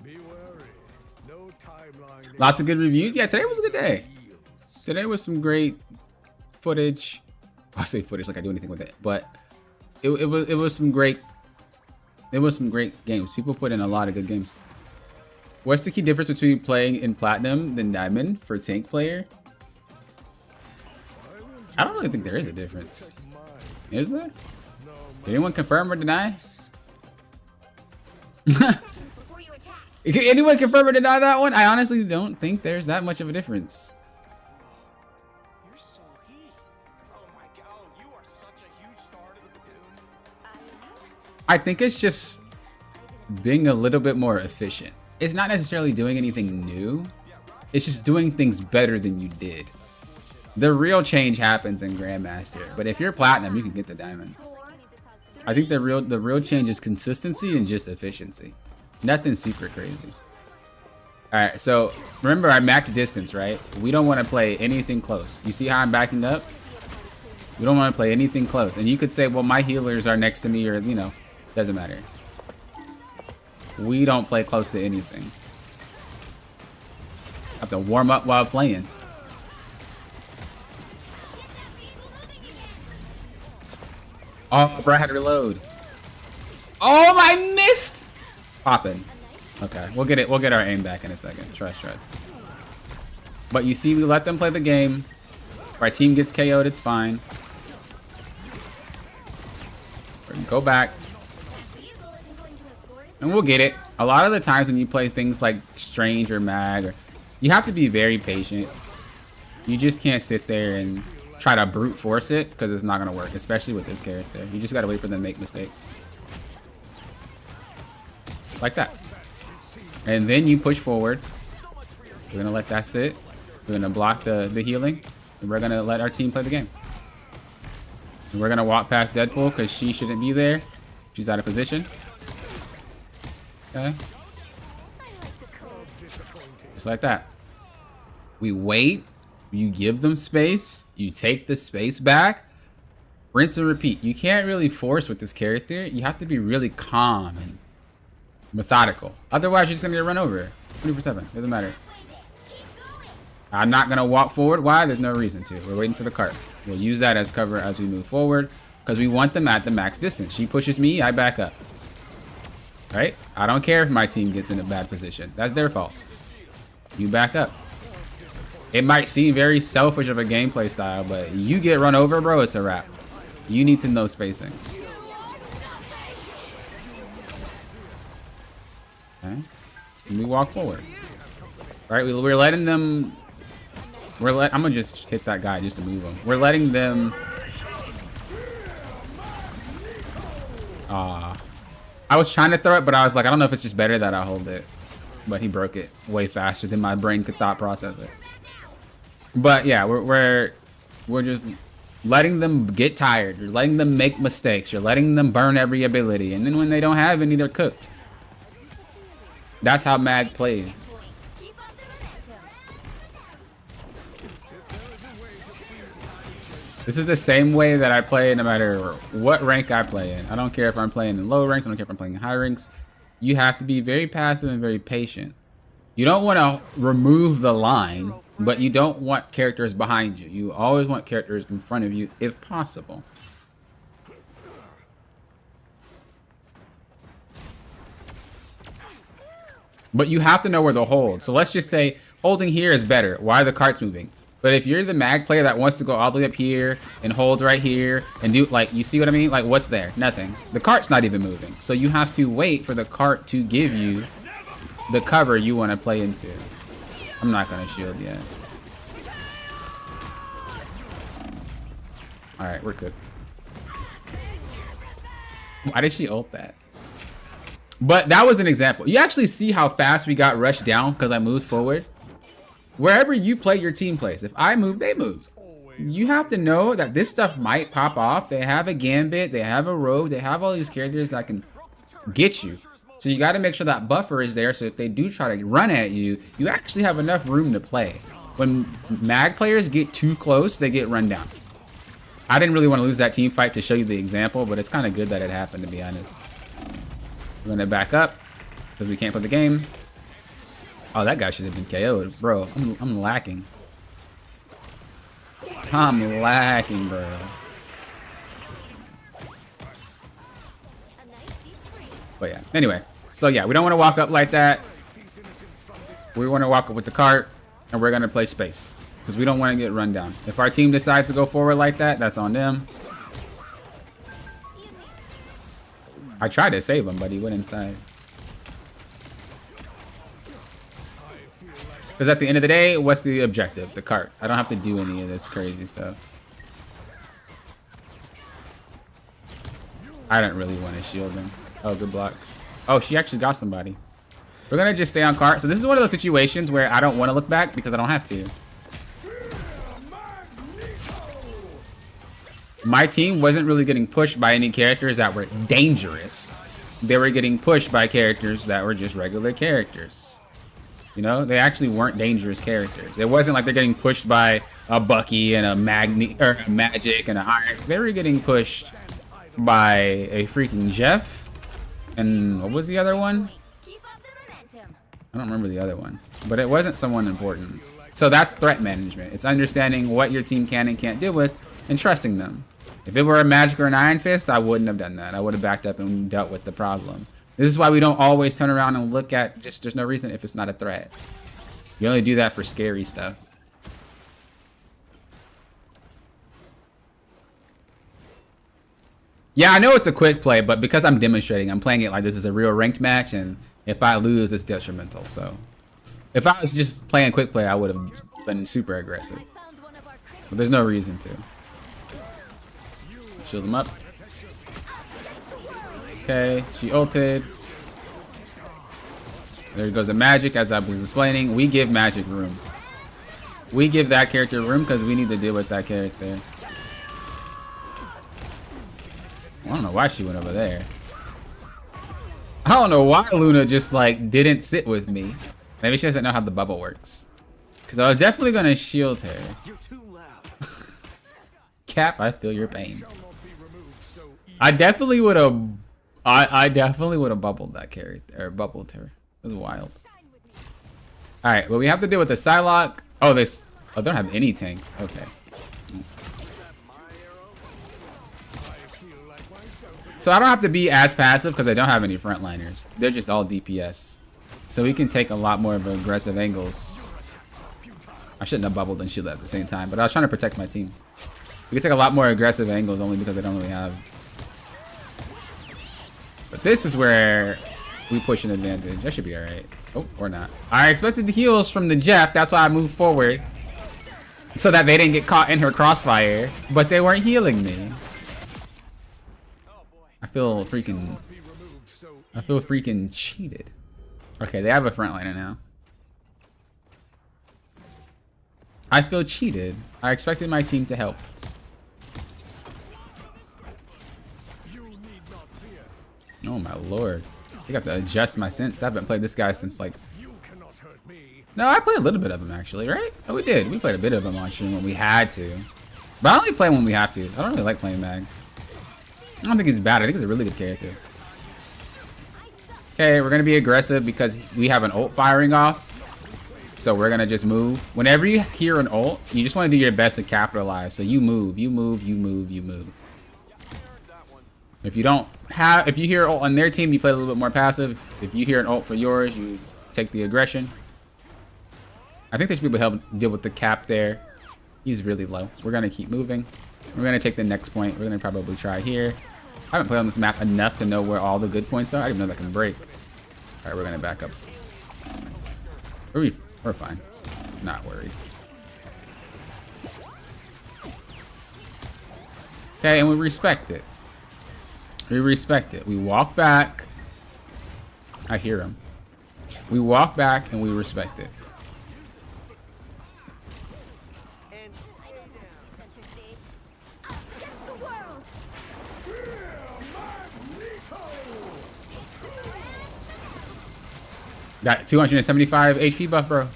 Be wary. No timeline. Lots of good reviews. Yeah, today was a good day. Today was some great footage. I say footage like I do anything with it, but it was some great. It was some great games. People put in a lot of good games. What's the key difference between playing in platinum than diamond for tank player? I don't really think there is a difference. Is there? Can anyone confirm or deny? before you attack. Can anyone confirm or deny that one? I honestly don't think there's that much of a difference. You're so heat. Oh my god, you are such a huge star to the Badoon. I think it's just being a little bit more efficient. It's not necessarily doing anything new. It's just doing things better than you did. The real change happens in Grandmaster, but if you're platinum, you can get the diamond. I think the real change is consistency and just efficiency. Nothing super crazy. All right, so remember our max distance, right? We don't want to play anything close. You see how I'm backing up? We don't want to play anything close. And you could say, well, my healers are next to me, or you know, doesn't matter. We don't play close to anything. Have to warm up while playing. Oh, bro, I had to reload. Oh, I missed! Popping. Okay, we'll get it. We'll get our aim back in a second. Trust. But you see, we let them play the game. If our team gets KO'd, it's fine. We're gonna go back. And we'll get it. A lot of the times when you play things like Strange or Mag, or you have to be very patient. You just can't sit there and try to brute force it, because it's not going to work, especially with this character. You just got to wait for them to make mistakes. Like that. And then you push forward. We're going to let that sit. We're going to block the healing. And we're going to let our team play the game. And we're going to walk past Deadpool, because she shouldn't be there. She's out of position. Okay. Just like that. We wait. You give them space. You take the space back. Rinse and repeat. You can't really force with this character. You have to be really calm and methodical. Otherwise, you're just going to get run over. 24/7. Doesn't matter. I'm not going to walk forward. Why? There's no reason to. We're waiting for the cart. We'll use that as cover as we move forward, because we want them at the max distance. She pushes me. I back up. Right? I don't care if my team gets in a bad position. That's their fault. You back up. It might seem very selfish of a gameplay style, but you get run over, bro, it's a wrap. You need to know spacing. Okay. And we walk forward. All right, we're letting them... I'm gonna just hit that guy just to move him. We're letting them... I was trying to throw it, but I was like, I don't know if it's just better that I hold it. But he broke it way faster than my brain could thought process it. But yeah, we're just letting them get tired. You're letting them make mistakes. You're letting them burn every ability. And then when they don't have any, they're cooked. That's how Mag plays. This is the same way that I play no matter what rank I play in. I don't care if I'm playing in low ranks. I don't care if I'm playing in high ranks. You have to be very passive and very patient. You don't want to remove the line, but you don't want characters behind you. You always want characters in front of you if possible. But you have to know where to hold. So let's just say holding here is better. Why are the carts moving? But if you're the Mag player that wants to go all the way up here and hold right here and do, like, you see what I mean? Like, what's there? Nothing. The cart's not even moving. So you have to wait for the cart to give you the cover you want to play into. I'm not going to shield yet. All right, we're cooked. Why did she ult that? But that was an example. You actually see how fast we got rushed down because I moved forward. Wherever you play, your team plays. If I move, they move. you have to know that this stuff might pop off. They have a Gambit, they have a Rogue, they have all these characters that can get you. So you got to make sure that buffer is there, so if they do try to run at you, you actually have enough room to play. When mag players get too close, they get run down. I didn't really want to lose that team fight to show you the example, but it's kind of good that it happened, to be honest. We're going to back up because we can't play the game. Oh, that guy should have been KO'd. Bro, I'm lacking. I'm lacking, bro. But yeah, anyway. So yeah, we don't want to walk up like that. We want to walk up with the cart, and we're going to play space. Because we don't want to get run down. If our team decides to go forward like that, that's on them. I tried to save him, but he went inside. Because at the end of the day, what's the objective? The cart. I don't have to do any of this crazy stuff. I don't really want to shield him. Oh, good block. Oh, she actually got somebody. We're going to just stay on cart. So this is one of those situations where I don't want to look back because I don't have to. My team wasn't really getting pushed by any characters that were dangerous. They were getting pushed by characters that were just regular characters. You know, they actually weren't dangerous characters. It wasn't like they're getting pushed by a Bucky and a Magic and an Iron. They were getting pushed by a freaking Jeff. And what was the other one? I don't remember the other one. But it wasn't someone important. So that's threat management. It's understanding what your team can and can't deal with and trusting them. If it were a Magic or an Iron Fist, I wouldn't have done that. I would have backed up and dealt with the problem. This is why we don't always turn around and look at there's no reason if it's not a threat. You only do that for scary stuff. Yeah, I know it's a quick play, but because I'm demonstrating, I'm playing it like this is a real ranked match, and if I lose, it's detrimental. So if I was just playing quick play, I would have been super aggressive. But there's no reason to. Shield him up. Okay, she ulted. There goes the Magic, as I was explaining. We give Magic room. We give that character room because we need to deal with that character. I don't know why she went over there. I don't know why Luna just like didn't sit with me. Maybe she doesn't know how the bubble works. Because I was definitely going to shield her. Cap, I feel your pain. I definitely would have bubbled that character, or bubbled her. It was wild. Alright, well we have to deal with the Psylocke. Oh, they don't have any tanks. Okay. So I don't have to be as passive because I don't have any frontliners. They're just all DPS. So we can take a lot more of aggressive angles. I shouldn't have bubbled and shielded at the same time, but I was trying to protect my team. We can take a lot more aggressive angles only because they don't really have. But this is where we push an advantage. That should be alright. Oh, or not. I expected the heals from the Jeff. That's why I moved forward. So that they didn't get caught in her crossfire. But they weren't healing me. I feel freaking cheated. Okay, they have a frontliner now. I feel cheated. I expected my team to help. Oh my lord. I got to adjust my sense. I haven't played this guy since like... No, I played a little bit of him actually, right? Oh, we did. We played a bit of him on stream when we had to. But I only play when we have to. I don't really like playing Mag. I don't think he's bad. I think he's a really good character. Okay, we're going to be aggressive because we have an ult firing off. So we're going to just move. Whenever you hear an ult, you just want to do your best to capitalize. So you move, you move, you move, you move. If you hear an ult on their team, you play a little bit more passive. If you hear an ult for yours, you take the aggression. I think they should be able to help deal with the cap there. He's really low. We're going to keep moving. We're going to take the next point. We're going to probably try here. I haven't played on this map enough to know where all the good points are. I didn't know that can break. All right, we're going to back up. We're fine. Not worried. Okay, and we respect it. We respect it. We walk back. I hear him. We walk back and we respect it. That 275 HP buff, bro.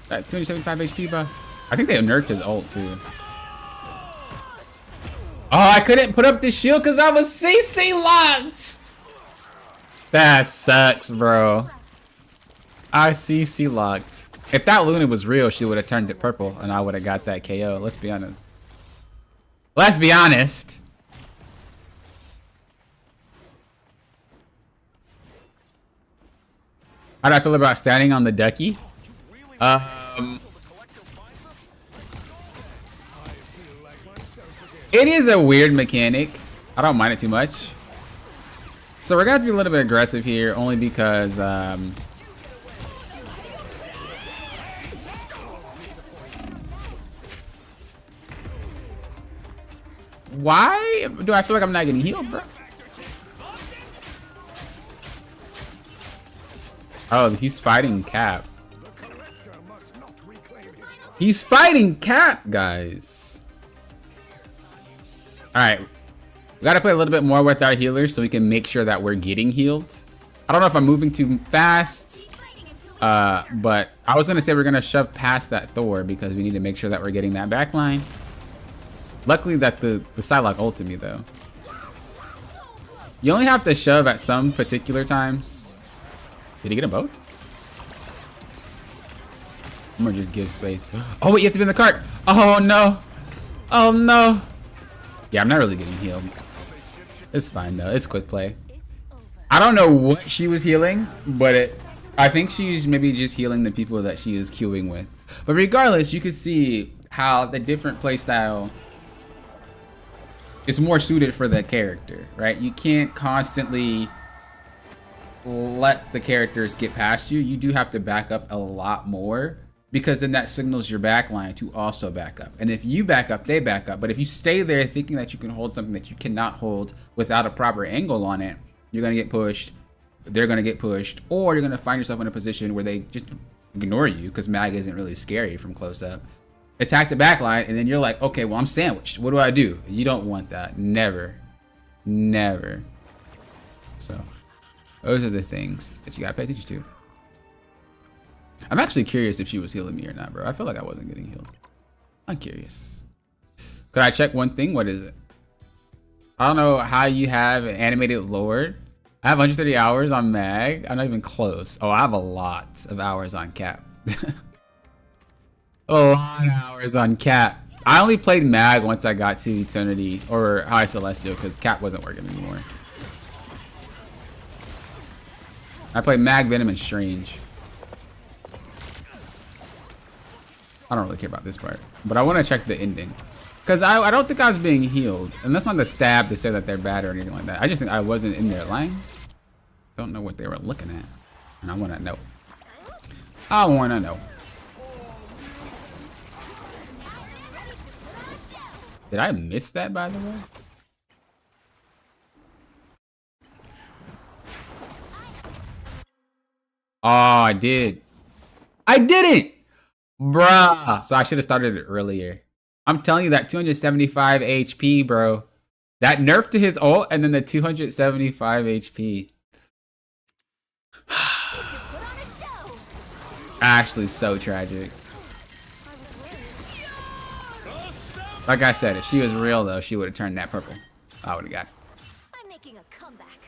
That 275 HP buff. I think they nerfed his ult too. Oh, I couldn't put up the shield because I was CC locked. That sucks, bro. I CC locked. If that Luna was real, she would have turned it purple and I would have got that KO. Let's be honest. Let's be honest. How do I feel about standing on the ducky? It is a weird mechanic. I don't mind it too much. So we're gonna have to be a little bit aggressive here, only because why do I feel like I'm not getting healed, bro? Oh, he's fighting Cap. He's fighting Cap, guys. Alright. We gotta play a little bit more with our healers so we can make sure that we're getting healed. I don't know if I'm moving too fast. But I was gonna say we're gonna shove past that Thor because we need to make sure that we're getting that back line. Luckily that the Psylocke ulted me though. You only have to shove at some particular times. Did he get a boat? I'm gonna just give space. Oh wait, you have to be in the cart. Oh no. Oh no. Yeah, I'm not really getting healed. It's fine though. It's quick play. I don't know what she was healing, but I think she's maybe just healing the people that she is queuing with. But regardless, you can see how the different playstyle is more suited for the character, right? You can't constantly let the characters get past you. You do have to back up a lot more because then that signals your backline to also back up. And if you back up, they back up. But if you stay there thinking that you can hold something that you cannot hold without a proper angle on it, you're gonna get pushed, they're gonna get pushed, or you're gonna find yourself in a position where they just ignore you because mag isn't really scary from close up. Attack the backline, and then you're like, okay, well, I'm sandwiched. What do I do? You don't want that. Never. Never. So, those are the things that you gotta pay attention to. I'm actually curious if she was healing me or not, bro. I feel like I wasn't getting healed. I'm curious. Could I check one thing? What is it? I don't know how you have an animated Lord. I have 130 hours on mag. I'm not even close. Oh, I have a lot of hours on Cap. A lot of hours on Cap. I only played mag once I got to Eternity or High Celestial because Cap wasn't working anymore. I played mag, Venom, and Strange. I don't really care about this part, but I want to check the ending because I don't think I was being healed, and that's not the stab to say that they're bad or anything like that. I just think I wasn't in their line. Don't know what they were looking at, and I want to know. I want to know. Did I miss that, by the way? Oh, I did. I didn't! Bruh. So I should have started it earlier. I'm telling you that 275 HP, bro. That nerf to his ult and then the 275 HP. Actually, so tragic. Like I said, if she was real though, she would have turned that purple. I would have got it. I'm making a comeback.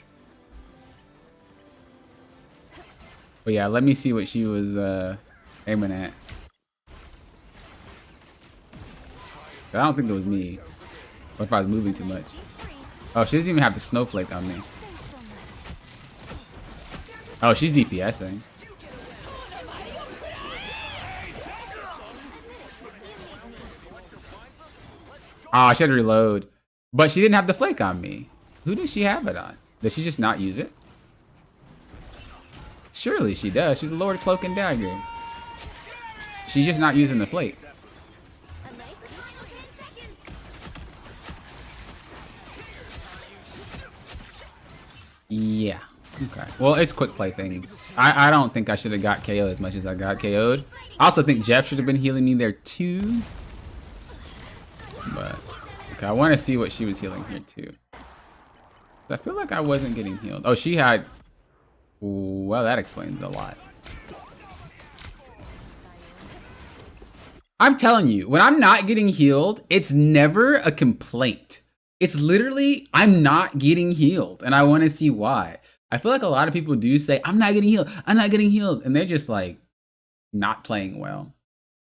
But yeah, let me see what she was aiming at. I don't think it was me. Or if I was moving too much. Oh, she doesn't even have the snowflake on me. Oh, she's DPSing. Oh, she had to reload. But she didn't have the flake on me. Who does she have it on? Does she just not use it? Surely she does. She's a Lord Cloak and Dagger. She's just not using the flake. Yeah. Okay. Well, it's quick play things. I don't think I should have got KO'd as much as I got KO'd. I also think Jeff should have been healing me there too. But okay, I want to see what she was healing here too. I feel like I wasn't getting healed. Oh, she had Well, that explains a lot. I'm telling you, when I'm not getting healed, it's never a complaint. It's literally, I'm not getting healed, and I want to see why. I feel like a lot of people do say, I'm not getting healed, I'm not getting healed, and they're just like not playing well.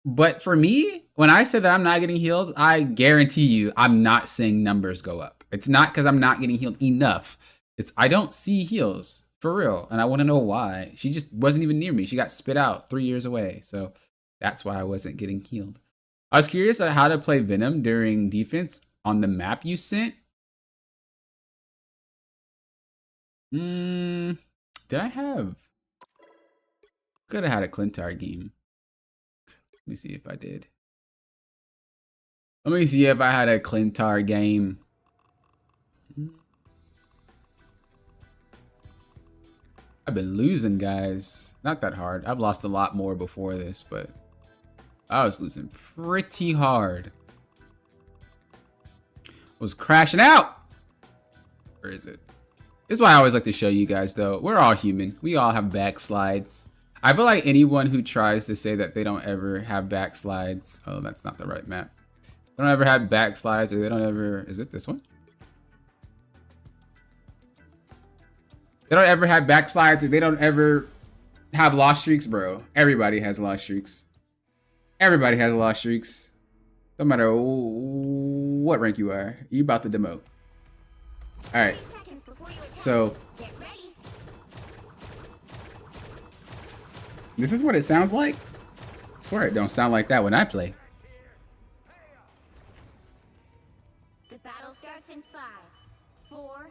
But for me, when I say that I'm not getting healed, I guarantee you I'm not seeing numbers go up. It's not because I'm not getting healed enough. It's I don't see heals, for real, and I want to know why. She just wasn't even near me. She got spit out 3 years away, so that's why I wasn't getting healed. I was curious how to play Venom during defense on the map you sent. Did I have? Could have had a Clintar game. Let me see if I did. Let me see if I had a Clintar game. I've been losing, guys. Not that hard. I've lost a lot more before this, but I was losing pretty hard. Was crashing out. Where is it? This is why I always like to show you guys, though. We're all human. We all have backslides. I feel like anyone who tries to say that they don't ever have backslides. Oh, that's not the right map. They don't ever have backslides, or they don't ever. Is it this one? They don't ever have backslides, or they don't ever have lost streaks, bro. Everybody has lost streaks. Everybody has lost streaks. No matter what rank you are, you about to demote. All right. So this is what it sounds like. I swear it don't sound like that when I play. The battle starts in 5, 4,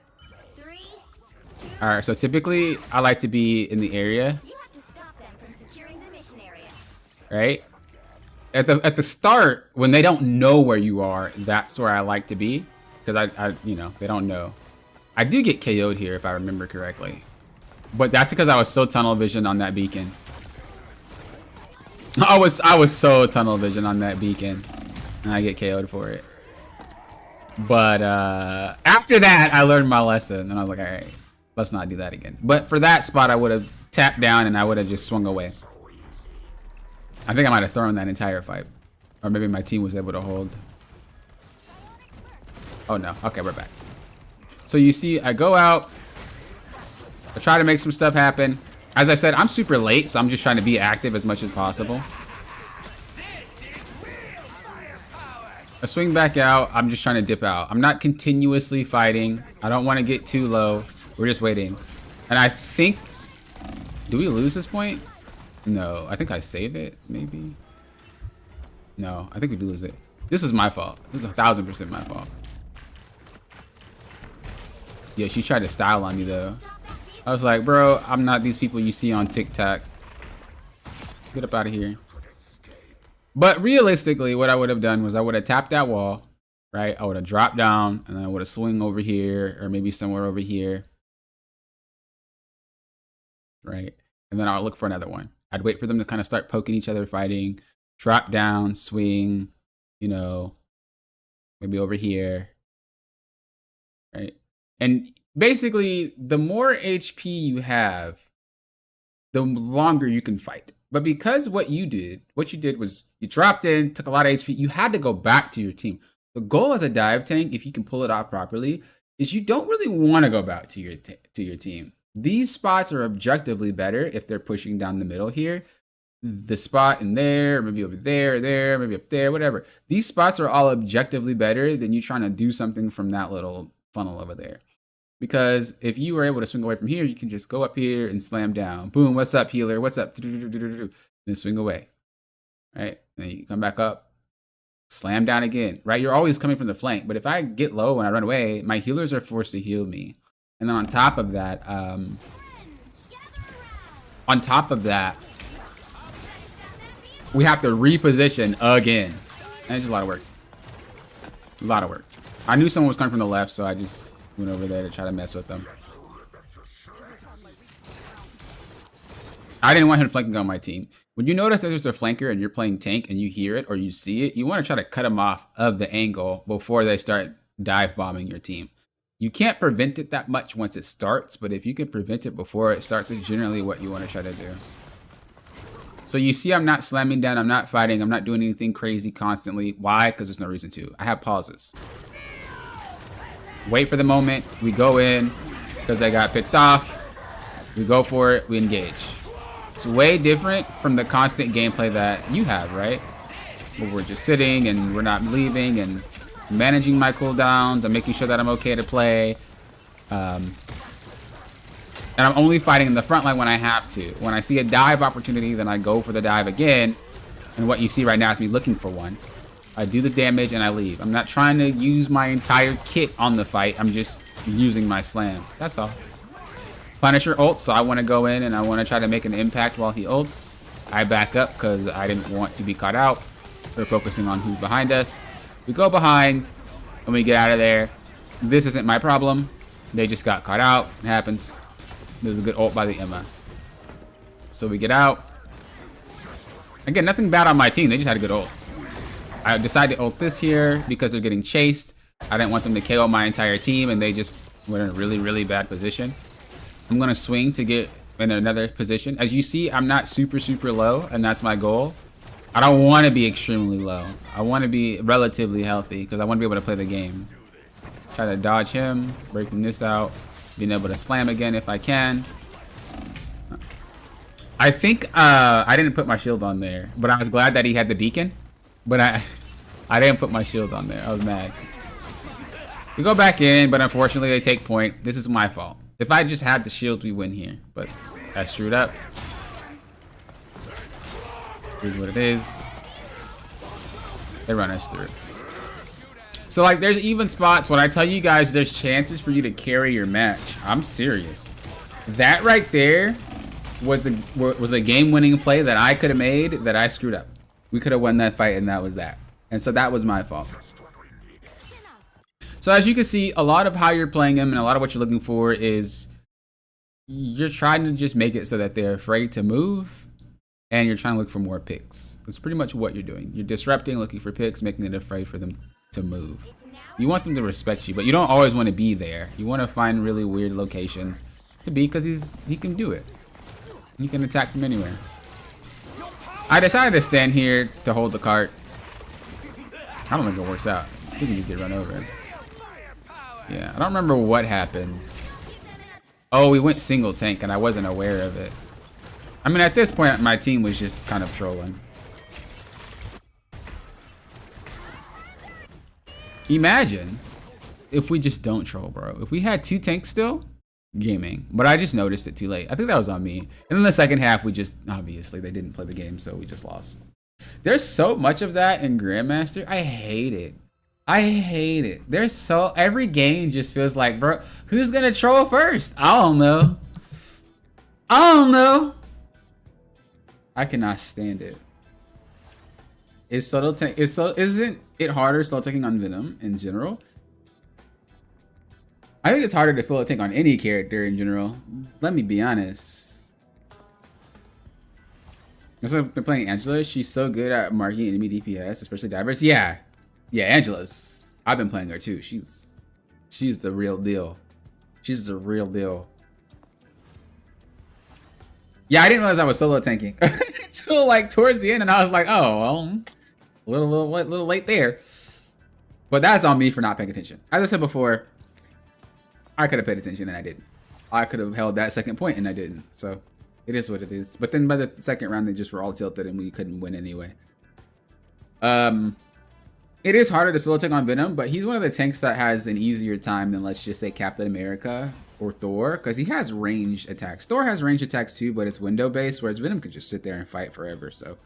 3, 2. All right. So typically, I like to be in the area. You have to stop them from securing the mission area. Right. At the start, when they don't know where you are, that's where I like to be, because I you know, they don't know. I do get KO'd here if I remember correctly, but that's because I was so tunnel vision on that beacon. I was so tunnel vision on that beacon, and I get KO'd for it. But after that, I learned my lesson, and I was like, all right, let's not do that again. But for that spot, I would have tapped down and I would have just swung away. I think I might have thrown that entire fight. Or maybe my team was able to hold. Oh no, okay, we're back. So you see, I go out. I try to make some stuff happen. As I said, I'm super late, so I'm just trying to be active as much as possible. I swing back out, I'm just trying to dip out. I'm not continuously fighting. I don't want to get too low. We're just waiting. And I think, do we lose this point? No, I think I save it, maybe. No, I think we do lose it. This was my fault. This is 1000% my fault. Yeah, she tried to style on me though. I was like, bro, I'm not these people you see on TikTok. Get up out of here. But realistically, what I would have done was I would have tapped that wall, right? I would have dropped down and then I would have swung over here or maybe somewhere over here. Right? And then I'll look for another one. I'd wait for them to kind of start poking each other, fighting, drop down, swing, you know, maybe over here, right? And basically, the more HP you have, the longer you can fight. But because what you did was you dropped in, took a lot of HP, you had to go back to your team. The goal as a dive tank, if you can pull it off properly, is you don't really want to go back to your team. These spots are objectively better if they're pushing down the middle here. The spot in there, maybe over there, maybe up there, whatever. These spots are all objectively better than you trying to do something from that little funnel over there. Because if you were able to swing away from here, you can just go up here and slam down. Boom, what's up, healer? What's up? Then swing away. Right? Then you come back up, slam down again. Right? You're always coming from the flank. But if I get low and I run away, my healers are forced to heal me. And then on top of that, we have to reposition again. And it's a lot of work. A lot of work. I knew someone was coming from the left, so I just went over there to try to mess with them. I didn't want him flanking on my team. When you notice that there's a flanker and you're playing tank and you hear it or you see it, you want to try to cut them off of the angle before they start dive bombing your team. You can't prevent it that much once it starts, but if you can prevent it before it starts, it's generally what you want to try to do. So you see I'm not slamming down, I'm not fighting, I'm not doing anything crazy constantly. Why? Because there's no reason to. I have pauses. Wait for the moment, we go in, because they got picked off. We go for it, we engage. It's way different from the constant gameplay that you have, right? Where we're just sitting and we're not leaving and managing my cooldowns. I'm making sure that I'm okay to play. And I'm only fighting in the front line when I have to. When I see a dive opportunity, then I go for the dive again. And what you see right now is me looking for one. I do the damage and I leave. I'm not trying to use my entire kit on the fight. I'm just using my slam. That's all. Punisher ults, so I want to go in and I want to try to make an impact while he ults. I back up because I didn't want to be caught out. We're focusing on who's behind us. We go behind and we get out of there. This isn't my problem. They just got caught out. It happens. There's a good ult by the Emma. So we get out. Again, nothing bad on my team. They just had a good ult. I decided to ult this here because they're getting chased. I didn't want them to KO my entire team and they just were in a really, really bad position. I'm going to swing to get in another position. As you see, I'm not super, super low, and that's my goal. I don't want to be extremely low. I want to be relatively healthy because I want to be able to play the game. Try to dodge him, breaking this out, being able to slam again if I can. I think I didn't put my shield on there, but I was glad that he had the beacon. But I didn't put my shield on there. I was mad. We go back in, but unfortunately they take point. This is my fault. If I just had the shield, we win here. But I screwed up. Here's what it is. They run us through. So like there's even spots when I tell you guys there's chances for you to carry your match. I'm serious. That right there was a game-winning play that I could have made that I screwed up. We could have won that fight and that was that. And so that was my fault. So as you can see, a lot of how you're playing them and a lot of what you're looking for is you're trying to just make it so that they're afraid to move and you're trying to look for more picks. That's pretty much what you're doing. You're disrupting, looking for picks, making it afraid for them to move. You want them to respect you, but you don't always want to be there. You want to find really weird locations to be because he can do it. He can attack from anywhere. I decided to stand here to hold the cart. I don't think it works out. We can just get run over. Yeah, I don't remember what happened. Oh, we went single tank and I wasn't aware of it. I mean, at this point, my team was just kind of trolling. Imagine if we just don't troll, bro. If we had 2 tanks still, gaming. But I just noticed it too late. I think that was on me. And then the second half, we just, obviously, they didn't play the game, so we just lost. There's so much of that in Grandmaster. I hate it. I hate it. There's so, every game just feels like, bro, who's gonna troll first? I don't know. I don't know. I cannot stand it. Is solo tank, isn't it harder solo tanking on Venom in general? I think it's harder to solo tank on any character in general. Let me be honest. Also, I've been playing Angela. She's so good at marking enemy DPS, especially divers. Yeah, Angela's. I've been playing her too. She's the real deal. She's the real deal. Yeah, I didn't realize I was solo tanking until like towards the end, and I was like, oh, well, a little late there. But that's on me for not paying attention. As I said before, I could have paid attention and I didn't. I could have held that second point and I didn't. So it is what it is. But then by the second round, they just were all tilted and we couldn't win anyway. It is harder to solo tank on Venom, but he's one of the tanks that has an easier time than, let's just say, Captain America or Thor, because he has ranged attacks. Thor has ranged attacks too, but it's window based, whereas Venom could just sit there and fight forever. So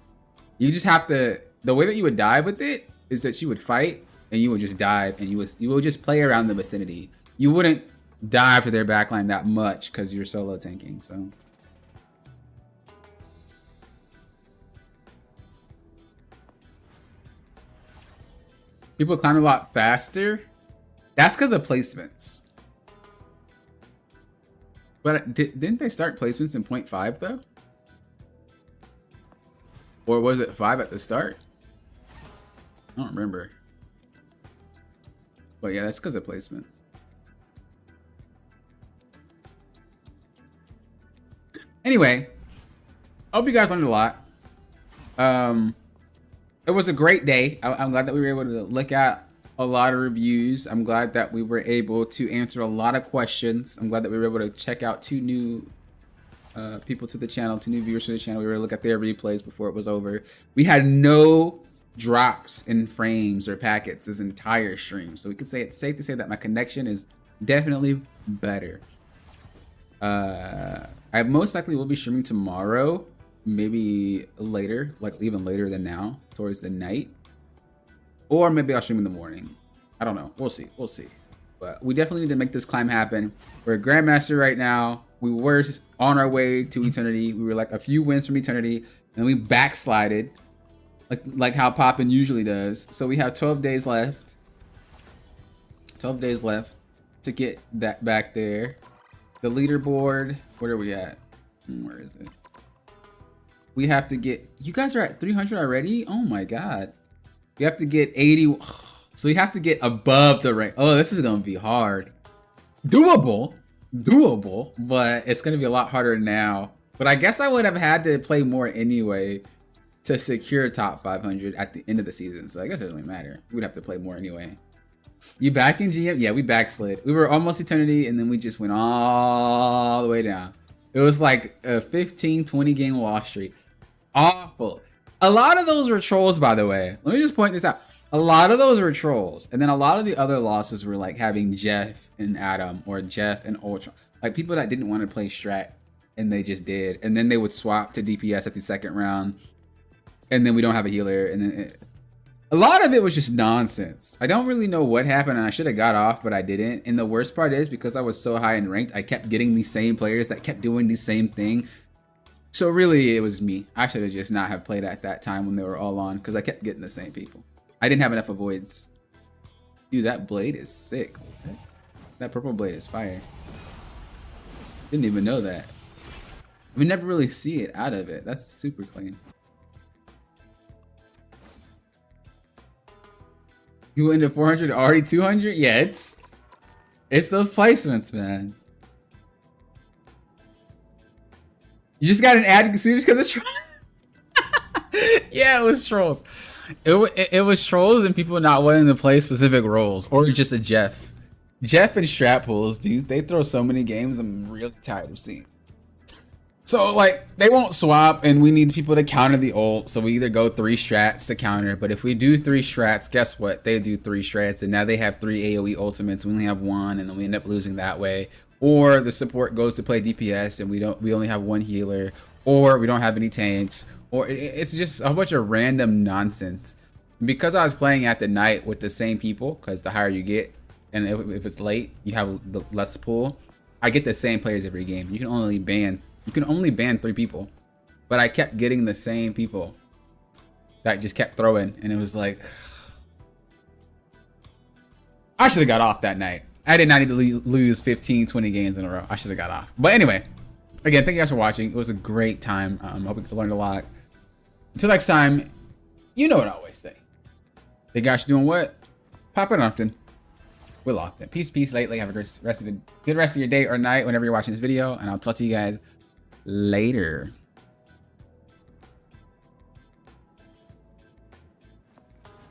you just have to, the way that you would dive with it is that you would fight and you would just dive and you would just play around the vicinity. You wouldn't dive to their backline that much because you're solo tanking. So people climb a lot faster. That's because of placements. But didn't they start placements in 0.5 though? Or was it 5 at the start? I don't remember. But yeah, that's because of placements. Anyway, I hope you guys learned a lot. It was a great day. I'm glad that we were able to look at a lot of reviews. I'm glad that we were able to answer a lot of questions. I'm glad that we were able to check out 2 new people to the channel, 2 new viewers to the channel. We were able to look at their replays before it was over. We had no drops in frames or packets this entire stream, so we could say it's safe to say that my connection is definitely better. I most likely will be streaming tomorrow, maybe later, like even later than now, towards the night, or maybe I'll stream in the morning. I don't know. We'll see. We'll see. But we definitely need to make this climb happen. We're a Grandmaster right now. We were on our way to Eternity. We were like a few wins from Eternity, and we backslided, like how Poppin usually does. So we have 12 days left. 12 days left to get that back there. The leaderboard, where are we at? Where is it? We have to get, you guys are at 300 already? Oh my God. You have to get 80. So you have to get above the rank. Oh, this is going to be hard. Doable, but it's going to be a lot harder now. But I guess I would have had to play more anyway to secure top 500 at the end of the season. So I guess it doesn't really matter. We'd have to play more anyway. You back in GM? Yeah, we backslid. We were almost Eternity, and then we just went all the way down. It was like a 15, 20 game loss streak. Awful. A lot of those were trolls, by the way. Let me just point this out. A lot of those were trolls. And then a lot of the other losses were like having Jeff and Adam or Jeff and Ultra. Like people that didn't want to play strat, and they just did. And then they would swap to DPS at the second round. And then we don't have a healer. And then a lot of it was just nonsense. I don't really know what happened, and I should have got off, but I didn't. And the worst part is because I was so high in ranked, I kept getting these same players that kept doing the same thing. So really, it was me. I should have just not have played at that time when they were all on, because I kept getting the same people. I didn't have enough avoids. Dude, that blade is sick. That purple blade is fire. Didn't even know that. We never really see it out of it. That's super clean. You went to 400, already 200? Yeah, it's those placements, man. You just got an ad because it's trolls. Yeah, it was trolls. It was trolls and people not wanting to play specific roles, or just a Jeff. Jeff and strat pools, dude, they throw so many games I'm really tired of seeing. So like they won't swap, and we need people to counter the ult. So we either go 3 strats to counter, but if we do 3 strats, guess what? They do 3 strats, and now they have 3 AoE ultimates. We only have 1, and then we end up losing that way. Or the support goes to play DPS, and we only have 1 healer, or we don't have any tanks, or it's just a whole bunch of random nonsense. Because I was playing at the night with the same people, because the higher you get, and if it's late, you have the less pool. I get the same players every game. You can only ban 3 people, but I kept getting the same people that just kept throwing, and it was like, I should have got off that night. I did not need to lose 15, 20 games in a row. I should have got off. But anyway, again, thank you guys for watching. It was a great time. I hope you learned a lot. Until next time, you know what I always say. Big guys doing what? Pop it often. Will often. Peace, late. Have a good rest of your day or night whenever you're watching this video, and I'll talk to you guys later.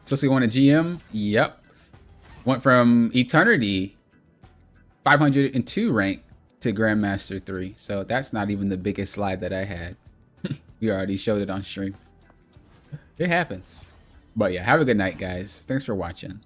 So we won a GM. Yep. Went from Eternity 502 rank to Grandmaster 3. So that's not even the biggest slide that I had. We already showed it on stream. It happens. But yeah, have a good night, guys. Thanks for watching.